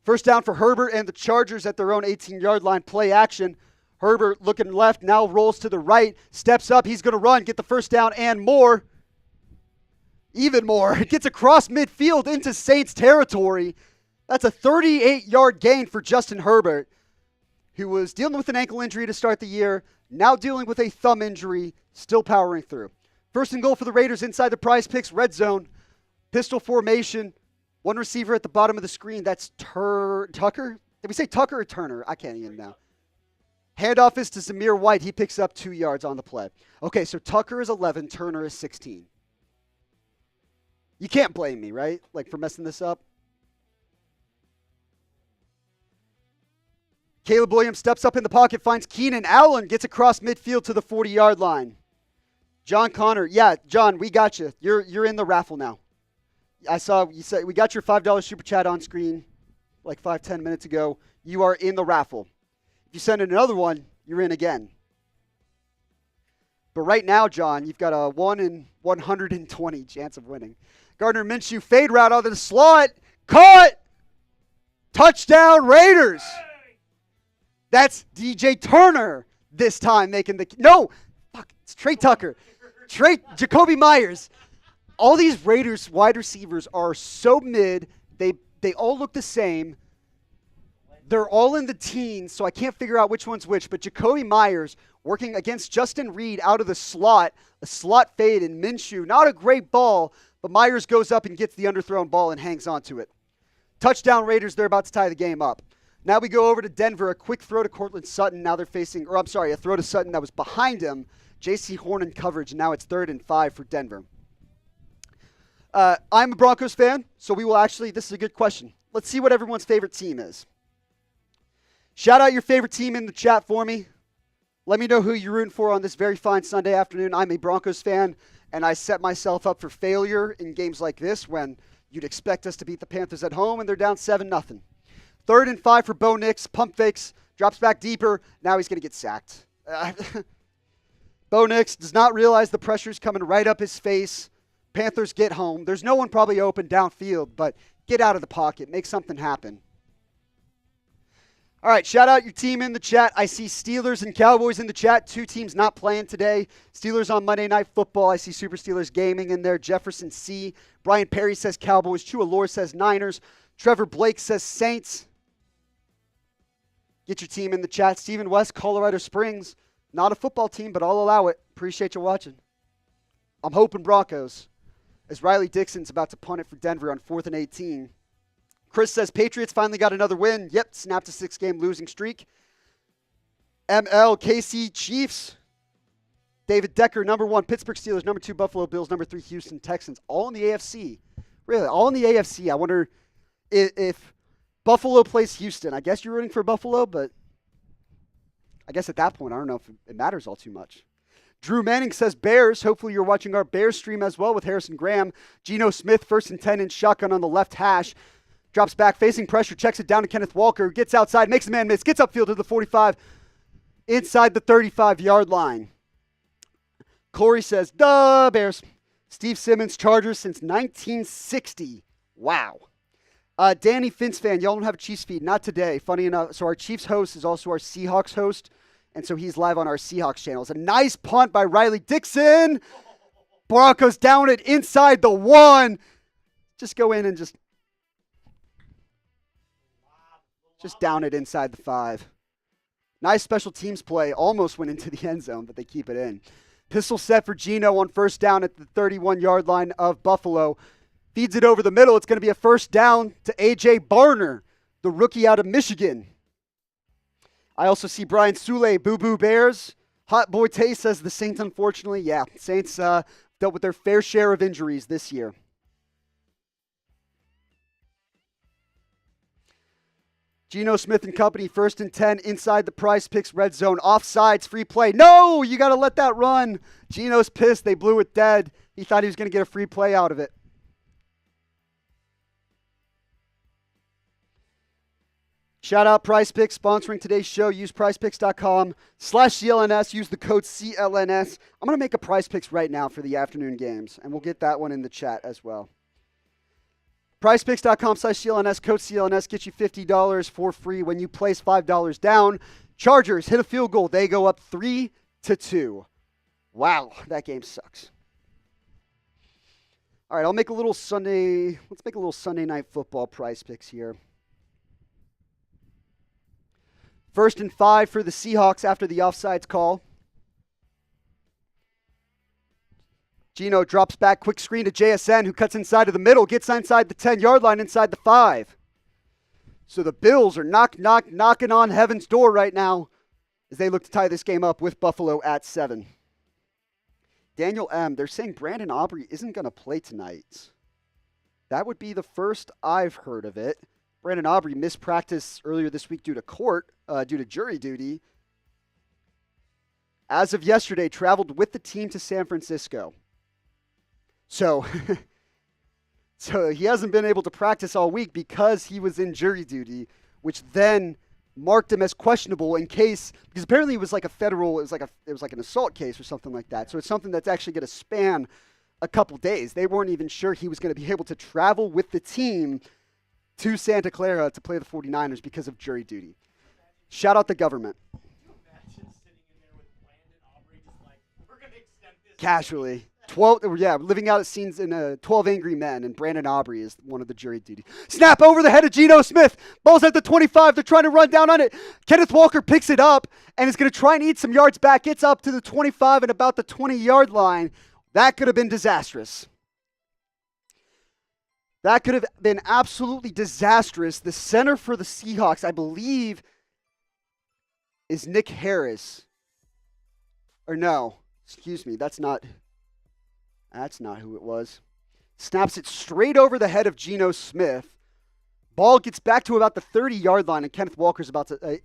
Speaker 1: 1st down for Herbert and the Chargers at their own 18-yard line. Play action. Herbert looking left, now rolls to the right, steps up. He's going to run, get the 1st down and more. Even more. It gets across midfield into Saints territory. That's a 38-yard gain for Justin Herbert, who was dealing with an ankle injury to start the year, now dealing with a thumb injury, still powering through. 1st and goal for the Raiders inside the PrizePicks red zone. Pistol formation. One receiver at the bottom of the screen. That's Tucker. Did we say Tucker or Turner? I can't even know. Handoff is to Zamir White. He picks up 2 yards on the play. Okay, so Tucker is 11. Turner is 16. You can't blame me, right? Like, for messing this up. Caleb Williams steps up in the pocket, finds Keenan Allen, gets across midfield to the 40-yard line. John Connor, yeah, John, we got you. You're in the raffle now. I saw you said we got your $5 super chat on screen like 5-10 minutes ago. You are in the raffle. If you send in another one, you're in again. But right now, John, you've got a 1 in 120 chance of winning. Gardner Minshew fade route out of the slot. Caught! Touchdown Raiders! That's DJ Turner this time making the... No! Fuck, it's Trey Tucker. Jacoby Myers. All these Raiders wide receivers are so mid. They all look the same. They're all in the teens, so I can't figure out which one's which. But Jacoby Myers working against Justin Reed out of the slot. A slot fade in Minshew. Not a great ball, but Myers goes up and gets the underthrown ball and hangs on to it. Touchdown Raiders, they're about to tie the game up. Now we go over to Denver. A quick throw to Cortland Sutton. Now they're facing, or I'm sorry, a throw to Sutton that was behind him. J.C. Horn in coverage, and now it's 3rd and 5 for Denver. I'm a Broncos fan, so we will actually, this is a good question. Let's see what everyone's favorite team is. Shout out your favorite team in the chat for me. Let me know who you're rooting for on this very fine Sunday afternoon. I'm a Broncos fan, and I set myself up for failure in games like this when you'd expect us to beat the Panthers at home, and they're down 7-0. 3rd and 5 for Bo Nix. Pump fakes, drops back deeper. Now he's going to get sacked. Bo Nix does not realize the pressure's coming right up his face. Panthers get home. There's no one probably open downfield, but get out of the pocket. Make something happen. All right, shout out your team in the chat. I see Steelers and Cowboys in the chat. 2 teams not playing today. Steelers on Monday Night Football. I see Super Steelers Gaming in there. Jefferson C. Brian Perry says Cowboys. Chua Lore says Niners. Trevor Blake says Saints. Get your team in the chat. Stephen West, Colorado Springs. Not a football team, but I'll allow it. Appreciate you watching. I'm hoping Broncos, as Riley Dixon's about to punt it for Denver on 4th and 18. Chris says Patriots finally got another win. Yep, snapped a 6-game losing streak. ML, KC Chiefs. David Decker, number 1. Pittsburgh Steelers, number 2. Buffalo Bills, number 3. Houston Texans. All in the AFC. Really, all in the AFC. I wonder if Buffalo plays Houston. I guess you're rooting for Buffalo, but I guess at that point, I don't know if it matters all too much. Drew Manning says Bears. Hopefully you're watching our Bears stream as well with Harrison Graham. Geno Smith, 1st and 10 in shotgun on the left hash. Drops back, facing pressure, checks it down to Kenneth Walker. Gets outside, makes a man miss. Gets upfield to the 45, inside the 35-yard line. Corey says, duh, Bears. Steve Simmons, Chargers since 1960. Wow. Danny Finns fan, y'all don't have a Chiefs feed. Not today, funny enough. So our Chiefs host is also our Seahawks host, and so he's live on our Seahawks channel. It's a nice punt by Riley Dixon. Broncos down it inside the 1. Just go in and just down it inside the 5. Nice special teams play. Almost went into the end zone, but they keep it in. Pistol set for Geno on 1st down at the 31-yard line of Buffalo. Feeds it over the middle. It's going to be a 1st down to A.J. Barner, the rookie out of Michigan. I also see Brian Sule, Boo-Boo Bears. Hot Boy Tay says the Saints, unfortunately. Yeah, Saints dealt with their fair share of injuries this year. Geno Smith and company, 1st and 10 inside the PrizePicks red zone. Offsides, free play. No, you got to let that run. Geno's pissed. They blew it dead. He thought he was going to get a free play out of it. Shout out PrizePicks sponsoring today's show. Use PrizePicks.com/CLNS. Use the code CLNS. I'm going to make a PrizePicks right now for the afternoon games, and we'll get that one in the chat as well. PrizePicks.com/CLNS, code CLNS, get you $50 for free when you place $5 down. Chargers hit a field goal. They go up 3-2. Wow, that game sucks. All right, let's make a little Sunday night football PrizePicks here. 1st and 5 for the Seahawks after the offsides call. Geno drops back, quick screen to JSN, who cuts inside of the middle, gets inside the 10-yard line, inside the 5. So the Bills are knocking on heaven's door right now as they look to tie this game up with Buffalo at 7. Daniel M., they're saying Brandon Aubrey isn't going to play tonight. That would be the first I've heard of it. Brandon Aubrey missed practice earlier this week due to jury duty. As of yesterday, traveled with the team to San Francisco. So he hasn't been able to practice all week because he was in jury duty, which then marked him as questionable in case, because apparently it was like it was like an assault case or something like that. So it's something that's actually going to span a couple days. They weren't even sure he was going to be able to travel with the team to Santa Clara to play the 49ers because of jury duty. Shout out the government. Casually. Living out scenes in 12 Angry Men, and Brandon Aubrey is one of the jury duty. Snap over the head of Geno Smith. Ball's at the 25. They're trying to run down on it. Kenneth Walker picks it up and is going to try and eat some yards back. Gets up to the 25 and about the 20-yard line. That could have been disastrous. That could have been absolutely disastrous. The center for the Seahawks, I believe, is Nick Harris. Or no, excuse me, that's not who it was. Snaps it straight over the head of Geno Smith. Ball gets back to about the 30-yard line, and Kenneth Walker's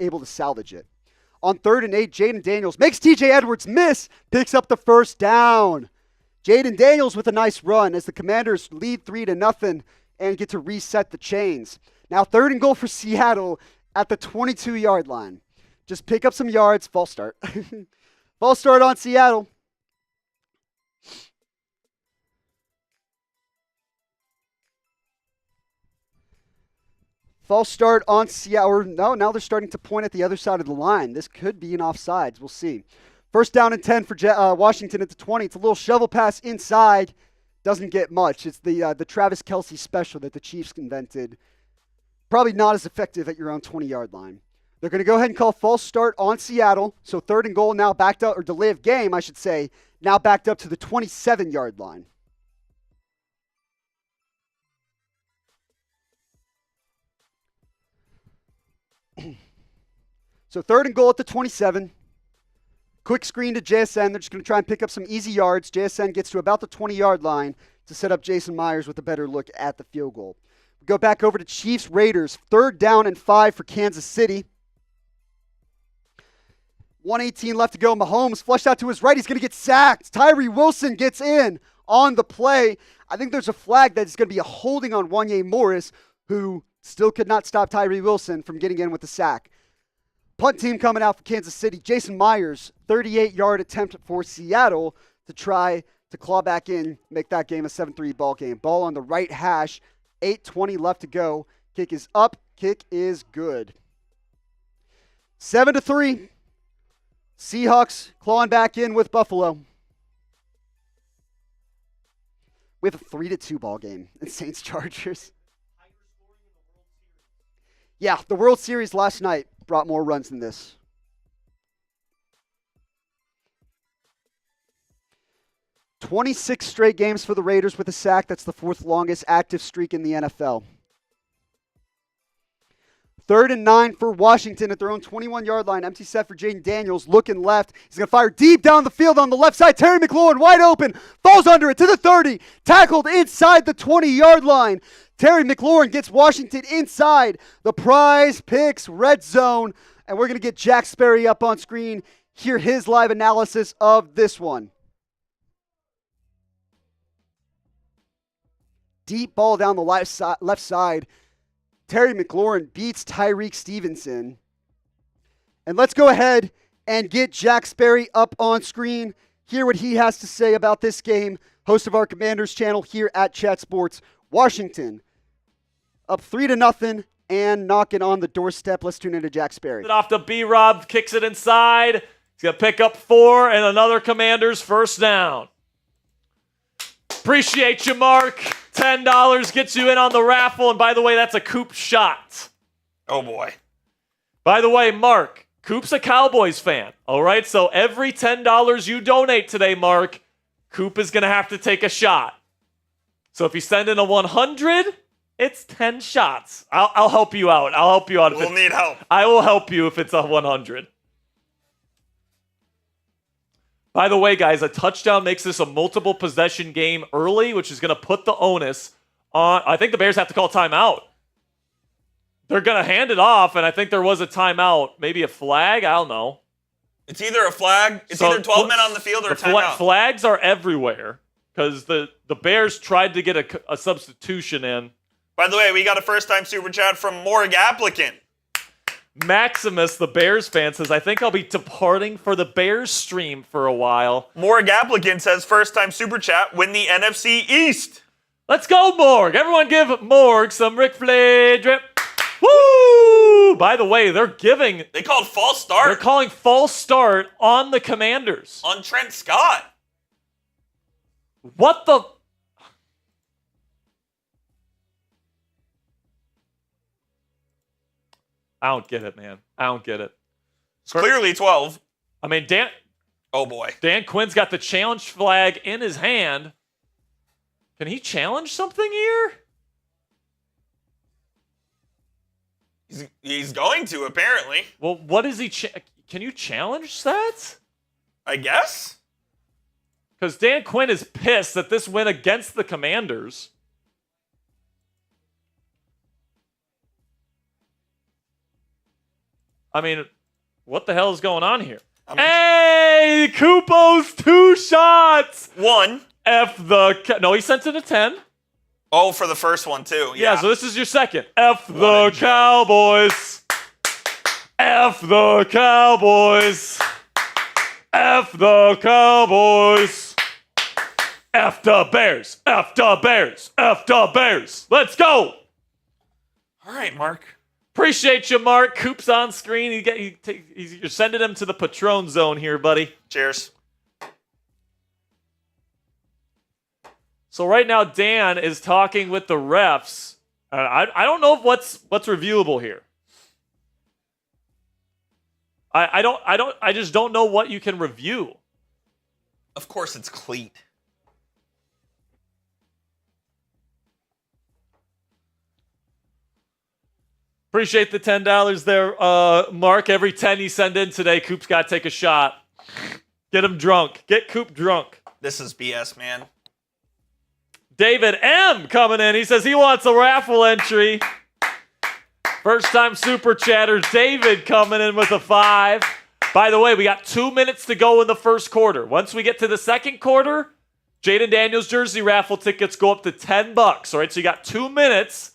Speaker 1: able to salvage it. On 3rd and 8, Jaden Daniels makes TJ Edwards miss, picks up the first down. Jaden Daniels with a nice run as the Commanders lead 3-0 and get to reset the chains. Now 3rd and goal for Seattle at the 22-yard line. Just pick up some yards. False start. False start on Seattle. False start on Seattle. No, now they're starting to point at the other side of the line. This could be an offsides. We'll see. 1st down and 10 for Washington at the 20. It's a little shovel pass inside. Doesn't get much. It's the Travis Kelce special that the Chiefs invented. Probably not as effective at your own 20-yard line. They're going to go ahead and call false start on Seattle. So 3rd and goal now backed up, or delay of game, I should say, now backed up to the 27-yard line. So 3rd and goal at the 27. Quick screen to JSN. They're just going to try and pick up some easy yards. JSN gets to about the 20-yard line to set up Jason Myers with a better look at the field goal. We go back over to Chiefs Raiders. 3rd down and 5 for Kansas City. 1:18 left to go. Mahomes flushed out to his right. He's going to get sacked. Tyree Wilson gets in on the play. I think there's a flag that's going to be a holding on Wanye Morris, who still could not stop Tyree Wilson from getting in with the sack. Punt team coming out for Kansas City. Jason Myers, 38-yard attempt for Seattle to try to claw back in, make that game a 7-3 ball game. Ball on the right hash, 8:20 left to go. Kick is up, kick is good. 7-3. Seahawks clawing back in with Buffalo. We have a 3-2 ball game in Saints Chargers. Yeah, the World Series last night brought more runs than this. "26 straight games for the Raiders with a sack. That's the 4th longest active streak in the NFL. 3rd and 9 for Washington at their own 21-yard line. Empty set for Jaden Daniels. Looking left. He's going to fire deep down the field on the left side. Terry McLaurin wide open. Falls under it to the 30. Tackled inside the 20-yard line. Terry McLaurin gets Washington inside the PrizePicks red zone. And we're going to get Jack Sperry up on screen. Hear his live analysis of this one. Deep ball down the left side. Terry McLaurin beats Tyreek Stevenson. And let's go ahead and get Jack Sperry up on screen. Hear what he has to say about this game. Host of our Commanders channel here at Chat Sports. Washington up 3-0 and knocking on the doorstep. Let's tune into Jack Sperry.
Speaker 5: Off to B-Rob, kicks it inside. He's going to pick up 4 and another Commanders first down. Appreciate you, Mark. $10 gets you in on the raffle. And by the way, that's a Coop shot.
Speaker 4: Oh, boy.
Speaker 5: By the way, Mark, Coop's a Cowboys fan. All right, so every $10 you donate today, Mark, Coop is going to have to take a shot. So if you send in a 100, it's 10 shots. I'll help you out. I'll help you out.
Speaker 4: We'll need help.
Speaker 5: I will help you if it's a 100. By the way, guys, a touchdown makes this a multiple possession game early, which is going to put the onus on. I think the Bears have to call timeout. They're going to hand it off, and I think there was a timeout. Maybe a flag? I don't know.
Speaker 9: It's either a flag, it's either 12 men on the field or a timeout.
Speaker 5: Flags are everywhere because the Bears tried to get a substitution in.
Speaker 9: By the way, we got a first-time super chat from Morg Applicant.
Speaker 5: Maximus, the Bears fan, says, I think I'll be departing for the Bears stream for a while.
Speaker 9: Morg Applicant says, first-time super chat, win the NFC East.
Speaker 5: Let's go, Morg. Everyone give Morg some Ric Flair drip. Woo! By the way,
Speaker 9: They called false start.
Speaker 5: They're calling false start on the Commanders.
Speaker 9: On Trent Scott.
Speaker 5: What the... I don't get it, man. I don't get it.
Speaker 9: It's clearly 12.
Speaker 5: I mean,
Speaker 9: Oh, boy.
Speaker 5: Dan Quinn's got the challenge flag in his hand. Can he challenge something here?
Speaker 9: He's going to, apparently.
Speaker 5: Well, what is he... Can you challenge that?
Speaker 9: I guess?
Speaker 5: Because Dan Quinn is pissed that this win against the Commanders. I mean, what the hell is going on here? Hey, Kupo's 2 shots.
Speaker 9: 1.
Speaker 5: No, he sent it a 10.
Speaker 9: Oh, for the first one, too.
Speaker 5: Yeah, so this is your second. F the Cowboys. F the Cowboys. F the Cowboys. F the Bears. F the Bears. F the Bears. Let's go.
Speaker 9: All right, Mark.
Speaker 5: Appreciate you, Mark. Coop's on screen. You're sending him to the Patron zone here, buddy.
Speaker 9: Cheers.
Speaker 5: So right now, Dan is talking with the refs. I don't know what's reviewable here. I just don't know what you can review.
Speaker 9: Of course, it's cleat.
Speaker 5: Appreciate the $10 there, Mark. Every 10 you send in today, Coop's got to take a shot. Get him drunk. Get Coop drunk.
Speaker 9: This is BS, man.
Speaker 5: David M. coming in. He says he wants a raffle entry. First time super chatters. David coming in with a 5. By the way, we got 2 minutes to go in the first quarter. Once we get to the second quarter, Jaden Daniels jersey raffle tickets go up to $10. All right, so you got 2 minutes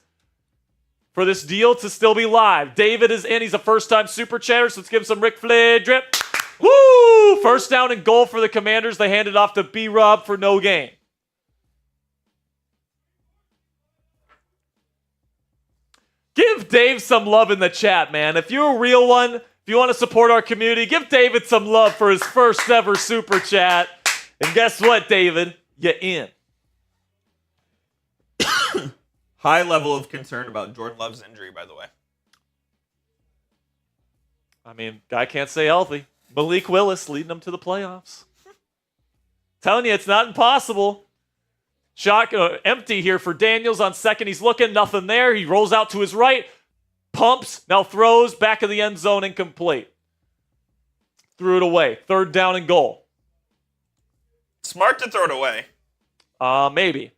Speaker 5: for this deal to still be live. David is in. He's a first-time super chatter, so let's give him some Ric Flair drip. Woo! First down and goal for the Commanders. They hand it off to B-Rob for no gain. Give Dave some love in the chat, man. If you're a real one, if you want to support our community, give David some love for his first ever super chat. And guess what, David? You're in.
Speaker 9: High level of concern about Jordan Love's injury, by the way.
Speaker 5: I mean, guy can't stay healthy. Malik Willis leading them to the playoffs. Telling you, it's not impossible. Shot empty here for Daniels on second. He's looking, nothing there. He rolls out to his right, pumps, now throws, back of the end zone, incomplete. Threw it away. Third down and goal.
Speaker 9: Smart to throw it away.
Speaker 5: Maybe.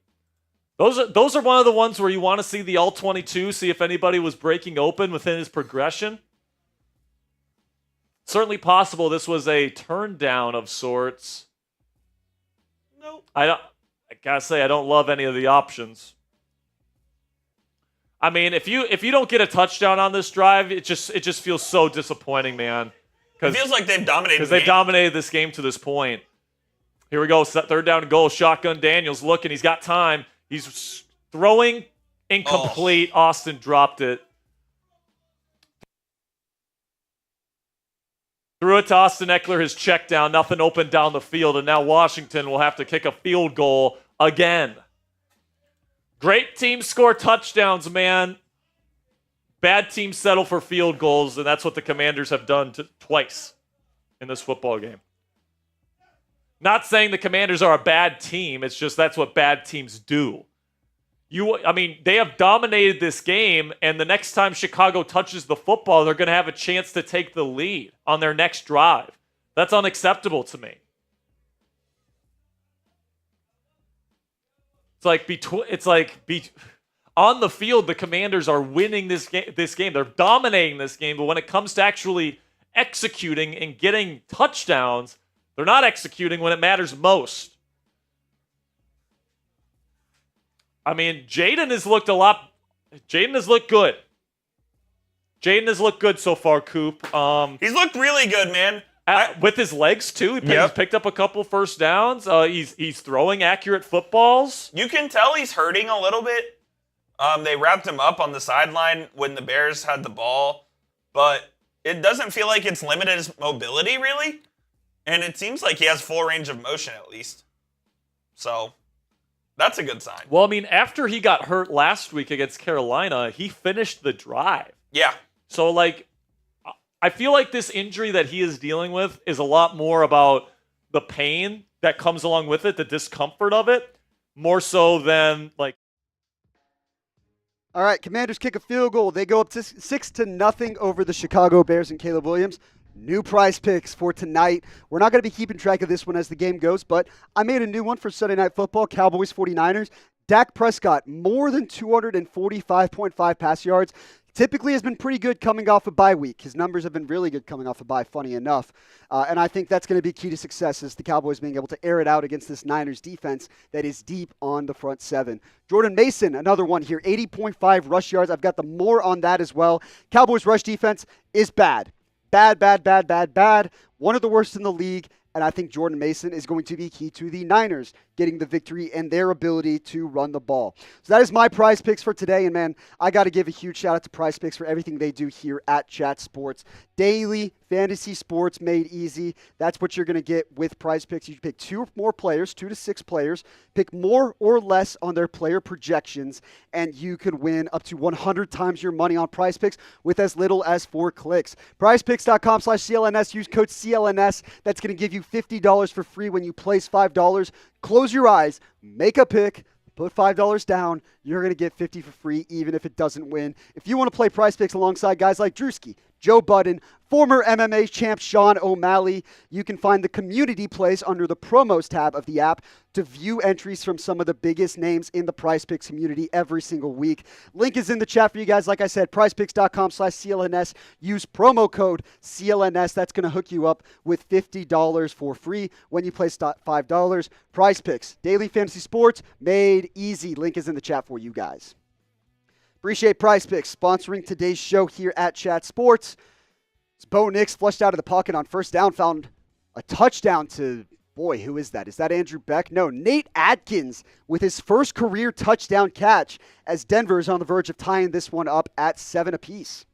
Speaker 5: Those are one of the ones where you want to see the all-22, see if anybody was breaking open within his progression. Certainly possible this was a turn down of sorts.
Speaker 9: Nope.
Speaker 5: I gotta say, I don't love any of the options. I mean, if you don't get a touchdown on this drive, it just feels so disappointing, man.
Speaker 9: It feels like they've dominated
Speaker 5: because they've dominated this game to this point. Here we go, third down and goal. Shotgun Daniels looking, he's got time. He's throwing incomplete. Oh. Austin dropped it. Threw it to Austin Eckler, his check down. Nothing open down the field, and now Washington will have to kick a field goal again. Great teams score touchdowns, man. Bad teams settle for field goals, and that's what the Commanders have done twice in this football game. Not saying the Commanders are a bad team. It's just that's what bad teams do. They have dominated this game, and the next time Chicago touches the football, they're going to have a chance to take the lead on their next drive. That's unacceptable to me. On the field, the Commanders are winning this game. They're dominating this game, but when it comes to actually executing and getting touchdowns, they're not executing when it matters most. I mean, Jaden has looked good. Jaden has looked good so far, Coop.
Speaker 9: He's looked really good, man.
Speaker 5: With his legs, too. He's picked up a couple first downs. He's throwing accurate footballs.
Speaker 9: You can tell he's hurting a little bit. They wrapped him up on the sideline when the Bears had the ball, but it doesn't feel like it's limited his mobility, really. And it seems like he has full range of motion, at least. So that's a good sign.
Speaker 5: Well, I mean, after he got hurt last week against Carolina, he finished the drive.
Speaker 9: Yeah.
Speaker 5: So, I feel like this injury that he is dealing with is a lot more about the pain that comes along with it, the discomfort of it, more so than,
Speaker 1: All right, Commanders kick a field goal. They go up to 6-0 over the Chicago Bears and Caleb Williams. New prize picks for tonight. We're not going to be keeping track of this one as the game goes, but I made a new one for Sunday Night Football, Cowboys 49ers. Dak Prescott, more than 245.5 pass yards. Typically has been pretty good coming off a bye week. His numbers have been really good coming off a bye, funny enough. And I think that's going to be key to success is the Cowboys being able to air it out against this Niners defense that is deep on the front seven. Jordan Mason, another one here, 80.5 rush yards. I've got the more on that as well. Cowboys rush defense is bad. Bad. One of the worst in the league. And I think Jordan Mason is going to be key to the Niners getting the victory and their ability to run the ball. So that is my prize picks for today. And, man, I got to give a huge shout-out to PrizePicks for everything they do here at Chat Sports. Daily fantasy sports made easy. That's what you're going to get with PrizePicks. You pick 2 or more players, 2 to 6 players, pick more or less on their player projections, and you could win up to 100 times your money on PrizePicks with as little as 4 clicks. PrizePicks.com/CLNS. Use code CLNS. That's going to give you $50 for free when you place $5. Close your eyes, make a pick, put $5 down. You're going to get $50 for free even if it doesn't win. If you want to play PrizePicks alongside guys like Drewski, Joe Budden, former MMA champ Sean O'Malley, you can find the community plays under the promos tab of the app to view entries from some of the biggest names in the PrizePicks community every single week. Link is in the chat for you guys. Like I said, PrizePicks.com/CLNS. Use promo code CLNS. That's going to hook you up with $50 for free when you place $5. PrizePicks, daily fantasy sports made easy. Link is in the chat for you guys. Appreciate PrizePicks sponsoring today's show here at Chat Sports. As Bo Nix flushed out of the pocket on first down, found a touchdown to, boy, who is that? Is that Andrew Beck? No, Nate Atkins with his first career touchdown catch as Denver is on the verge of tying this one up at 7 apiece.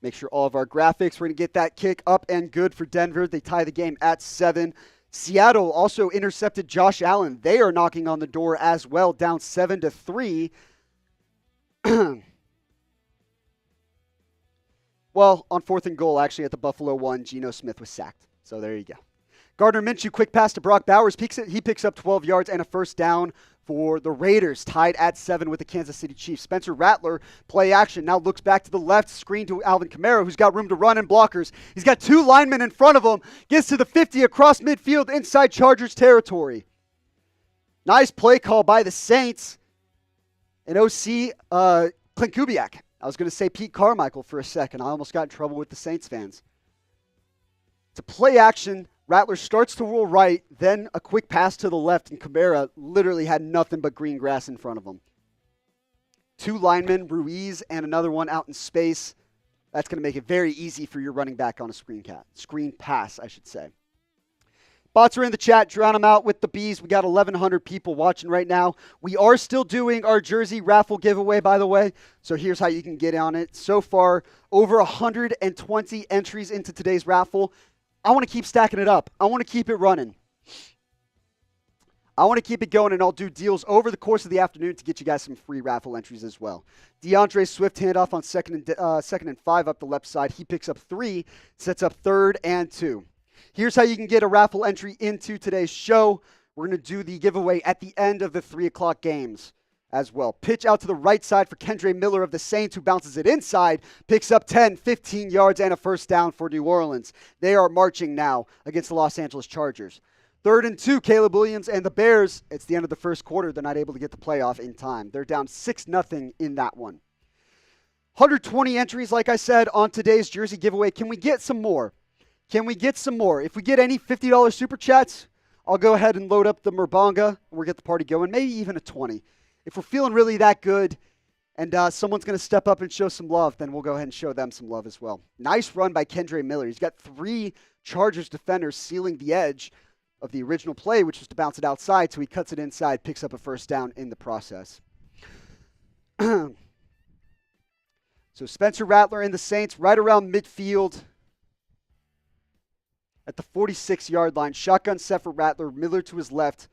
Speaker 1: Make sure all of our graphics, we're going to get that kick up and good for Denver. They tie the game at 7. Seattle also intercepted Josh Allen. They are knocking on the door as well, down 7-3. Well, on 4th and goal, actually, at the Buffalo 1, Geno Smith was sacked. So there you go. Gardner Minshew, quick pass to Brock Bowers. He picks up 12 yards and a first down for the Raiders, tied at 7 with the Kansas City Chiefs. Spencer Rattler, play action, now looks back to the left, screen to Alvin Kamara, who's got room to run and blockers. He's got 2 linemen in front of him, gets to the 50 across midfield inside Chargers territory. Nice play call by the Saints. And OC, Clint Kubiak. I was going to say Pete Carmichael for a second. I almost got in trouble with the Saints fans. It's a play action. Rattler starts to roll right, then a quick pass to the left, and Kamara literally had nothing but green grass in front of him. 2 linemen, Ruiz and another one out in space. That's going to make it very easy for your running back on a screen pass, I should say. Bots are in the chat. Drown them out with the bees. We got 1,100 people watching right now. We are still doing our jersey raffle giveaway, by the way. So here's how you can get on it. So far, over 120 entries into today's raffle. I want to keep stacking it up. I want to keep it running. I want to keep it going, and I'll do deals over the course of the afternoon to get you guys some free raffle entries as well. DeAndre Swift handoff on second and 5 up the left side. He picks up 3, sets up 3rd and 2. Here's how you can get a raffle entry into today's show. We're going to do the giveaway at the end of the 3 o'clock games as well. Pitch out to the right side for Kendre Miller of the Saints, who bounces it inside, picks up 10, 15 yards, and a first down for New Orleans. They are marching now against the Los Angeles Chargers. 3rd and 2, Caleb Williams and the Bears. It's the end of the first quarter. They're not able to get the playoff in time. They're down 6-0 in that one. 120 entries, like I said, on today's jersey giveaway. Can we get some more? Can we get some more? If we get any $50 super chats, I'll go ahead and load up the Murbanga, and we'll get the party going. Maybe even a 20. If we're feeling really that good and someone's going to step up and show some love, then we'll go ahead and show them some love as well. Nice run by Kendre Miller. He's got 3 Chargers defenders sealing the edge of the original play, which was to bounce it outside, so he cuts it inside, picks up a first down in the process. So Spencer Rattler and the Saints right around midfield at the 46-yard line. Shotgun set for Rattler, Miller to his left.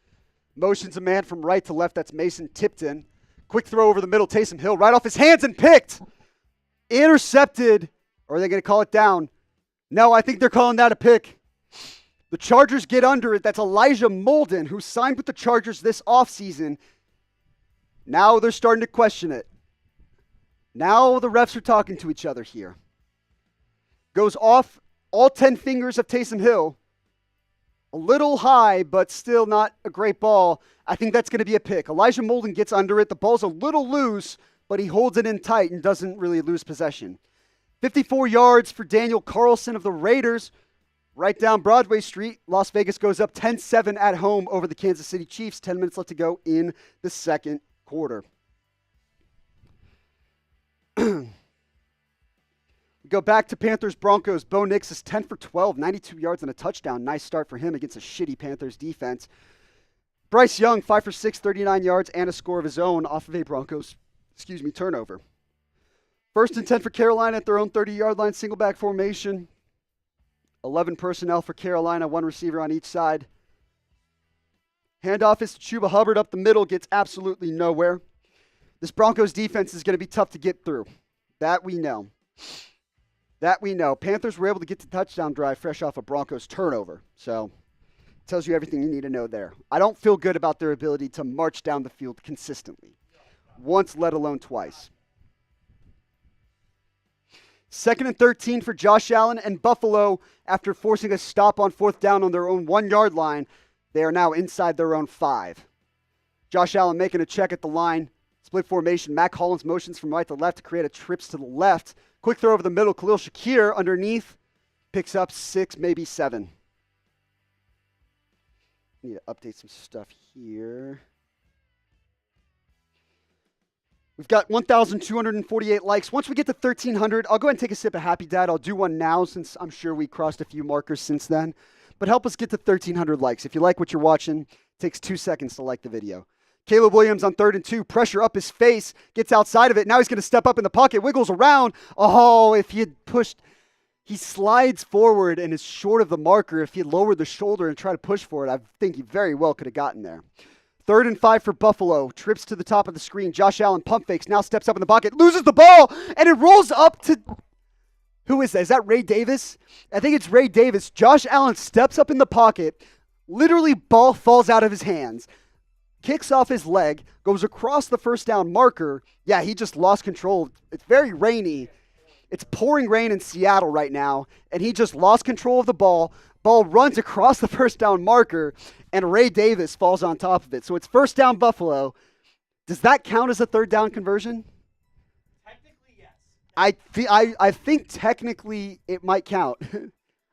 Speaker 1: Motions a man from right to left. That's Mason Tipton. Quick throw over the middle. Taysom Hill right off his hands and picked. Intercepted. Or are they going to call it down? No, I think they're calling that a pick. The Chargers get under it. That's Elijah Molden, who signed with the Chargers this offseason. Now they're starting to question it. Now the refs are talking to each other here. Goes off all 10 fingers of Taysom Hill. A little high, but still not a great ball. I think that's going to be a pick. Elijah Molden gets under it. The ball's a little loose, but he holds it in tight and doesn't really lose possession. 54 yards for Daniel Carlson of the Raiders. Right down Broadway Street. Las Vegas goes up 10-7 at home over the Kansas City Chiefs. 10 minutes left to go in the second quarter. Go back to Panthers-Broncos. Bo Nix is 10 for 12, 92 yards and a touchdown. Nice start for him against a shitty Panthers defense. Bryce Young, 5 for 6, 39 yards and a score of his own off of a Broncos, turnover. 1st and 10 for Carolina at their own 30-yard line, single back formation. 11 personnel for Carolina, 1 receiver on each side. Handoff is to Chuba Hubbard up the middle, gets absolutely nowhere. This Broncos defense is going to be tough to get through. That we know. Panthers were able to get the touchdown drive fresh off a Broncos turnover. So, tells you everything you need to know there. I don't feel good about their ability to march down the field consistently. Once, let alone twice. 2nd and 13 for Josh Allen and Buffalo after forcing a stop on 4th down on their own 1-yard line. They are now inside their own 5. Josh Allen making a check at the line. Split formation. Mac Hollins motions from right to left to create a trips to the left. Quick throw over the middle. Khalil Shakir underneath. Picks up 6, maybe 7. Need to update some stuff here. We've got 1,248 likes. Once we get to 1,300, I'll go ahead and take a sip of Happy Dad. I'll do one now since I'm sure we crossed a few markers since then. But help us get to 1,300 likes. If you like what you're watching, it takes 2 seconds to like the video. Caleb Williams on 3rd and 2. Pressure up his face. Gets outside of it. Now he's going to step up in the pocket. Wiggles around. Oh, if he had pushed. He slides forward and is short of the marker. If he had lowered the shoulder and tried to push for it, I think he very well could have gotten there. 3rd and 5 for Buffalo. Trips to the top of the screen. Josh Allen pump fakes. Now steps up in the pocket. Loses the ball. And it rolls up to... Who is that? Is that Ray Davis? I think it's Ray Davis. Josh Allen steps up in the pocket. Literally, ball falls out of his hands. Kicks off his leg. Goes across the first down marker. Yeah, he just lost control. It's very rainy. It's pouring rain in Seattle right now. And he just lost control of the ball. Ball runs across the first down marker. And Ray Davis falls on top of it. So it's first down Buffalo. Does that count as a 3rd down conversion?
Speaker 7: Technically, yes.
Speaker 1: I think technically it might count.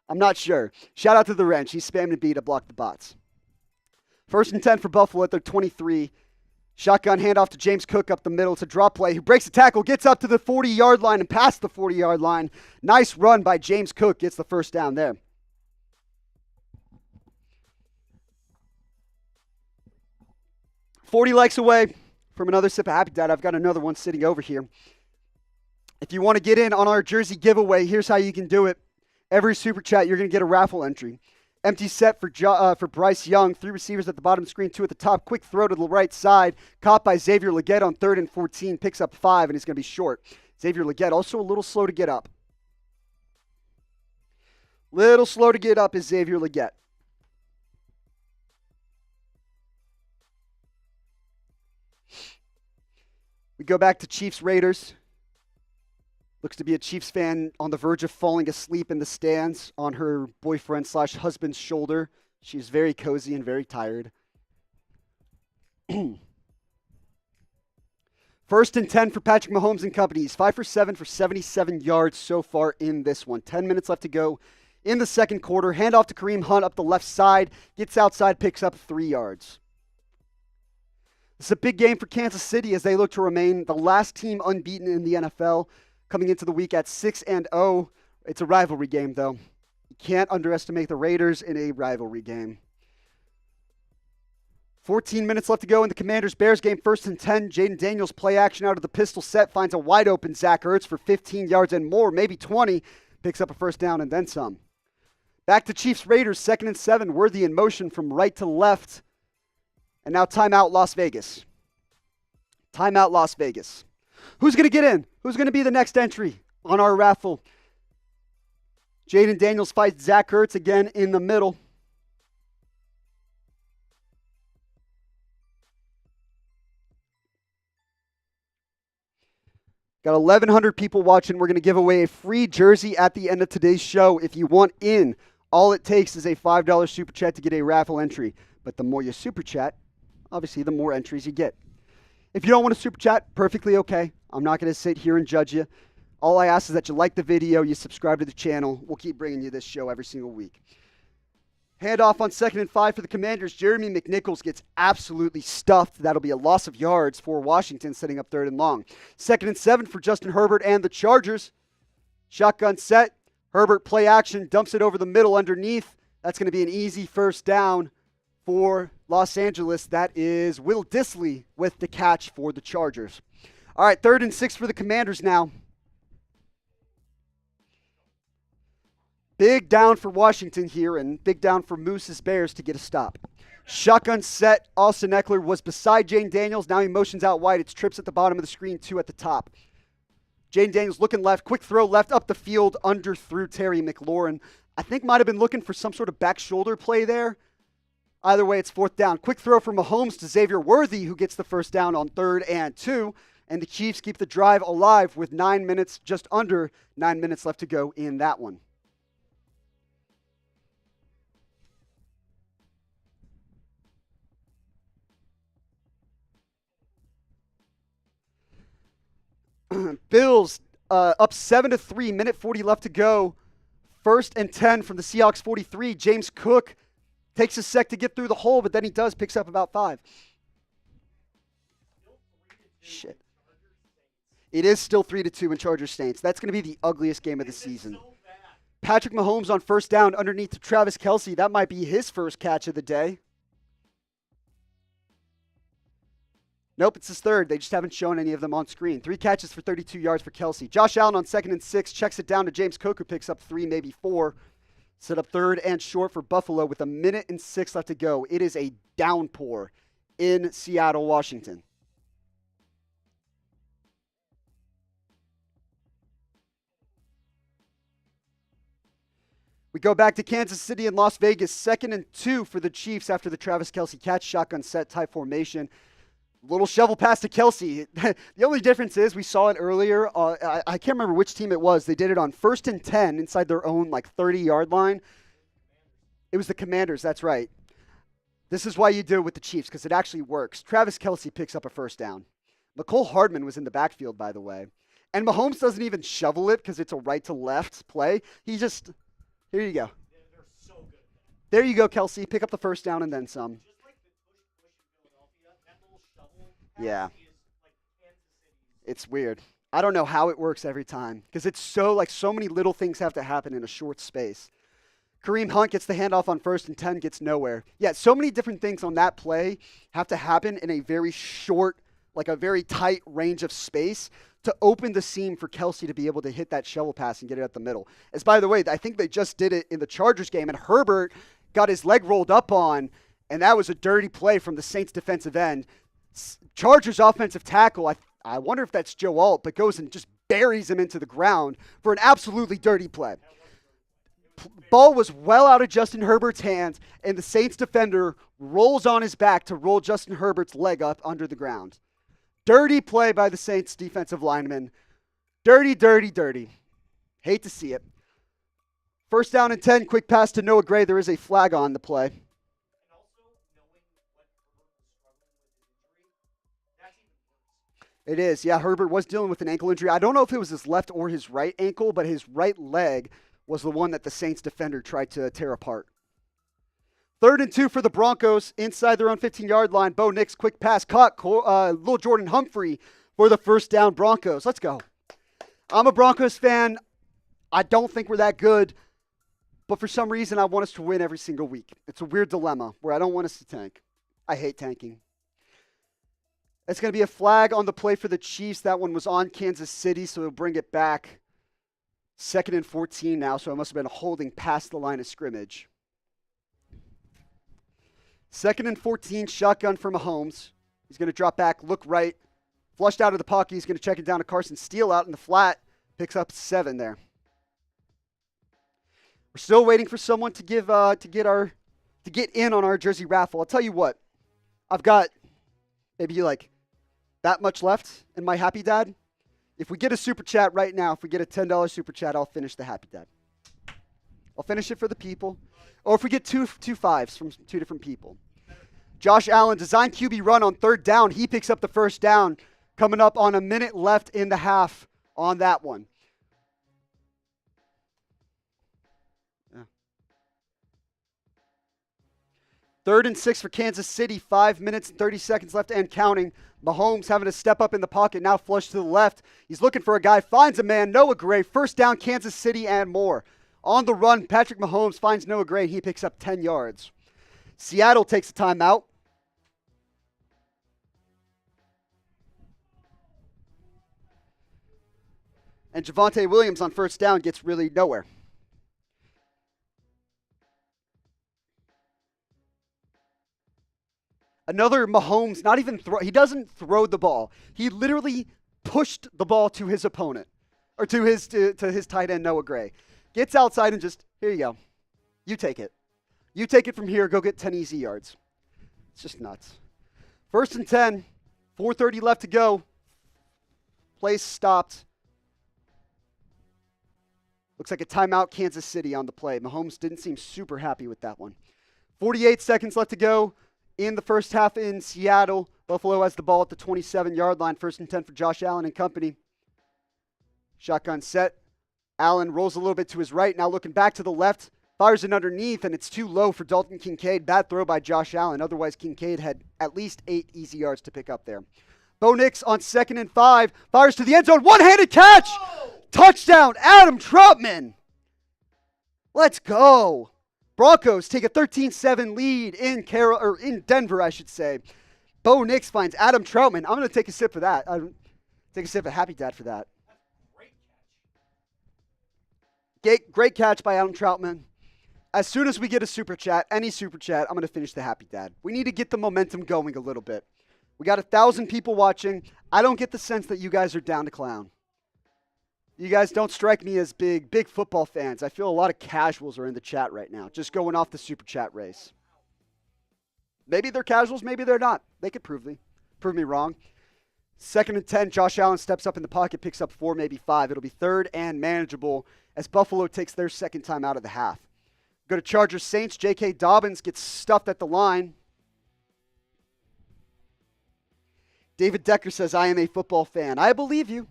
Speaker 1: I'm not sure. Shout out to the wrench. He's spamming B to block the bots. 1st and 10 for Buffalo at their 23. Shotgun handoff to James Cook up the middle. It's a drop play. Who breaks the tackle, gets up to the 40-yard line and past the 40-yard line. Nice run by James Cook. Gets the first down there. $40 likes away from another sip of Happy Dad. I've got another one sitting over here. If you want to get in on our jersey giveaway, here's how you can do it. Every super chat, you're going to get a raffle entry. Empty set for Bryce Young. 3 receivers at the bottom of the screen, 2 at the top. Quick throw to the right side. Caught by Xavier Legette on 3rd and 14. Picks up 5, and he's going to be short. Xavier Legette also a little slow to get up. Little slow to get up is Xavier Legette. We go back to Chiefs-Raiders. Looks to be a Chiefs fan on the verge of falling asleep in the stands on her boyfriend/husband's shoulder. She's very cozy and very tired. 1st and 10 for Patrick Mahomes and company. He's 5 for 7 for 77 yards so far in this one. 10 minutes left to go in the second quarter. Handoff to Kareem Hunt up the left side. Gets outside, picks up 3 yards. It's a big game for Kansas City as they look to remain the last team unbeaten in the NFL, coming into the week at 6-0. It's a rivalry game, though. You can't underestimate the Raiders in a rivalry game. 14 minutes left to go in the Commanders-Bears game. 1st and 10. Jaden Daniels play action out of the pistol set. Finds a wide open Zach Ertz for 15 yards and more, maybe 20. Picks up a first down and then some. Back to Chiefs-Raiders. 2nd and 7. Worthy in motion from right to left. And now timeout Las Vegas. Timeout Las Vegas. Who's going to get in? Who's going to be the next entry on our raffle? Jaden Daniels fights Zach Ertz again in the middle. Got 1,100 people watching. We're going to give away a free jersey at the end of today's show. If you want in, all it takes is a $5 super chat to get a raffle entry. But the more you super chat, obviously the more entries you get. If you don't want to super chat, perfectly okay. I'm not going to sit here and judge you. All I ask is that you like the video, you subscribe to the channel. We'll keep bringing you this show every single week. Handoff on 2nd and 5 for the Commanders. Jeremy McNichols gets absolutely stuffed. That'll be a loss of yards for Washington, setting up 3rd and long. 2nd and 7 for Justin Herbert and the Chargers. Shotgun set. Herbert play action, dumps it over the middle underneath. That's going to be an easy first down for Los Angeles. That is Will Dissly with the catch for the Chargers. All right, 3rd and 6 for the Commanders now. Big down for Washington here, and big down for Moose's Bears to get a stop. Shotgun set. Austin Eckler was beside Jane Daniels. Now he motions out wide. It's trips at the bottom of the screen, 2 at the top. Jane Daniels looking left. Quick throw left up the field, under through Terry McLaurin. I think might have been looking for some sort of back shoulder play there. Either way, it's 4th down. Quick throw from Mahomes to Xavier Worthy, who gets the first down on 3rd and 2. And the Chiefs keep the drive alive with 9 minutes, just under 9 minutes left to go in that one. Bills up 7-3, minute 40 left to go. 1st and 10 from the Seahawks 43. James Cook takes a sec to get through the hole, but then he does, picks up about 5. Shit. It is still 3-2 in Chargers Saints. That's going to be the ugliest game of the season. Patrick Mahomes on 1st down underneath to Travis Kelce. That might be his first catch of the day. Nope, it's his 3rd. They just haven't shown any of them on screen. 3 catches for 32 yards for Kelce. Josh Allen on 2nd and 6, checks it down to James Cook, who picks up 3, maybe 4. Set up 3rd and short for Buffalo with 1 minute and 6 left to go. It is a downpour in Seattle, Washington. We go back to Kansas City and Las Vegas. 2nd and 2 for the Chiefs after the Travis Kelce catch. Shotgun set type formation. Little shovel pass to Kelce. The only difference is we saw it earlier. I can't remember which team it was. They did it on 1st and 10 inside their own 30-yard line. It was the Commanders. That's right. This is why you do it with the Chiefs, because it actually works. Travis Kelce picks up a first down. McCole Hardman was in the backfield, by the way. And Mahomes doesn't even shovel it because it's a right-to-left play. He just, here you go. There you go, Kelce. Pick up the first down and then some. Yeah. It's weird. I don't know how it works every time because it's so many little things have to happen in a short space. Kareem Hunt gets the handoff on 1st and 10, gets nowhere. Yeah, so many different things on that play have to happen in a very short, a very tight range of space to open the seam for Kelce to be able to hit that shovel pass and get it at the middle. As by the way, I think they just did it in the Chargers game, and Herbert got his leg rolled up on, and that was a dirty play from the Saints defensive end. Chargers offensive tackle, I wonder if that's Joe Alt, but goes and just buries him into the ground for an absolutely dirty play. Ball was well out of Justin Herbert's hands, and the Saints defender rolls on his back to roll Justin Herbert's leg up under the ground. Dirty play by the Saints defensive lineman. Dirty, dirty, dirty. Hate to see it. First down and 10, quick pass to Noah Gray. There is a flag on the play. It is. Yeah, Herbert was dealing with an ankle injury. I don't know if it was his left or his right ankle, but his right leg was the one that the Saints defender tried to tear apart. 3rd and 2 for the Broncos inside their own 15-yard line. Bo Nix, quick pass, caught Lil Jordan Humphrey for the first down. Broncos. Let's go. I'm a Broncos fan. I don't think we're that good, but for some reason I want us to win every single week. It's a weird dilemma where I don't want us to tank. I hate tanking. It's going to be a flag on the play for the Chiefs. That one was on Kansas City, so it'll bring it back. 2nd and 14 now, so it must have been a holding past the line of scrimmage. 2nd and 14, shotgun for Mahomes. He's going to drop back, look right, flushed out of the pocket. He's going to check it down to Carson Steele out in the flat. Picks up 7 there. We're still waiting for someone to get in on our jersey raffle. I'll tell you what, I've got maybe like that much left in my Happy Dad. If we get a super chat right now, if we get a $10 super chat, I'll finish the Happy Dad. I'll finish it for the people. Or if we get two fives from 2 different people. Josh Allen, design QB run on 3rd down. He picks up the first down. Coming up on a minute left in the half on that one. Yeah. 3rd and 6 for Kansas City. 5 minutes and 30 seconds left and counting. Mahomes having to step up in the pocket, now flush to the left. He's looking for a guy, finds a man, Noah Gray. First down, Kansas City and more. On the run, Patrick Mahomes finds Noah Gray. He picks up 10 yards. Seattle takes a timeout. And Javonte Williams on first down gets really nowhere. Another Mahomes, not even throw. He doesn't throw the ball. He literally pushed the ball to his opponent, or to his tight end, Noah Gray. Gets outside and just, here you go. You take it. You take it from here. Go get 10 easy yards. It's just nuts. 1st and 10. 4:30 left to go. Play stopped. Looks like a timeout, Kansas City on the play. Mahomes didn't seem super happy with that one. 48 seconds left to go in the first half in Seattle. Buffalo has the ball at the 27-yard line. 1st and 10 for Josh Allen and company. Shotgun set. Allen rolls a little bit to his right. Now looking back to the left. Fires it underneath, and it's too low for Dalton Kincaid. Bad throw by Josh Allen. Otherwise, Kincaid had at least 8 easy yards to pick up there. Bo Nix on 2nd and 5. Fires to the end zone. One-handed catch! Touchdown, Adam Troutman. Let's go. Broncos take a 13-7 lead in Denver, I should say. Bo Nix finds Adam Troutman. I'm going to take a sip of that. Take a sip of Happy Dad for that. Great catch by Adam Troutman. As soon as we get a super chat, any super chat, I'm going to finish the Happy Dad. We need to get the momentum going a little bit. We got 1,000 people watching. I don't get the sense that you guys are down to clown. You guys don't strike me as big football fans. I feel a lot of casuals are in the chat right now, just going off the super chat race. Maybe they're casuals, maybe they're not. They could prove me wrong. 2nd and 10, Josh Allen steps up in the pocket, picks up 4, maybe 5. It'll be 3rd and manageable as Buffalo takes their 2nd time out of the half. Go to Chargers Saints. J.K. Dobbins gets stuffed at the line. David Decker says, I am a football fan. I believe you.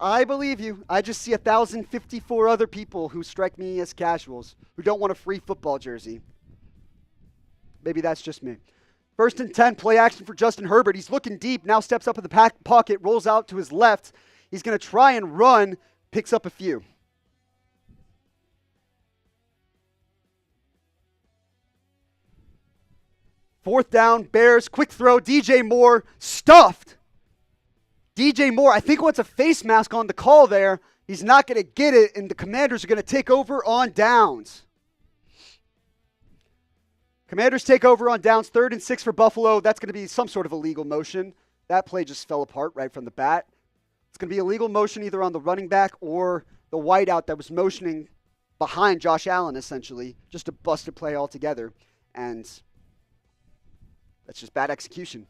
Speaker 1: I just see 1,054 other people who strike me as casuals, who don't want a free football jersey. Maybe that's just me. 1st and 10, play action for Justin Herbert. He's looking deep, now steps up in the pocket, rolls out to his left. He's going to try and run, picks up a few. Fourth down, Bears, quick throw, DJ Moore, stuffed. DJ Moore, I think wants a face mask on the call there. He's not going to get it, and the Commanders are going to take over on downs. Commanders take over on downs, 3rd and 6 for Buffalo. That's going to be some sort of illegal motion. That play just fell apart right from the bat. It's going to be illegal motion either on the running back or the wideout that was motioning behind Josh Allen, essentially, just a busted play altogether. And that's just bad execution.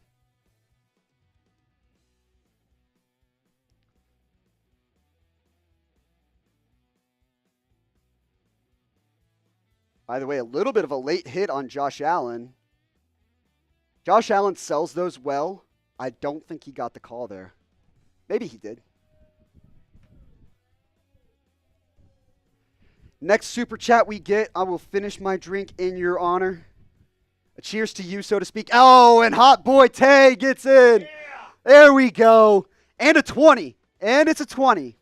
Speaker 1: By the way, a little bit of a late hit on Josh Allen. Josh Allen sells those well. I don't think he got the call there. Maybe he did. Next super chat we get, I will finish my drink in your honor. A cheers to you, so to speak. Oh, and Hot Boy Tay gets in. Yeah. There we go. And a 20. And it's a 20.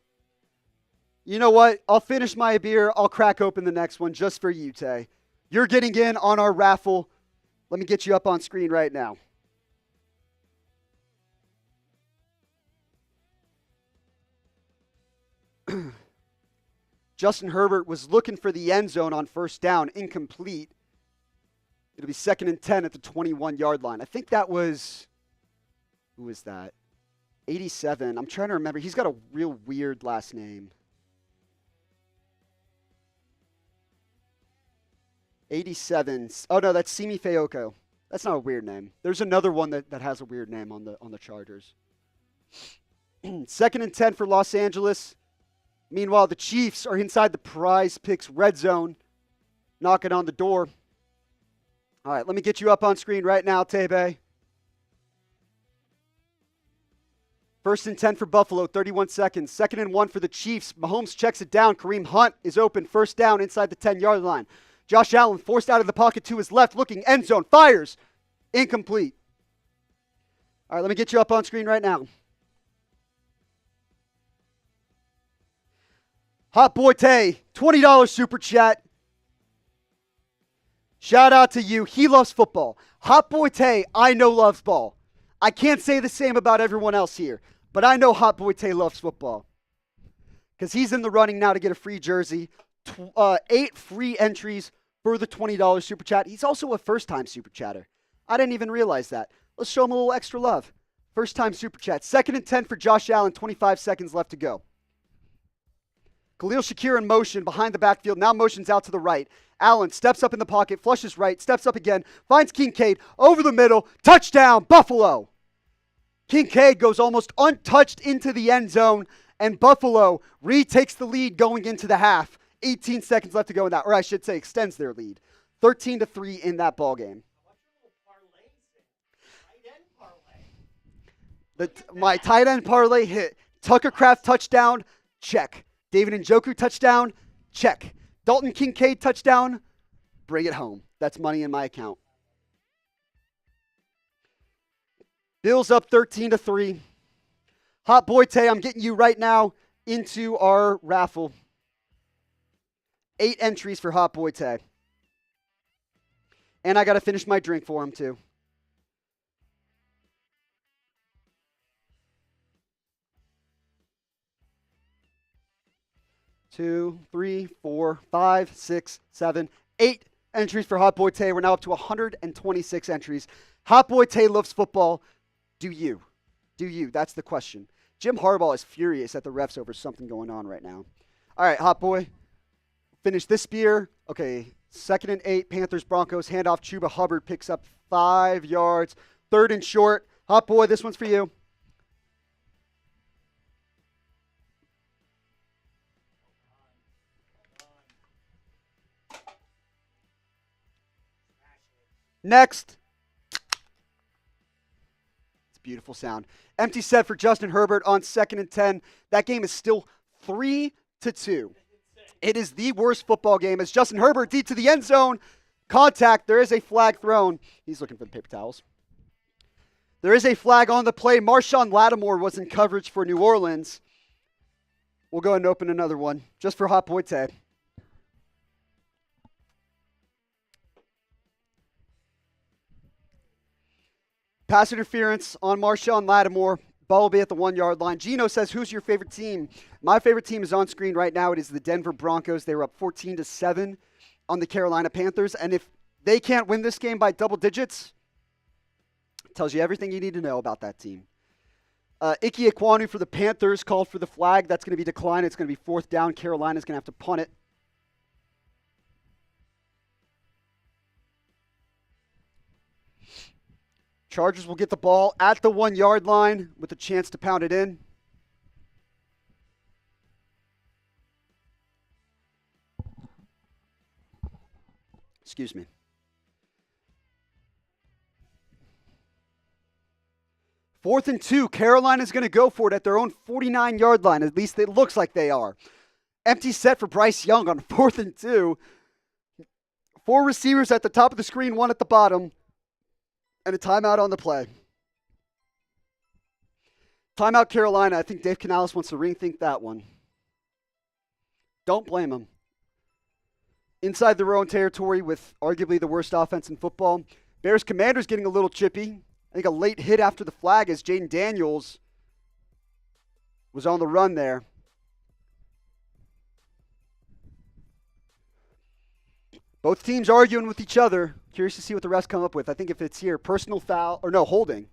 Speaker 1: You know what? I'll finish my beer. I'll crack open the next one just for you, Tay. You're getting in on our raffle. Let me get you up on screen right now. Justin Herbert was looking for the end zone on first down, incomplete. It'll be 2nd and 10 at the 21-yard line. I think that was, who was that? 87. I'm trying to remember. He's got a real weird last name. 87. Oh, no, that's Simi Fayoko. That's not a weird name. There's another one that has a weird name on the Chargers. 2nd and 10 for Los Angeles. Meanwhile, the Chiefs are inside the PrizePicks red zone, knocking on the door. All right, let me get you up on screen right now, Tebe. 1st and 10 for Buffalo, 31 seconds. 2nd and 1 for the Chiefs. Mahomes checks it down. Kareem Hunt is open. First down inside the 10-yard line. Josh Allen forced out of the pocket to his left, looking end zone, fires. Incomplete. All right, let me get you up on screen right now. Hot Boy Tay, $20 super chat. Shout out to you. He loves football. Hot Boy Tay, I know loves ball. I can't say the same about everyone else here, but I know Hot Boy Tay loves football. Because he's in the running now to get a free jersey. 8 free entries for the $20 super chat. He's also a first-time super chatter. I didn't even realize that. Let's show him a little extra love. First-time super chat. 2nd and 10 for Josh Allen. 25 seconds left to go. Khalil Shakir in motion behind the backfield. Now motions out to the right. Allen steps up in the pocket, flushes right, steps up again, finds Kincaid over the middle. Touchdown, Buffalo. Kincaid goes almost untouched into the end zone, and Buffalo retakes the lead going into the half. 18 seconds left to go in that, or I should say extends their lead. 13-3 in that ball game. My tight end parlay hit. Tucker Kraft touchdown, check. David Njoku touchdown, check. Dalton Kincaid touchdown, bring it home. That's money in my account. Bills up 13-3. Hot Boy Tay, I'm getting you right now into our raffle. 8 entries for Hot Boy Tay. And I got to finish my drink for him, too. Two, three, 4, 5, 6, 7, 8 entries for Hot Boy Tay. We're now up to 126 entries. Hot Boy Tay loves football. Do you? Do you? That's the question. Jim Harbaugh is furious at the refs over something going on right now. All right, Hot Boy. Finish this beer. Okay, 2nd and 8, Panthers, Broncos. Handoff, Chuba Hubbard picks up 5 yards. 3rd and short. Hot Boy, this one's for you. Next. It's a beautiful sound. Empty set for Justin Herbert on 2nd and 10. That game is still 3-2. It is the worst football game as Justin Herbert deep to the end zone. Contact. There is a flag thrown. He's looking for the paper towels. There is a flag on the play. Marshawn Lattimore was in coverage for New Orleans. We'll go ahead and open another one just for Hot Boy Tay. Pass interference on Marshawn Lattimore. Ball will be at the 1-yard line. Gino says, who's your favorite team? My favorite team is on screen right now. It is the Denver Broncos. They were up 14-7 on the Carolina Panthers. And if they can't win this game by double digits, it tells you everything you need to know about that team. Ike Ekwonu for the Panthers called for the flag. That's going to be declined. It's going to be 4th down. Carolina's going to have to punt it. Chargers will get the ball at the 1-yard line with a chance to pound it in. Excuse me. Fourth and 2. Carolina's going to go for it at their own 49-yard line. At least it looks like they are. Empty set for Bryce Young on 4th and 2. 4 receivers at the top of the screen, 1 at the bottom, and a timeout on the play. Timeout Carolina. I think Dave Canales wants to rethink that one. Don't blame him. Inside their own territory with arguably the worst offense in football. Bears Commanders getting a little chippy. I think a late hit after the flag as Jaden Daniels was on the run there. Both teams arguing with each other. Curious to see what the refs come up with. I think if it's here, personal foul, or no, holding.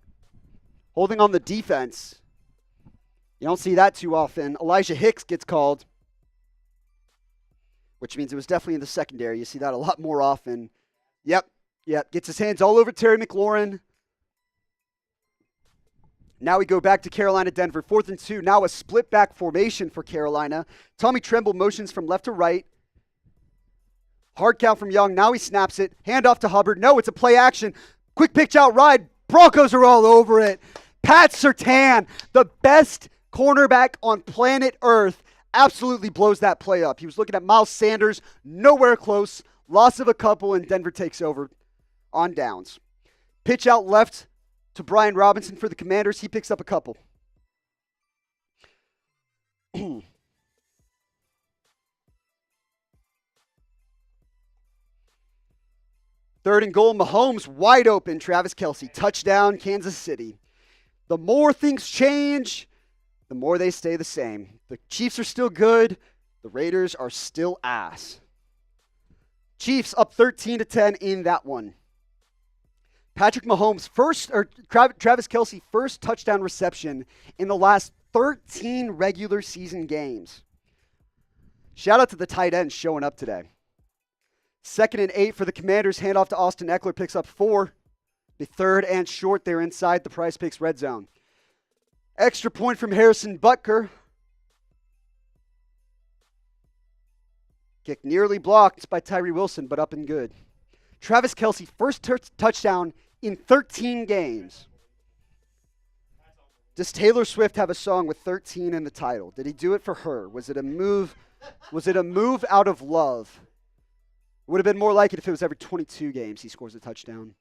Speaker 1: Holding on the defense. You don't see that too often. Elijah Hicks gets called, which means it was definitely in the secondary. You see that a lot more often. Yep. Gets his hands all over Terry McLaurin. Now we go back to Carolina, Denver. 4th and 2. Now a split back formation for Carolina. Tommy Tremble motions from left to right. Hard count from Young. Now he snaps it. Hand off to Hubbard. No, it's a play action. Quick pitch out ride. Broncos are all over it. Pat Surtain, the best cornerback on planet Earth, absolutely blows that play up. He was looking at Miles Sanders. Nowhere close. Loss of a couple, and Denver takes over on downs. Pitch out left to Brian Robinson for the Commanders. He picks up a couple. 3rd and goal, Mahomes wide open. Travis Kelce, touchdown, Kansas City. The more things change, the more they stay the same. The Chiefs are still good. The Raiders are still ass. Chiefs up 13-10 in that one. Patrick Mahomes Travis Kelce first touchdown reception in the last 13 regular season games. Shout out to the tight ends showing up today. 2nd and 8 for the Commanders. Handoff to Austin Eckler, picks up 4. The 3rd and short there inside the PrizePicks red zone. Extra point from Harrison Butker. Kick nearly blocked by Tyree Wilson, but up and good. Travis Kelce, first touchdown in 13 games. Does Taylor Swift have a song with 13 in the title? Did he do it for her? Was it a move? Was it a move out of love? Would have been more like it if it was every 22 games he scores a touchdown.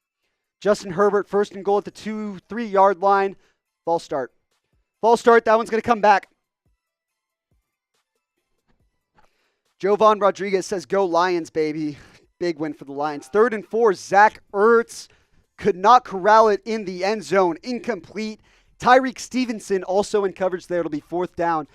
Speaker 1: Justin Herbert, 1st and goal at the 2-3-yard line. False start. That one's going to come back. Jovan Rodriguez says, go Lions, baby. Big win for the Lions. 3rd and 4, Zach Ertz could not corral it in the end zone. Incomplete. Tyreek Stevenson also in coverage there. It'll be 4th down.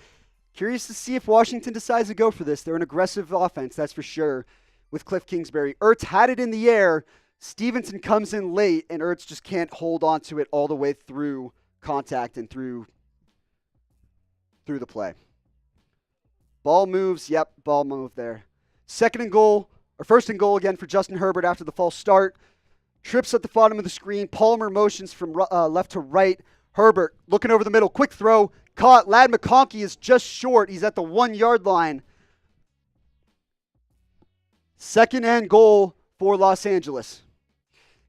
Speaker 1: Curious to see if Washington decides to go for this. They're an aggressive offense, that's for sure, with Cliff Kingsbury. Ertz had it in the air. Stevenson comes in late, and Ertz just can't hold on to it all the way through contact and through the play. Ball moves. Yep, ball move there. 1st and goal again for Justin Herbert after the false start. Trips at the bottom of the screen. Palmer motions from left to right. Herbert looking over the middle. Quick throw. Caught. Ladd McConkey is just short. He's at the 1-yard line. 2nd and goal for Los Angeles.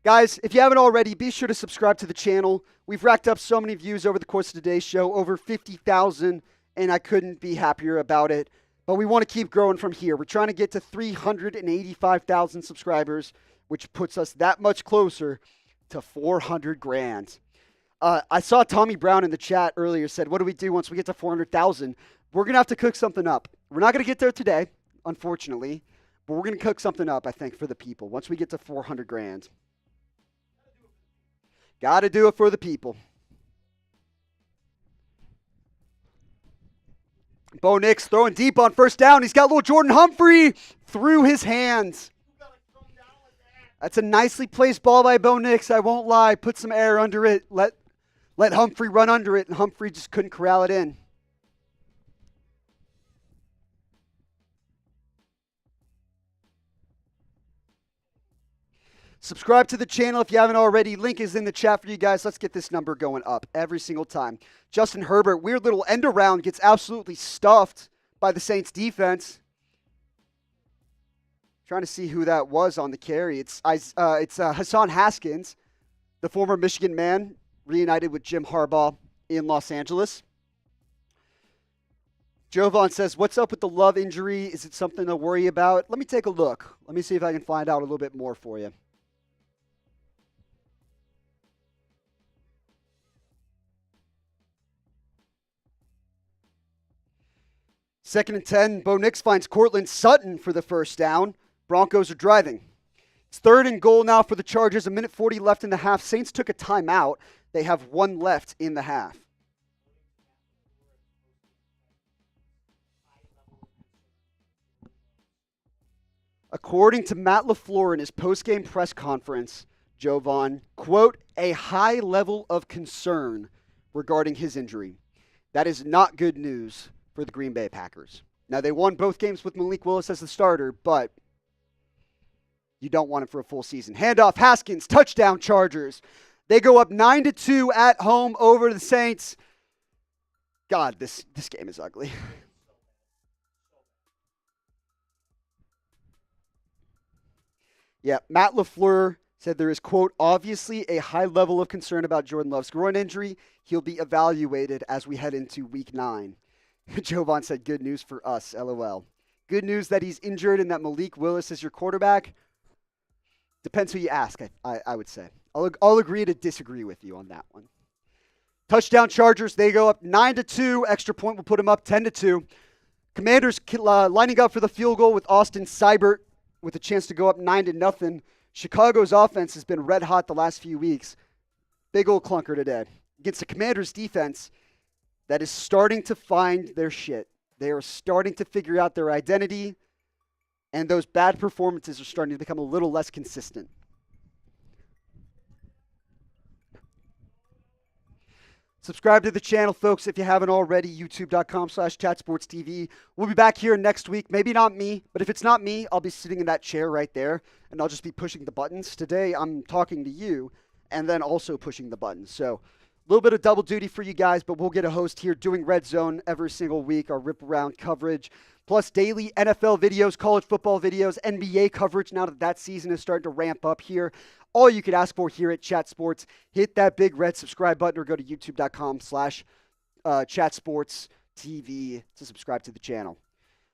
Speaker 1: Guys, if you haven't already, be sure to subscribe to the channel. We've racked up so many views over the course of today's show, over 50,000, and I couldn't be happier about it. But we want to keep growing from here. We're trying to get to 385,000 subscribers, which puts us that much closer to 400 grand. I saw Tommy Brown in the chat earlier said, what do we do once we get to 400,000? We're going to have to cook something up. We're not going to get there today, unfortunately, but we're going to cook something up, I think, for the people once we get to 400 grand. Got to do it for the people. Bo Nix throwing deep on 1st down. He's got little Jordan Humphrey through his hands. That's a nicely placed ball by Bo Nix, I won't lie. Put some air under it. Let Humphrey run under it, and Humphrey just couldn't corral it in. Subscribe to the channel if you haven't already. Link is in the chat for you guys. Let's get this number going up every single time. Justin Herbert, weird little end around, gets absolutely stuffed by the Saints defense. Trying to see who that was on the carry. It's Hassan Haskins, the former Michigan man, reunited with Jim Harbaugh in Los Angeles. Jovan says, what's up with the Love injury? Is it something to worry about? Let me take a look. Let me see if I can find out a little bit more for you. Second and 10, Bo Nix finds Cortland Sutton for the first down. Broncos are driving. It's 3rd and goal now for the Chargers. 1:40 left in the half. Saints took a timeout. They have 1 left in the half. According to Matt LaFleur in his postgame press conference, Jovan, quote, a high level of concern regarding his injury. That is not good news for the Green Bay Packers. Now, they won both games with Malik Willis as the starter, but you don't want him for a full season. Handoff, Haskins, touchdown Chargers. They go up 9-2 at home over the Saints. God, this game is ugly. Yeah, Matt LaFleur said there is, quote, obviously a high level of concern about Jordan Love's groin injury. He'll be evaluated as we head into week 9. Jovan said, good news for us, LOL. Good news that he's injured and that Malik Willis is your quarterback. Depends who you ask, I would say. I'll agree to disagree with you on that one. Touchdown Chargers, they go up 9-2. Extra point will put them up 10-2. Commanders lining up for the field goal with Austin Seibert with a chance to go up 9-0. Chicago's offense has been red hot the last few weeks. Big old clunker today. Against the Commanders defense that is starting to find their shit. They are starting to figure out their identity, and those bad performances are starting to become a little less consistent. Subscribe to the channel, folks, if you haven't already, youtube.com/chatsportstv. We'll be back here next week. Maybe not me, but if it's not me, I'll be sitting in that chair right there, and I'll just be pushing the buttons. Today, I'm talking to you, and then also pushing the buttons. So a little bit of double duty for you guys, but we'll get a host here doing Red Zone every single week, our rip around coverage, plus daily NFL videos, college football videos, NBA coverage now that season is starting to ramp up here. All you could ask for here at Chat Sports. Hit that big red subscribe button or go to youtube.com/chatsportstv to subscribe to the channel.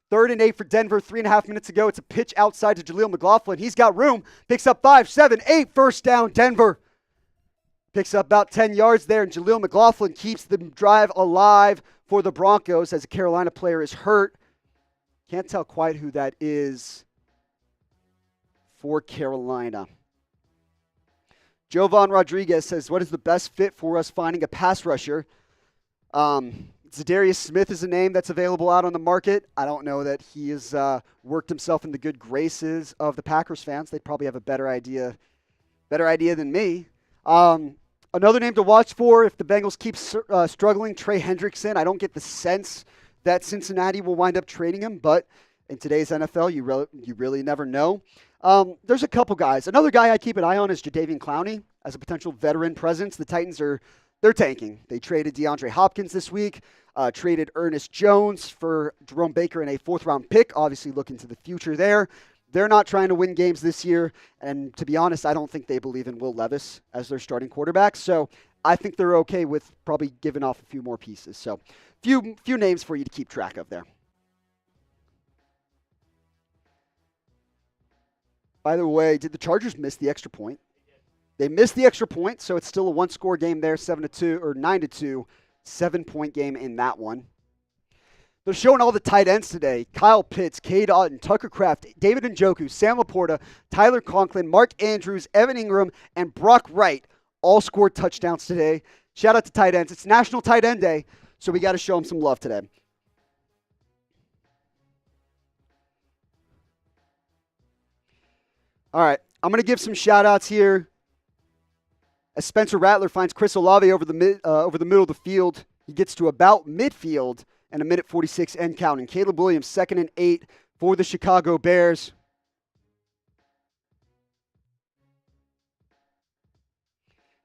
Speaker 1: 3rd and 8 for Denver, 3.5 minutes ago. It's a pitch outside to Jaleel McLaughlin. He's got room, picks up 5, 7, 8, first down, Denver. Picks up about 10 yards there, and Jaleel McLaughlin keeps the drive alive for the Broncos as a Carolina player is hurt. Can't tell quite who that is for Carolina. Jovan Rodriguez says, what is the best fit for us finding a pass rusher? Zadarius Smith is a name that's available out on the market. I don't know that he has worked himself in the good graces of the Packers fans. They probably have a better idea than me. Another name to watch for if the Bengals keep struggling, Trey Hendrickson. I don't get the sense that Cincinnati will wind up trading him, but in today's NFL, you really never know. There's a couple guys. Another guy I keep an eye on is Jadeveon Clowney as a potential veteran presence. The Titans they're tanking. They traded DeAndre Hopkins this week, traded Ernest Jones for Jerome Baker and a 4th-round pick, obviously looking to the future there. They're not trying to win games this year, and to be honest, I don't think they believe in Will Levis as their starting quarterback, so I think they're okay with probably giving off a few more pieces. So few names for you to keep track of there. By the way, did the Chargers miss the extra point? They missed the extra point, so it's still a one-score game there, 7-2 or 9-2, 7-point game in that one. They're showing all the tight ends today. Kyle Pitts, Cade Otton, Tucker Kraft, David Njoku, Sam Laporta, Tyler Conklin, Mark Andrews, Evan Ingram, and Brock Wright all scored touchdowns today. Shout out to tight ends. It's National Tight End Day, so we got to show them some love today. All right, I'm going to give some shout-outs here. As Spencer Rattler finds Chris Olave over the middle of the field, he gets to about midfield and 1:46 and counting. Caleb Williams, 2nd and 8 for the Chicago Bears.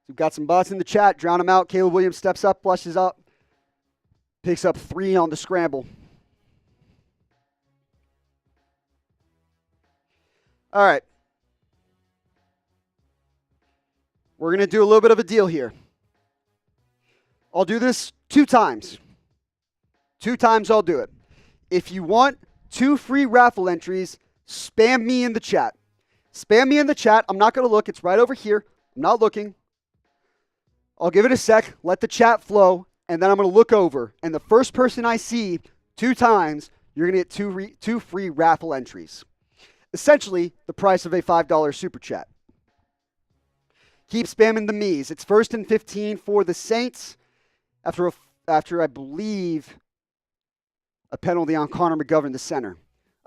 Speaker 1: We've got some bots in the chat. Drown them out. Caleb Williams steps up, flushes up. Picks up 3 on the scramble. All right. We're going to do a little bit of a deal here. I'll do this 2 times. 2 times I'll do it. If you want 2 free raffle entries, spam me in the chat. Spam me in the chat. I'm not going to look. It's right over here. I'm not looking. I'll give it a sec. Let the chat flow. And then I'm going to look over. And the first person I see 2 times, you're going to get 2 free raffle entries. Essentially, the price of a $5 super chat. Keep spamming the me's. It's 1st and 15 for the Saints. After I believe, a penalty on Connor McGovern, the center.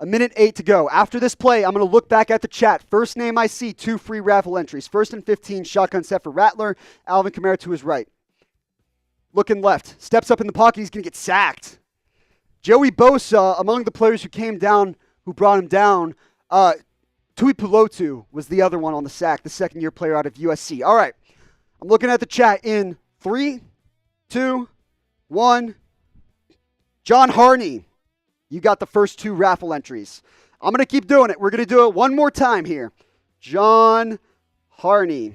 Speaker 1: 1:08 to go. After this play, I'm going to look back at the chat. First name I see, 2 free raffle entries. 1st and 15, shotgun set for Rattler. Alvin Kamara to his right. Looking left. Steps up in the pocket. He's going to get sacked. Joey Bosa, among the players who came down, who brought him down, Tui Pulotu was the other one on the sack, the second-year player out of USC. All right. I'm looking at the chat in 3, 2, 1. John Harney, you got the first 2 raffle entries. I'm going to keep doing it. We're going to do it one more time here. John Harney.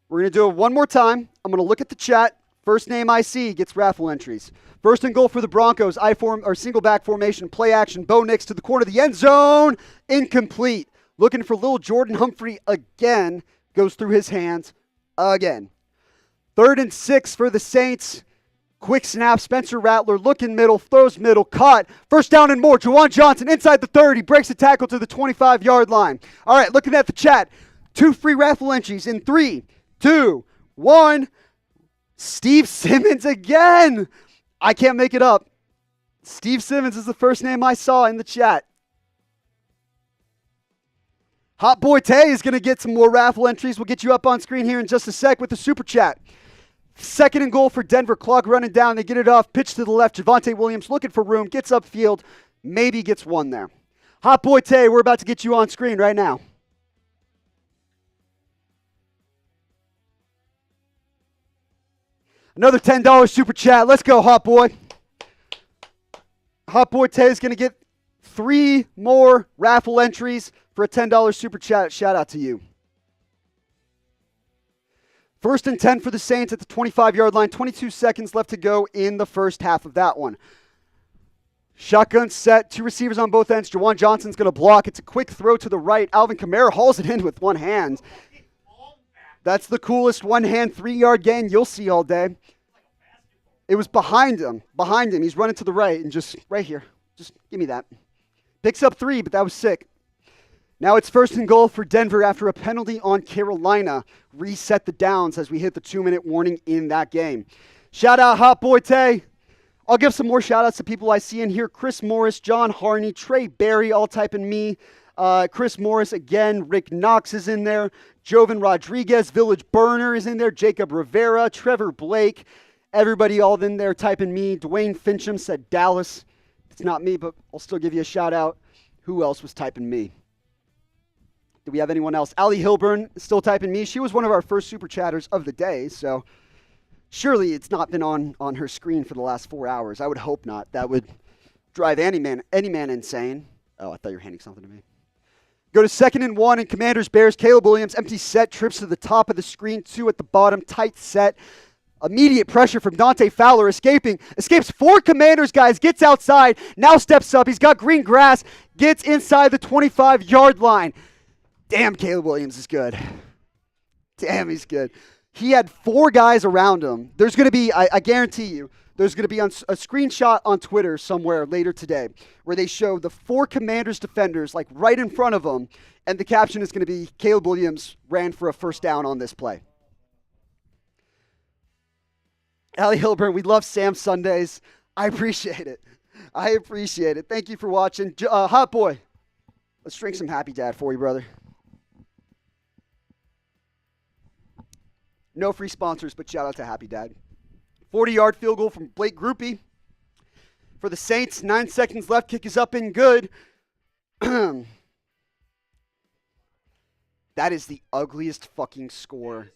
Speaker 1: We're going to do it one more time. I'm going to look at the chat. First name I see gets raffle entries. 1st and goal for the Broncos. Single back formation, play action. Bo Nix to the corner of the end zone. Incomplete. Looking for little Jordan Humphrey again. Goes through his hands again. 3rd and 6 for the Saints. Quick snap. Spencer Rattler looking middle. Throws middle. Caught. First down and more. Juwan Johnson inside the 30. Breaks a tackle to the 25-yard line. All right, looking at the chat. 2 free raffle entries in 3, 2, 1. Steve Simmons again. I can't make it up. Steve Simmons is the first name I saw in the chat. Hot Boy Tay is going to get some more raffle entries. We'll get you up on screen here in just a sec with the super chat. 2nd and goal for Denver. Clock running down. They get it off. Pitch to the left. Javonte Williams looking for room. Gets upfield. Maybe gets 1 there. Hot Boy Tay, we're about to get you on screen right now. Another $10 super chat. Let's go, Hot Boy. Hot Boy Tay is going to get 3 more raffle entries for a $10 super chat. Shout out to you. 1st and 10 for the Saints at the 25-yard line. 22 seconds left to go in the first half of that one. Shotgun set. 2 receivers on both ends. Juwan Johnson's going to block. It's a quick throw to the right. Alvin Kamara hauls it in with 1 hand. That's the coolest 1-hand 3-yard gain you'll see all day. It was behind him. Behind him. He's running to the right and just right here. Just give me that. Picks up 3, but that was sick. Now it's 1st and goal for Denver after a penalty on Carolina. Reset the downs as we hit the 2-minute warning in that game. Shout out Hot Boy Tay. I'll give some more shout outs to people I see in here. Chris Morris, John Harney, Trey Berry, all typing me. Chris Morris again. Rick Knox is in there. Jovan Rodriguez, Village Burner is in there. Jacob Rivera, Trevor Blake. Everybody all in there typing me. Dwayne Fincham said Dallas. It's not me, but I'll still give you a shout out. Who else was typing me? Do we have anyone else? Allie Hilburn is still typing me. She was one of our first super chatters of the day, so surely it's not been on her screen for the last 4 hours. I would hope not. That would drive any man insane. Oh, I thought you were handing something to me. Go to 2nd and 1 and Commanders Bears. Caleb Williams, empty set, trips to the top of the screen, 2 at the bottom, tight set. Immediate pressure from Dante Fowler, escapes 4 Commanders guys, gets outside, now steps up. He's got green grass, gets inside the 25-yard line. Damn, Caleb Williams is good. Damn, he's good. He had 4 guys around him. There's going to be, I guarantee you, there's going to be a screenshot on Twitter somewhere later today where they show the 4 Commanders defenders like right in front of him, and the caption is going to be, Caleb Williams ran for a first down on this play. Allie Hilburn, we love Sam Sundays. I appreciate it. Thank you for watching. Hot Boy, let's drink some Happy Dad for you, brother. No free sponsors, but shout out to Happy Dad. 40-yard field goal from Blake Groupie. For the Saints, 9 seconds left. Kick is up and good. That is the ugliest fucking score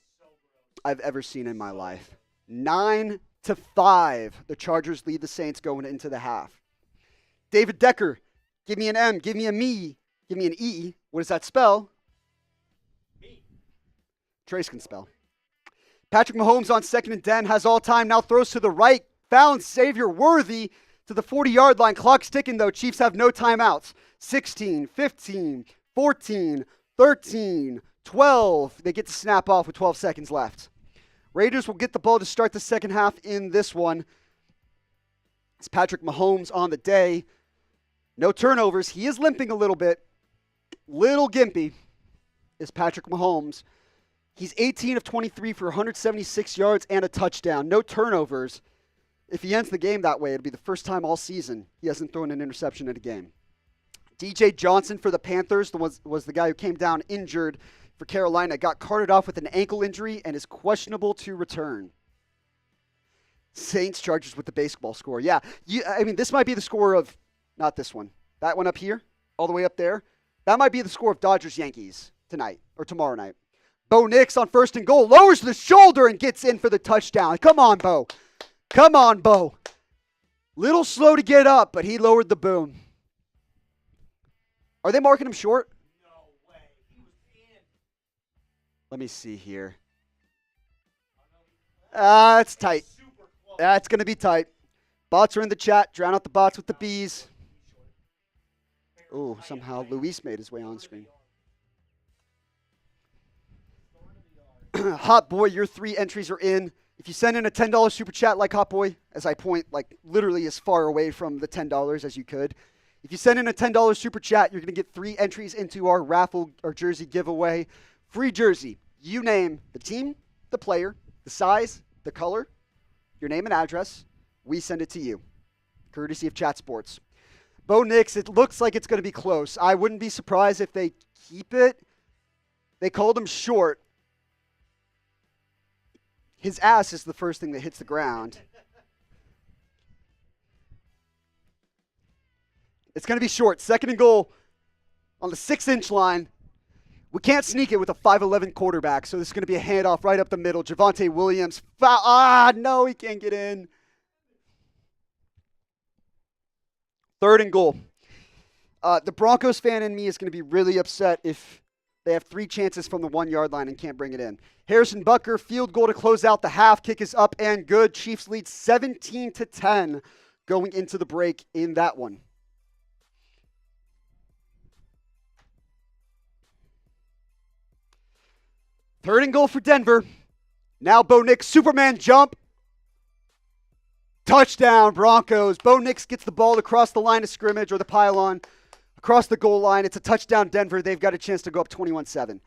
Speaker 1: I've ever seen in my life. 9-5. The Chargers lead the Saints going into the half. David Decker, give me an M, give me a me, give me an E. What does that spell? Me. Trace can spell. Patrick Mahomes on 2nd and 10, has all time, now throws to the right. Found Savior Worthy to the 40-yard line. Clock's ticking, though. Chiefs have no timeouts. 16, 15, 14, 13, 12. They get to snap off with 12 seconds left. Raiders will get the ball to start the second half in this one. It's Patrick Mahomes on the day. No turnovers. He is limping a little bit. Little gimpy is Patrick Mahomes. He's 18 of 23 for 176 yards and a touchdown. No turnovers. If he ends the game that way, it'll be the first time all season he hasn't thrown an interception in a game. DJ Johnson for the Panthers was the guy who came down injured for Carolina. Got carted off with an ankle injury and is questionable to return. Saints Chargers with the baseball score. Yeah, this might be the score of, not this one, that one up here, all the way up there. That might be the score of Dodgers Yankees tonight or tomorrow night. Bo Nix on 1st and goal, lowers the shoulder and gets in for the touchdown. Come on, Bo. Come on, Bo. Little slow to get up, but he lowered the boom. Are they marking him short?
Speaker 6: No way. He was in.
Speaker 1: Let me see here. It's tight. It's going to be tight. Bots are in the chat. Drown out the bots with the bees. Oh, somehow Luis made his way on screen. Hot Boy, your 3 entries are in. If you send in a $10 super chat like Hot Boy, as I point like literally as far away from the $10 as you could. If you send in a $10 super chat, you're going to get 3 entries into our raffle or jersey giveaway. Free jersey. You name the team, the player, the size, the color, your name and address. We send it to you. Courtesy of Chat Sports. Bo Nix, it looks like it's going to be close. I wouldn't be surprised if they keep it. They called him short. His ass is the first thing that hits the ground. It's going to be short. 2nd and goal on the 6-inch line. We can't sneak it with a 5'11 quarterback, so this is going to be a handoff right up the middle. Javonte Williams. No, he can't get in. 3rd and goal. The Broncos fan in me is going to be really upset if they have 3 chances from the 1-yard line and can't bring it in. Harrison Butker, field goal to close out the half. Kick is up and good. Chiefs lead 17-10 going into the break in that one. Third and goal for Denver. Now Bo Nix, Superman jump. Touchdown, Broncos. Bo Nix gets the ball across the line of scrimmage or the pylon, across the goal line. It's a touchdown, Denver. They've got a chance to go up 21-7.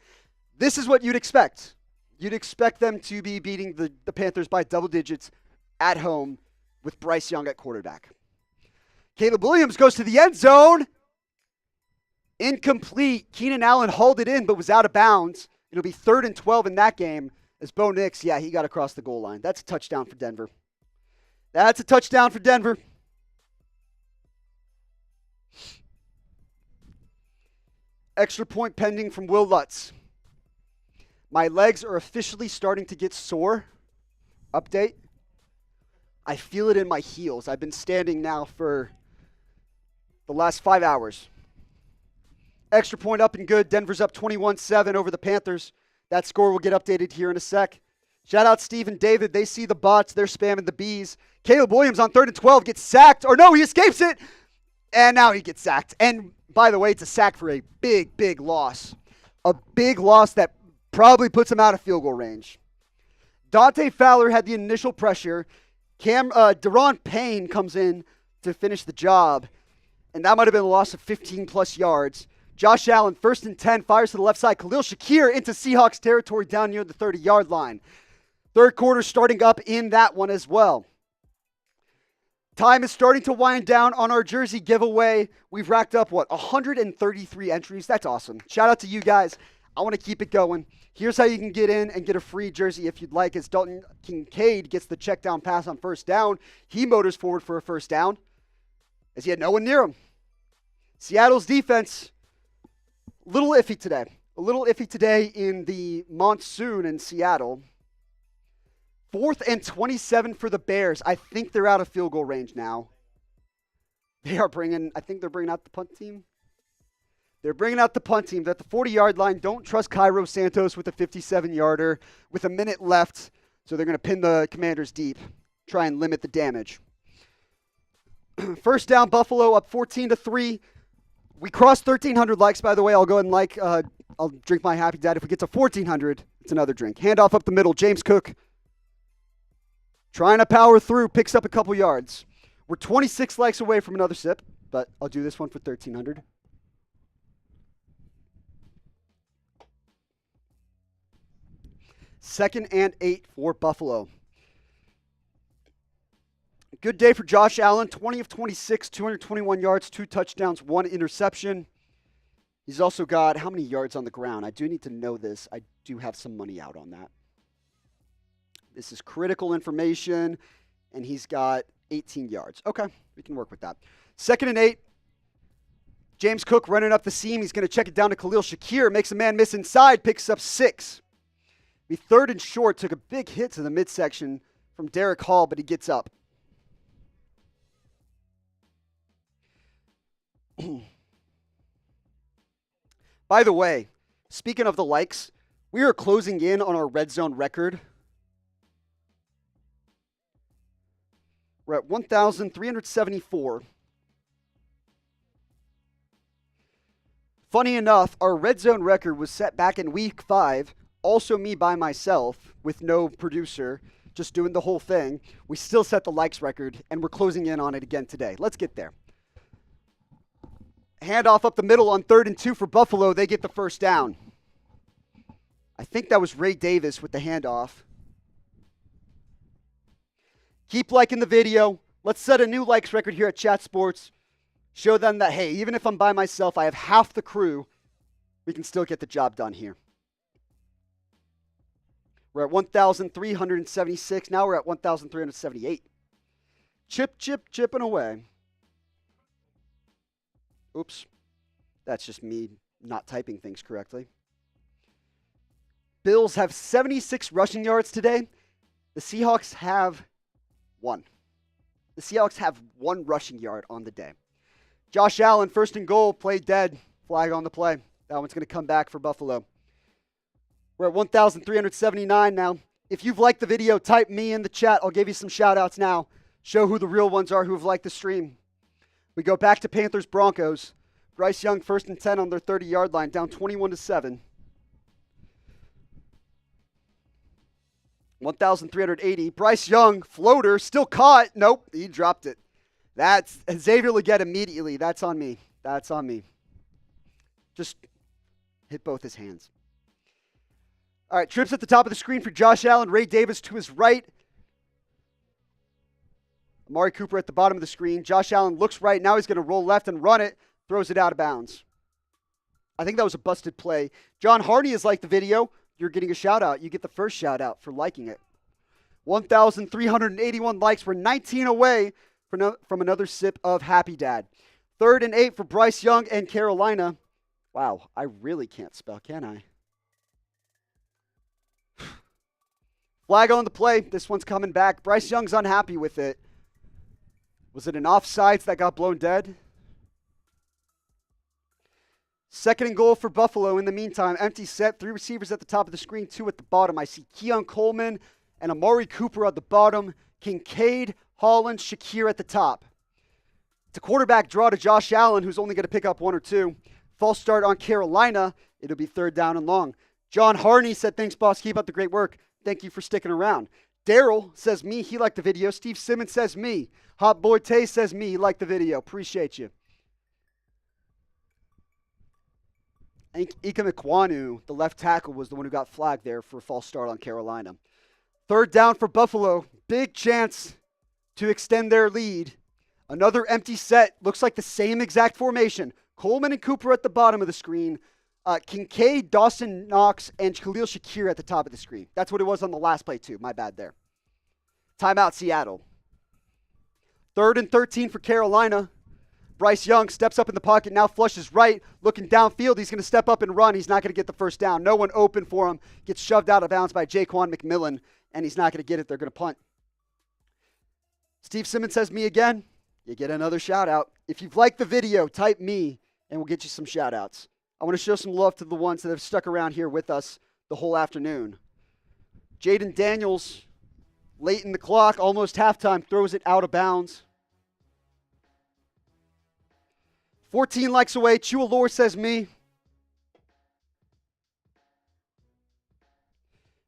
Speaker 1: This is what you'd expect. You'd expect them to be beating the Panthers by double digits at home with Bryce Young at quarterback. Caleb Williams goes to the end zone. Incomplete. Keenan Allen hauled it in but was out of bounds. It'll be 3rd and 12 in that game as Bo Nix, he got across the goal line. That's a touchdown for Denver. That's a touchdown for Denver. Extra point pending from Will Lutz. My legs are officially starting to get sore. Update. I feel it in my heels. I've been standing now for the last 5 hours. Extra point up and good. Denver's up 21-7 over the Panthers. That score will get updated here in a sec. Shout out Steve and David. They see the bots. They're spamming the bees. Caleb Williams on 3rd and 12 gets sacked. Or no, he escapes it. And now he gets sacked. And by the way, it's a sack for a big, big loss. A big loss that probably puts him out of field goal range. Dante Fowler had the initial pressure. Deron Payne comes in to finish the job. And that might have been a loss of 15-plus yards. Josh Allen, 1st and 10, fires to the left side. Khalil Shakir into Seahawks territory down near the 30-yard line. 3rd quarter starting up in that one as well. Time is starting to wind down on our jersey giveaway. We've racked up, 133 entries. That's awesome. Shout out to you guys. I want to keep it going. Here's how you can get in and get a free jersey if you'd like. As Dalton Kincaid gets the check down pass on 1st down, he motors forward for a 1st down as he had no one near him. Seattle's defense, a little iffy today in the monsoon in Seattle. 4th and 27 for the Bears. I think they're out of field goal range now. I think they're bringing out the punt team. They're bringing out the punt team. They're at the 40-yard line. Don't trust Cairo Santos with a 57-yarder with a minute left. So they're going to pin the Commanders deep, try and limit the damage. First down, Buffalo up 14-3. We crossed 1,300 likes, by the way. I'll go ahead and I'll drink my Happy Dad. If we get to 1,400, it's another drink. Handoff up the middle. James Cook trying to power through, picks up a couple yards. We're 26 likes away from another sip, but I'll do this one for 1,300. Second and 8 for Buffalo. Good day for Josh Allen. 20 of 26, 221 yards, 2 touchdowns, 1 interception. He's also got how many yards on the ground? I do need to know this. I do have some money out on that. This is critical information, and he's got 18 yards. Okay, we can work with that. Second and 8. James Cook running up the seam. He's going to check it down to Khalil Shakir. Makes a man miss inside, picks up 6. Be third and short. Took a big hit to the midsection from Derek Hall, but he gets up. By the way, speaking of the likes, we are closing in on our Red Zone record. We're at 1,374. Funny enough, our Red Zone record was set back in week 5. Also me by myself with no producer, just doing the whole thing. We still set the likes record, and we're closing in on it again today. Let's get there. Handoff up the middle on 3rd and 2 for Buffalo. They get the first down. I think that was Ray Davis with the handoff. Keep liking the video. Let's set a new likes record here at Chat Sports. Show them that, hey, even if I'm by myself, I have half the crew. We can still get the job done here. We're at 1,376. Now we're at 1,378. Chipping away. Oops. That's just me not typing things correctly. Bills have 76 rushing yards today. The Seahawks have 1. The Seahawks have 1 rushing yard on the day. Josh Allen, 1st and goal, play dead. Flag on the play. That one's going to come back for Buffalo. We're at 1,379 now. If you've liked the video, type me in the chat. I'll give you some shout-outs now. Show who the real ones are who have liked the stream. We go back to Panthers-Broncos. Bryce Young, 1st and 10 on their 30-yard line, down 21-7. 1,380. Bryce Young, floater, still caught. Nope, he dropped it. That's Xavier Legette immediately. That's on me. That's on me. Just hit both his hands. All right, trips at the top of the screen for Josh Allen. Ray Davis to his right. Amari Cooper at the bottom of the screen. Josh Allen looks right. Now he's going to roll left and run it. Throws it out of bounds. I think that was a busted play. John Harney has liked the video. You're getting a shout out. You get the first shout out for liking it. 1,381 likes. We're 19 away from another sip of Happy Dad. 3rd and 8 for Bryce Young and Carolina. Wow, I really can't spell, can I? Flag on the play. This one's coming back. Bryce Young's unhappy with it. Was it an offsides that got blown dead? 2nd and goal for Buffalo. In the meantime, empty set. 3 receivers at the top of the screen, 2 at the bottom. I see Keon Coleman and Amari Cooper at the bottom. Kincaid, Holland, Shakir at the top. It's a quarterback draw to Josh Allen, who's only going to pick up 1 or 2. False start on Carolina. It'll be 3rd down and long. John Harney said, thanks, boss. Keep up the great work. Thank you for sticking around. Daryl says me. He liked the video. Steve Simmons says me. Hot Boy Tay says me. He liked the video. Appreciate you. I think Ika Mekwanu, the left tackle, was the one who got flagged there for a false start on Carolina. 3rd down for Buffalo. Big chance to extend their lead. Another empty set. Looks like the same exact formation. Coleman and Cooper at the bottom of the screen. Kincaid, Dawson Knox, and Khalil Shakir at the top of the screen. That's what it was on the last play, too. My bad there. Timeout, Seattle. 3rd and 13 for Carolina. Bryce Young steps up in the pocket, now flushes right, looking downfield. He's going to step up and run. He's not going to get the first down. No one open for him. Gets shoved out of bounds by Jaquan McMillan, and he's not going to get it. They're going to punt. Steve Simmons says me again. You get another shout out. If you've liked the video, type me and we'll get you some shout outs. I want to show some love to the ones that have stuck around here with us the whole afternoon. Jaden Daniels, late in the clock, almost halftime, throws it out of bounds. 14 likes away. Chua Lore says me.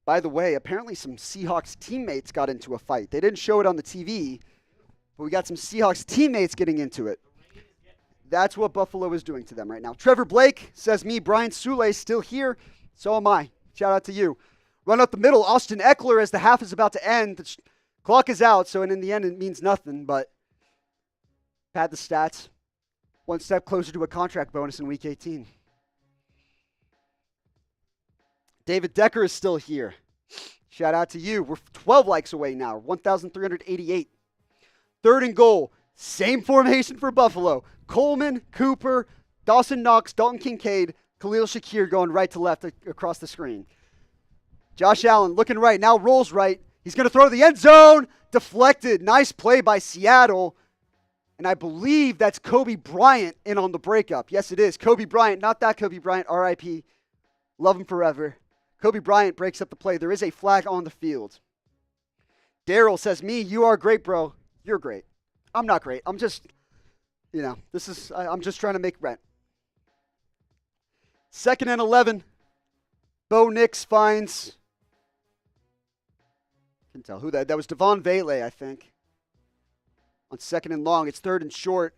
Speaker 1: By the way, apparently some Seahawks teammates got into a fight. They didn't show it on the TV, but we got some Seahawks teammates getting into it. That's what Buffalo is doing to them right now. Trevor Blake says me. Brian Sule still here. So am I. Shout out to you. Run up the middle. Austin Eckler as the half is about to end. The clock is out, so in the end it means nothing, but pad the stats. One step closer to a contract bonus in Week 18. David Decker is still here. Shout out to you. We're 12 likes away now. 1,388. Third and goal. Same formation for Buffalo. Coleman, Cooper, Dawson Knox, Dalton Kincaid, Khalil Shakir going right to left across the screen. Josh Allen looking right. Now rolls right. He's going to throw to the end zone. Deflected. Nice play by Seattle. And I believe that's Kobe Bryant in on the breakup. Yes, it is. Kobe Bryant. Not that Kobe Bryant. R.I.P. Love him forever. Kobe Bryant breaks up the play. There is a flag on the field. Daryl says, me, you are great, bro. You're great. I'm not great. I'm just, I'm just trying to make rent. 2nd and 11. Bo Nix finds, can tell who that was. Devon Vele, I think. On 2nd and long. It's 3rd and short.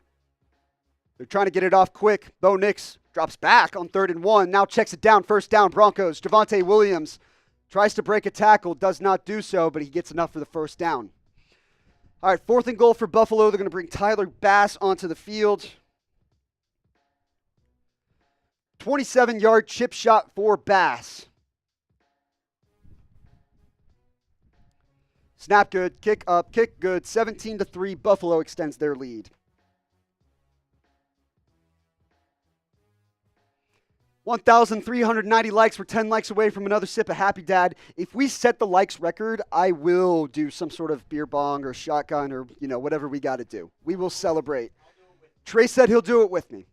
Speaker 1: They're trying to get it off quick. Bo Nix drops back on 3rd and 1. Now checks it down. 1st down, Broncos. Javonte Williams tries to break a tackle. Does not do so, but he gets enough for the 1st down. All right, 4th and goal for Buffalo. They're going to bring Tyler Bass onto the field. 27-yard chip shot for Bass. Snap good, kick up, kick good. 17-3, Buffalo extends their lead. 1,390 likes. We're 10 likes away from another sip of Happy Dad. If we set the likes record, I will do some sort of beer bong or shotgun or, whatever we got to do. We will celebrate. Trey said he'll do it with me.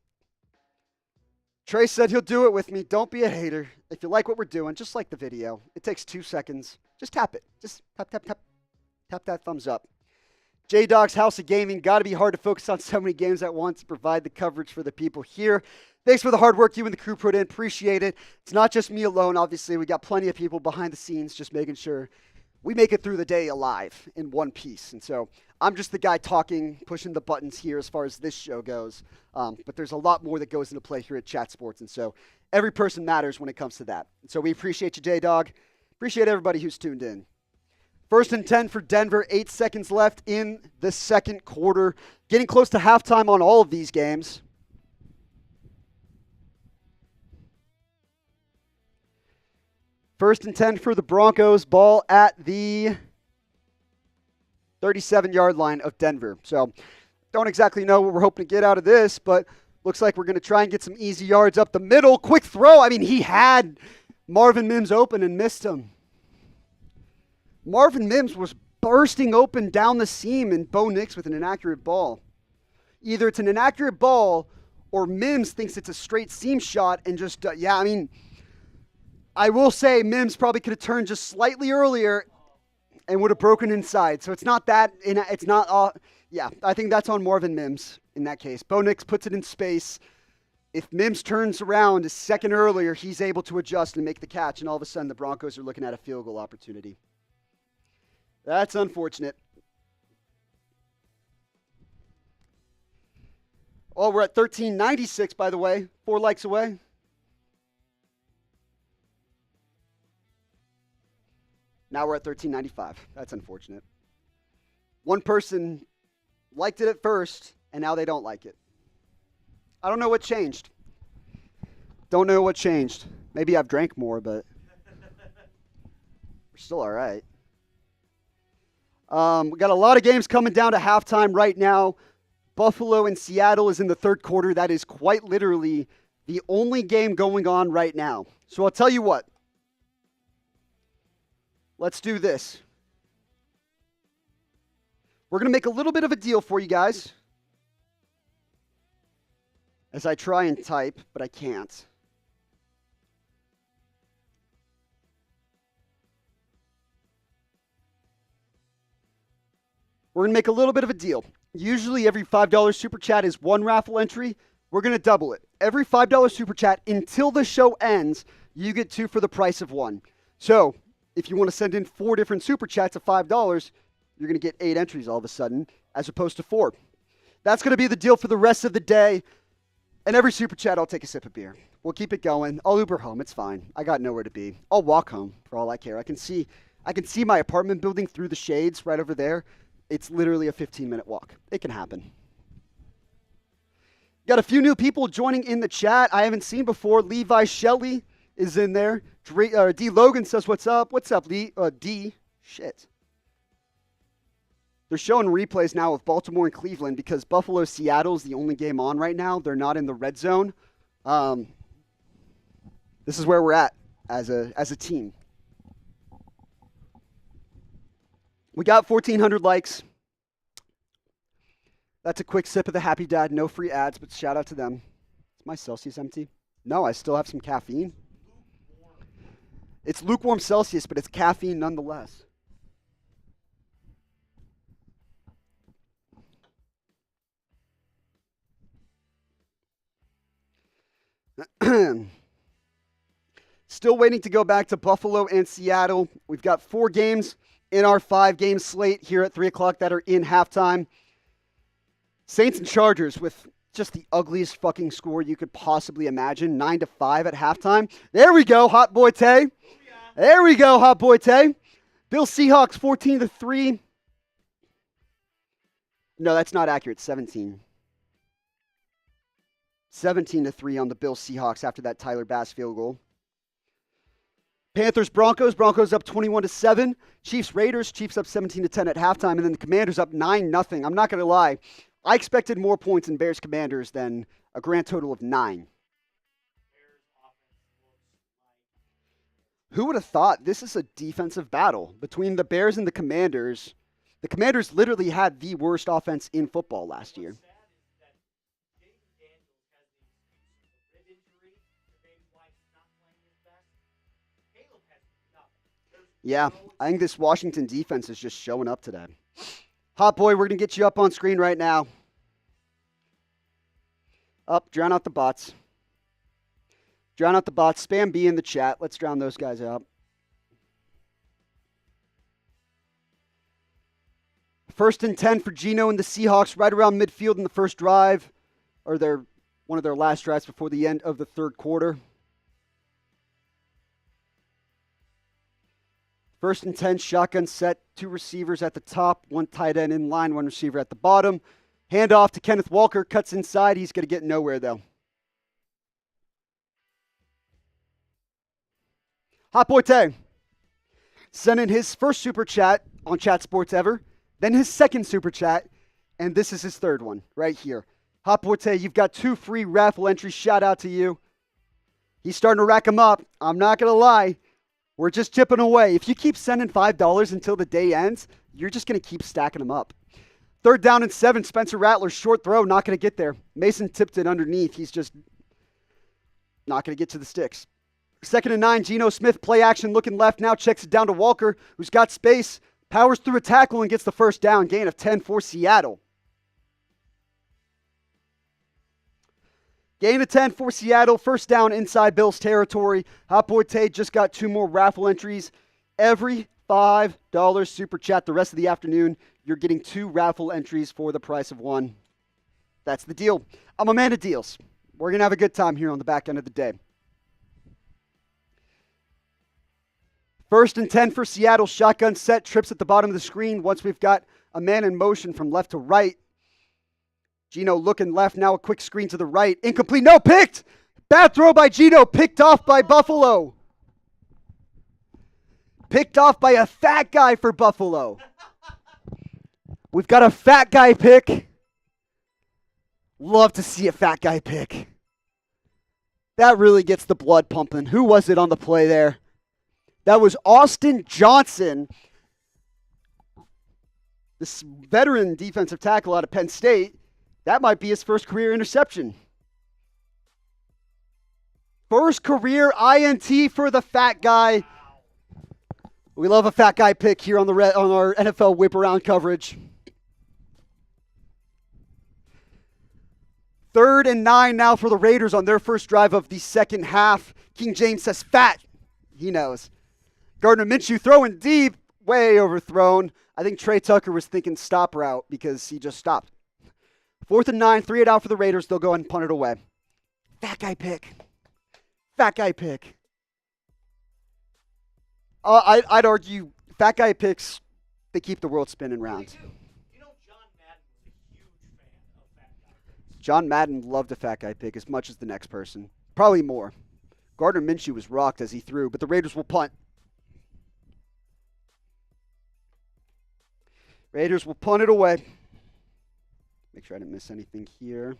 Speaker 1: Trey said he'll do it with me. Don't be a hater. If you like what we're doing, just like the video. It takes 2 seconds. Just tap it. Just tap, tap, tap. Tap that thumbs up. J-Dog's House of Gaming. Got to be hard to focus on so many games at once to provide the coverage for the people here. Thanks for the hard work you and the crew put in. Appreciate it. It's not just me alone, obviously. We got plenty of people behind the scenes just making sure we make it through the day alive in one piece. And so I'm just the guy talking, pushing the buttons here as far as this show goes. But there's a lot more that goes into play here at Chat Sports. And so every person matters when it comes to that. And so we appreciate you, J-Dog. Appreciate everybody who's tuned in. 1st and 10 for Denver. 8 seconds left in the 2nd quarter. Getting close to halftime on all of these games. First and 10 for the Broncos. Ball at the 37-yard line of Denver. So don't exactly know what we're hoping to get out of this, but looks like we're going to try and get some easy yards up the middle. Quick throw. I mean, he had Marvin Mims open and missed him. Marvin Mims was bursting open down the seam, and Bo Nix with an inaccurate ball. Either it's an inaccurate ball or Mims thinks it's a straight seam shot and just, I will say Mims probably could have turned just slightly earlier and would have broken inside. So it's not that, I think that's on Marvin Mims in that case. Bo Nix puts it in space. If Mims turns around a second earlier, he's able to adjust and make the catch, and all of a sudden the Broncos are looking at a field goal opportunity. That's unfortunate. Oh, we're at 1396, by the way. 4 likes away. Now we're at 1395. That's unfortunate. One person liked it at first, and now they don't like it. I don't know what changed. Don't know what changed. Maybe I've drank more, but we're still all right. We got a lot of games coming down to halftime right now. Buffalo and Seattle is in the 3rd quarter. That is quite literally the only game going on right now. So I'll tell you what. Let's do this. We're going to make a little bit of a deal for you guys. As I try and type, but I can't. We're going to make a little bit of a deal. Usually every $5 super chat is one raffle entry. We're going to double it. Every $5 super chat until the show ends, you get 2 for the price of 1. So if you want to send in 4 different super chats of $5, you're going to get 8 entries all of a sudden as opposed to 4. That's going to be the deal for the rest of the day. And every super chat, I'll take a sip of beer. We'll keep it going. I'll Uber home. It's fine. I got nowhere to be. I'll walk home for all I care. I can see my apartment building through the shades right over there. It's literally a 15-minute walk. It can happen. Got a few new people joining in the chat I haven't seen before. Levi Shelley is in there. D. Logan says, what's up? What's up, Lee? D. Shit. They're showing replays now of Baltimore and Cleveland because Buffalo-Seattle is the only game on right now. They're not in the red zone. This is where we're at as a team. We got 1,400 likes. That's a quick sip of the Happy Dad. No free ads, but shout out to them. Is my Celsius empty? No, I still have some caffeine. It's lukewarm Celsius, but it's caffeine nonetheless. Still waiting to go back to Buffalo and Seattle. We've got 4 games in our 5-game slate here at 3 o'clock that are in halftime. Saints and Chargers with just the ugliest fucking score you could possibly imagine. 9-5 at halftime. There we go, Hot Boy Tay. There we go, Hot Boy Tay. Bill Seahawks 14-3. No, that's not accurate. 17. 17-3 on the Bill Seahawks after that Tyler Bass field goal. Panthers, Broncos. Broncos up 21-7. Chiefs, Raiders. Chiefs up 17-10 at halftime. And then the Commanders up 9-0. I'm not going to lie. I expected more points in Bears Commanders than a grand total of 9. Who would have thought this is a defensive battle between the Bears and the Commanders? The Commanders literally had the worst offense in football last year. Yeah, I think this Washington defense is just showing up today. Hot Boy, we're going to get you up on screen right now. Up, drown out the bots. Drown out the bots. Spam B in the chat. Let's drown those guys out. First and 10 for Geno and the Seahawks right around midfield in the first drive, or one of their last drives before the end of the third quarter. First and 10, shotgun set, 2 receivers at the top, 1 tight end in line, 1 receiver at the bottom. Handoff to Kenneth Walker, cuts inside. He's going to get nowhere, though. Hot Boy Tay sent in his first super chat on Chat Sports ever, then his second super chat, and this is his third one right here. Hot Boy Tay, you've got 2 free raffle entries. Shout out to you. He's starting to rack them up. I'm not going to lie. We're just chipping away. If you keep sending $5 until the day ends, you're just going to keep stacking them up. 3rd down and 7, Spencer Rattler, short throw, not going to get there. Mason tipped it underneath. He's just not going to get to the sticks. 2nd and 9, Geno Smith, play action, looking left, now checks it down to Walker, who's got space, powers through a tackle and gets the first down, gain of 10 for Seattle. Gain of 10 for Seattle. First down inside Bills territory. Hot Boy Tay just got 2 more raffle entries. Every $5 super chat the rest of the afternoon, you're getting 2 raffle entries for the price of 1. That's the deal. I'm a man of deals. We're going to have a good time here on the back end of the day. First and 10 for Seattle. Shotgun set. Trips at the bottom of the screen. Once we've got a man in motion from left to right. Geno looking left, now a quick screen to the right. Incomplete, no, picked! Bad throw by Geno, picked off by Buffalo. Picked off by a fat guy for Buffalo. We've got a fat guy pick. Love to see a fat guy pick. That really gets the blood pumping. Who was it on the play there? That was Austin Johnson. This veteran defensive tackle out of Penn State, that might be his first career interception. First career INT for the fat guy. We love a fat guy pick here on our NFL whip around coverage. 3rd and 9 now for the Raiders on their first drive of the second half. King James says fat. He knows. Gardner Minshew throwing deep, way overthrown. I think Trey Tucker was thinking stop route because he just stopped. 4th and 9, 3 and out for the Raiders. They'll go ahead and punt it away. Fat guy pick. Fat guy pick. I'd argue fat guy picks, they keep the world spinning round.
Speaker 8: You know, John Madden was a huge fan of fat guy picks.
Speaker 1: John Madden loved a fat guy pick as much as the next person. Probably more. Gardner Minshew was rocked as he threw, but the Raiders will punt. Raiders will punt it away. Make sure I didn't miss anything here.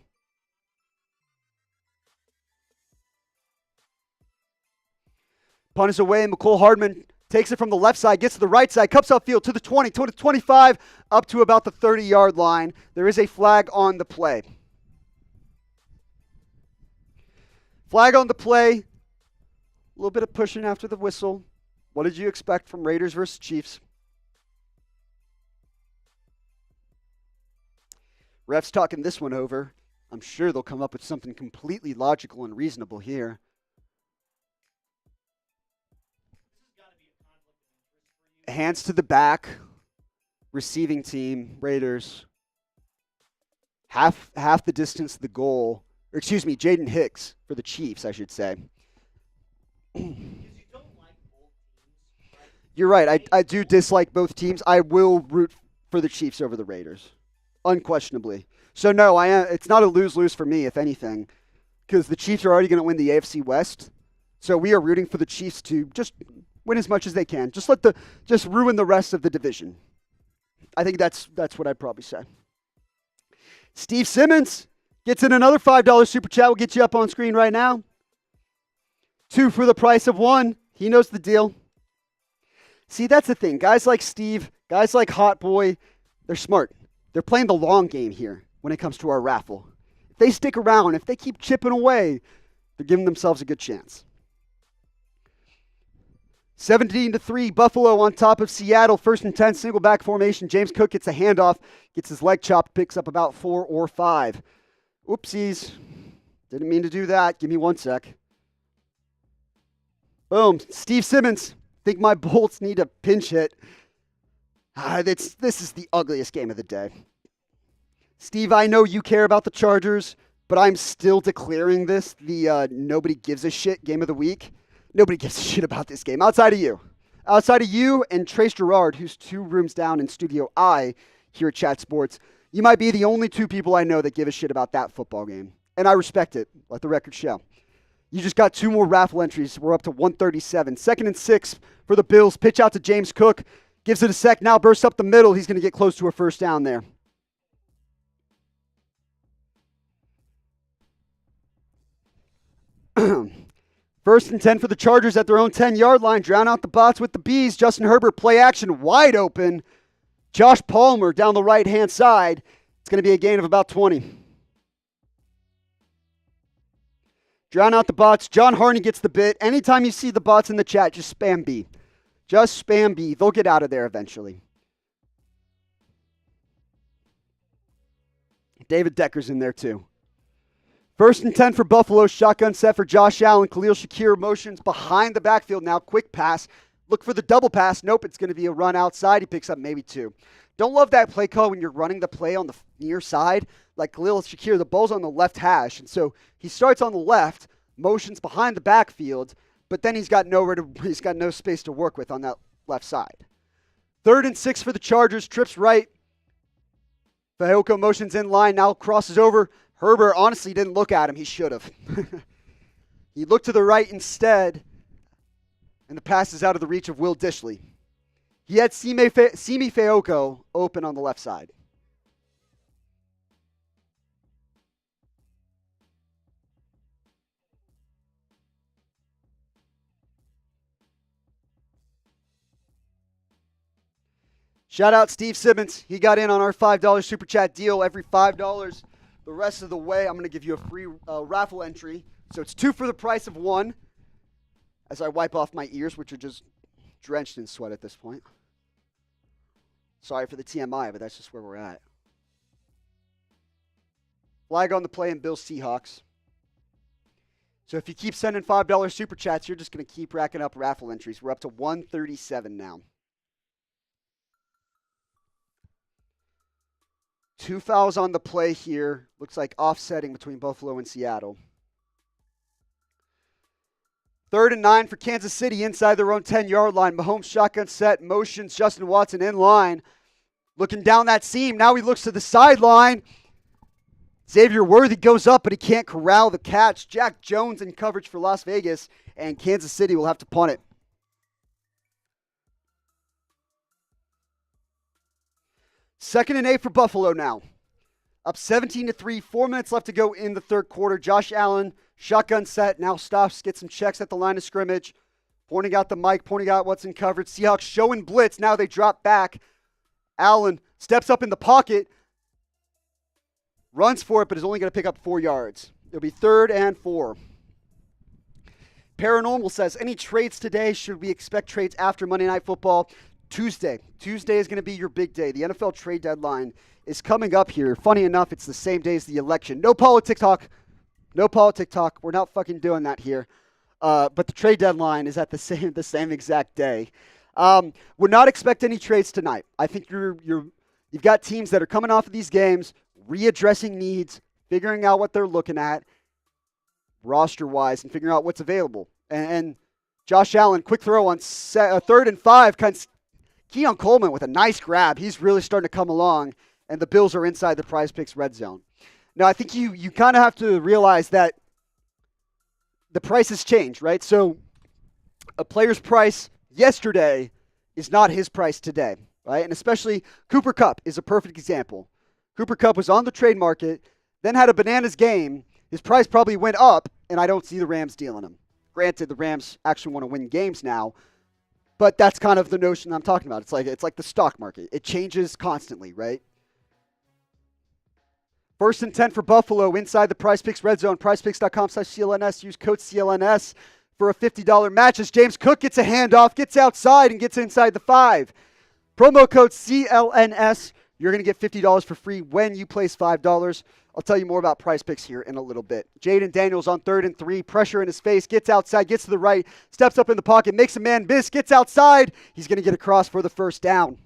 Speaker 1: Punt is away. McCole Hardman takes it from the left side, gets to the right side, cups upfield to the 20, to the 25, up to about the 30-yard line. There is a flag on the play. Flag on the play. A little bit of pushing after the whistle. What did you expect from Raiders versus Chiefs? Refs talking this one over. I'm sure they'll come up with something completely logical and reasonable here. Hands to the back. Receiving team, Raiders. Half the distance to the goal. Or excuse me, Jaden Hicks for the Chiefs, I should say. You're right. I do dislike both teams. I will root for the Chiefs over the Raiders. Unquestionably. So, no, it's not a lose-lose for me, if anything, because the Chiefs are already going to win the AFC West. So we are rooting for the Chiefs to just win as much as they can. Just ruin the rest of the division. I think that's what I'd probably say. Steve Simmons gets in another $5 super chat. We'll get you up on screen right now. 2 for the price of 1. He knows the deal. See, that's the thing. Guys like Steve, guys like Hot Boy, they're smart. They're playing the long game here when it comes to our raffle. If they stick around, if they keep chipping away, they're giving themselves a good chance. 17-3, Buffalo on top of Seattle. 1st and 10, single back formation. James Cook gets a handoff, gets his leg chopped, picks up about 4 or 5. Oopsies. Didn't mean to do that. Give me 1 sec. Boom. Steve Simmons. Think my Bolts need a pinch hit. This is the ugliest game of the day. Steve, I know you care about the Chargers, but I'm still declaring this the nobody gives a shit game of the week. Nobody gives a shit about this game outside of you. Outside of you and Trace Gerard, who's 2 rooms down in Studio I here at Chat Sports. You might be the only 2 people I know that give a shit about that football game. And I respect it. Let the record show. You just got 2 more raffle entries. We're up to 137. 2nd and 6 for the Bills. Pitch out to James Cook. Gives it a sec. Now bursts up the middle. He's going to get close to a first down there. First and 10 for the Chargers at their own 10-yard line. Drown out the bots with the bees. Justin Herbert, play action, wide open. Josh Palmer down the right-hand side. It's going to be a gain of about 20. Drown out the bots. John Harney gets the bit. Anytime you see the bots in the chat, just spam B. Just spam B. They'll get out of there eventually. David Decker's in there too. 1st and 10 for Buffalo. Shotgun set for Josh Allen. Khalil Shakir motions behind the backfield now. Quick pass. Look for the double pass. Nope, it's going to be a run outside. He picks up maybe 2. Don't love that play call when you're running the play on the near side. Like Khalil Shakir, the ball's on the left hash. And so he starts on the left, motions behind the backfield, but then he's got no space to work with on that left side. 3rd and 6 for the Chargers. Trips right. Fehoko motions in line. Now crosses over. Herbert honestly didn't look at him. He should have. He looked to the right instead, and the pass is out of the reach of Will Dishley. He had Simi Fehoko open on the left side. Shout out Steve Simmons. He got in on our $5 Super Chat deal. Every $5 the rest of the way, I'm going to give you a free raffle entry. So it's 2 for the price of 1 as I wipe off my ears, which are just drenched in sweat at this point. Sorry for the TMI, but that's just where we're at. Flag on the play in Bills Seahawks. So if you keep sending $5 Super Chats, you're just going to keep racking up raffle entries. We're up to 137 now. 2 fouls on the play here. Looks like offsetting between Buffalo and Seattle. 3rd and 9 for Kansas City inside their own 10-yard line. Mahomes shotgun set, motions Justin Watson in line. Looking down that seam. Now he looks to the sideline. Xavier Worthy goes up, but he can't corral the catch. Jack Jones in coverage for Las Vegas, and Kansas City will have to punt it. Second and 8 for Buffalo now. Up 17-3, 4 minutes left to go in the third quarter. Josh Allen, shotgun set, now stops, gets some checks at the line of scrimmage, pointing out the mic, pointing out what's in coverage. Seahawks showing blitz. Now they drop back. Allen steps up in the pocket, runs for it, but is only going to pick up 4 yards. It'll be 3rd and 4. Paranormal says, any trades today? Should we expect trades after Monday Night Football? Tuesday. Tuesday is going to be your big day. The NFL trade deadline is coming up here. Funny enough, it's the same day as the election. No politics talk. No politics talk. We're not fucking doing that here. But the trade deadline is at the same exact day. Would not expect any trades tonight. I think you've got teams that are coming off of these games, readdressing needs, figuring out what they're looking at roster-wise, and figuring out what's available. And Josh Allen, quick throw on 3rd and 5. Keon Coleman with a nice grab. He's really starting to come along, and the Bills are inside the PrizePicks red zone. Now, I think you kind of have to realize that the prices change, right? So a player's price yesterday is not his price today, right? And especially Cooper Kupp is a perfect example. Cooper Kupp was on the trade market, then had a bananas game. His price probably went up, and I don't see the Rams dealing him. Granted, the Rams actually want to win games now, but that's kind of the notion I'm talking about. It's like the stock market. It changes constantly, right? 1st and 10 for Buffalo inside the PrizePicks red zone. PrizePicks.com/CLNS. Use code CLNS for a $50 match as James Cook gets a handoff, gets outside, and gets inside the 5. Promo code CLNS. You're going to get $50 for free when you place $5. I'll tell you more about PrizePicks here in a little bit. Jaden Daniels on 3rd and 3. Pressure in his face. Gets outside. Gets to the right. Steps up in the pocket. Makes a man miss. Gets outside. He's going to get across for the first down.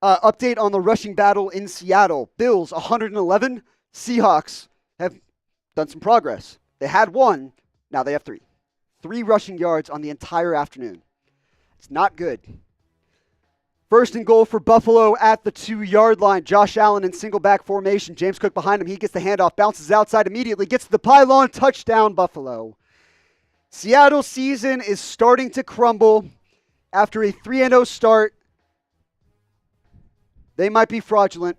Speaker 1: Update on the rushing battle in Seattle. Bills 111. Seahawks have done some progress. They had 1. Now they have 3. 3 rushing yards on the entire afternoon. It's not good. 1st and goal for Buffalo at the 2-yard line. Josh Allen in single back formation. James Cook behind him. He gets the handoff. Bounces outside immediately. Gets to the pylon. Touchdown, Buffalo. Seattle's season is starting to crumble after a 3-0 start. They might be fraudulent.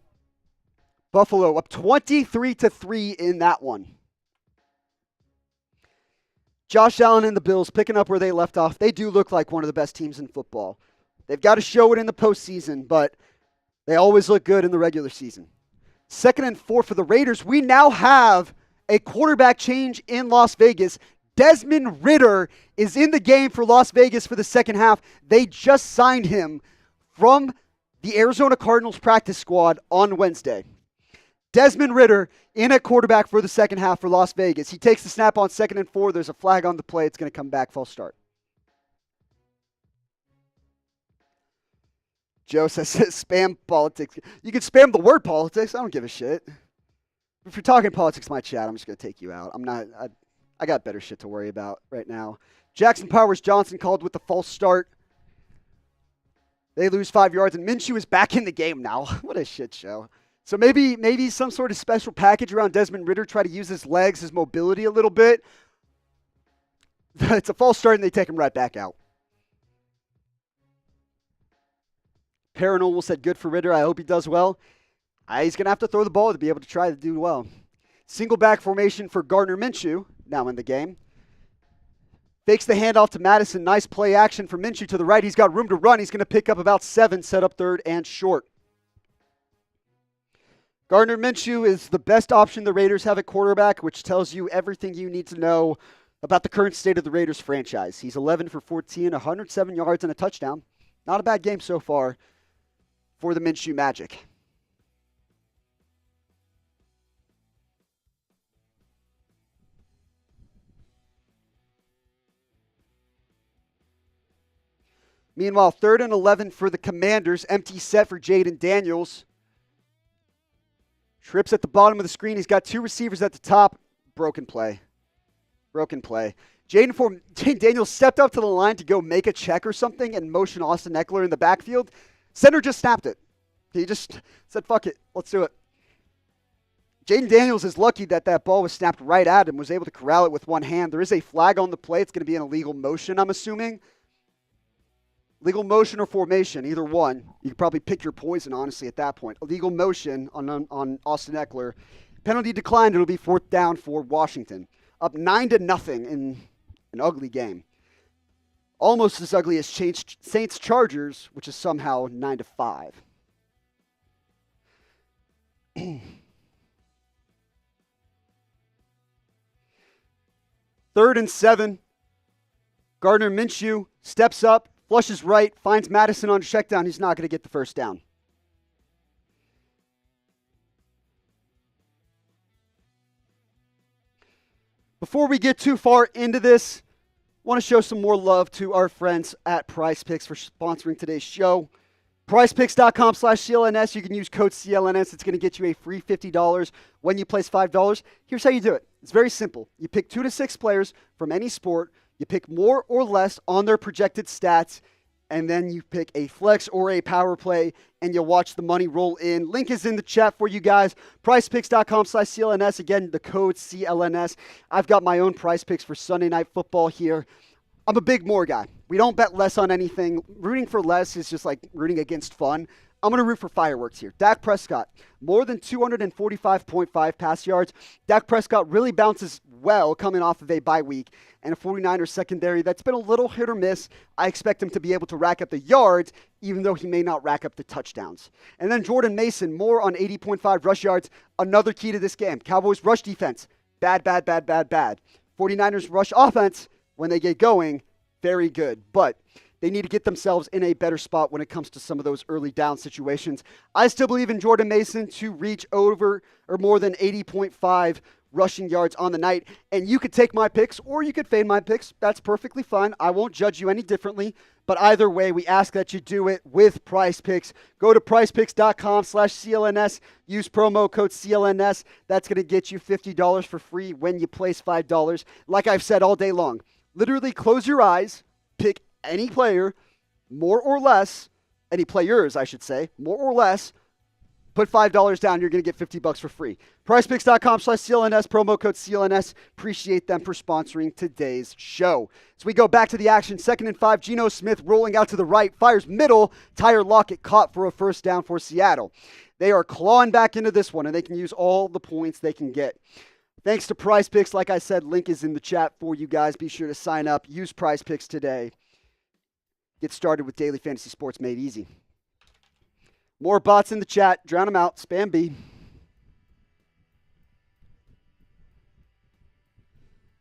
Speaker 1: Buffalo up 23-3 in that one. Josh Allen and the Bills picking up where they left off. They do look like one of the best teams in football. They've got to show it in the postseason, but they always look good in the regular season. 2nd and 4 for the Raiders. We now have a quarterback change in Las Vegas. Desmond Ridder is in the game for Las Vegas for the second half. They just signed him from the Arizona Cardinals practice squad on Wednesday. Desmond Ridder in at quarterback for the second half for Las Vegas. He takes the snap on 2nd and 4. There's a flag on the play. It's going to come back. False start. Joe says spam politics. You can spam the word politics. I don't give a shit. If you're talking politics in my chat, I'm just going to take you out. I got better shit to worry about right now. Jackson Powers Johnson called with the false start. They lose 5 yards, and Minshew is back in the game now. What a shit show. So maybe some sort of special package around Desmond Ridder, try to use his legs, his mobility a little bit. It's a false start, and they take him right back out. Paranormal said, good for Ridder. I hope he does well. He's going to have to throw the ball to be able to try to do well. Single back formation for Gardner Minshew, now in the game. Fakes the handoff to Madison. Nice play action for Minshew to the right. He's got room to run. He's going to pick up about 7, set up third and short. Gardner Minshew is the best option the Raiders have at quarterback, which tells you everything you need to know about the current state of the Raiders franchise. He's 11 for 14, 107 yards and a touchdown. Not a bad game so far for the Minshew Magic. Meanwhile, 3rd and 11 for the Commanders. Empty set for Jaden Daniels. Trips at the bottom of the screen. He's got 2 receivers at the top. Broken play. Jaden Daniels stepped up to the line to go make a check or something and motion Austin Eckler in the backfield. Center just snapped it. He just said, fuck it, let's do it. Jaden Daniels is lucky that ball was snapped right at him, was able to corral it with one hand. There is a flag on the play. It's going to be an illegal motion, I'm assuming. Legal motion or formation, either one. You could probably pick your poison, honestly, at that point. Illegal motion on Austin Eckler. Penalty declined. It'll be 4th down for Washington. Up 9-0 in an ugly game. Almost as ugly as Saints-Chargers, which is somehow 9-5. 3rd and 7. Gardner Minshew steps up. Flushes right, finds Madison on check down. He's not going to get the first down. Before we get too far into this, I want to show some more love to our friends at PrizePicks for sponsoring today's show. PrizePicks.com/CLNS. You can use code CLNS. It's going to get you a free $50 when you place $5. Here's how you do it. It's very simple. You pick 2 to 6 players from any sport. You pick more or less on their projected stats, and then you pick a flex or a power play, and you watch the money roll in. Link is in the chat for you guys. PrizePicks.com/CLNS. Again, the code CLNS. I've got my own PrizePicks for Sunday Night Football here. I'm a big more guy. We don't bet less on anything. Rooting for less is just like rooting against fun. I'm going to root for fireworks here. Dak Prescott, more than 245.5 pass yards. Dak Prescott really bounces well coming off of a bye week and a 49ers secondary that's been a little hit or miss. I expect him to be able to rack up the yards, even though he may not rack up the touchdowns. And then Jordan Mason, more on 80.5 rush yards. Another key to this game. Cowboys rush defense, bad. 49ers rush offense, when they get going, very good. But they need to get themselves in a better spot when it comes to some of those early down situations. I still believe in Jordan Mason to reach over or more than 80.5 rushing yards on the night. And you could take my picks or you could fade my picks. That's perfectly fine. I won't judge you any differently. But either way, we ask that you do it with PrizePicks. Go to PrizePicks.com/CLNS. Use promo code CLNS. That's going to get you $50 for free when you place $5. Like I've said all day long, literally close your eyes, pick any player, more or less, any players, I should say, more or less, put $5 down, you're going to get $50 for free. PrizePicks.com/CLNS, promo code CLNS. Appreciate them for sponsoring today's show. So we go back to the action. 2nd and 5, Geno Smith rolling out to the right, fires middle. Tyler Lockett caught for a first down for Seattle. They are clawing back into this one, and they can use all the points they can get. Thanks to PrizePicks. Like I said, link is in the chat for you guys. Be sure to sign up. Use PrizePicks today. Get started with daily fantasy sports made easy. More bots in the chat. Drown them out. Spam B.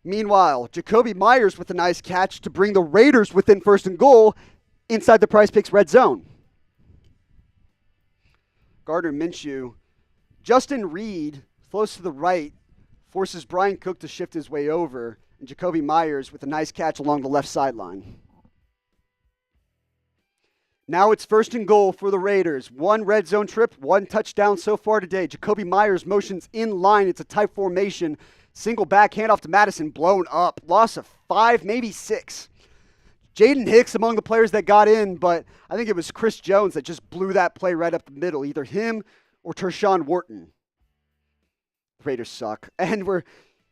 Speaker 1: Meanwhile, Jacoby Myers with a nice catch to bring the Raiders within 1st and goal inside the PrizePicks red zone. Gardner Minshew. Justin Reed flows to the right, forces Brian Cook to shift his way over, and Jacoby Myers with a nice catch along the left sideline. Now it's 1st and goal for the Raiders. 1 red zone trip, 1 touchdown so far today. Jacoby Myers motions in line. It's a tight formation. Single back handoff to Madison, blown up. Loss of 5, maybe 6. Jaden Hicks among the players that got in, but I think it was Chris Jones that just blew that play right up the middle. Either him or Tershawn Wharton. The Raiders suck. And we're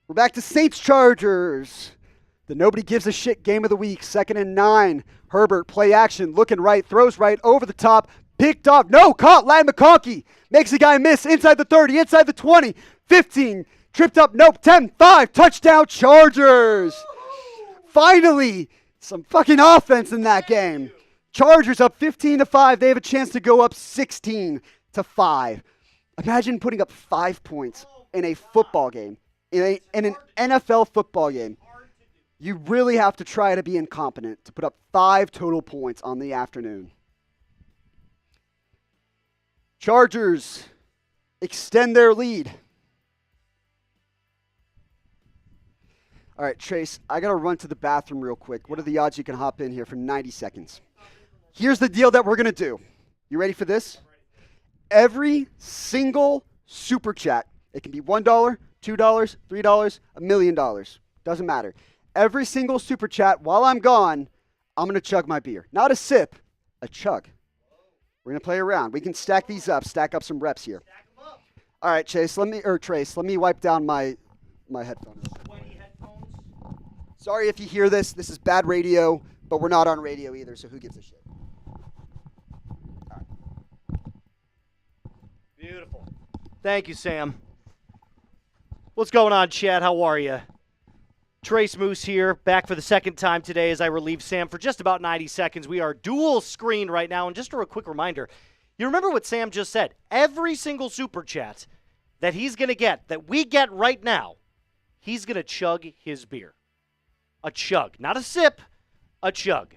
Speaker 1: back to Saints-Chargers. The nobody gives a shit game of the week. 2nd and 9. Herbert, play action, looking right, throws right, over the top, picked off. No, caught. Ladd McConkey makes a guy miss inside the 30, inside the 20, 15, tripped up. Nope, 10, 5, touchdown Chargers. Finally, some fucking offense in that game. Chargers up 15-5. They have a chance to go up 16-5. Imagine putting up 5 points in a football game, in an NFL football game. You really have to try to be incompetent to put up 5 total points on the afternoon. Chargers extend their lead. All right, Trace, I got to run to the bathroom real quick. What are the odds you can hop in here for 90 seconds? Here's the deal that we're going to do. You ready for this? Every single super chat, it can be $1, $2, $3, $1 million. Doesn't matter. Every single super chat, while I'm gone, I'm going to chug my beer. Not a sip, a chug. We're going to play around. We can stack these up, stack up some reps here. All right, Trace, let me wipe down my headphones. Sorry if you hear this. This is bad radio, but we're not on radio either, so who gives a shit? All right.
Speaker 8: Beautiful. Thank you, Sam. What's going on, Chad? How are you? Trace Moose here, back for the second time today as I relieve Sam for just about 90 seconds. We are dual screen right now, and just a quick reminder, you remember what Sam just said. Every single super chat that he's going to get, that we get right now, he's going to chug his beer. A chug. Not a sip, a chug.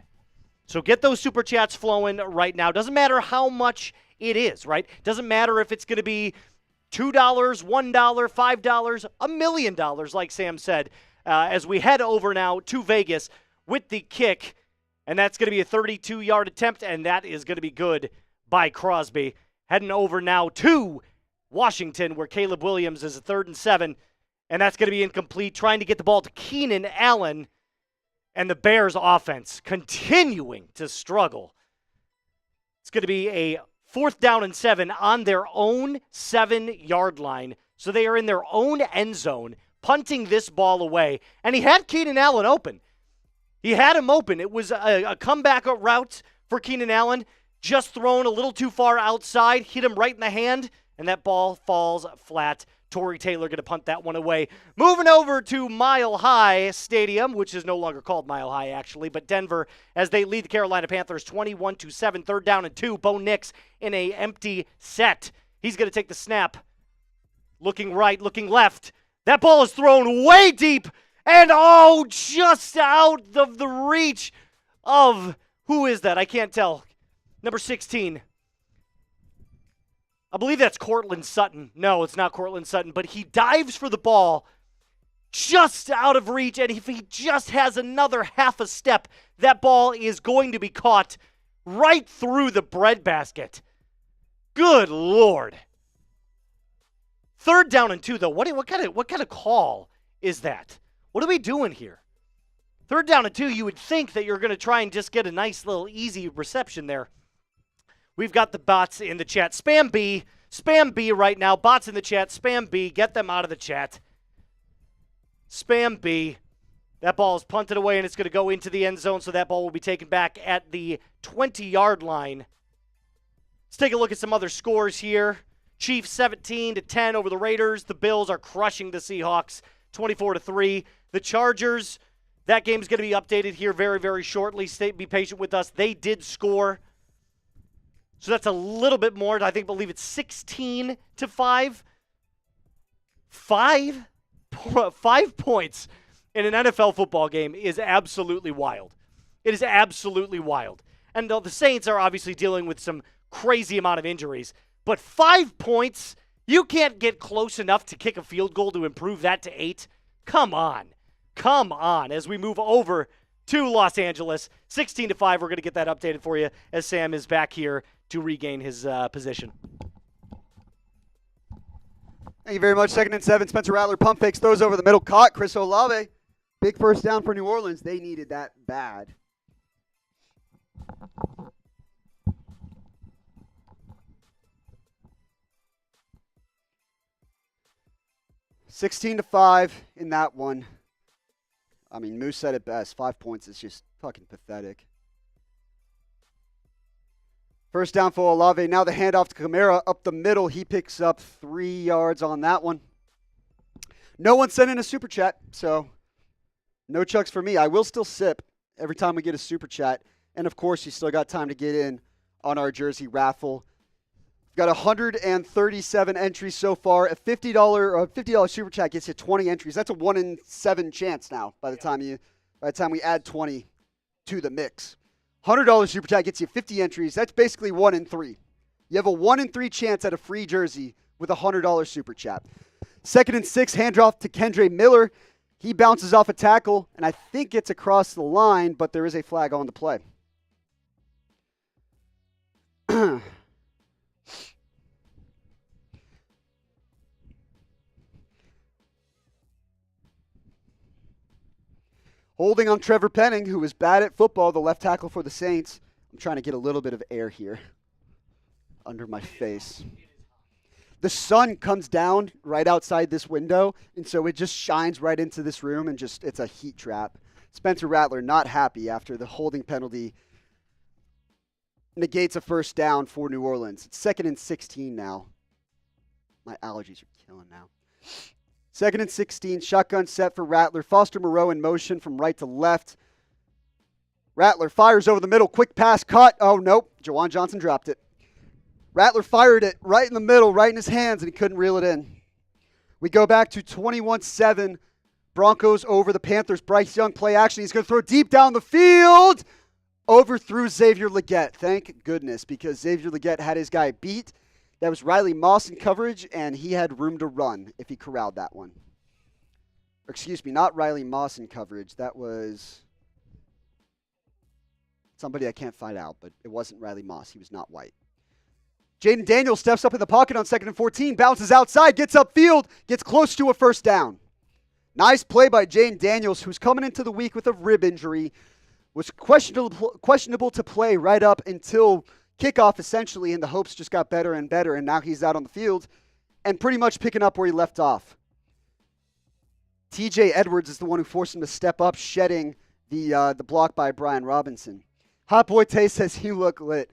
Speaker 8: So get those super chats flowing right now. Doesn't matter how much it is, right? Doesn't matter if it's going to be $2, $1, $5, $1 million, like Sam said, as we head over now to Vegas with the kick. And that's going to be a 32-yard attempt, and that is going to be good by Crosby. Heading over now to Washington, where Caleb Williams is a 3rd and 7, and that's going to be incomplete. Trying to get the ball to Keenan Allen, and the Bears offense continuing to struggle. It's going to be a 4th down and 7 on their own 7-yard line. So they are in their own end zone, punting this ball away. And he had Keenan Allen open. He had him open. It was a comeback route for Keenan Allen, just thrown a little too far outside, hit him right in the hand, and that ball falls flat. Torrey Taylor going to punt that one away. Moving over to Mile High Stadium, which is no longer called Mile High, actually, but Denver, as they lead the Carolina Panthers 21-7, 3rd down and 2. Bo Nix in a empty set. He's going to take the snap. Looking right, looking left. That ball is thrown way deep, and just out of the reach of, who is that? I can't tell. Number 16. I believe that's Cortland Sutton. No, it's not Cortland Sutton, but he dives for the ball just out of reach, and if he just has another half a step, that ball is going to be caught right through the breadbasket. Good Lord. 3rd down and 2, though. What kind of call is that? What are we doing here? 3rd down and 2, you would think that you're going to try and just get a nice little easy reception there. We've got the bots in the chat. Spam B right now. Bots in the chat. Spam B. Get them out of the chat. Spam B. That ball is punted away, and it's going to go into the end zone, so that ball will be taken back at the 20-yard line. Let's take a look at some other scores here. Chiefs 17-10 over the Raiders. The Bills are crushing the Seahawks 24-3. The Chargers, that game's going to be updated here very, very shortly. Be patient with us. They did score. So that's a little bit more. I believe it's 16-5. 5 points in an NFL football game is absolutely wild. It is absolutely wild. And the Saints are obviously dealing with some crazy amount of injuries. But 5 points, you can't get close enough to kick a field goal to improve that to 8. Come on. Come on. As we move over to Los Angeles, 16-5, we're going to get that updated for you as Sam is back here to regain his position.
Speaker 1: Thank you very much. 2nd and 7. Spencer Rattler pump fakes, throws over the middle, caught Chris Olave. Big 1st down for New Orleans. They needed that bad. $16-5 in that one. I mean, Moose said it best. 5 points is just fucking pathetic. 1st down for Olave. Now the handoff to Kamara up the middle. He picks up 3 yards on that one. No one sent in a super chat, so No chucks for me. I will still sip every time we get a super chat. And, of course, you still got time to get in on our jersey raffle. We've got 137 entries so far. A $50 super chat gets you 20 entries. That's a 1 in 7 chance now by the time we add 20 to the mix. $100 super chat gets you 50 entries. That's basically 1 in 3. You have a 1 in 3 chance at a free jersey with a $100 super chat. 2nd and 6, handoff to Kendre Miller. He bounces off a tackle, and I think it's across the line, but there is a flag on the play. Holding on Trevor Penning, who is bad at football, the left tackle for the Saints. I'm trying to get a little bit of air here under my face. The sun comes down right outside this window, and so it just shines right into this room, and it's a heat trap. Spencer Rattler not happy after the holding penalty negates a first down for New Orleans. It's 2nd and 16 now. My allergies are killing now. 2nd and 16, shotgun set for Rattler. Foster Moreau in motion from right to left. Rattler fires over the middle, quick pass, caught. Oh, nope, Jawan Johnson dropped it. Rattler fired it right in the middle, right in his hands, and he couldn't reel it in. We go back to 21-7. Broncos over the Panthers. Bryce Young play action. He's going to throw deep down the field. Overthrew Xavier Legette. Thank goodness, because Xavier Legette had his guy beat. That was Riley Moss in coverage, and he had room to run if he corralled that one. Or excuse me, not Riley Moss in coverage. That was somebody I can't find out, but it wasn't Riley Moss. He was not white. Jaden Daniels steps up in the pocket on 2nd and 14, bounces outside, gets upfield, gets close to a first down. Nice play by Jaden Daniels, who's coming into the week with a rib injury. Was questionable to play right up until kickoff, essentially, and the hopes just got better and better, and now he's out on the field and pretty much picking up where he left off. TJ Edwards is the one who forced him to step up, shedding the block by Brian Robinson. Hot Boy Tay says he looked lit.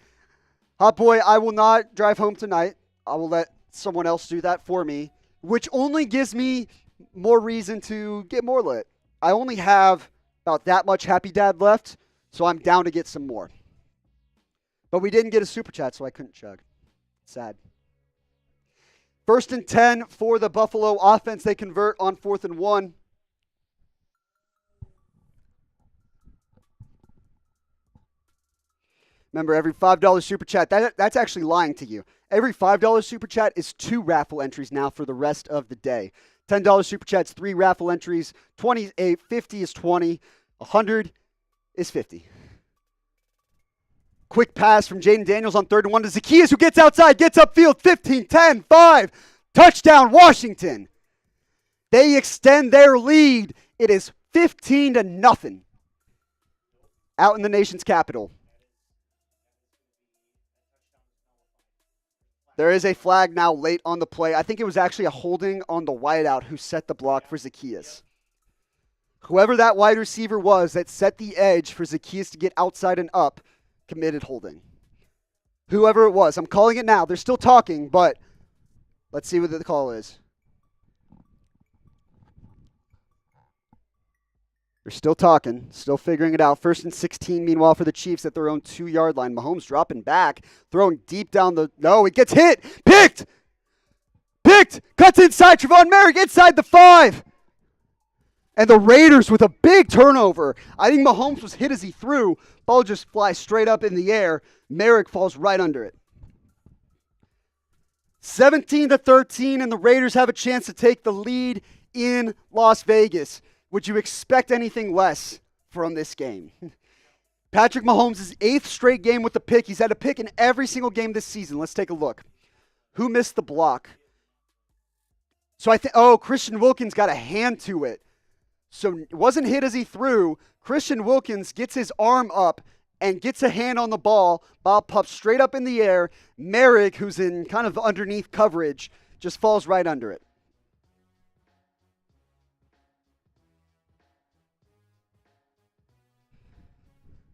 Speaker 1: Hot Boy, I will not drive home tonight. I will let someone else do that for me, which only gives me more reason to get more lit. I only have about that much Happy Dad left, so I'm down to get some more. But we didn't get a super chat, so I couldn't chug. Sad. 1st and 10 for the Buffalo offense. They convert on 4th and 1. Remember, every $5 super chat, that's actually lying to you. Every $5 super chat is 2 raffle entries now for the rest of the day. $10 super chats, 3 raffle entries. 28, 50 is 20. 100 is 50. Quick pass from Jaden Daniels on 3rd and 1 to Zacchaeus, who gets outside, gets upfield, 15, 10, 5. Touchdown, Washington. They extend their lead. It is 15-0 out in the nation's capital. There is a flag now late on the play. I think it was actually a holding on the wideout who set the block for Zacchaeus. Whoever that wide receiver was that set the edge for Zacchaeus to get outside and up committed holding. Whoever it was. I'm calling it now. They're still talking, but let's see what the call is. They're still talking, still figuring it out. 1st and 16, meanwhile, for the Chiefs at their own 2-yard line. Mahomes dropping back, throwing deep down the... No, it gets hit. Picked! Cuts inside. Trevon Merrick inside the 5. And the Raiders with a big turnover. I think Mahomes was hit as he threw. Ball just flies straight up in the air. Merrick falls right under it. 17-13, and the Raiders have a chance to take the lead in Las Vegas. Would you expect anything less from this game? Patrick Mahomes' 8th straight game with the pick. He's had a pick in every single game this season. Let's take a look. Who missed the block? So I think, Christian Wilkins got a hand to it. So it wasn't hit as he threw. Christian Wilkins gets his arm up and gets a hand on the ball. Ball pops straight up in the air. Merrick, who's in kind of underneath coverage, just falls right under it.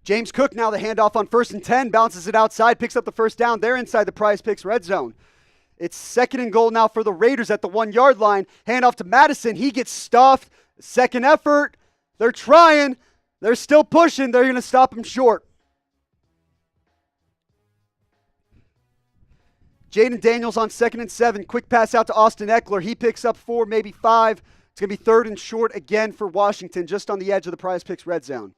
Speaker 1: James Cook now the handoff on 1st and 10, bounces it outside, picks up the first down. They're inside the PrizePicks red zone. It's 2nd and goal now for the Raiders at the 1-yard line. Handoff to Madison. He gets stuffed. Second effort. They're trying. They're still pushing. They're going to stop him short. Jaden Daniels on 2nd and 7. Quick pass out to Austin Eckler. He picks up 4, maybe 5. It's going to be 3rd and short again for Washington, just on the edge of the PrizePicks red zone.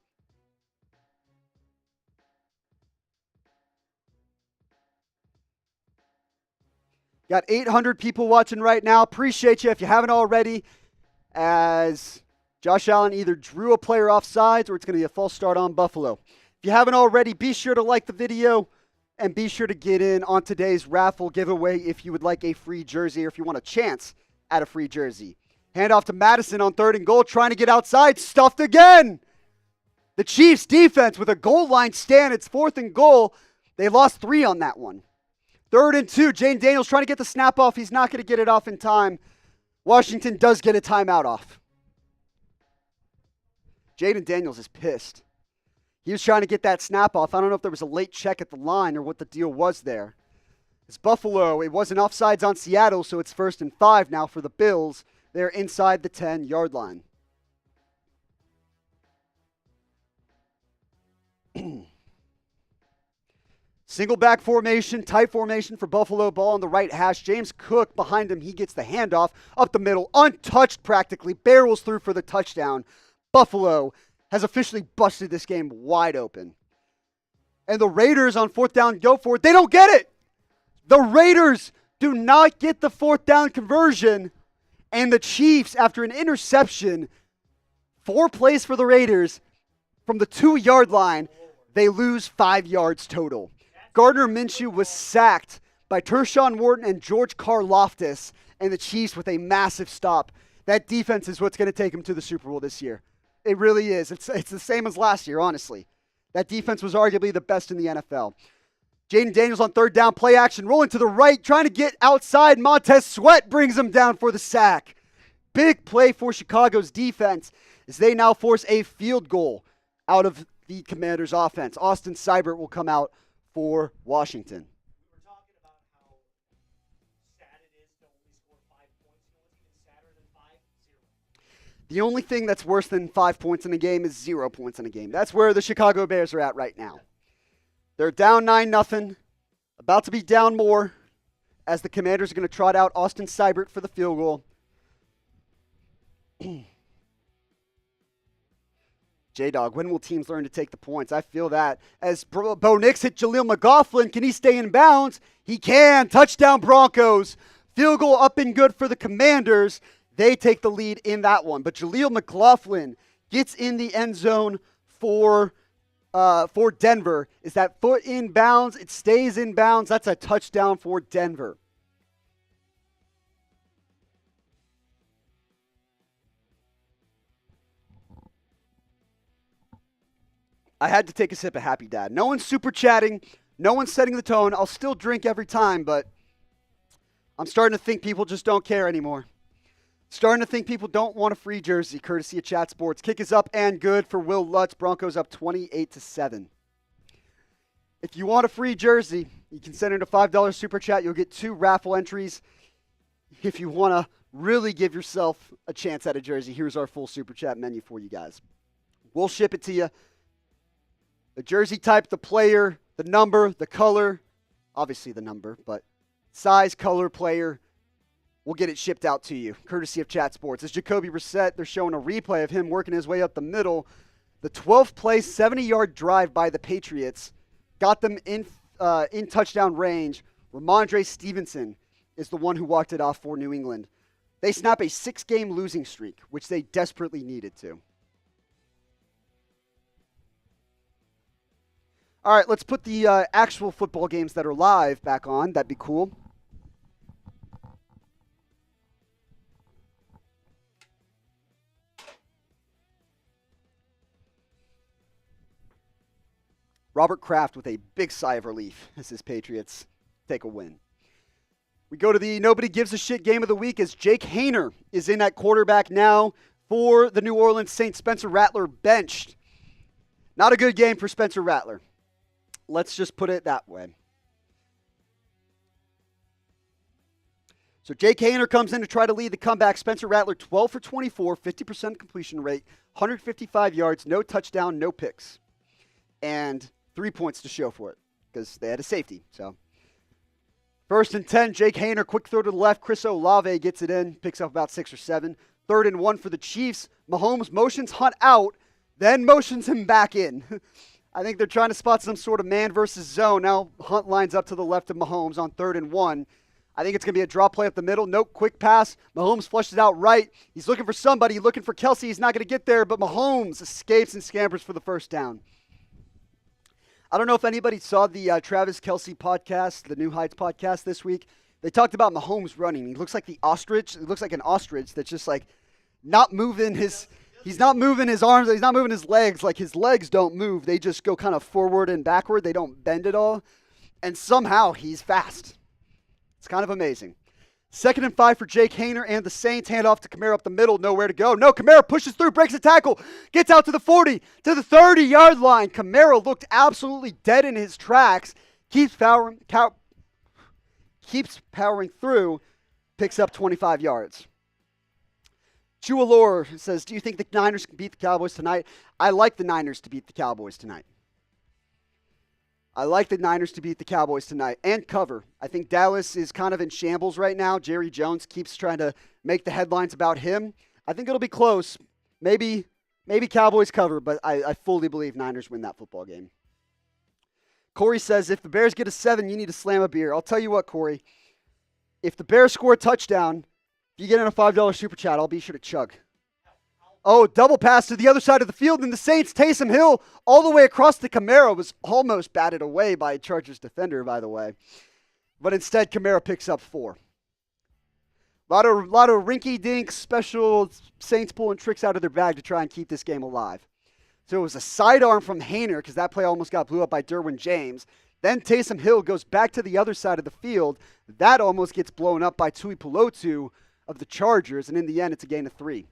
Speaker 1: Got 800 people watching right now. Appreciate you if you haven't already, as Josh Allen either drew a player off sides or it's going to be a false start on Buffalo. If you haven't already, be sure to like the video and be sure to get in on today's raffle giveaway if you would like a free jersey or if you want a chance at a free jersey. Hand off to Madison on 3rd and goal, trying to get outside, stuffed again. The Chiefs defense with a goal line stand. It's 4th and goal. They lost 3 on that one. 3rd and 2. Jane Daniels trying to get the snap off. He's not going to get it off in time. Washington does get a timeout off. Jaden Daniels is pissed. He was trying to get that snap off. I don't know if there was a late check at the line or what the deal was there. It's Buffalo. It wasn't offsides on Seattle, so it's 1st and 5 now for the Bills. They're inside the 10-yard line. Single back formation, tight formation for Buffalo. Ball on the right hash. James Cook behind him. He gets the handoff up the middle. Untouched practically. Barrels through for the touchdown. Buffalo has officially busted this game wide open. And the Raiders on 4th down go for it. They don't get it. The Raiders do not get the 4th down conversion. And the Chiefs, after an interception, 4 plays for the Raiders, from the 2-yard line, they lose 5 yards total. Gardner Minshew was sacked by Tershawn Wharton and George Karlaftis, and the Chiefs with a massive stop. That defense is what's going to take them to the Super Bowl this year. It really is. It's the same as last year, honestly. That defense was arguably the best in the NFL. Jaden Daniels on 3rd down, play action, rolling to the right, trying to get outside. Montez Sweat brings him down for the sack. Big play for Chicago's defense as they now force a field goal out of the Commanders' offense. Austin Seibert will come out for Washington.
Speaker 8: We were talking about how sad it is to only score 5 points. You know what's even sadder than 5? 0.
Speaker 1: The only thing that's worse than 5 points in a game is 0 points in a game. That's where the Chicago Bears are at right now. They're down 9-0, about to be down more, as the Commanders are going to trot out Austin Seibert for the field goal. J-Dog, when will teams learn to take the points? I feel that. As Bo Nix hit Jaleel McLaughlin, can he stay in bounds? He can. Touchdown Broncos. Field goal up and good for the Commanders. They take the lead in that one. But Jaleel McLaughlin gets in the end zone for Denver. Is that foot in bounds? It stays in bounds. That's a touchdown for Denver. I had to take a sip of Happy Dad. No one's super chatting. No one's setting the tone. I'll still drink every time, but I'm starting to think people just don't care anymore. Starting to think people don't want a free jersey, courtesy of Chat Sports. Kick is up and good for Will Lutz. Broncos up 28-7. If you want a free jersey, you can send in a $5 super chat. You'll get 2 raffle entries. If you want to really give yourself a chance at a jersey, here's our full super chat menu for you guys. We'll ship it to you. The jersey type, the player, the number, the color, obviously the number, but size, color, player, we'll get it shipped out to you, courtesy of Chat Sports. As Jacoby Brissett, they're showing a replay of him working his way up the middle. The 12th play, 70-yard drive by the Patriots got them in touchdown range. Ramondre Stevenson is the one who walked it off for New England. They snap a 6-game losing streak, which they desperately needed to. All right, let's put the actual football games that are live back on. That'd be cool. Robert Kraft with a big sigh of relief as his Patriots take a win. We go to the nobody gives a shit game of the week as Jake Hayner is in at quarterback now for the New Orleans Saints. Spencer Rattler benched. Not a good game for Spencer Rattler. Let's just put it that way. So Jake Haener comes in to try to lead the comeback. Spencer Rattler, 12 for 24, 50% completion rate, 155 yards, no touchdown, no picks. And 3 points to show for it because they had a safety. So 1st and 10, Jake Haener, quick throw to the left. Chris Olave gets it in, picks up about 6 or 7. 3rd and 1 for the Chiefs. Mahomes motions Hunt out, then motions him back in. I think they're trying to spot some sort of man versus zone. Now Hunt lines up to the left of Mahomes on 3rd and 1. I think it's going to be a draw play up the middle. Nope, quick pass. Mahomes flushes it out right. He's looking for somebody, looking for Kelsey. He's not going to get there, but Mahomes escapes and scampers for the first down. I don't know if anybody saw the Travis Kelce podcast, the New Heights podcast this week. They talked about Mahomes running. He looks like the ostrich. It looks like an ostrich that's just like not moving his – he's not moving his arms. He's not moving his legs. Like his legs don't move. They just go kind of forward and backward. They don't bend at all. And somehow he's fast. It's kind of amazing. 2nd and 5 for Jake Haener and the Saints. Hand off to Kamara up the middle. Nowhere to go. No, Kamara pushes through, breaks a tackle, gets out to the 40, to the 30-yard line. Kamara looked absolutely dead in his tracks. Keeps powering through, picks up 25 yards. Chua says, do you think the Niners can beat the Cowboys tonight? I like the Niners to beat the Cowboys tonight. I like the Niners to beat the Cowboys tonight and cover. I think Dallas is kind of in shambles right now. Jerry Jones keeps trying to make the headlines about him. I think it'll be close. Maybe Cowboys cover, but I fully believe Niners win that football game. Corey says, if the Bears get a 7, you need to slam a beer. I'll tell you what, Corey. If the Bears score a touchdown, if you get in a $5 super chat, I'll be sure to chug. Oh, double pass to the other side of the field, and the Saints, Taysom Hill, all the way across the Kamara, was almost batted away by a Chargers defender, by the way. But instead, Kamara picks up 4. A lot of rinky-dink special Saints pulling tricks out of their bag to try and keep this game alive. So it was a sidearm from Haener, because that play almost got blew up by Derwin James. Then Taysom Hill goes back to the other side of the field. That almost gets blown up by Tui Pelotu of the Chargers, and in the end, it's a gain of 3.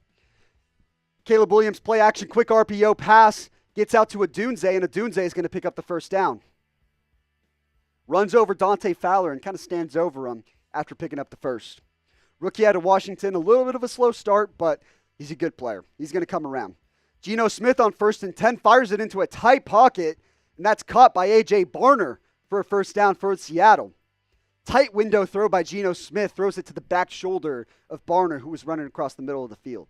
Speaker 1: Caleb Williams, play action, quick RPO pass, gets out to Adunze, and Adunze is going to pick up the first down. Runs over Dante Fowler and kind of stands over him after picking up the first. Rookie out of Washington, a little bit of a slow start, but he's a good player. He's going to come around. Geno Smith on 1st and 10 fires it into a tight pocket, and that's caught by A.J. Barner for a first down for Seattle. Tight window throw by Geno Smith, throws it to the back shoulder of Barner, who was running across the middle of the field.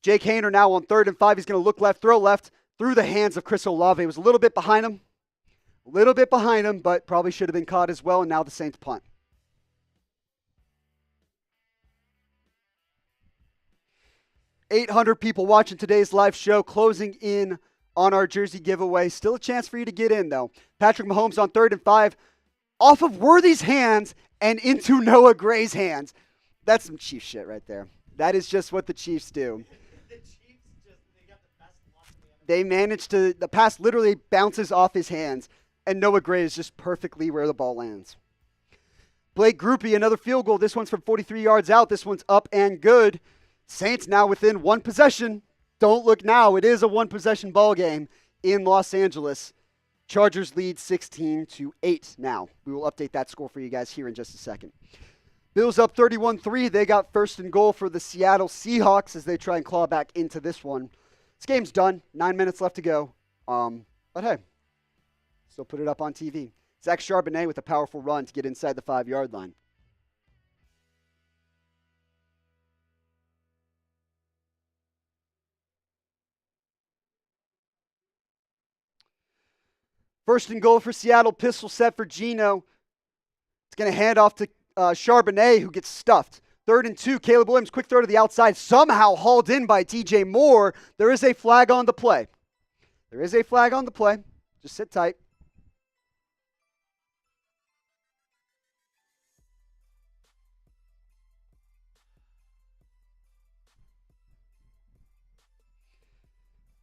Speaker 1: Jake Haener now on 3rd and 5. He's going to look left, throw left, through the hands of Chris Olave. It was a little bit behind him, but probably should have been caught as well, and now the Saints punt. $800 people watching today's live show, closing in on our jersey giveaway. Still a chance for you to get in, though. Patrick Mahomes on 3rd and 5, off of Worthy's hands and into Noah Gray's hands. That's some Chiefs shit right there. That is just what the Chiefs do. They managed to, the pass literally bounces off his hands, and Noah Gray is just perfectly where the ball lands. Blake Groupie, another field goal. This one's from 43 yards out. This one's up and good. Saints now within 1 possession. Don't look now. It is a 1-possession ball game in Los Angeles. Chargers lead 16-8 now. We will update that score for you guys here in just a second. Bills up 31-3. They got 1st and goal for the Seattle Seahawks as they try and claw back into this one. This game's done. 9 minutes left to go. But hey, still put it up on TV. Zach Charbonnet with a powerful run to get inside the 5-yard line. First and goal for Seattle. Pistol set for Geno. It's going to hand off to Charbonnet, who gets stuffed. 3rd and 2. Caleb Williams, quick throw to the outside. Somehow hauled in by DJ Moore. There is a flag on the play. Just sit tight.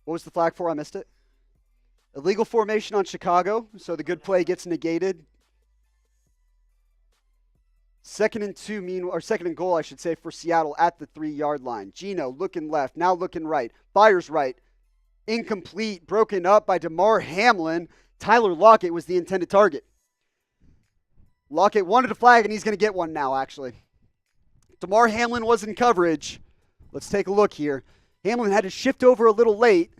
Speaker 1: What was the flag for? I missed it. Illegal formation on Chicago, so the good play gets negated. 2nd and goal, I should say, for Seattle at the 3-yard line. Geno looking left, now looking right. Fires right. Incomplete, broken up by DeMar Hamlin. Tyler Lockett was the intended target. Lockett wanted a flag, and he's going to get one now, actually. Damar Hamlin was in coverage. Let's take a look here. Hamlin had to shift over a little late.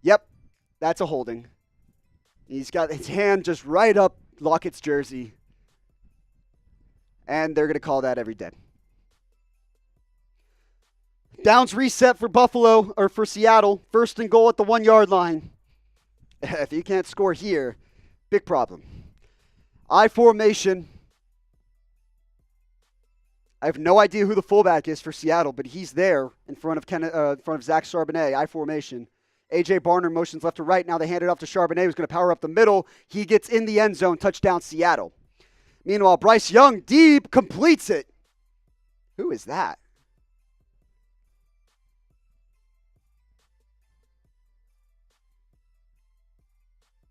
Speaker 1: Yep, that's a holding. He's got his hand just right up Lockett's jersey. And they're going to call that every day. Downs reset for Buffalo, or for Seattle. First and goal at the 1-yard line. If you can't score here, big problem. I formation. I have no idea who the fullback is for Seattle, but he's there in front of Zach Charbonnet. I formation. A.J. Barner motions left to right. Now they hand it off to Charbonnet, who's going to power up the middle. He gets in the end zone. Touchdown, Seattle. Meanwhile, Bryce Young, deep, completes it. Who is that?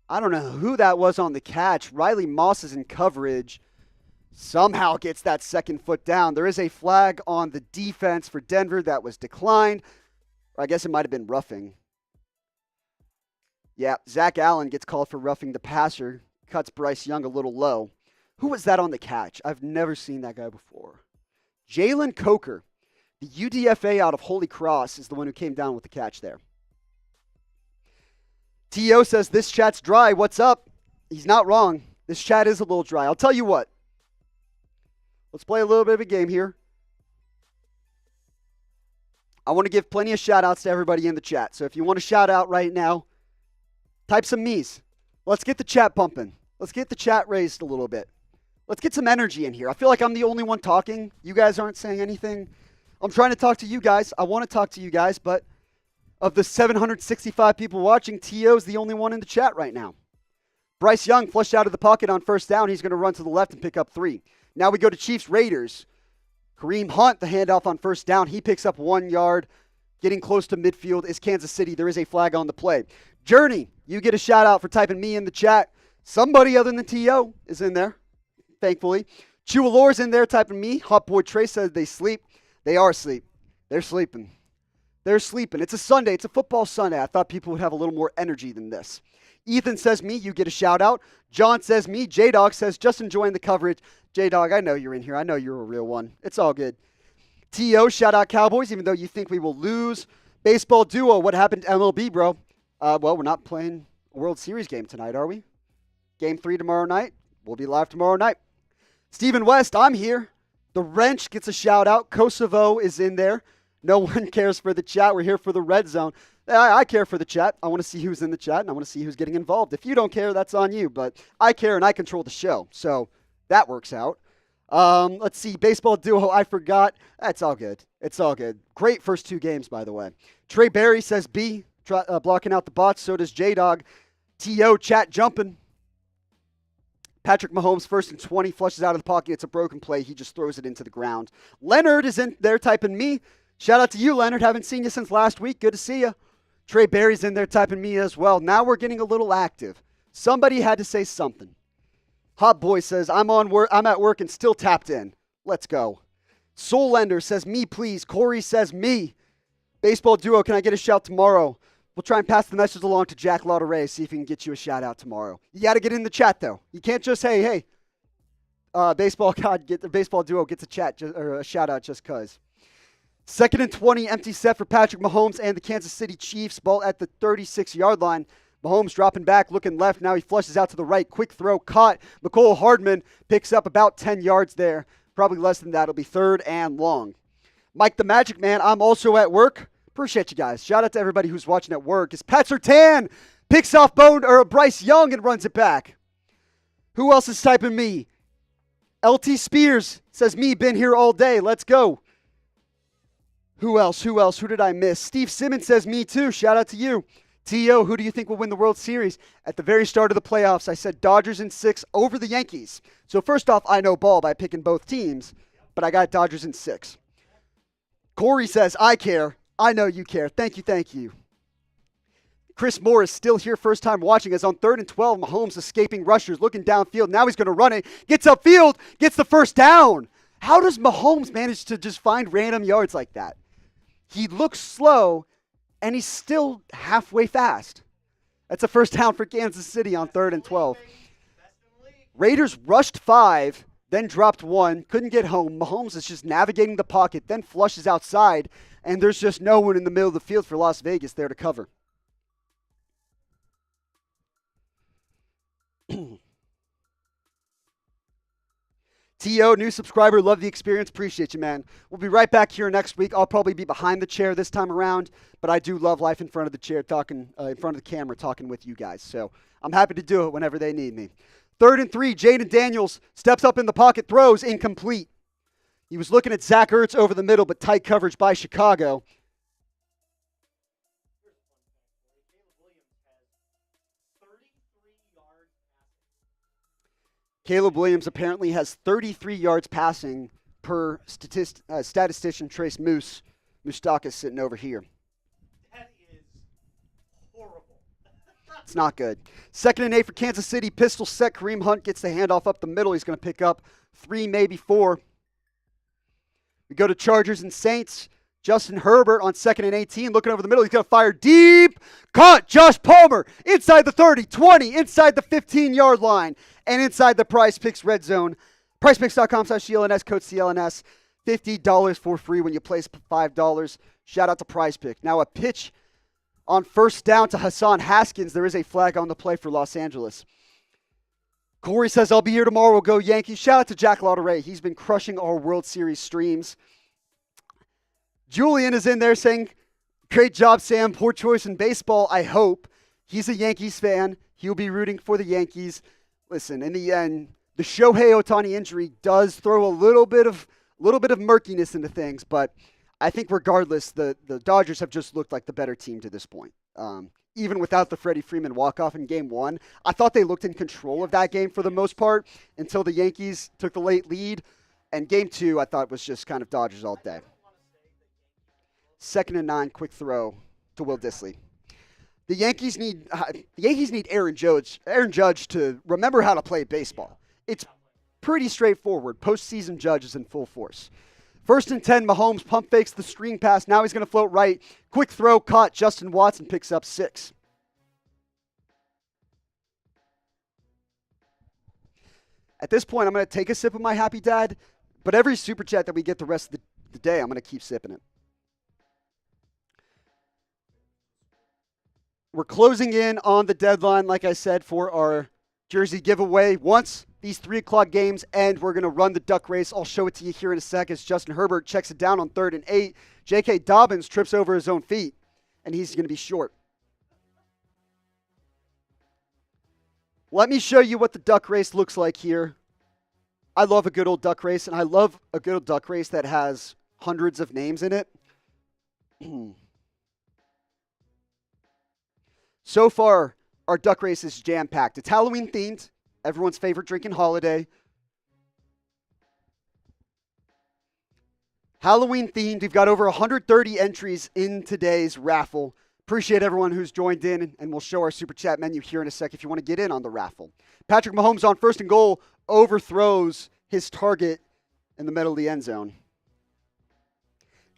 Speaker 1: I don't know who that was on the catch. Riley Moss is in coverage. Somehow gets that second foot down. There is a flag on the defense for Denver that was declined. Or I guess it might have been roughing. Yeah, Zach Allen gets called for roughing the passer. Cuts Bryce Young a little low. Who was that on the catch? I've never seen that guy before. Jalen Coker, the UDFA out of Holy Cross, is the one who came down with the catch there. T.O. says, this chat's dry. What's up? He's not wrong. This chat is a little dry. I'll tell you what. Let's play a little bit of a game here. I want to give plenty of shout-outs to everybody in the chat. So if you want to shout out right now, type some me's. Let's get the chat pumping. Let's get the chat raised a little bit. Let's get some energy in here. I feel like I'm the only one talking. You guys aren't saying anything. I'm trying to talk to you guys. I want to talk to you guys, but of the 765 people watching, T.O.'s the only one in the chat right now. Bryce Young flushed out of the pocket on first down. He's going to run to the left and pick up 3. Now we go to Chiefs Raiders. Kareem Hunt, the handoff on first down. He picks up 1 yard. Getting close to midfield is Kansas City. There is a flag on the play. Journey, you get a shout out for typing me in the chat. Somebody other than T.O. is in there, thankfully. Chewalore's in there typing me. Hot Boy Trey said they sleep. They are asleep. They're sleeping. They're sleeping. It's a Sunday. It's a football Sunday. I thought people would have a little more energy than this. Ethan says me. You get a shout out. John says me. J-Dog says just enjoying the coverage. J-Dog, I know you're in here. I know you're a real one. It's all good. T.O. shout out Cowboys, even though you think we will lose. Baseball duo, what happened to MLB, bro? Well, we're not playing a World Series game tonight, are we? Game 3 tomorrow night. We'll be live tomorrow night. Stephen West, I'm here. The Wrench gets a shout out. Kosovo is in there. No one cares for the chat. We're here for the Red Zone. I care for the chat. I want to see who's in the chat, and I want to see who's getting involved. If you don't care, that's on you. But I care, and I control the show. So that works out. Let's see. Baseball duo, I forgot. That's all good. It's all good. Great first 2 games, by the way. Trey Barry says B, blocking out the bots. So does J-Dog. T.O. chat jumping. Patrick Mahomes, 1st and 20, flushes out of the pocket. It's a broken play. He just throws it into the ground. Leonard is in there typing me. Shout out to you, Leonard. Haven't seen you since last week. Good to see you. Trey Barry's in there typing me as well. Now we're getting a little active. Somebody had to say something. Hot Boy says, I'm at work and still tapped in. Let's go. Soul Lender says, me, please. Corey says, me. Baseball duo, can I get a shout tomorrow? We'll try and pass the message along to Jack Lauderay, see if he can get you a shout out tomorrow. You got to get in the chat, though. You can't just, hey, baseball duo gets a shout out just because. 2nd and 20, empty set for Patrick Mahomes and the Kansas City Chiefs. Ball at the 36-yard line. Mahomes dropping back, looking left. Now he flushes out to the right. Quick throw caught. McCole Hardman picks up about 10 yards there. Probably less than that. It'll be 3rd and long. Mike the Magic Man, I'm also at work. Appreciate you guys. Shout out to everybody who's watching at work. It's Pat Surtain picks off Bryce Young and runs it back. Who else is typing me? LT Spears says me, been here all day. Let's go. Who else? Who did I miss? Steve Simmons says me too. Shout out to you. T.O., who do you think will win the World Series? At the very start of the playoffs, I said Dodgers in 6 over the Yankees. So first off, I know ball by picking both teams, but I got Dodgers in 6. Corey says, I care. I know you care. Thank you. Chris Moore is still here, first time watching us on 3rd and 12. Mahomes escaping rushers, looking downfield. Now he's going to run it. Gets upfield, gets the first down. How does Mahomes manage to just find random yards like that? He looks slow, and he's still halfway fast. That's a first down for Kansas City on 3rd and 12. Raiders rushed 5. then dropped one, couldn't get home. Mahomes is just navigating the pocket, then flushes outside, and there's just no one in the middle of the field for Las Vegas there to cover. T.O., new subscriber, love the experience, appreciate you, man. We'll be right back here next week. I'll probably be behind the chair this time around, but I do love life in front of the chair, talking in front of the camera, talking with you guys. So I'm happy to do it whenever they need me. 3rd and 3, Jaden Daniels steps up in the pocket, throws, incomplete. He was looking at Zach Ertz over the middle, but tight coverage by Chicago. Caleb Williams apparently has 33 yards passing per statistician Trace Moustakis sitting over here.
Speaker 8: That is horrible.
Speaker 1: It's not good. 2nd and 8 for Kansas City. Pistol set. Kareem Hunt gets the handoff up the middle. He's going to pick up 3, maybe 4. We go to Chargers and Saints. Justin Herbert on 2nd and 18, looking over the middle. He's going to fire deep. Caught. Josh Palmer inside the 30, 20, inside the 15-yard line, and inside the PrizePicks red zone. PrizePicks.com/CLNS, code CLNS. $50 for free when you place $5. Shout out to PrizePicks. Now a pitch on 1st down to Hassan Haskins. There is a flag on the play for Los Angeles. Corey says, I'll be here tomorrow. We'll go Yankees. Shout out to Jack Lauderay. He's been crushing our World Series streams. Julian is in there saying, great job, Sam. Poor choice in baseball, I hope. He's a Yankees fan. He'll be rooting for the Yankees. Listen, in the end, the Shohei Ohtani injury does throw a little bit of murkiness into things, but I think regardless, the Dodgers have just looked like the better team to this point. Even without the Freddie Freeman walk-off in Game 1, I thought they looked in control of that game for the most part until the Yankees took the late lead. And Game 2, I thought, was just kind of Dodgers all day. 2nd and 9, quick throw to Will Dissly. The Yankees need Aaron Judge to remember how to play baseball. It's pretty straightforward. Postseason Judge is in full force. 1st and 10, Mahomes pump fakes the screen pass. Now he's going to float right. Quick throw, caught. Justin Watson picks up 6. At this point, I'm going to take a sip of my Happy Dad, but every Super Chat that we get the rest of the day, I'm going to keep sipping it. We're closing in on the deadline, like I said, for our jersey giveaway. Once these 3 o'clock games end, we're going to run the duck race. I'll show it to you here in a sec as Justin Herbert checks it down on 3rd and 8. J.K. Dobbins trips over his own feet, and he's going to be short. Let me show you what the duck race looks like here. I love a good old duck race, and I love a good old duck race that has hundreds of names in it. So far, our duck race is jam-packed. It's Halloween-themed, everyone's favorite drinking holiday. Halloween-themed, we've got over 130 entries in today's raffle. Appreciate everyone who's joined in, and we'll show our Super Chat menu here in a sec if you want to get in on the raffle. Patrick Mahomes on 1st and goal, overthrows his target in the middle of the end zone.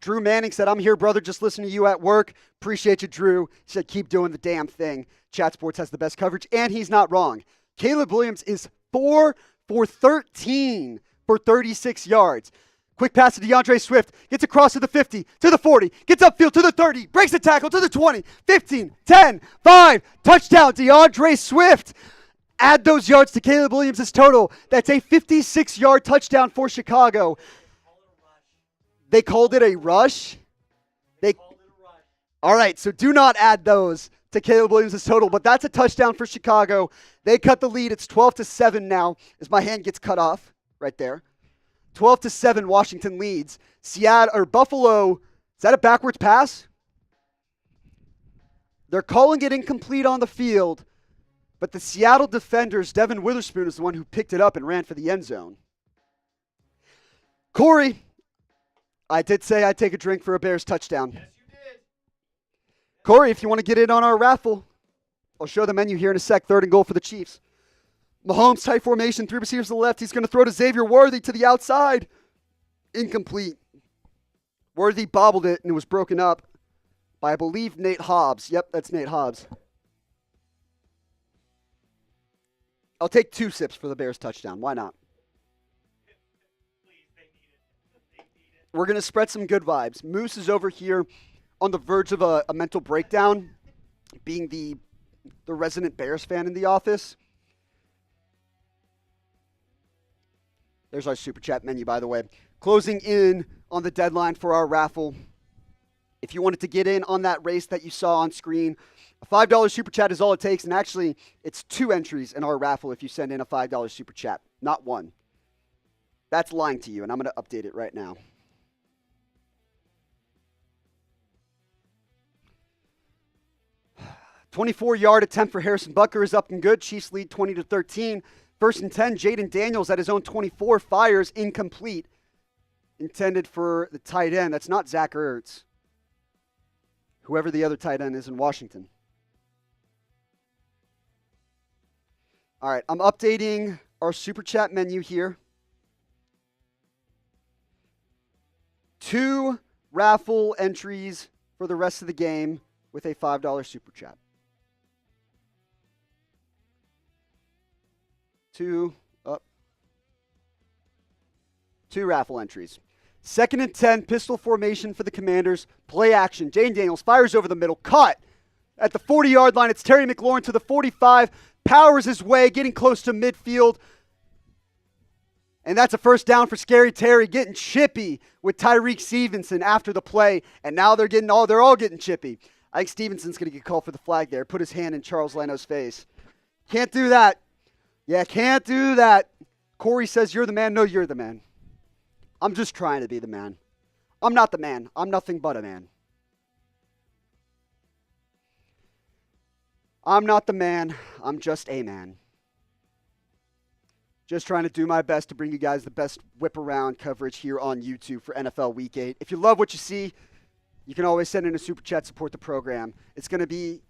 Speaker 1: Drew Manning said, I'm here, brother, just listening to you at work. Appreciate you, Drew. He said, keep doing the damn thing. Chat Sports has the best coverage, and he's not wrong. Caleb Williams is 4 for 13 for 36 yards. Quick pass to DeAndre Swift. Gets across to the 50, to the 40, gets upfield to the 30, breaks the tackle to the 20, 15, 10, 5. Touchdown, DeAndre Swift. Add those yards to Caleb Williams' total. That's a 56-yard touchdown for Chicago. They called it a rush? All right, so do not add those to Caleb Williams' total, but that's a touchdown for Chicago. They cut the lead. It's 12-7 now as my hand gets cut off right there. 12-7, Washington leads. Buffalo, is that a backwards pass? They're calling it incomplete on the field, but the Seattle defenders, Devin Witherspoon is the one who picked it up and ran for the end zone. Corey, I did say I'd take a drink for a Bears touchdown. Yes, you did. Corey, if you want to get in on our raffle, I'll show the menu here in a sec. 3rd and goal for the Chiefs. Mahomes, tight formation, 3 receivers to the left. He's going to throw to Xavier Worthy to the outside. Incomplete. Worthy bobbled it, and it was broken up by, I believe, Nate Hobbs. Yep, that's Nate Hobbs. I'll take 2 sips for the Bears touchdown. Why not? We're going to spread some good vibes. Moose is over here on the verge of a mental breakdown, being the resident Bears fan in the office. There's our Super Chat menu, by the way. Closing in on the deadline for our raffle. If you wanted to get in on that race that you saw on screen, a $5 Super Chat is all it takes. And actually, it's 2 entries in our raffle if you send in a $5 Super Chat, not 1. That's lying to you, and I'm going to update it right now. "24-yard attempt for Harrison Butker is up and good. Chiefs lead 20-13. 1st and 10, Jaden Daniels at his own 24 fires incomplete. Intended for the tight end. That's not Zach Ertz. Whoever the other tight end is in Washington. All right, I'm updating our Super Chat menu here. 2 raffle entries for the rest of the game with a $5 Super Chat. 2 raffle entries. 2nd and 10, pistol formation for the Commanders. Play action. Jaden Daniels fires over the middle. Caught at the 40-yard line. It's Terry McLaurin to the 45. Powers his way, getting close to midfield. And that's a first down for Scary Terry, getting chippy with Tyreek Stevenson after the play. And now they're all getting chippy. I think Stevenson's going to get called for the flag there. Put his hand in Charles Leno's face. Can't do that. Yeah, can't do that. Corey says, "You're the man." No, you're the man. I'm just trying to be the man. I'm not the man. I'm nothing but a man. I'm not the man. I'm just a man. Just trying to do my best to bring you guys the best whip around coverage here on YouTube for NFL Week 8. If you love what you see, you can always send in a Super Chat, support the program. It's going to be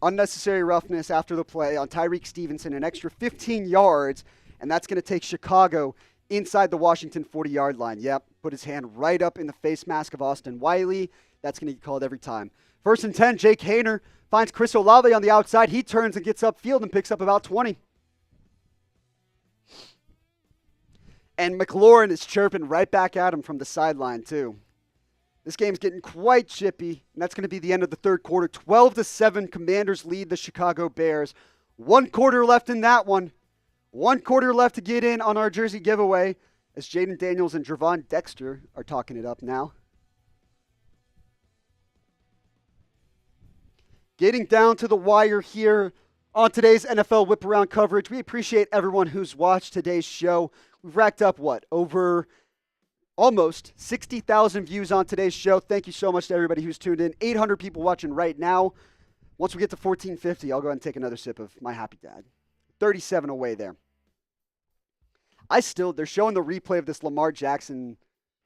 Speaker 1: unnecessary roughness after the play on Tyreek Stevenson, an extra 15 yards, and that's going to take Chicago inside the Washington 40-yard line. Yep, put his hand right up in the face mask of Austin Wiley. That's going to get called every time. 1st and 10, Jake Haener finds Chris Olave on the outside. He turns and gets upfield and picks up about 20. And McLaurin is chirping right back at him from the sideline, too. This game's getting quite chippy, and that's going to be the end of the 3rd quarter. 12-7, Commanders lead the Chicago Bears. 1 quarter left in that one. 1 quarter left to get in on our jersey giveaway as Jaden Daniels and Javon Dexter are talking it up now. Getting down to the wire here on today's NFL Whip Around coverage. We appreciate everyone who's watched today's show. We've racked up, over almost 60,000 views on today's show. Thank you so much to everybody who's tuned in. 800 people watching right now. Once we get to 1450, I'll go ahead and take another sip of my Happy Dad. 37 away there. They're showing the replay of this Lamar Jackson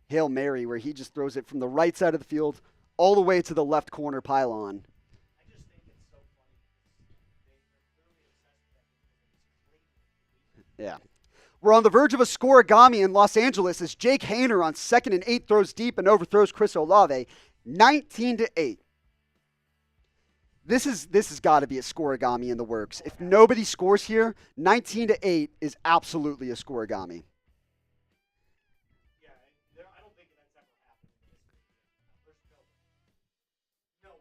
Speaker 1: Hail Mary where he just throws it from the right side of the field all the way to the left corner pylon. I just think it's so funny. Yeah. We're on the verge of a scoregami in Los Angeles as Jake Haener on 2nd and 8 throws deep and overthrows Chris Olave, 19-8. This has got to be a scoregami in the works. If nobody scores here, 19-8 is absolutely a scoregami.
Speaker 6: Yeah, I don't think that's ever happened. No way.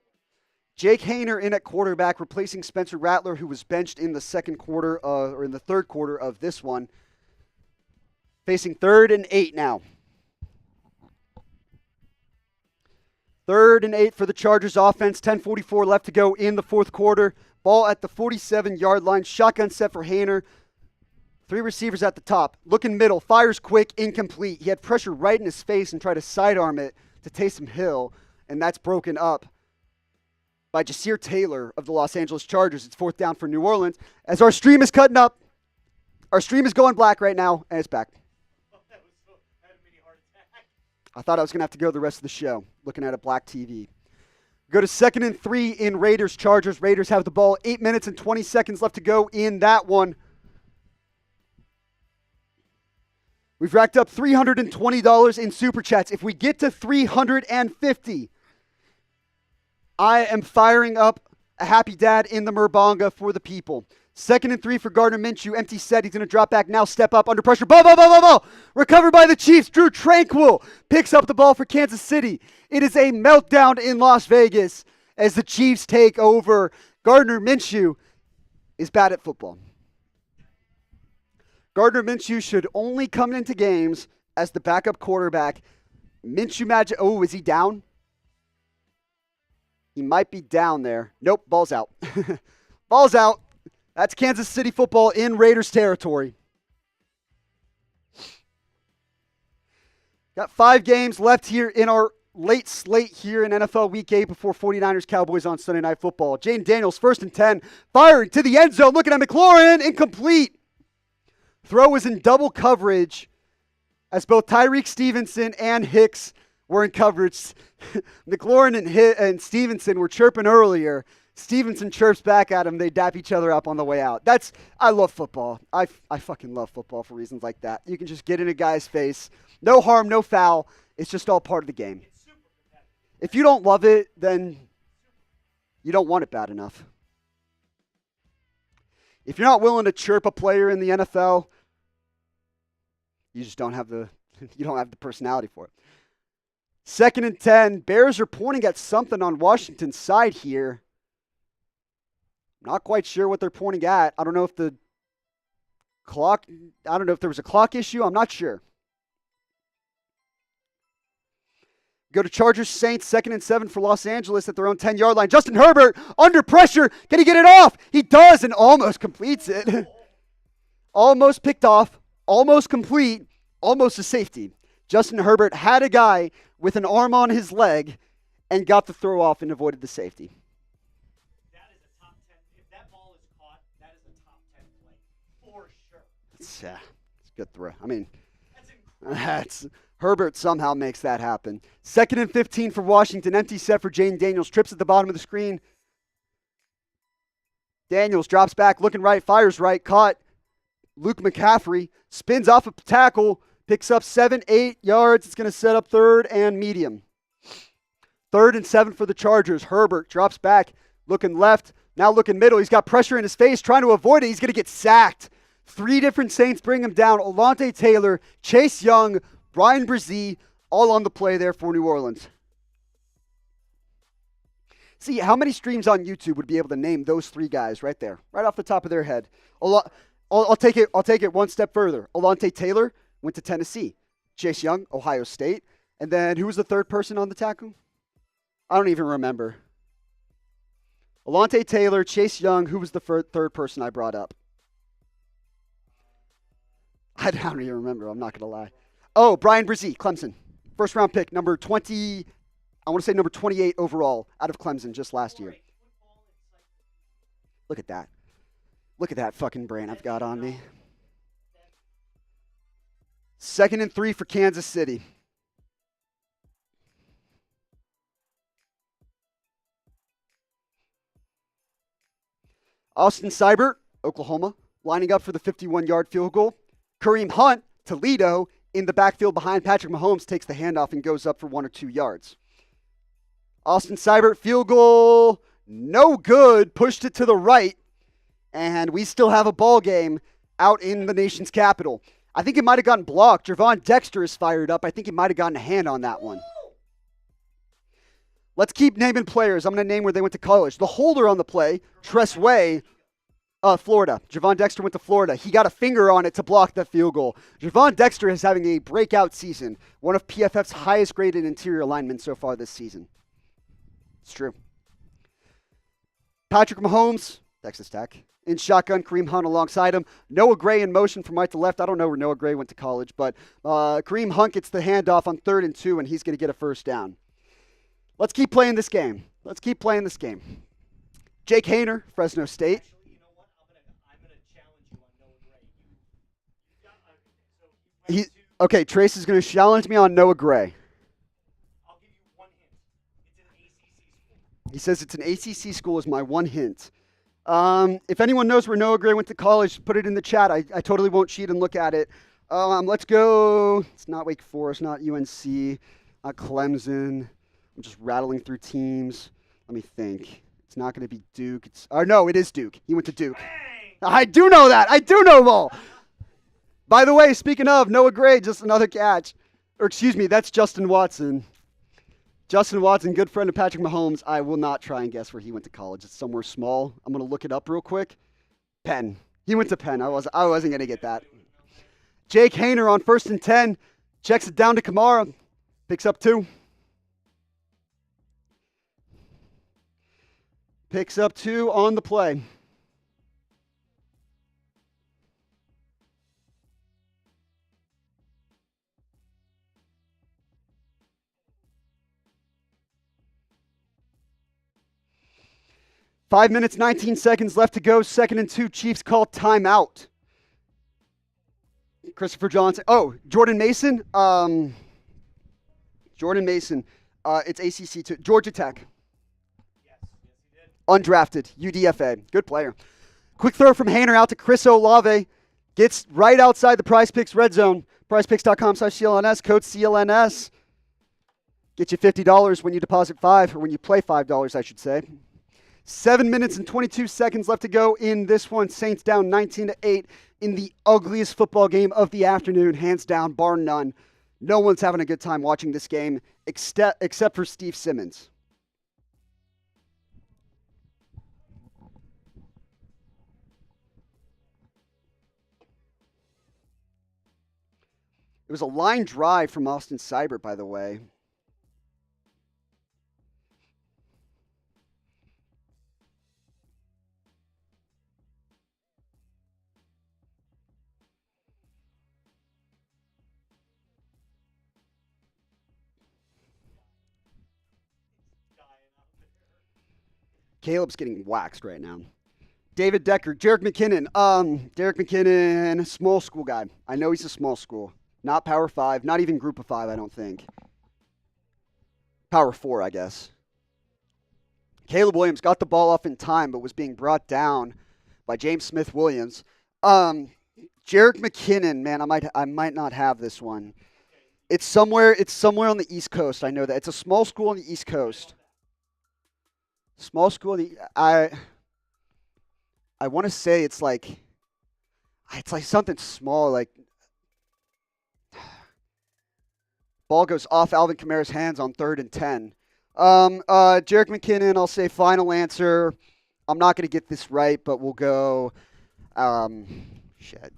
Speaker 1: Jake Haener in at quarterback, replacing Spencer Rattler, who was benched in the 3rd quarter of this one. Facing 3rd and 8 now. 3rd and 8 for the Chargers offense. 10:44 left to go in the 4th quarter. Ball at the 47-yard line. Shotgun set for Haener. 3 receivers at the top. Looking middle. Fires quick. Incomplete. He had pressure right in his face and tried to sidearm it to Taysom Hill. And that's broken up by Jasir Taylor of the Los Angeles Chargers. It's 4th down for New Orleans. As our stream is cutting up. Our stream is going black right now. And it's back. I thought I was going to have to go the rest of the show looking at a black TV. Go to 2nd and 3 in Raiders-Chargers. Raiders have the ball. 8 minutes and 20 seconds left to go in that one. We've racked up $320 in Super Chats. If we get to 350, I am firing up a Happy Dad in the Murbanga for the people. 2nd and 3 for Gardner Minshew. Empty set. He's going to drop back now. Step up under pressure. Ball. Recovered by the Chiefs. Drew Tranquil picks up the ball for Kansas City. It is a meltdown in Las Vegas as the Chiefs take over. Gardner Minshew is bad at football. Gardner Minshew should only come into games as the backup quarterback. Minshew magic. Oh, is he down? He might be down there. Nope, ball's out. Ball's out. That's Kansas City football in Raiders territory. Got 5 games left here in our late slate here in NFL Week 8 before 49ers Cowboys on Sunday Night Football. Jaden Daniels, 1st and 10, firing to the end zone, looking at McLaurin, incomplete. Throw was in double coverage as both Tyreek Stevenson and Hicks were in coverage. McLaurin and Stevenson were chirping earlier. Stevenson chirps back at him. They dap each other up on the way out. I love football. I fucking love football for reasons like that. You can just get in a guy's face. No harm, no foul. It's just all part of the game. If you don't love it, then you don't want it bad enough. If you're not willing to chirp a player in the NFL, you just don't have the personality for it. 2nd and 10. Bears are pointing at something on Washington's side here. Not quite sure what they're pointing at. I don't know if there was a clock issue. I'm not sure. Go to Chargers Saints, 2nd and 7 for Los Angeles at their own 10-yard line. Justin Herbert under pressure. Can he get it off? He does and almost completes it. Almost picked off, almost complete, almost a safety. Justin Herbert had a guy with an arm on his leg and got the throw off and avoided the safety. It's a good throw. I mean, Herbert somehow makes that happen. 2nd and 15 for Washington. Empty set for Jaden Daniels. Trips at the bottom of the screen. Daniels drops back, looking right, fires right, caught. Luke McCaffrey spins off a tackle, picks up 7-8 yards. It's going to set up 3rd and medium. 3rd and 7 for the Chargers. Herbert drops back, looking left, now looking middle. He's got pressure in his face, trying to avoid it. He's going to get sacked. 3 different Saints bring him down. Olante Taylor, Chase Young, Brian Brzee, all on the play there for New Orleans. See, how many streams on YouTube would be able to name those 3 guys right there, right off the top of their head? I'll take it one step further. Olante Taylor went to Tennessee. Chase Young, Ohio State. And then who was the 3rd person on the tackle? I don't even remember. Olante Taylor, Chase Young, who was the 3rd person I brought up? I don't even remember. I'm not going to lie. Oh, Brian Brzee, Clemson. 1st round pick, number 20. I want to say number 28 overall out of Clemson just last year. Look at that. Look at that fucking brain I've got on me. 2nd and 3 for Kansas City. Austin Seibert, Oklahoma, lining up for the 51-yard field goal. Kareem Hunt, Toledo, in the backfield behind Patrick Mahomes, takes the handoff and goes up for 1 or 2 yards. Austin Seibert, field goal, no good, pushed it to the right, and we still have a ball game out in the nation's capital. I think it might have gotten blocked. Javon Dexter is fired up. I think he might have gotten a hand on that one. Let's keep naming players. I'm going to name where they went to college. The holder on the play, Tress Way, Florida. Javon Dexter went to Florida. He got a finger on it to block that field goal. Javon Dexter is having a breakout season. One of PFF's highest graded interior linemen so far this season. It's true. Patrick Mahomes, Texas Tech. In shotgun, Kareem Hunt alongside him. Noah Gray in motion from right to left. I don't know where Noah Gray went to college, but Kareem Hunt gets the handoff on 3rd and 2, and he's going to get a 1st down. Let's keep playing this game. Jake Haener, Fresno State. Okay, Trace is going to challenge me on Noah Gray.
Speaker 8: I'll give you one hint. It's an ACC school.
Speaker 1: He says it's an ACC school is my one hint. If anyone knows where Noah Gray went to college, put it in the chat. I totally won't cheat and look at it. Let's go. It's not Wake Forest, not UNC, not Clemson. I'm just rattling through teams. Let me think. It's not going to be Duke. No, it is Duke. He went to Duke. I do know that. I do know ball. By the way, speaking of, Noah Gray, just another catch. Or excuse me, that's Justin Watson. Justin Watson, good friend of Patrick Mahomes. I will not try and guess where he went to college. It's somewhere small. I'm going to look it up real quick. Penn. He went to Penn. I wasn't going to get that. Jake Hayner on 1st and 10. Checks it down to Kamara. Picks up 2. Picks up 2 on the play. Five minutes, 19 seconds left to go. 2nd and 2. Chiefs call timeout. Christopher Johnson. Oh, Jordan Mason. Jordan Mason. It's ACC too. Georgia Tech. Yes, he did. Undrafted. UDFA. Good player. Quick throw from Hayner out to Chris Olave. Gets right outside the PrizePicks red zone. PrizePicks.com/CLNS. Code CLNS. Get you $50 when you deposit $5, or when you play $5, I should say. 7 minutes and 22 seconds left to go in this one. Saints down 19-8 in the ugliest football game of the afternoon, hands down, bar none. No one's having a good time watching this game except for Steve Simmons. It was a line drive from Austin Seibert, by the way. Caleb's getting waxed right now. David Decker, Jerick McKinnon. Jerick McKinnon, small school guy. I know he's a small school. Not Power 5, not even Group of 5, I don't think. Power 4, I guess. Caleb Williams got the ball off in time, but was being brought down by James Smith-Williams. Jerick McKinnon, man, I might not have this one. It's somewhere on the East Coast. I know that. It's a small school on the East Coast. Small school. I want to say it's like something small. Like ball goes off Alvin Kamara's hands on 3rd and 10. Jerick McKinnon. I'll say final answer. I'm not going to get this right, but we'll go. Shit.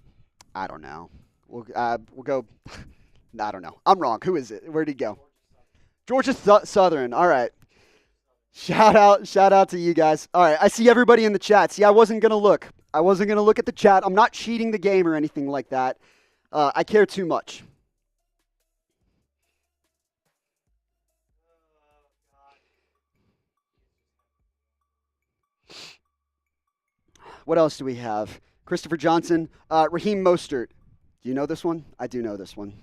Speaker 1: I don't know. We'll go. I don't know. I'm wrong. Who is it? Where'd he go? Georgia Southern. All right. Shout out to you guys. All right, I see everybody in the chat. See, I wasn't going to look. I wasn't going to look at the chat. I'm not cheating the game or anything like that. I care too much. What else do we have? Christopher Johnson, Raheem Mostert. Do you know this one? I do know this one.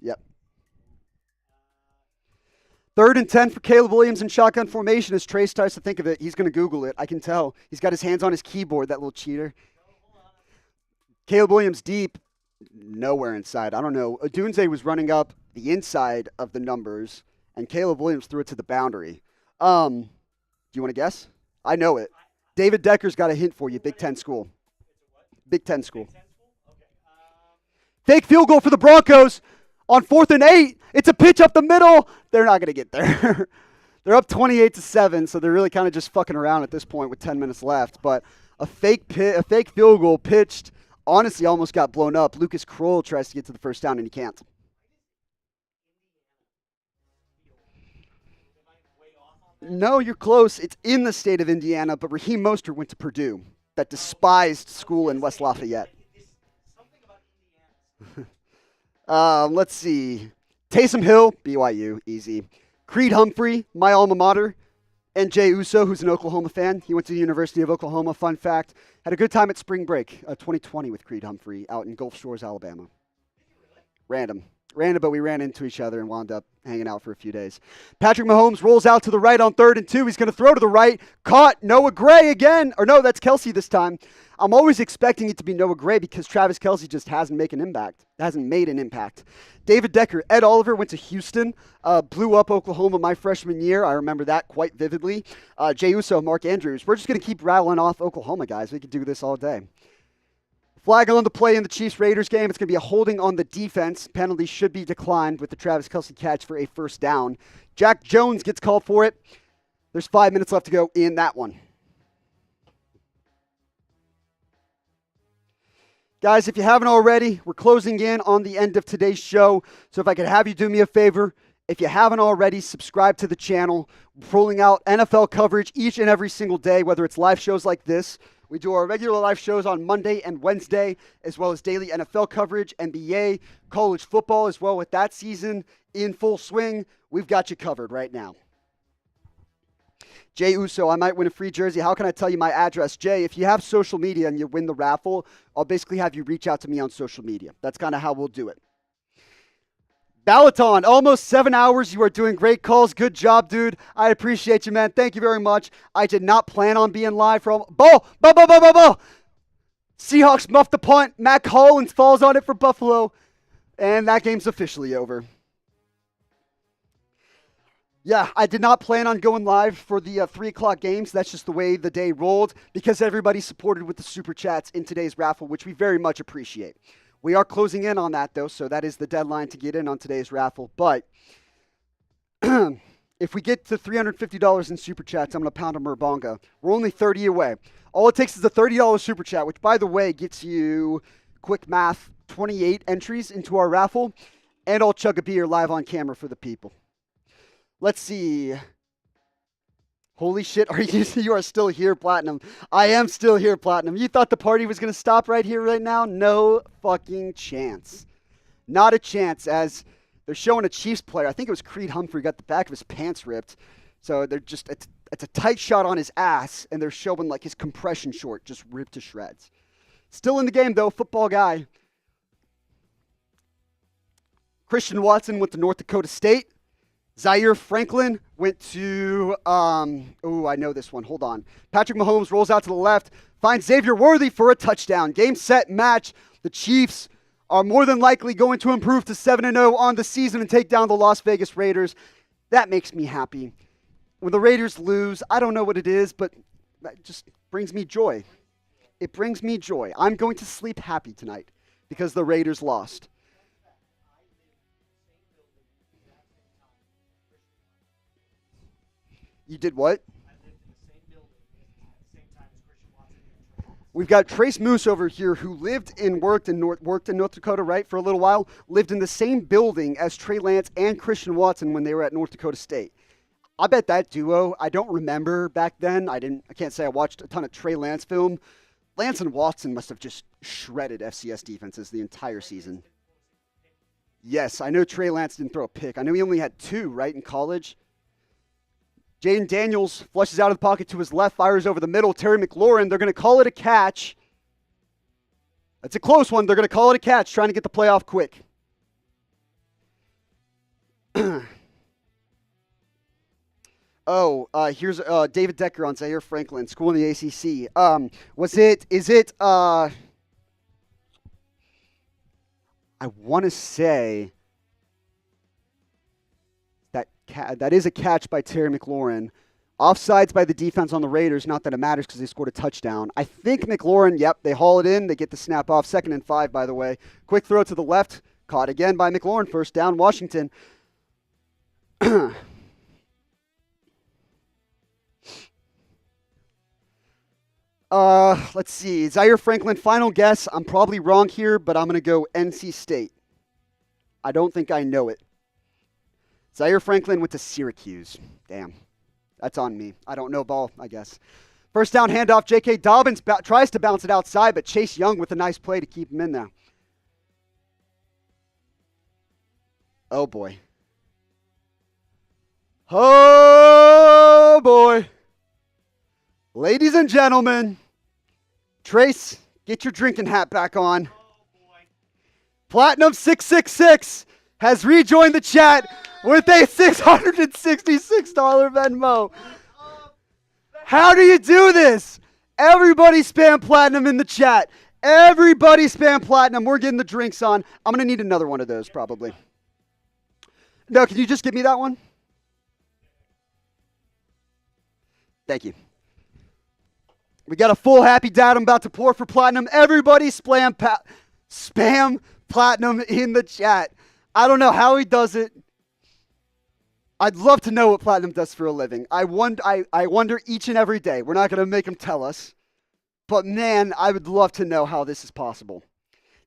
Speaker 1: Yep. 3rd and 10 for Caleb Williams in shotgun formation. As Trace tries to think of it, he's going to Google it. I can tell. He's got his hands on his keyboard, that little cheater. Caleb Williams deep, nowhere inside. I don't know. Odunze was running up the inside of the numbers, and Caleb Williams threw it to the boundary. Do you want to guess? I know it. David Decker's got a hint for you. Big Ten school. Big Ten school. Fake field goal for the Broncos on 4th and 8. It's a pitch up the middle. They're not going to get there. They're up 28-7, so they're really kind of just fucking around at this point with 10 minutes left. But a fake field goal pitched, honestly, almost got blown up. Lucas Kroll tries to get to the first down, and he can't. No, you're close. It's in the state of Indiana, but Raheem Mostert went to Purdue, that despised school in West Lafayette. Let's see. Taysom Hill, BYU, easy. Creed Humphrey, my alma mater. And Jay Uso, who's an Oklahoma fan. He went to the University of Oklahoma. Fun fact, had a good time at spring break 2020 with Creed Humphrey out in Gulf Shores, Alabama. Random. Random, but we ran into each other and wound up hanging out for a few days. Patrick Mahomes rolls out to the right on 3rd and 2. He's going to throw to the right. Caught Noah Gray again. Or no, that's Kelsey this time. I'm always expecting it to be Noah Gray because Travis Kelsey just hasn't made an impact. David Decker, Ed Oliver went to Houston, blew up Oklahoma my freshman year. I remember that quite vividly. Jay Uso, Mark Andrews. We're just going to keep rattling off Oklahoma guys. We could do this all day. Flag on the play in the Chiefs-Raiders game. It's going to be a holding on the defense. Penalty should be declined with the Travis Kelsey catch for a first down. Jack Jones gets called for it. There's 5 minutes left to go in that one. Guys, if you haven't already, we're closing in on the end of today's show. So if I could have you do me a favor, if you haven't already, subscribe to the channel. We're rolling out NFL coverage each and every single day, whether it's live shows like this. We do our regular live shows on Monday and Wednesday, as well as daily NFL coverage, NBA, college football as well with that season in full swing. We've got you covered right now. Jay Uso, I might win a free jersey. How can I tell you my address? Jay, if you have social media and you win the raffle, I'll basically have you reach out to me on social media. That's kind of how we'll do it. Balaton, almost 7 hours. You are doing great calls. Good job, dude. I appreciate you, man. Thank you very much. I did not plan on being live from ball. Seahawks muff the punt. Matt Collins falls on it for Buffalo. And that game's officially over. Yeah, I did not plan on going live for the 3 o'clock games. That's just the way the day rolled because everybody supported with the super chats in today's raffle, which we very much appreciate. We are closing in on that, though, so that is the deadline to get in on today's raffle. But if we get to $350 in super chats, I'm going to pound a Murbonga. We're only 30 away. All it takes is a $30 super chat, which, by the way, gets you, quick math, 28 entries into our raffle. And I'll chug a beer live on camera for the people. Let's see. Holy shit, you are still here, Platinum. I am still here, Platinum. You thought the party was going to stop right here, right now? No fucking chance. Not a chance, as they're showing a Chiefs player. I think it was Creed Humphrey, got the back of his pants ripped. So they're just, it's a tight shot on his ass, and they're showing like his compression short just ripped to shreds. Still in the game, though, football guy. Christian Watson went to North Dakota State. Zaire Franklin went to, I know this one. Hold on. Patrick Mahomes rolls out to the left, finds Xavier Worthy for a touchdown. Game, set, match. The Chiefs are more than likely going to improve to 7-0 on the season and take down the Las Vegas Raiders. That makes me happy. When the Raiders lose, I don't know what it is, but that just brings me joy. It brings me joy. I'm going to sleep happy tonight because the Raiders lost. You did what? We've got Trace Moose over here who lived and worked in North Dakota, right, for a little while. Lived in the same building as Trey Lance and Christian Watson when they were at North Dakota State. I bet that duo, I don't remember back then. I can't say I watched a ton of Trey Lance film. Lance and Watson must have just shredded FCS defenses the entire season. Yes, I know Trey Lance didn't throw a pick. I know he only had 2, right, in college. Jaden Daniels flushes out of the pocket to his left, fires over the middle. Terry McLaurin, they're going to call it a catch. That's a close one. They're going to call it a catch, trying to get the playoff quick. Here's David Decker on Zaire Franklin, school in the ACC. I want to say that is a catch by Terry McLaurin. Offsides by the defense on the Raiders. Not that it matters because they scored a touchdown. I think McLaurin, they haul it in. They get the snap off. 2nd and 5, by the way. Quick throw to the left. Caught again by McLaurin. First down, Washington. Let's see. Zaire Franklin, final guess. I'm probably wrong here, but I'm going to go NC State. I don't think I know it. Zaire Franklin went to Syracuse. Damn. That's on me. I don't know ball, I guess. First down handoff. J.K. Dobbins tries to bounce it outside, but Chase Young with a nice play to keep him in there. Oh, boy. Oh, boy. Ladies and gentlemen, Trace, get your drinking hat back on. Platinum 666 has rejoined the chat with a $666 Venmo. How do you do this? Everybody spam platinum in the chat. Everybody spam platinum. We're getting the drinks on. I'm going to need another one of those probably. No, can you just give me that one? Thank you. We got a full happy dad I'm about to pour for platinum. Everybody spam platinum in the chat. I don't know how he does it. I'd love to know what platinum does for a living. I wonder each and every day. We're not going to make him tell us. But man, I would love to know how this is possible.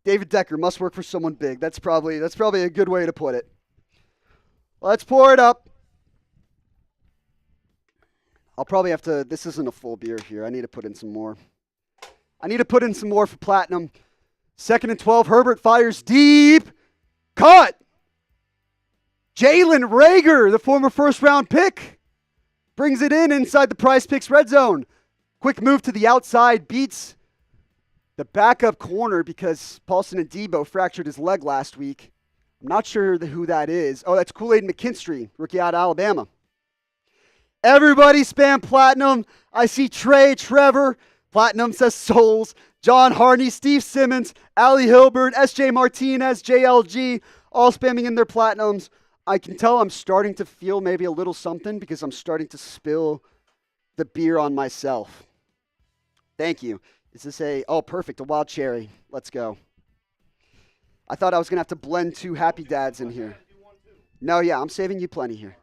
Speaker 1: David Decker must work for someone big. That's probably a good way to put it. Let's pour it up. I'll probably have to, this isn't a full beer here. I need to put in some more. I need to put in some more for platinum. 2nd and 12, Herbert fires deep. Caught. Jalen Reagor, the former first-round pick, brings it in inside the PrizePicks red zone. Quick move to the outside, beats the backup corner because Paulson and Debo fractured his leg last week. I'm not sure who that is. Oh, that's Kool-Aid McKinstry, rookie out of Alabama. Everybody spam platinum. I see Trevor. Platinum says Souls. John Harney, Steve Simmons, Ali Hilbert, SJ Martinez, JLG, all spamming in their platinums. I can tell I'm starting to feel maybe a little something because I'm starting to spill the beer on myself. Thank you. Is this oh, perfect, a wild cherry. Let's go. I thought I was going to have to blend 2 happy dads in here. No, yeah, I'm saving you plenty here.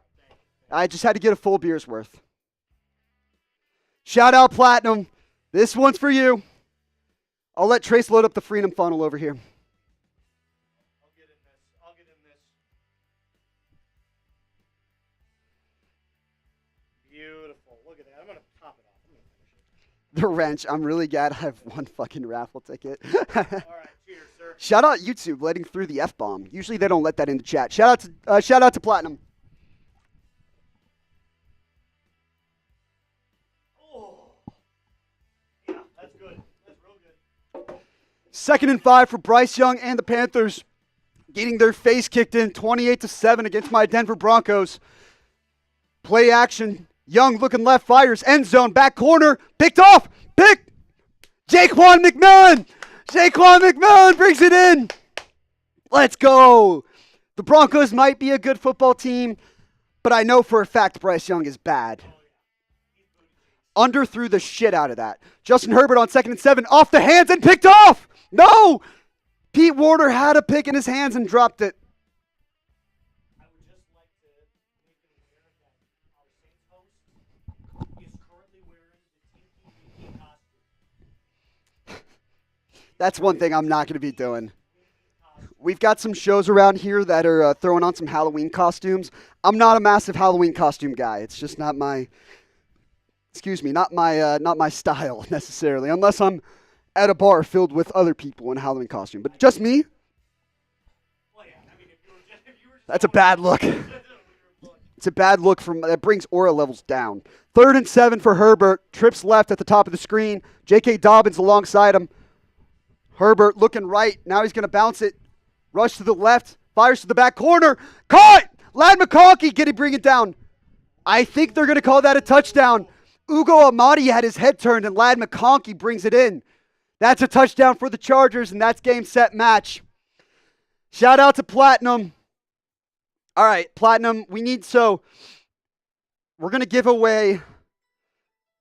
Speaker 1: I just had to get a full beer's worth. Shout out Platinum. This one's for you. I'll let Trace load up the Freedom funnel over here.
Speaker 8: I'll get in this. Beautiful. Look at that. I'm going to top it off.
Speaker 1: The wrench. I'm really glad I have one fucking raffle ticket.
Speaker 8: All right. Cheers, sir.
Speaker 1: Shout out YouTube letting through the F-bomb. Usually they don't let that in the chat. Shout out to Platinum. Second and 5 for Bryce Young and the Panthers, getting their face kicked in 28-7 against my Denver Broncos. Play action. Young looking left, fires. End zone, back corner. Picked off. Pick. Jaquan McMillan. Jaquan McMillan brings it in. Let's go. The Broncos might be a good football team, but I know for a fact Bryce Young is bad. Underthrew the shit out of that. Justin Herbert on 2nd and 7, off the hands and picked off. No! Pete Warner had a pick in his hands and dropped it.
Speaker 8: I would just like to make it aware that our Saints host is currently wearing the Team costume.
Speaker 1: That's one thing I'm not going to be doing. We've got some shows around here that are throwing on some Halloween costumes. I'm not a massive Halloween costume guy. It's just not my, not my style necessarily, unless I'm at a bar filled with other people in a Halloween costume. But just me? That's a bad look. It's a bad look that brings aura levels down. 3rd and 7 for Herbert. Trips left at the top of the screen. J.K. Dobbins alongside him. Herbert looking right. Now he's going to bounce it. Rush to the left. Fires to the back corner. Caught! Ladd McConkey, can he bring it down? I think they're going to call that a touchdown. Ugo Amadi had his head turned, and Ladd McConkey brings it in. That's a touchdown for the Chargers, and that's game, set, match. Shout out to Platinum. All right, Platinum, we're going to give away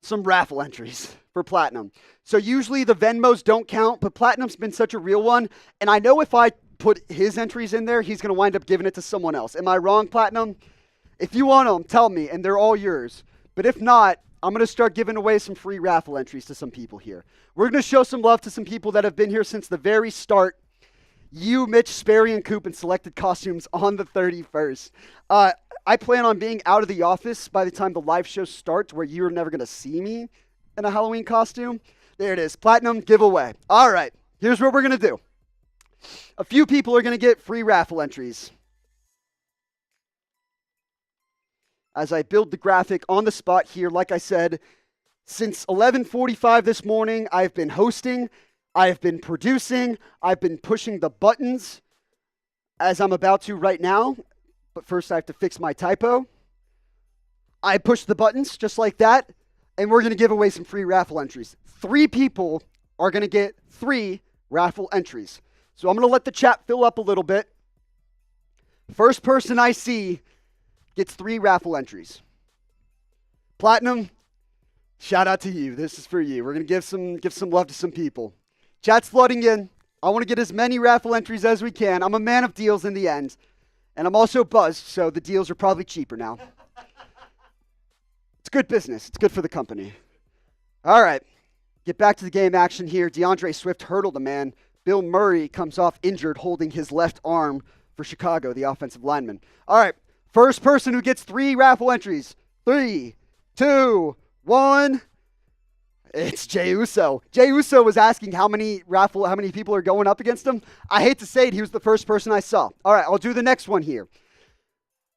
Speaker 1: some raffle entries for Platinum. So usually the Venmos don't count, but Platinum's been such a real one, and I know if I put his entries in there, he's going to wind up giving it to someone else. Am I wrong, Platinum? If you want them, tell me, and they're all yours. But if not, I'm going to start giving away some free raffle entries to some people here. We're going to show some love to some people that have been here since the very start. You, Mitch, Sperry, and Coop in selected costumes on the 31st. I plan on being out of the office by the time the live show starts, where you're never going to see me in a Halloween costume. There it is. Platinum giveaway. All right. Here's what we're going to do. A few people are going to get free raffle entries. As I build the graphic on the spot here, like I said, since 11:45 this morning, I've been hosting, I've been producing, I've been pushing the buttons, as I'm about to right now, but first I have to fix my typo. I push the buttons just like that, and we're going to give away some free raffle entries. 3 people are going to get 3 raffle entries. So I'm going to let the chat fill up a little bit. First person I see gets 3 raffle entries. Platinum, shout out to you. This is for you. We're going to give some love to some people. Chat's flooding in. I want to get as many raffle entries as we can. I'm a man of deals in the end. And I'm also buzzed, so the deals are probably cheaper now. It's good business. It's good for the company. All right. Get back to the game action here. DeAndre Swift hurdled a man. Bill Murray comes off injured holding his left arm for Chicago, the offensive lineman. All right. First person who gets 3 raffle entries. 3, 2, 1. It's Jey Uso. Jey Uso was asking how many people are going up against him. I hate to say it, he was the first person I saw. All right, I'll do the next one here.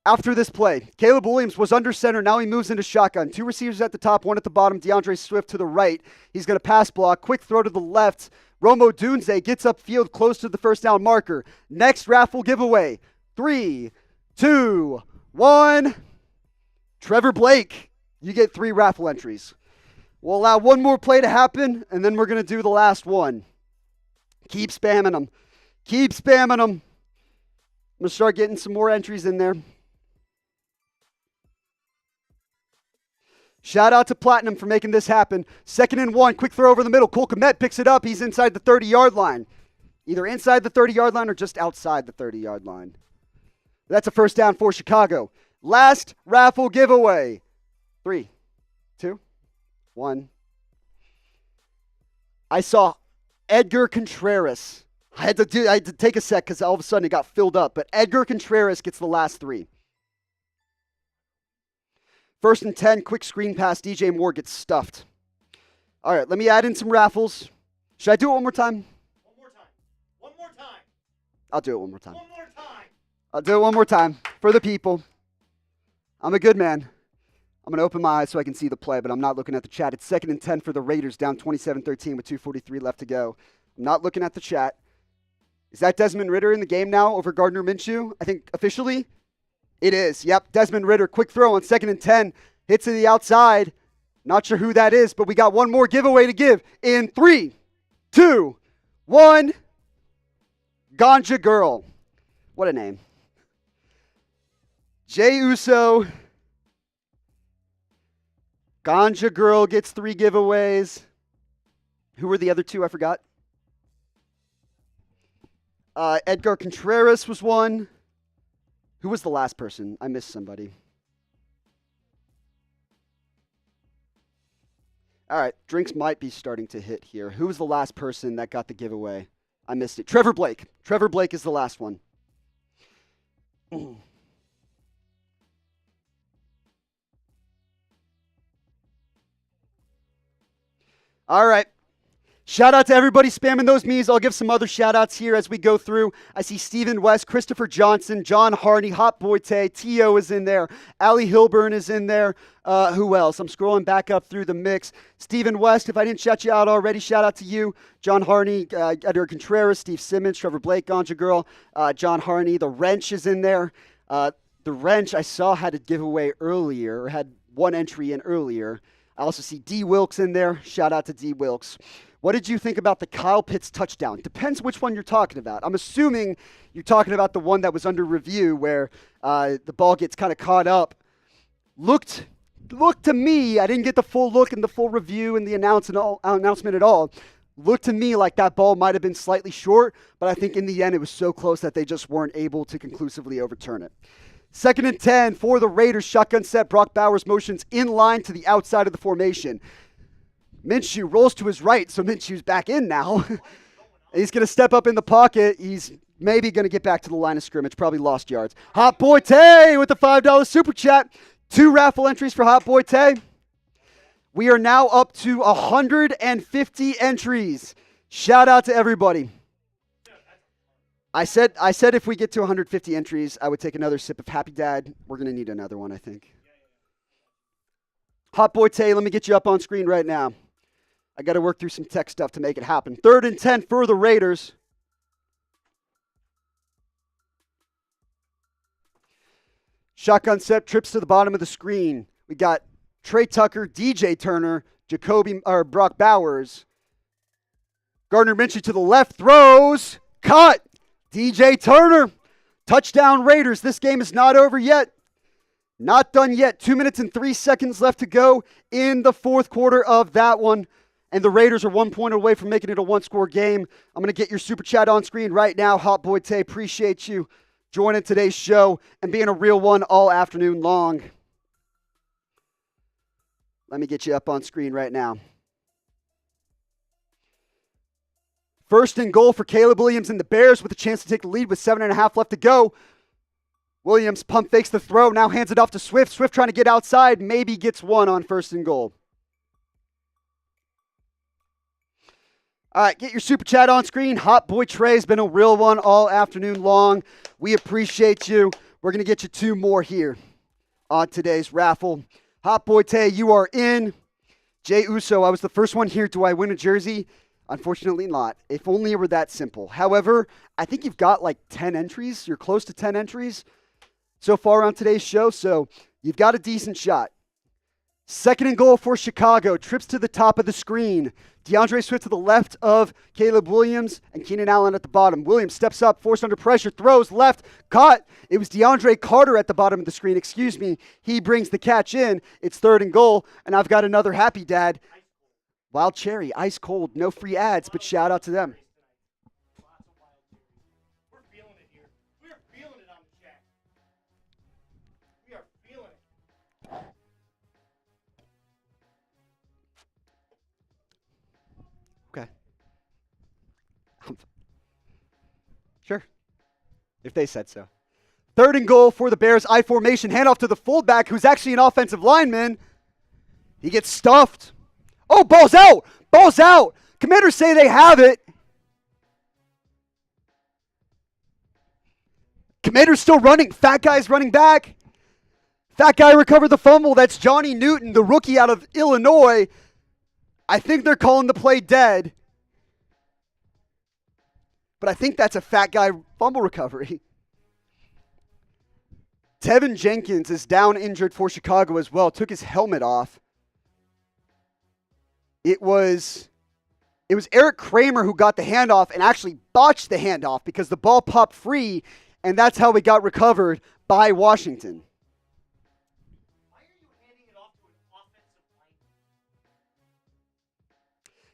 Speaker 1: After this play, Caleb Williams was under center. Now he moves into shotgun. 2 receivers at the top, 1 at the bottom. DeAndre Swift to the right. He's going to pass block. Quick throw to the left. Romo Dunze gets upfield close to the first down marker. Next raffle giveaway. 3, 2, 1. Trevor Blake, you get 3 raffle entries. We'll allow one more play to happen, and then we're going to do the last one. Keep spamming them. Keep spamming them. I'm going to start getting some more entries in there. Shout out to Platinum for making this happen. 2nd and 1, quick throw over the middle. Cole Kmet picks it up. He's inside the 30-yard line. Either inside the 30-yard line or just outside the 30-yard line. That's a first down for Chicago. Last raffle giveaway. 3, 2, 1. I saw Edgar Contreras. I had to take a sec because all of a sudden it got filled up. But Edgar Contreras gets the last 3. 1st and 10, quick screen pass. DJ Moore gets stuffed. All right, let me add in some raffles. Should I do it one more time?
Speaker 8: One more time. One more time.
Speaker 1: I'll do it one more time.
Speaker 8: One more time.
Speaker 1: I'll do it one more time for the people. I'm a good man. I'm going to open my eyes so I can see the play, but I'm not looking at the chat. It's 2nd and 10 for the Raiders, down 27-13 with 2:43 left to go. I'm not looking at the chat. Is that Desmond Ridder in the game now over Gardner Minshew? I think officially it is. Yep, Desmond Ridder, quick throw on 2nd and 10. Hits to the outside. Not sure who that is, but we got one more giveaway to give in 3, 2, 1. Ganja Girl. What a name. Jey Uso. Ganja Girl gets 3 giveaways. Who were the other 2? I forgot. Edgar Contreras was one. Who was the last person? I missed somebody. All right, drinks might be starting to hit here. Who was the last person that got the giveaway? I missed it. Trevor Blake. Trevor Blake is the last one. All right. Shout out to everybody spamming those memes. I'll give some other shout outs here as we go through. I see Stephen West, Christopher Johnson, John Harney, Hot Boy Tay, T.O. is in there. Allie Hilburn is in there. Who else? I'm scrolling back up through the mix. Stephen West, if I didn't shout you out already, shout out to you. John Harney, Edgar Contreras, Steve Simmons, Trevor Blake, Ganja Girl, John Harney. The Wrench is in there. The Wrench I saw had a giveaway earlier, or had one entry in earlier. I also see D. Wilkes in there. Shout out to D. Wilkes. What did you think about the Kyle Pitts touchdown? Depends which one you're talking about. I'm assuming you're talking about the one that was under review where the ball gets kind of caught up. Looked to me, I didn't get the full look and the full review and the announcement at all. Looked to me like that ball might have been slightly short, but I think in the end it was so close that they just weren't able to conclusively overturn it. 2nd and 10 for the Raiders. Shotgun set. Brock Bowers motions in line to the outside of the formation. Minshew rolls to his right, so Minshew's back in now. He's going to step up in the pocket. He's maybe going to get back to the line of scrimmage, probably lost yards. Hot Boy Tay with the $5 super chat. 2 raffle entries for Hot Boy Tay. We are now up to 150 entries. Shout out to everybody. I said if we get to 150 entries, I would take another sip of Happy Dad. We're going to need another one, I think. Hot Boy Tay, let me get you up on screen right now. I got to work through some tech stuff to make it happen. 3rd and 10 for the Raiders. Shotgun set, trips to the bottom of the screen. We got Trey Tucker, DJ Turner, Brock Bowers. Gardner Minshew to the left, throws, caught. DJ Turner, touchdown Raiders. This game is not over yet. Not done yet. 2 minutes and 3 seconds left to go in the fourth quarter of that one. And the Raiders are 1 point away from making it a one-score game. I'm going to get your super chat on screen right now. Hot Boy Tay, appreciate you joining today's show and being a real one all afternoon long. Let me get you up on screen right now. First and goal for Caleb Williams and the Bears with a chance to take the lead with 7.5 left to go. Williams pump fakes the throw, now hands it off to Swift. Swift trying to get outside, maybe gets one on first and goal. All right, get your super chat on screen. Hot Boy Trey's been a real one all afternoon long. We appreciate you. We're going to get you 2 more here on today's raffle. Hot Boy Tay, you are in. Jay Uso, I was the first one here. Do I win a jersey? Unfortunately not. If only it were that simple. However, I think you've got like 10 entries. You're close to 10 entries so far on today's show, so you've got a decent shot. Second and goal for Chicago. Trips to the top of the screen. DeAndre Swift to the left of Caleb Williams and Keenan Allen at the bottom. Williams steps up, forced under pressure, throws left, caught. It was DeAndre Carter at the bottom of the screen. He brings the catch in. It's third and goal, and I've got another happy dad. Wild Cherry, ice cold, no free ads, but shout out to them.
Speaker 8: We're feeling it here. We're feeling it on the chat. We are feeling it.
Speaker 1: Okay. Sure. If they said so. Third and goal for the Bears. I formation. Handoff to the fullback, who's actually an offensive lineman. He gets stuffed. Oh, ball's out. Ball's out. Commanders say they have it. Commanders still running. Fat guy's running back. Fat guy recovered the fumble. That's Johnny Newton, the rookie out of Illinois. I think they're calling the play dead. But I think that's a fat guy fumble recovery. Tevin Jenkins is down injured for Chicago as well. Took his helmet off. It was Eric Kramer who got the handoff and actually botched the handoff because the ball popped free, and that's how it got recovered by Washington.
Speaker 8: Why are you handing it off to an offensive lineman?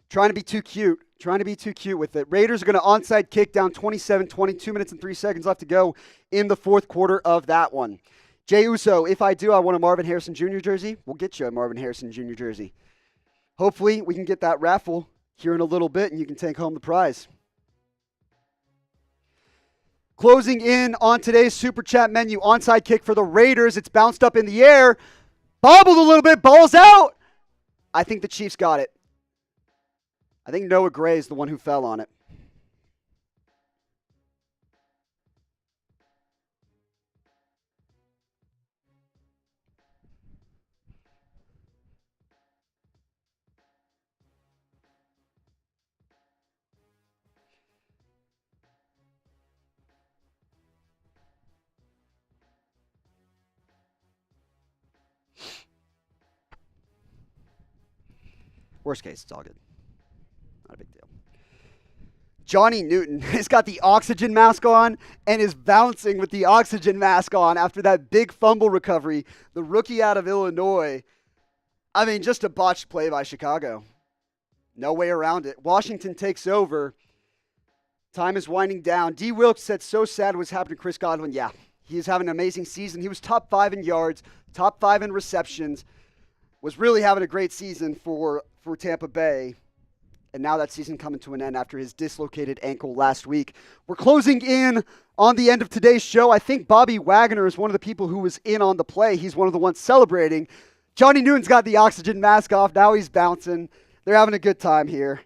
Speaker 1: Trying to be too cute with it. Raiders are going to onside kick down 27-20, 2 minutes and 3 seconds left to go in the fourth quarter of that one. Jay Uso, if I do, I want a Marvin Harrison Jr. jersey. We'll get you a Marvin Harrison Jr. jersey. Hopefully, we can get that raffle here in a little bit, and you can take home the prize. Closing in on today's Super Chat menu, onside kick for the Raiders. It's bounced up in the air, bobbled a little bit, ball's out. I think the Chiefs got it. I think Noah Gray is the one who fell on it. Worst case, it's all good. Not a big deal. Johnny Newton has got the oxygen mask on and is bouncing with the oxygen mask on after that big fumble recovery. The rookie out of Illinois. I mean, just a botched play by Chicago. No way around it. Washington takes over. Time is winding down. D. Wilkes said so sad what's happened to Chris Godwin. Yeah, he is having an amazing season. He was top 5 in yards, top 5 in receptions. Was really having a great season for Tampa Bay. And now that season coming to an end after his dislocated ankle last week. We're closing in on the end of today's show. I think Bobby Wagner is one of the people who was in on the play. He's one of the ones celebrating. Johnny Newton's got the oxygen mask off. Now he's bouncing. They're having a good time here.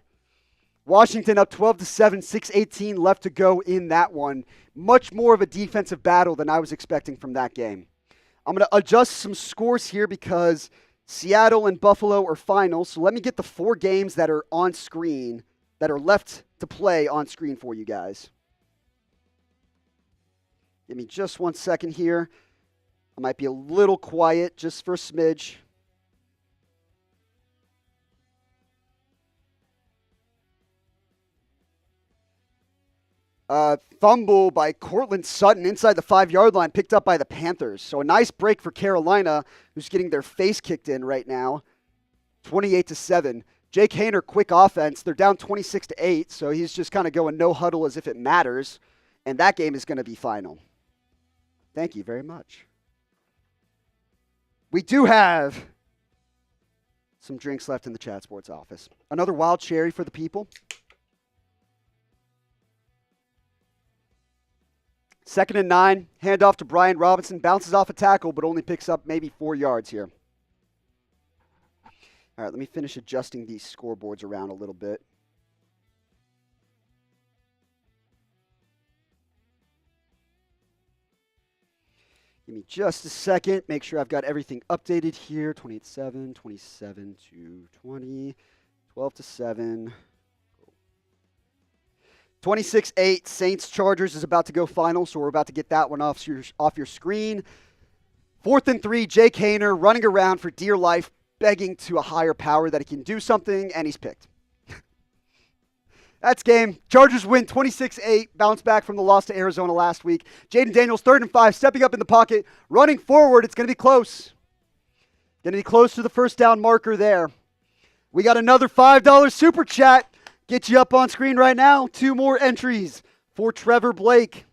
Speaker 1: Washington up 12-7, 6:18 left to go in that one. Much more of a defensive battle than I was expecting from that game. I'm going to adjust some scores here because Seattle and Buffalo are finals. So let me get the 4 games that are on screen, that are left to play on screen for you guys. Give me just 1 second here. I might be a little quiet just for a smidge. Fumble by Cortland Sutton inside the 5-yard line, picked up by the Panthers. So a nice break for Carolina, who's getting their face kicked in right now. 28-7. Jake Haener, quick offense. They're down 26-8, so he's just kind of going no huddle as if it matters. And that game is going to be final. Thank you very much. We do have some drinks left in the Chat Sports office. Another wild cherry for the people. 2nd and 9, handoff to Brian Robinson, bounces off a tackle, but only picks up maybe 4 yards here. All right, let me finish adjusting these scoreboards around a little bit. Give me just a second. Make sure I've got everything updated here. 28-7, 27-20, 12-7. 26-8, Saints-Chargers is about to go final, so we're about to get that one off your screen. 4th and 3, Jake Haener running around for dear life, begging to a higher power that he can do something, and he's picked. That's game. Chargers win 26-8, bounce back from the loss to Arizona last week. Jaden Daniels, 3rd and 5, stepping up in the pocket, running forward. It's going to be close. Going to be close to the first down marker there. We got another $5 super chat. Get you up on screen right now. 2 more entries for Trevor Blake.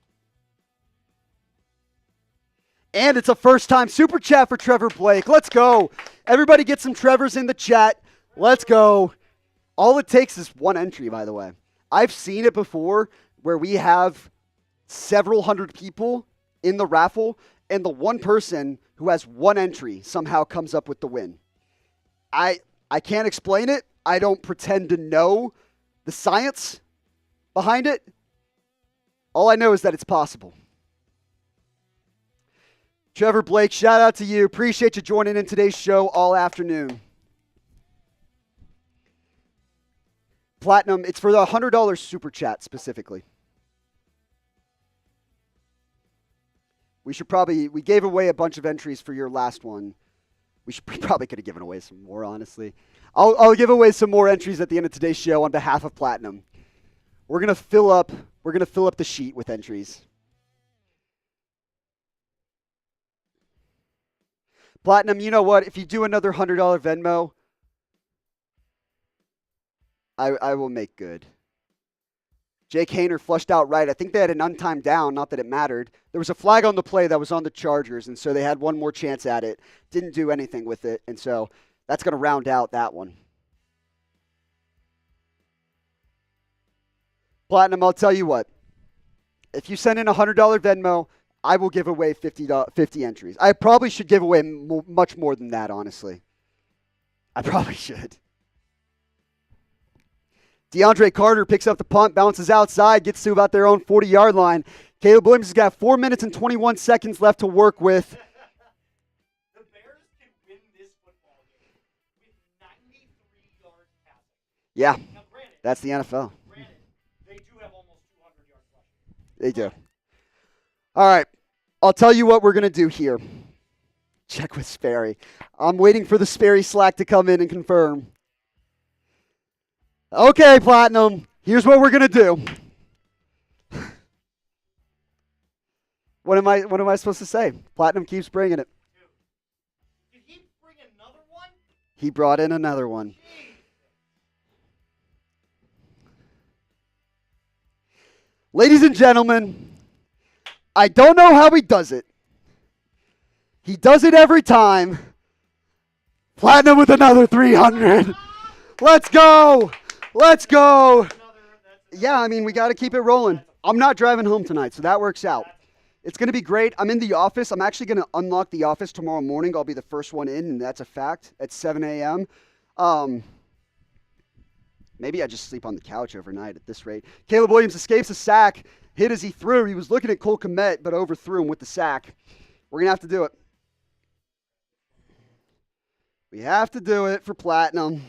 Speaker 1: And it's a first-time super chat for Trevor Blake. Let's go. Everybody get some Trevors in the chat. Let's go. All it takes is 1 entry, by the way. I've seen it before where we have several hundred people in the raffle, and the one person who has 1 entry somehow comes up with the win. I can't explain it. I don't pretend to know the science behind it. All I know is that it's possible. Trevor Blake, shout out to you. Appreciate you joining in today's show all afternoon. Platinum, it's for the $100 super chat specifically. We gave away a bunch of entries for your last one. We probably could have given away some more, honestly. I'll give away some more entries at the end of today's show on behalf of Platinum. We're gonna fill up the sheet with entries. Platinum, you know what? If you do another $100 Venmo, I will make good. Jake Haener flushed out right. I think they had an untimed down, not that it mattered. There was a flag on the play that was on the Chargers, and so they had one more chance at it. Didn't do anything with it, and so that's going to round out that one. Platinum, I'll tell you what. If you send in a $100 Venmo, I will give away 50 entries. I probably should give away much more than that, honestly. I probably should. DeAndre Carter picks up the punt, bounces outside, gets to about their own 40-yard line. Caleb Williams has got 4 minutes and 21 seconds left to work with.
Speaker 8: The Bears can win this football game with 93 yards passing.
Speaker 1: Yeah,
Speaker 8: Now, granted,
Speaker 1: that's the NFL.
Speaker 8: they do have almost 200 yards rushing.
Speaker 1: They do. All right, I'll tell you what we're going to do here. Check with Sperry. I'm waiting for the Sperry Slack to come in and confirm. Okay, Platinum, here's what we're going to do. What am I supposed to say? Platinum keeps bringing it.
Speaker 8: Did he bring another one?
Speaker 1: He brought in another one. Ladies and gentlemen, I don't know how he does it. He does it every time. Platinum with another 300. Let's go. Let's go. Yeah, I mean, we got to keep it rolling. I'm not driving home tonight, so that works out. It's going to be great. I'm in the office. I'm actually going to unlock the office tomorrow morning. I'll be the first one in, and that's a fact, at 7 a.m. Maybe I just sleep on the couch overnight at this rate. Caleb Williams escapes a sack. Hit as he threw. He was looking at Cole Kmet, but overthrew him with the sack. We're going to have to do it. We have to do it for Platinum.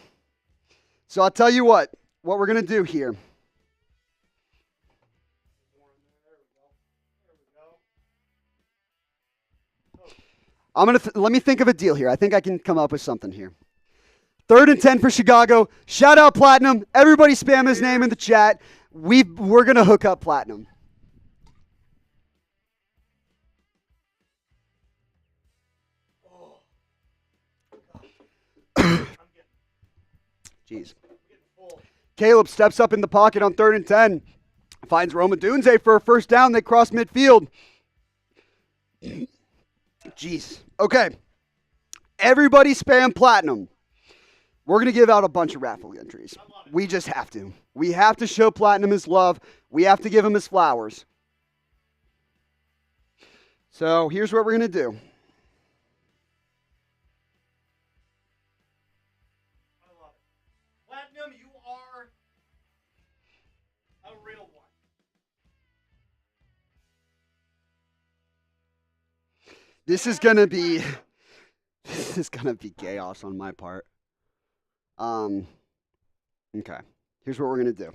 Speaker 1: So I'll tell you what we're going to do here. Let me think of a deal here. I think I can come up with something here. 3rd and 10 for Chicago. Shout out Platinum. Everybody spam his name in the chat. We're gonna hook up Platinum. Jeez. Caleb steps up in the pocket on 3rd and 10. Finds Roma Dunze for a first down. They cross midfield. Jeez. Okay. Everybody spam Platinum. We're going to give out a bunch of raffle entries. We just have to. We have to show Platinum his love. We have to give him his flowers. So here's what we're going to do.
Speaker 8: Platinum, you are a real one.
Speaker 1: This is going to be chaos on my part. Okay. Here's what we're going to do.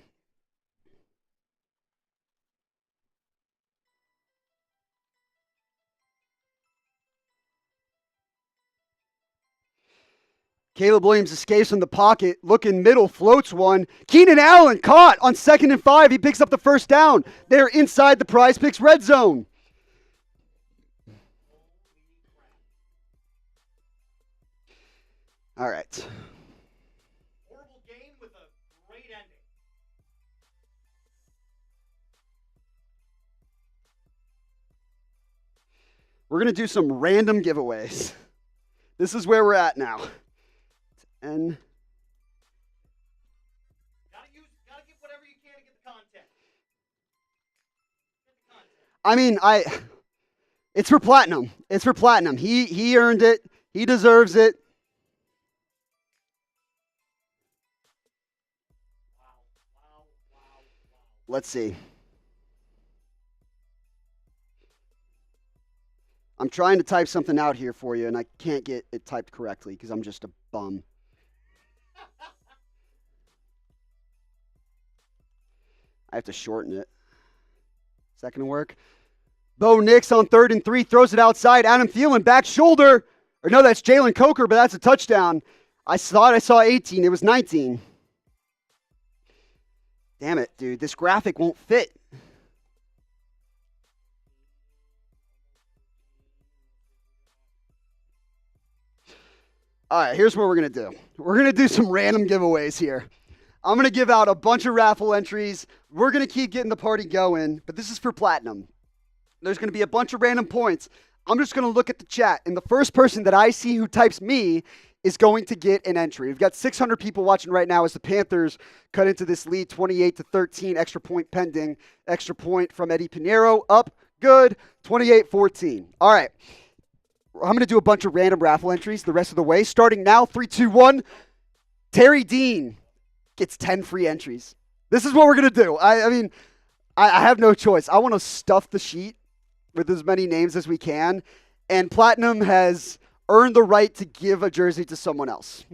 Speaker 1: Caleb Williams escapes from the pocket, looking middle, floats one. Keenan Allen caught on 2nd and 5. He picks up the first down. They're inside the PrizePicks red zone. All right.
Speaker 8: Horrible game with a great ending.
Speaker 1: We're going to do some random giveaways. This is where we're at now. And
Speaker 8: gotta get whatever you can to get the content.
Speaker 1: I mean, it's for Platinum. It's for Platinum. He earned it. He deserves it. Let's see. I'm trying to type something out here for you, and I can't get it typed correctly because I'm just a bum. I have to shorten it. Is that going to work? Bo Nix on 3rd and 3, throws it outside. Adam Thielen, back shoulder. Or no, that's Jalen Coker, but that's a touchdown. I thought I saw 18. It was 19. Damn it, dude. This graphic won't fit. All right, here's what we're going to do. We're going to do some random giveaways here. I'm going to give out a bunch of raffle entries. We're going to keep getting the party going, but this is for Platinum. There's going to be a bunch of random points. I'm just going to look at the chat, and the first person that I see who types me is going to get an entry. We've got 600 people watching right now as the Panthers cut into this lead 28-13, extra point pending. Extra point from Eddie Pinheiro, up, good, 28-14. All right. I'm going to do a bunch of random raffle entries the rest of the way. Starting now, 3, 2, 1. Terry Dean gets 10 free entries. This is what we're going to do. I mean, I have no choice. I want to stuff the sheet with as many names as we can. And Platinum has earned the right to give a jersey to someone else.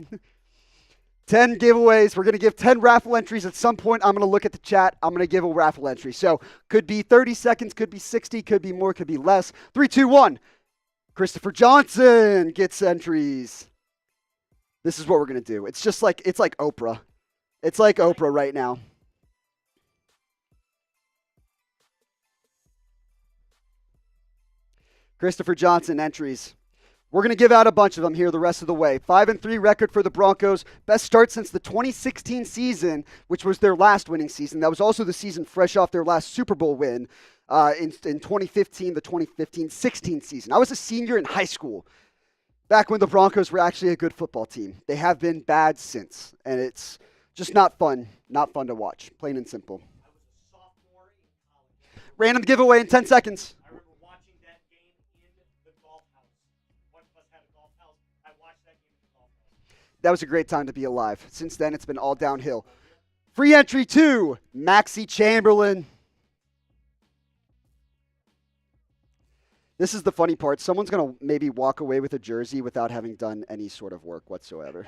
Speaker 1: 10 giveaways. We're going to give 10 raffle entries. At some point, I'm going to look at the chat. I'm going to give a raffle entry. So could be 30 seconds, could be 60, could be more, could be less. 3, 2, 1. Christopher Johnson gets entries. This is what we're going to do. It's like Oprah. It's like Oprah right now. Christopher Johnson entries. We're going to give out a bunch of them here the rest of the way. 5-3 record for the Broncos. Best start since the 2016 season, which was their last winning season. That was also the season fresh off their last Super Bowl win in 2015, the 2015-16 season. I was a senior in high school back when the Broncos were actually a good football team. They have been bad since, and it's just not fun to watch, plain and simple.
Speaker 8: I was a sophomore in college.
Speaker 1: Random giveaway in 10 seconds.
Speaker 8: I remember watching that game in the golf house. One of us had a golf house. I watched that game in the golf house.
Speaker 1: That was a great time to be alive. Since then, it's been all downhill. Free entry 2, Maxie Chamberlain. This is the funny part. Someone's going to maybe walk away with a jersey without having done any sort of work whatsoever.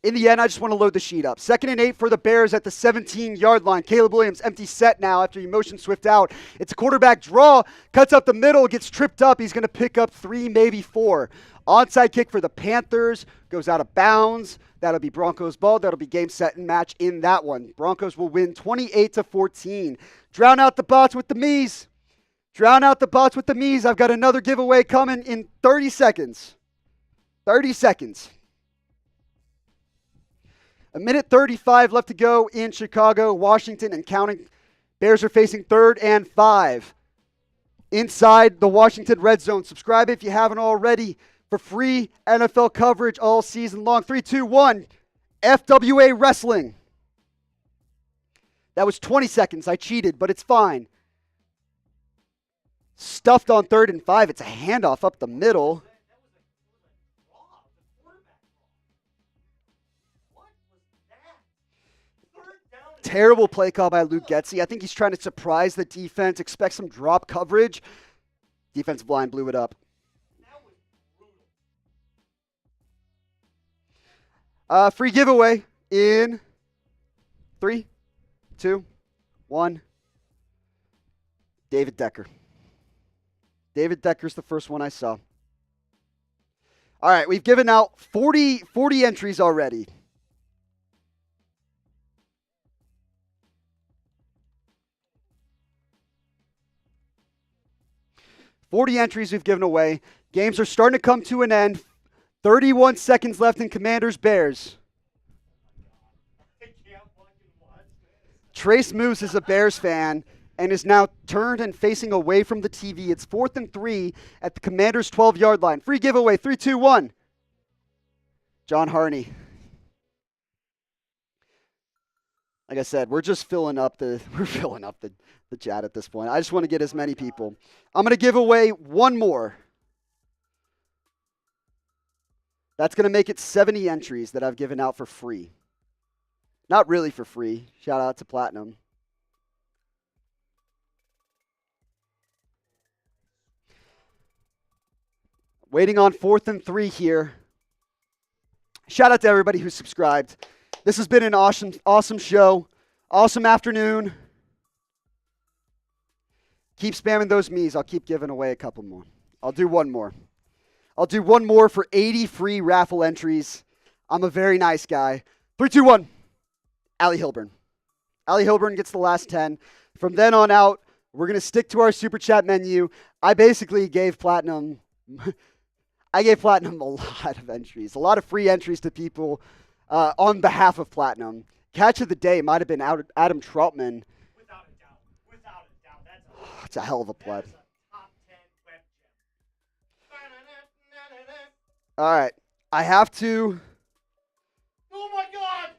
Speaker 1: In the end, I just want to load the sheet up. 2nd and 8 for the Bears at the 17-yard line. Caleb Williams, empty set now after he motion swift out. It's a quarterback draw, cuts up the middle, gets tripped up. He's going to pick up 3, maybe 4. Onside kick for the Panthers, goes out of bounds. That'll be Broncos ball. That'll be game, set, and match in that one. Broncos will win 28-14. Drown out the bots with the me's. Drown out the bots with the me's. I've got another giveaway coming in 30 seconds. 30 seconds. 1:35 left to go in Chicago, Washington, and counting. Bears are facing 3rd and 5 inside the Washington Red Zone. Subscribe if you haven't already for free NFL coverage all season long. 3, 2, 1. FWA Wrestling. That was 20 seconds. I cheated, but it's fine. Stuffed on 3rd and 5. It's a handoff up the middle. Terrible play call by Luke Getsy. I think he's trying to surprise the defense, expect some drop coverage. Defensive line blew it up. Free giveaway in 3, 2, 1. David Decker. David Decker's the first one I saw. All right, we've given out 40 entries already. Entries we've given away. Games are starting to come to an end. 31 seconds left in Commanders Bears. Trace Moose is a Bears fan and is now turned and facing away from the TV. It's 4th and 3 at the Commanders' 12-yard line. Free giveaway, 3, 2, 1. John Harney. Like I said, we're just filling up the chat at this point. I just want to get as many people. I'm going to give away one more. That's going to make it 70 entries that I've given out for free. Not really for free. Shout out to Platinum. Waiting on 4th and 3 here. Shout out to everybody who subscribed. This has been an awesome show. Awesome afternoon. Keep spamming those me's. I'll keep giving away a couple more. I'll do one more. I'll do one more for 80 free raffle entries. I'm a very nice guy. 3, 2, 1. Allie Hilburn. Allie Hilburn gets the last 10. From then on out, we're going to stick to our super chat menu. I basically gave Platinum a lot of entries, a lot of free entries to people on behalf of Platinum. Catch of the day might have been Adam Troutman.
Speaker 8: Without a doubt.
Speaker 1: It's a hell of a play. All right. I have to.
Speaker 8: Oh my God!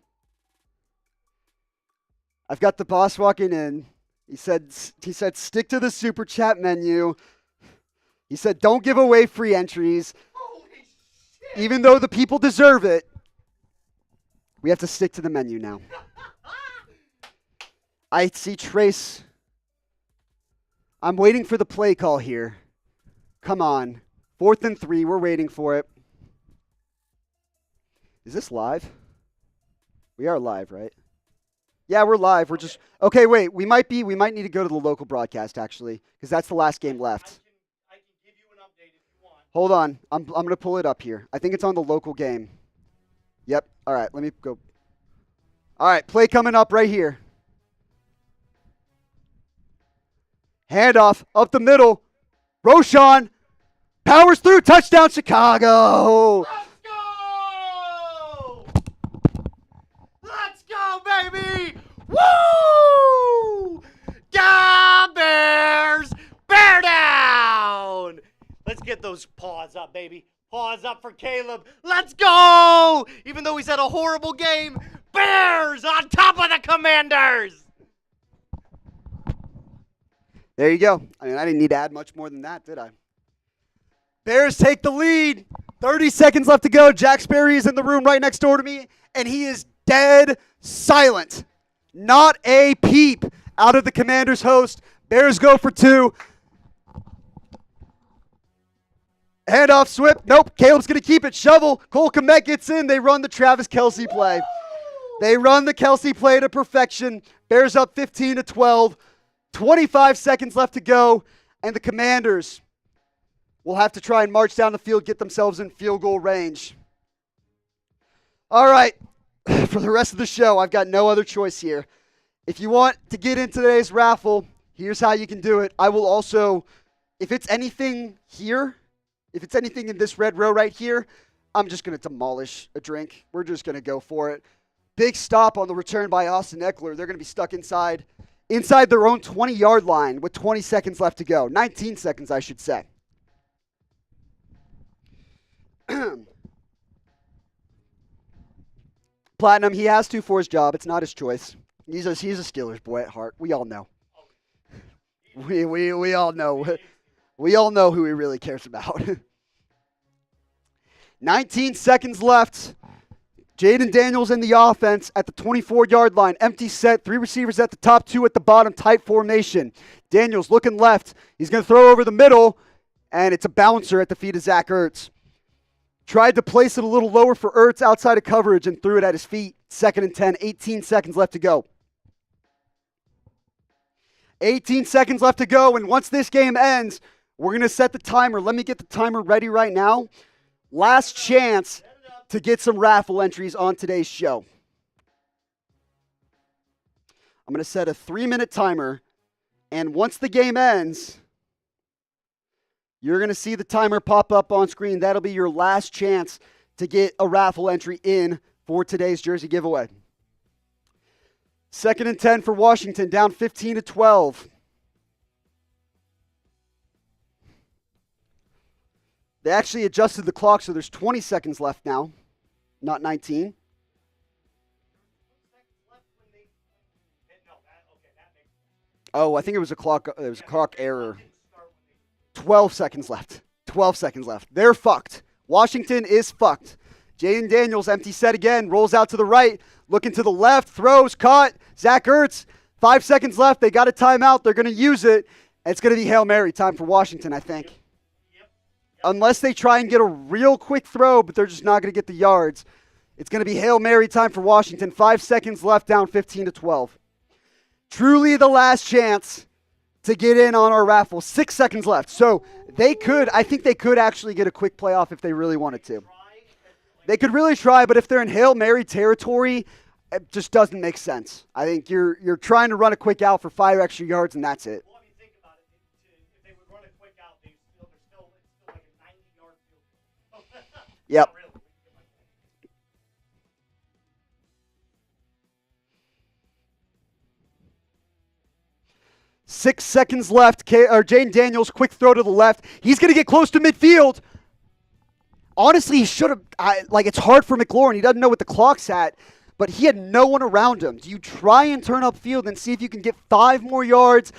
Speaker 1: I've got the boss walking in. He said stick to the super chat menu. He said don't give away free entries.
Speaker 8: Holy shit!
Speaker 1: Even though the people deserve it. We have to stick to the menu now. I see Trace. I'm waiting for the play call here. Come on. 4th and 3. We're waiting for it. Is this live? We are live, right? Yeah, we're live. We're just okay. Wait, we might need to go to the local broadcast actually, because that's the last game left.
Speaker 8: I can give you an update if you want.
Speaker 1: Hold on. I'm gonna pull it up here. I think it's on the local game. Yep. All right. Let me go. All right. Play coming up right here. Handoff up the middle. Roshan powers through. Touchdown, Chicago.
Speaker 8: Let's go, baby! Woo! Go Bears! Bear down! Let's get those paws up, baby. Paws up for Caleb. Let's go! Even though he's had a horrible game, Bears on top of the Commanders!
Speaker 1: There you go. I mean, I didn't need to add much more than that, did I? Bears take the lead. 30 seconds left to go. Jack Sperry is in the room right next door to me, and he is dead silent. Not a peep out of the Commanders host. Bears go for 2. Handoff, Swift. Nope. Caleb's going to keep it. Shovel. Cole Kmet gets in. They run the Travis Kelce play. They run the Kelce play to perfection. Bears up 15-12. 25 seconds left to go. And the Commanders will have to try and march down the field, get themselves in field goal range. All right. For the rest of the show, I've got no other choice here. If you want to get in today's raffle, here's how you can do it. I will also, if it's anything here, if it's anything in this red row right here, I'm just going to demolish a drink. We're just going to go for it. Big stop on the return by Austin Eckler. They're going to be stuck inside their own 20-yard line with 20 seconds left to go. 19 seconds, I should say. Platinum, he has to for his job. It's not his choice. He's a Steelers boy at heart. We all know. We all know. We all know who he really cares about. 19 seconds left. Jaden Daniels in the offense at the 24-yard line. Empty set. 3 receivers at the top, 2 at the bottom. Tight formation. Daniels looking left. He's going to throw over the middle, and it's a bouncer at the feet of Zach Ertz. Tried to place it a little lower for Ertz outside of coverage and threw it at his feet. 2nd and 10. 18 seconds left to go. 18 seconds left to go, and once this game ends, we're going to set the timer. Let me get the timer ready right now. Last chance to get some raffle entries on today's show. I'm going to set a 3-minute timer, and once the game ends, you're going to see the timer pop up on screen. That'll be your last chance to get a raffle entry in for today's jersey giveaway. 2nd and 10 for Washington, down 15-12. They actually adjusted the clock, so there's 20 seconds left now, not 19. Oh, I think it was a clock error. 12 seconds left. 12 seconds left. They're fucked. Washington is fucked. Jaden Daniels, empty set again, rolls out to the right, looking to the left, throws, caught. Zach Ertz, 5 seconds left. They got a timeout. They're going to use it. It's going to be Hail Mary time for Washington, I think. Unless they try and get a real quick throw, but they're just not going to get the yards. It's going to be Hail Mary time for Washington. 5 seconds left, down 15-12. Truly the last chance to get in on our raffle. 6 seconds left. So I think they could actually get a quick playoff if they really wanted to. They could really try, but if they're in Hail Mary territory, it just doesn't make sense. I think you're trying to run a quick out for 5 extra yards, and that's it.
Speaker 8: Well, I mean, think about it. If they would run a quick out, they're still like a 90-yard field goal.
Speaker 1: Yep.
Speaker 8: Not really.
Speaker 1: 6 seconds left. Jaden Daniels, quick throw to the left. He's going to get close to midfield. Honestly, he should have, it's hard for McLaurin. He doesn't know what the clock's at, but he had no one around him. Do you try and turn upfield and see if you can get 5 more yards?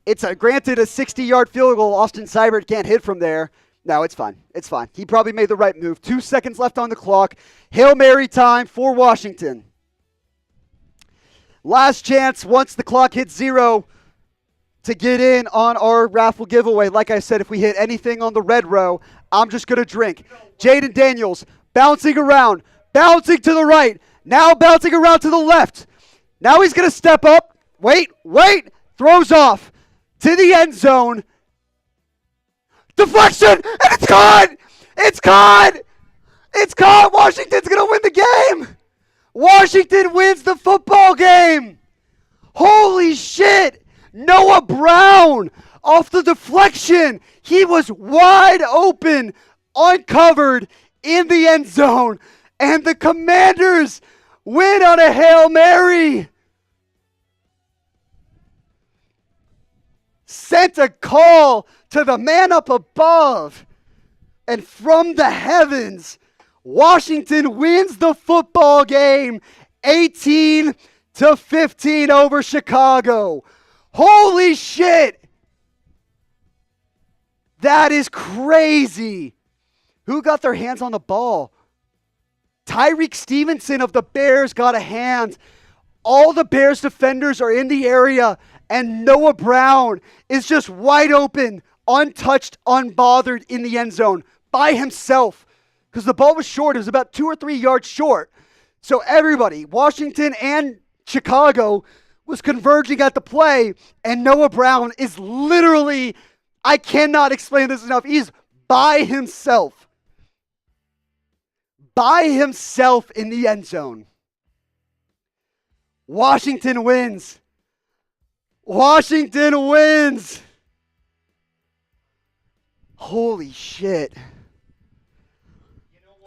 Speaker 1: It's granted a 60-yard field goal. Austin Seibert can't hit from there. No, it's fine. It's fine. He probably made the right move. 2 seconds left on the clock. Hail Mary time for Washington. Last chance once the clock hits 0 to get in on our raffle giveaway. Like I said, if we hit anything on the red row, I'm just going to drink. Jaden Daniels bouncing around, bouncing to the right, now bouncing around to the left. Now he's going to step up. Wait, throws off to the end zone. Deflection, and it's caught! It's caught! It's caught! Washington's going to win the game! Washington wins the football game! Holy shit! Noah Brown off the deflection. He was wide open, uncovered in the end zone. And the Commanders win on a Hail Mary. Sent a call to the man up above. And from the heavens, Washington wins the football game 18-15 over Chicago. Holy shit! That is crazy. Who got their hands on the ball? Tyreek Stevenson of the Bears got a hand. All the Bears defenders are in the area, and Noah Brown is just wide open, untouched, unbothered in the end zone by himself because the ball was short. It was about 2 or 3 yards short. So everybody, Washington and Chicago, was converging at the play, and Noah Brown is literally, I cannot explain this enough, he's by himself. By himself in the end zone. Washington wins. Washington wins. Holy shit.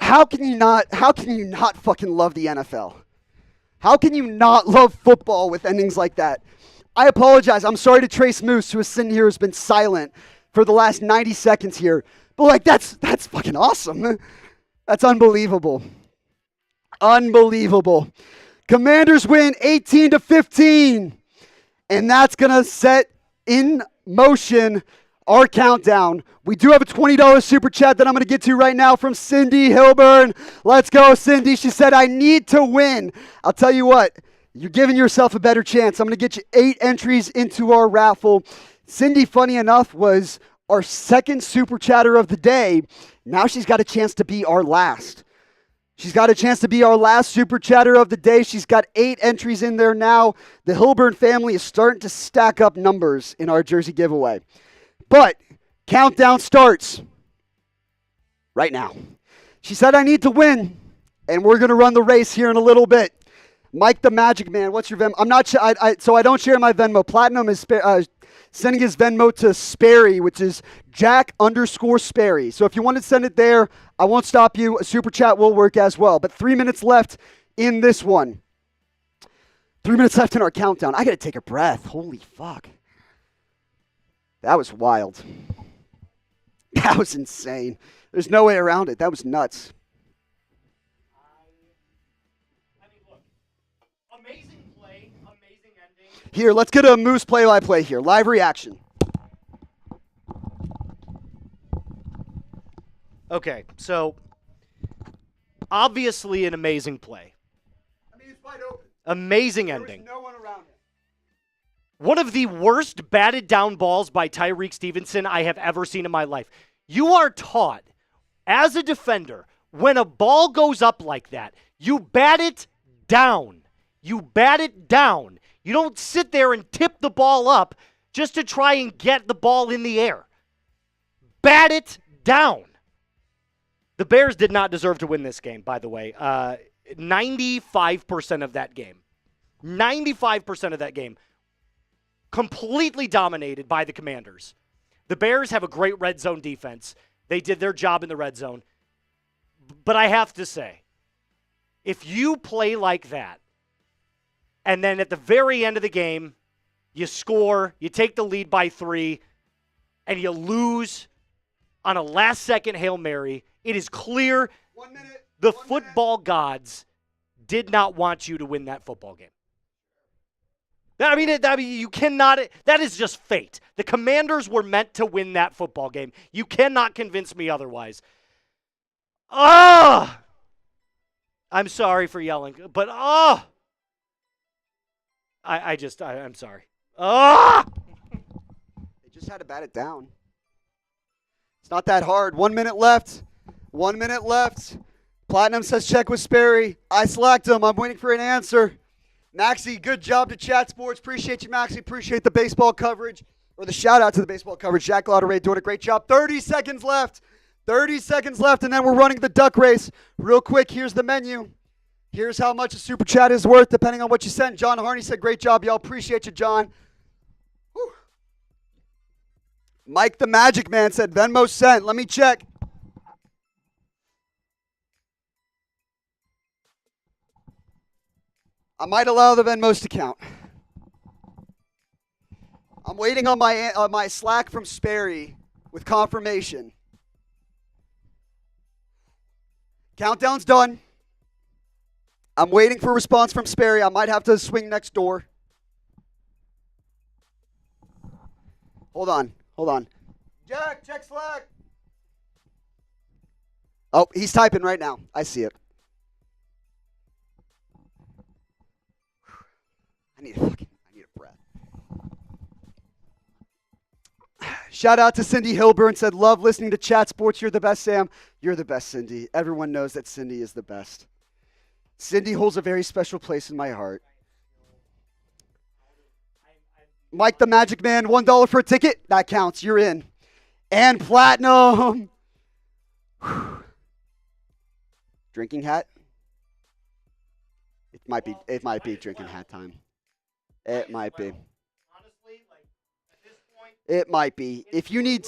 Speaker 1: How can you not fucking love the NFL? How can you not love football with endings like that? I apologize. I'm sorry to Trace Moose, who is sitting here, has been silent for the last 90 seconds here. But like, that's fucking awesome. That's unbelievable. Unbelievable. Commanders win 18-15. And that's going to set in motion our countdown. We do have a $20 super chat that I'm going to get to right now from Cindy Hilburn. Let's go, Cindy. She said, I need to win. I'll tell you what, you're giving yourself a better chance. I'm going to get you 8 entries into our raffle. Cindy, funny enough, was our second super chatter of the day. Now she's got a chance to be our last. She's got a chance to be our last super chatter of the day. She's got 8 entries in there now. The Hilburn family is starting to stack up numbers in our jersey giveaway. But countdown starts right now. She said, I need to win, and we're going to run the race here in a little bit. Mike the Magic Man, what's your Venmo? I'm not sure, so I don't share my Venmo. Platinum is sending his Venmo to Sperry, which is Jack_Sperry. So if you want to send it there, I won't stop you. A super chat will work as well. But 3 minutes left in this one. 3 minutes left in our countdown. I got to take a breath. Holy fuck. That was wild. That was insane. There's no way around it. That was nuts.
Speaker 8: I mean, look, amazing play, amazing ending.
Speaker 1: Here, let's get a Moose play-by-play here. Live reaction.
Speaker 8: Okay, so obviously an amazing play.
Speaker 1: I mean, it's wide open.
Speaker 8: Amazing ending.
Speaker 1: There was no one around him.
Speaker 8: One of the worst batted down balls by Tyreek Stevenson I have ever seen in my life. You are taught, as a defender, when a ball goes up like that, you bat it down. You bat it down. You don't sit there and tip the ball up just to try and get the ball in the air. Bat it down. The Bears did not deserve to win this game, by the way. 95% of that game. 95% of that game. Completely dominated by the Commanders. The Bears have a great red zone defense. They did their job in the red zone. But I have to say, if you play like that, and then at the very end of the game, you score, you take the lead by 3, and you lose on a last-second Hail Mary, it is clear the football gods did not want you to win that football game. I mean, you cannot. That is just fate. The Commanders were meant to win that football game. You cannot convince me otherwise. I'm sorry for yelling, but I'm sorry.
Speaker 1: They just had to bat it down. It's not that hard. 1 minute left. 1 minute left. Platinum says check with Sperry. I slacked him. I'm waiting for an answer. Maxie, good job to Chat Sports. Appreciate you, Maxie. Appreciate the baseball coverage, or the shout-out to the baseball coverage. Jack Lauderay doing a great job. 30 seconds left. 30 seconds left, and then we're running the duck race. Real quick, here's the menu. Here's how much a super chat is worth, depending on what you sent. John Harney said, great job, y'all. Appreciate you, John. Whew. Mike the Magic Man said, Venmo sent. Let me check. I might allow the Venmos to count. I'm waiting on my Slack from Sperry with confirmation. Countdown's done. I'm waiting for a response from Sperry. I might have to swing next door. Hold on. Jack, check Slack. Oh, he's typing right now. I see it. I need a breath. Shout out to Cindy Hilburn, said, love listening to Chat Sports. You're the best, Sam. You're the best, Cindy. Everyone knows that Cindy is the best. Cindy holds a very special place in my heart. Mike the Magic Man, $1 for a ticket. That counts. You're in. And Platinum. Drinking hat? It might be drinking hat time. It might be. It might be. If you need,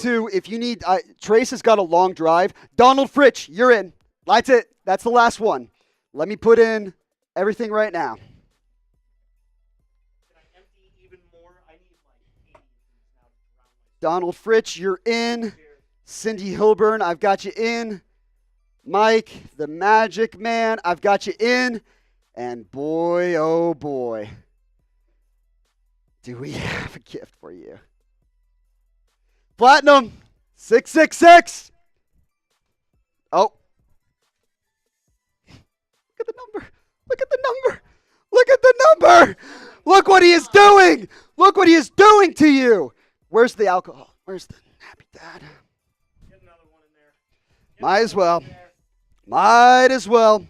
Speaker 1: Trace has got a long drive. Donald Fritch, you're in. That's it. That's the last one. Let me put in everything right now. Donald Fritch, you're in. Cindy Hilburn, I've got you in. Mike, the Magic Man, I've got you in. And boy, oh boy, do we have a gift for you. Platinum, 666. Oh. Look at the number. Look at the number. Look at the number. Look what he is doing. Look what he is doing to you. Where's the alcohol? Where's the happy dad? Get another one in there. Might as well. Might as well.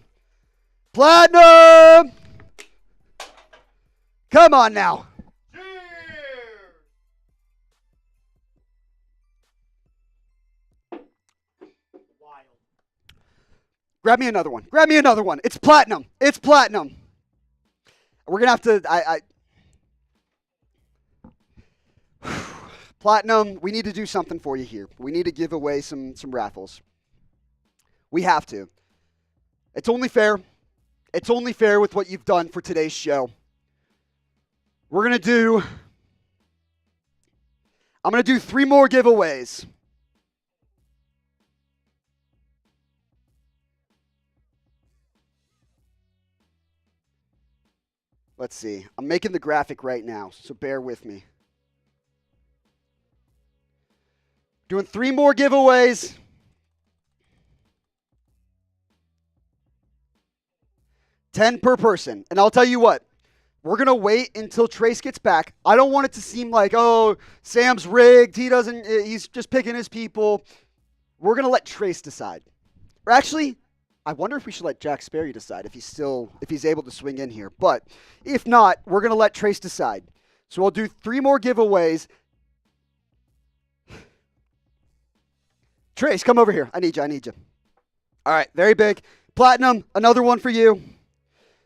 Speaker 1: Platinum! Come on now. Grab me another one. Grab me another one. It's platinum. It's platinum. We're going to have to... Platinum, we need to do something for you here. We need to give away some raffles. We have to. It's only fair. It's only fair with what you've done for today's show. I'm going to do 3 more giveaways. Let's see. I'm making the graphic right now, so bear with me. Doing 3 more giveaways. $10 per person. And I'll tell you what, we're going to wait until Trace gets back. I don't want it to seem like, oh, Sam's rigged. He's just picking his people. We're going to let Trace decide. Or actually, I wonder if we should let Jack Sperry decide if he's able to swing in here. But if not, we're going to let Trace decide. So we'll do 3 more giveaways. Trace, come over here. I need you. All right, very big. Platinum, another one for you.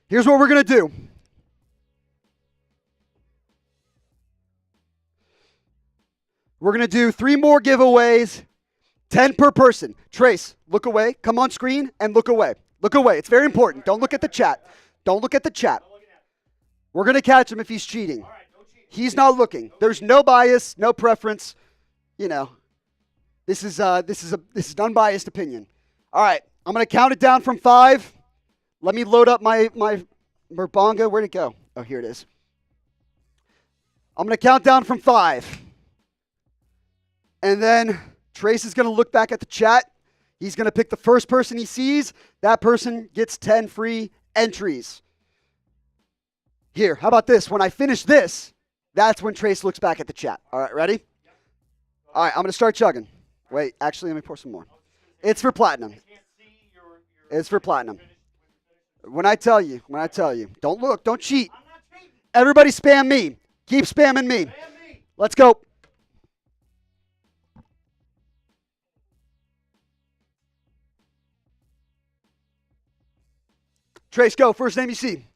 Speaker 1: Here's what we're going to do. We're going to do 3 more giveaways, 10 per person. Trace, look away. Come on screen and look away. Look away. It's very important. Don't look at the chat. Don't look at the chat. We're going to catch him if he's cheating. He's not looking. There's no bias, no preference. You know, this is an unbiased opinion. All right, I'm going to count it down from 5. Let me load up my Merbonga. Where'd it go? Oh, here it is. I'm going to count down from 5. And then Trace is going to look back at the chat. He's going to pick the first person he sees. That person gets 10 free entries. Here, how about this? When I finish this, that's when Trace looks back at the chat. All right, ready? All right, I'm going to start chugging. Wait, actually, let me pour some more. It's for platinum. It's for platinum. When I tell you, don't look, don't cheat. Everybody spam me. Keep spamming me. Let's go. Trace, go. First name you see.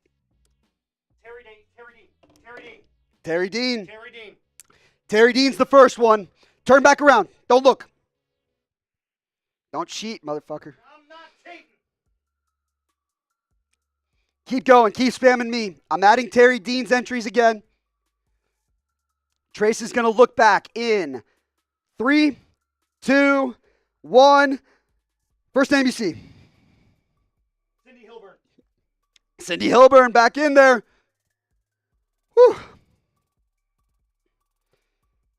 Speaker 1: Terry Dean. Terry Dean's the first one. Turn back around. Don't look. Don't cheat, motherfucker. I'm not cheating. Keep going. Keep spamming me. I'm adding Terry Dean's entries again. Trace is going to look back in 3, 2, 1. First name you see. Cindy Hilburn back in there. Whew.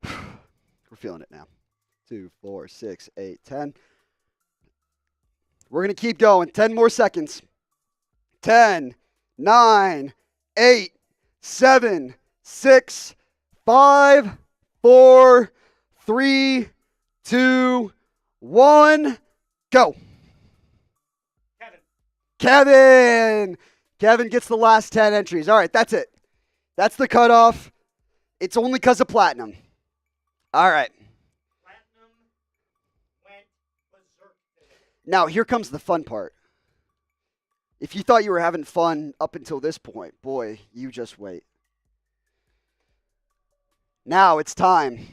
Speaker 1: We're feeling it now. 2, 4, 6, 8, 10. We're going to keep going. 10 more seconds. 10, 9, 8, 7, 6, 5, 4, 3, 2, 1, go. Kevin. Kevin gets the last 10 entries. All right, that's it. That's the cutoff. It's only because of Platinum. All right. Now, here comes the fun part. If you thought you were having fun up until this point, boy, you just wait. Now it's time.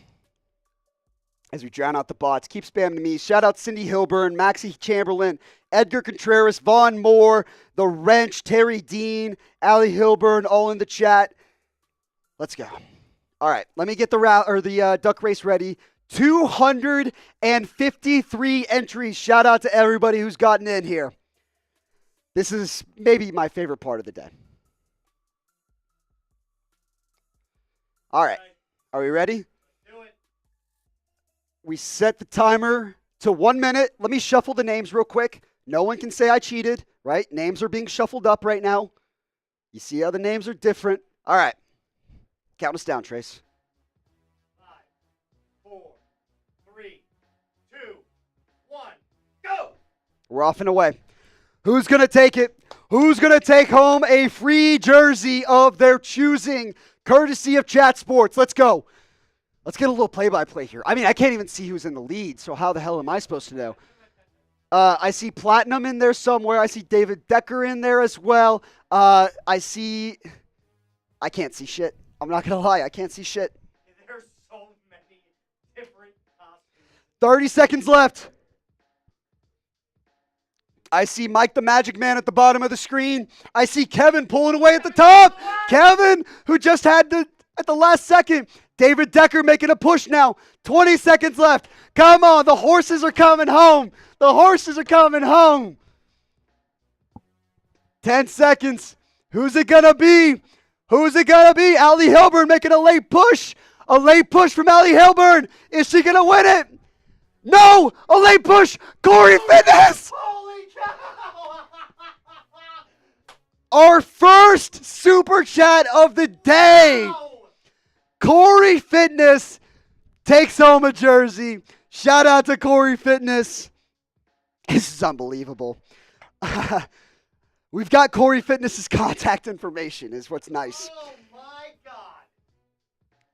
Speaker 1: As we drown out the bots, keep spamming me. Shout out Cindy Hilburn, Maxie Chamberlain, Edgar Contreras, Vaughn Moore, The Wrench, Terry Dean, Allie Hilburn, all in the chat. Let's go. All right, let me get the duck race ready. 253 entries. Shout out to everybody who's gotten in here. This is maybe my favorite part of the day. All right, are we ready? We set the timer to 1 minute. Let me shuffle the names real quick. No one can say I cheated, right? Names are being shuffled up right now. You see how the names are different. All right. Count us down, Trace.
Speaker 8: 5, 4, 3, 2, 1, go!
Speaker 1: We're off and away. Who's going to take it? Who's going to take home a free jersey of their choosing, courtesy of Chat Sports? Let's go. Let's get a little play-by-play here. I mean, I can't even see who's in the lead, so how the hell am I supposed to know? I see Platinum in there somewhere. I see David Decker in there as well. I can't see shit. I'm not going to lie. I can't see shit.
Speaker 8: There's so many different costumes.
Speaker 1: 30 seconds left. I see Mike the Magic Man at the bottom of the screen. I see Kevin pulling away at the top. Kevin, who just had at the last second. David Decker making a push now. 20 seconds left. Come on, the horses are coming home. The horses are coming home. 10 seconds. Who's it going to be? Who's it going to be? Allie Hilburn making a late push. A late push from Allie Hilburn. Is she going to win it? No! A late push. Corey Fitness!
Speaker 8: Holy cow!
Speaker 1: Our first super chat of the day. Corey Fitness takes home a jersey. Shout out to Corey Fitness. This is unbelievable. We've got Corey Fitness's contact information is what's nice.
Speaker 8: Oh my God.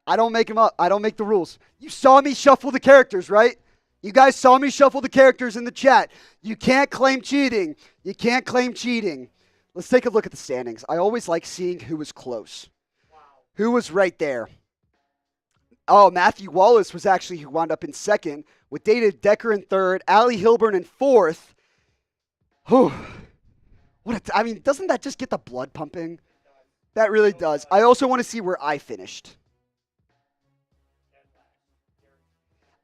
Speaker 1: I don't make them up. I don't make the rules. You saw me shuffle the characters, right? You guys saw me shuffle the characters in the chat. You can't claim cheating. You can't claim cheating. Let's take a look at the standings. I always like seeing who was close.
Speaker 8: Wow.
Speaker 1: Who was right there. Oh, Matthew Wallace was actually who wound up in second, with David Decker in third, Allie Hilburn in fourth. Whew. I mean, doesn't that just get the blood pumping? That really does. I also want to see where I finished.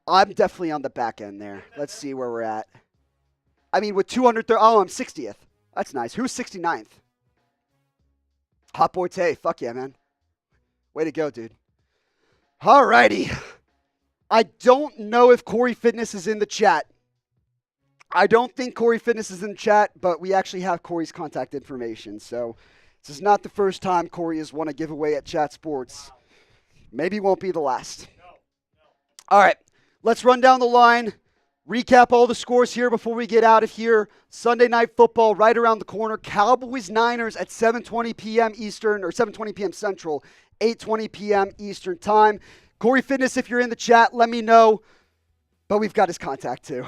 Speaker 1: I'm definitely on the back end there. Let's see where we're at. I mean, with 230, I'm 60th. That's nice. Who's 69th? Hot Boy Tay. Fuck yeah, man. Way to go, dude. All righty. I don't know if Corey Fitness is in the chat. I don't think Corey Fitness is in the chat, but we actually have Corey's contact information. So this is not the first time Corey has won a giveaway at Chat Sports. Maybe won't be the last. All right. Let's run down the line. Recap all the scores here before we get out of here. Sunday Night Football right around the corner. Cowboys-Niners at 7:20 p.m. Eastern, or 7:20 p.m. Central. 8:20 p.m. Eastern time. Corey Fitness, if you're in the chat, let me know. But we've got his contact too.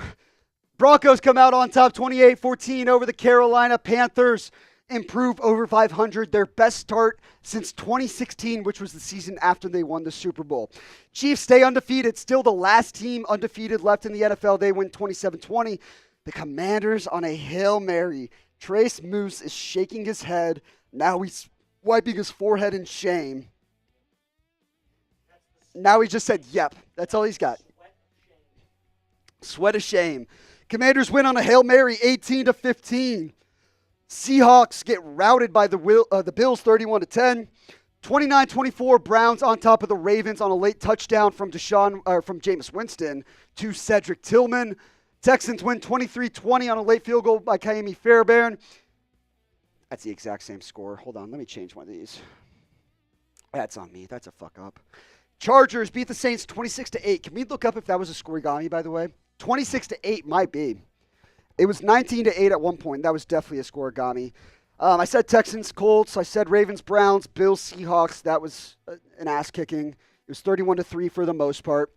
Speaker 1: Broncos come out on top 28-14 over the Carolina Panthers. Improve over 500, their best start since 2016, which was the season after they won the Super Bowl. Chiefs stay undefeated, still the last team undefeated left in the NFL. They win 27-20. The Commanders on a Hail Mary. Trace Moose is shaking his head. Now he's wiping his forehead in shame. Now he just said, yep. That's all he's got. Sweat of shame. Commanders win on a Hail Mary, 18-15. Seahawks get routed by the Bills, 31-10. 29-24, Browns on top of the Ravens on a late touchdown from Jameis Winston to Cedric Tillman. Texans win 23-20 on a late field goal by Kaimi Fairbairn. That's the exact same score. Hold on, let me change one of these. That's on me. That's a fuck up. Chargers beat the Saints 26-8. Can we look up if that was a scoregami, by the way? 26-8 might be. It was 19-8 at one point. That was definitely a scoregami. I said Texans, Colts. I said Ravens, Browns, Bills, Seahawks. That was an ass kicking. It was 31-3 for the most part.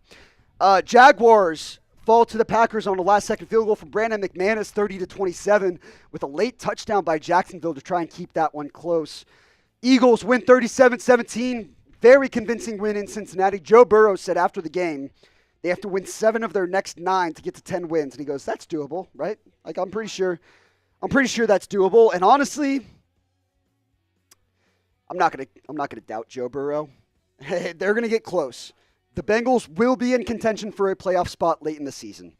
Speaker 1: Jaguars fall to the Packers on a last-second field goal from Brandon McManus, 30-27, with a late touchdown by Jacksonville to try and keep that one close. Eagles win 37-17. Very convincing win in Cincinnati. Joe Burrow said after the game they have to win 7 of their next 9 to get to 10 wins. And he goes, that's doable, right? Like, I'm pretty sure that's doable. And honestly, I'm not gonna doubt Joe Burrow. They're gonna get close. The Bengals will be in contention for a playoff spot late in the season.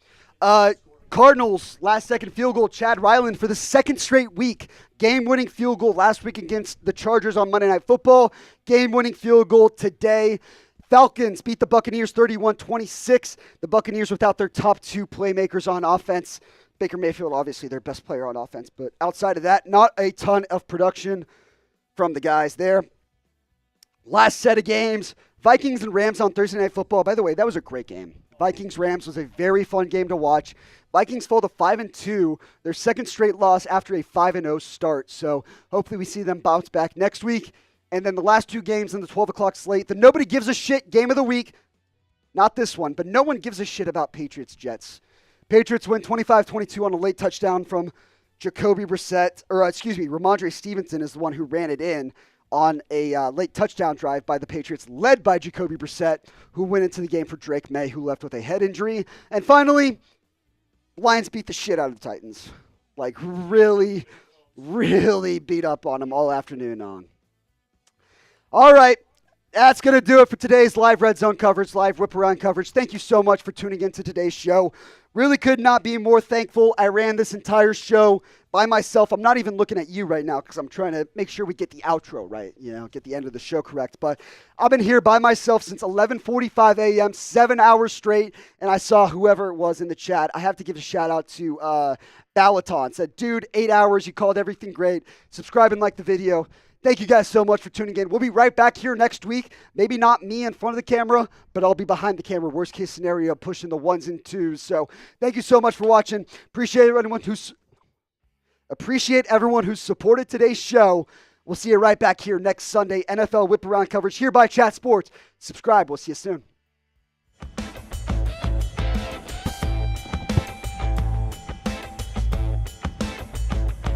Speaker 1: Cardinals, last-second field goal, Chad Ryland for the second straight week. Game-winning field goal last week against the Chargers on Monday Night Football. Game-winning field goal today. Falcons beat the Buccaneers 31-26. The Buccaneers without their top 2 playmakers on offense. Baker Mayfield, obviously their best player on offense. But outside of that, not a ton of production from the guys there. Last set of games, Vikings and Rams on Thursday Night Football. By the way, that was a great game. Vikings-Rams was a very fun game to watch. Vikings fall to 5-2, their second straight loss after a 5-0 start. So hopefully we see them bounce back next week. And then the last 2 games in the 12 o'clock slate, the nobody gives a shit game of the week. Not this one, but no one gives a shit about Patriots-Jets. Patriots win 25-22 on a late touchdown from Ramondre Stevenson is the one who ran it in on a late touchdown drive by the Patriots, led by Jacoby Brissett, who went into the game for Drake May, who left with a head injury. And finally, Lions beat the shit out of the Titans. Like, really, really beat up on them all afternoon long. All right, that's going to do it for today's live Red Zone coverage, live whip around coverage. Thank you so much for tuning into today's show. Really could not be more thankful. I ran this entire show by myself. I'm not even looking at you right now because I'm trying to make sure we get the outro right, get the end of the show correct. But I've been here by myself since 11:45 a.m., 7 hours straight, and I saw whoever it was in the chat. I have to give a shout out to Balaton. Said, dude, 8 hours. You called everything great. Subscribe and like the video. Thank you guys so much for tuning in. We'll be right back here next week. Maybe not me in front of the camera, but I'll be behind the camera. Worst case scenario, pushing the 1s and 2s. So thank you so much for watching. Appreciate everyone who's supported today's show. We'll see you right back here next Sunday. NFL Whip Around coverage here by Chat Sports. Subscribe. We'll see you soon.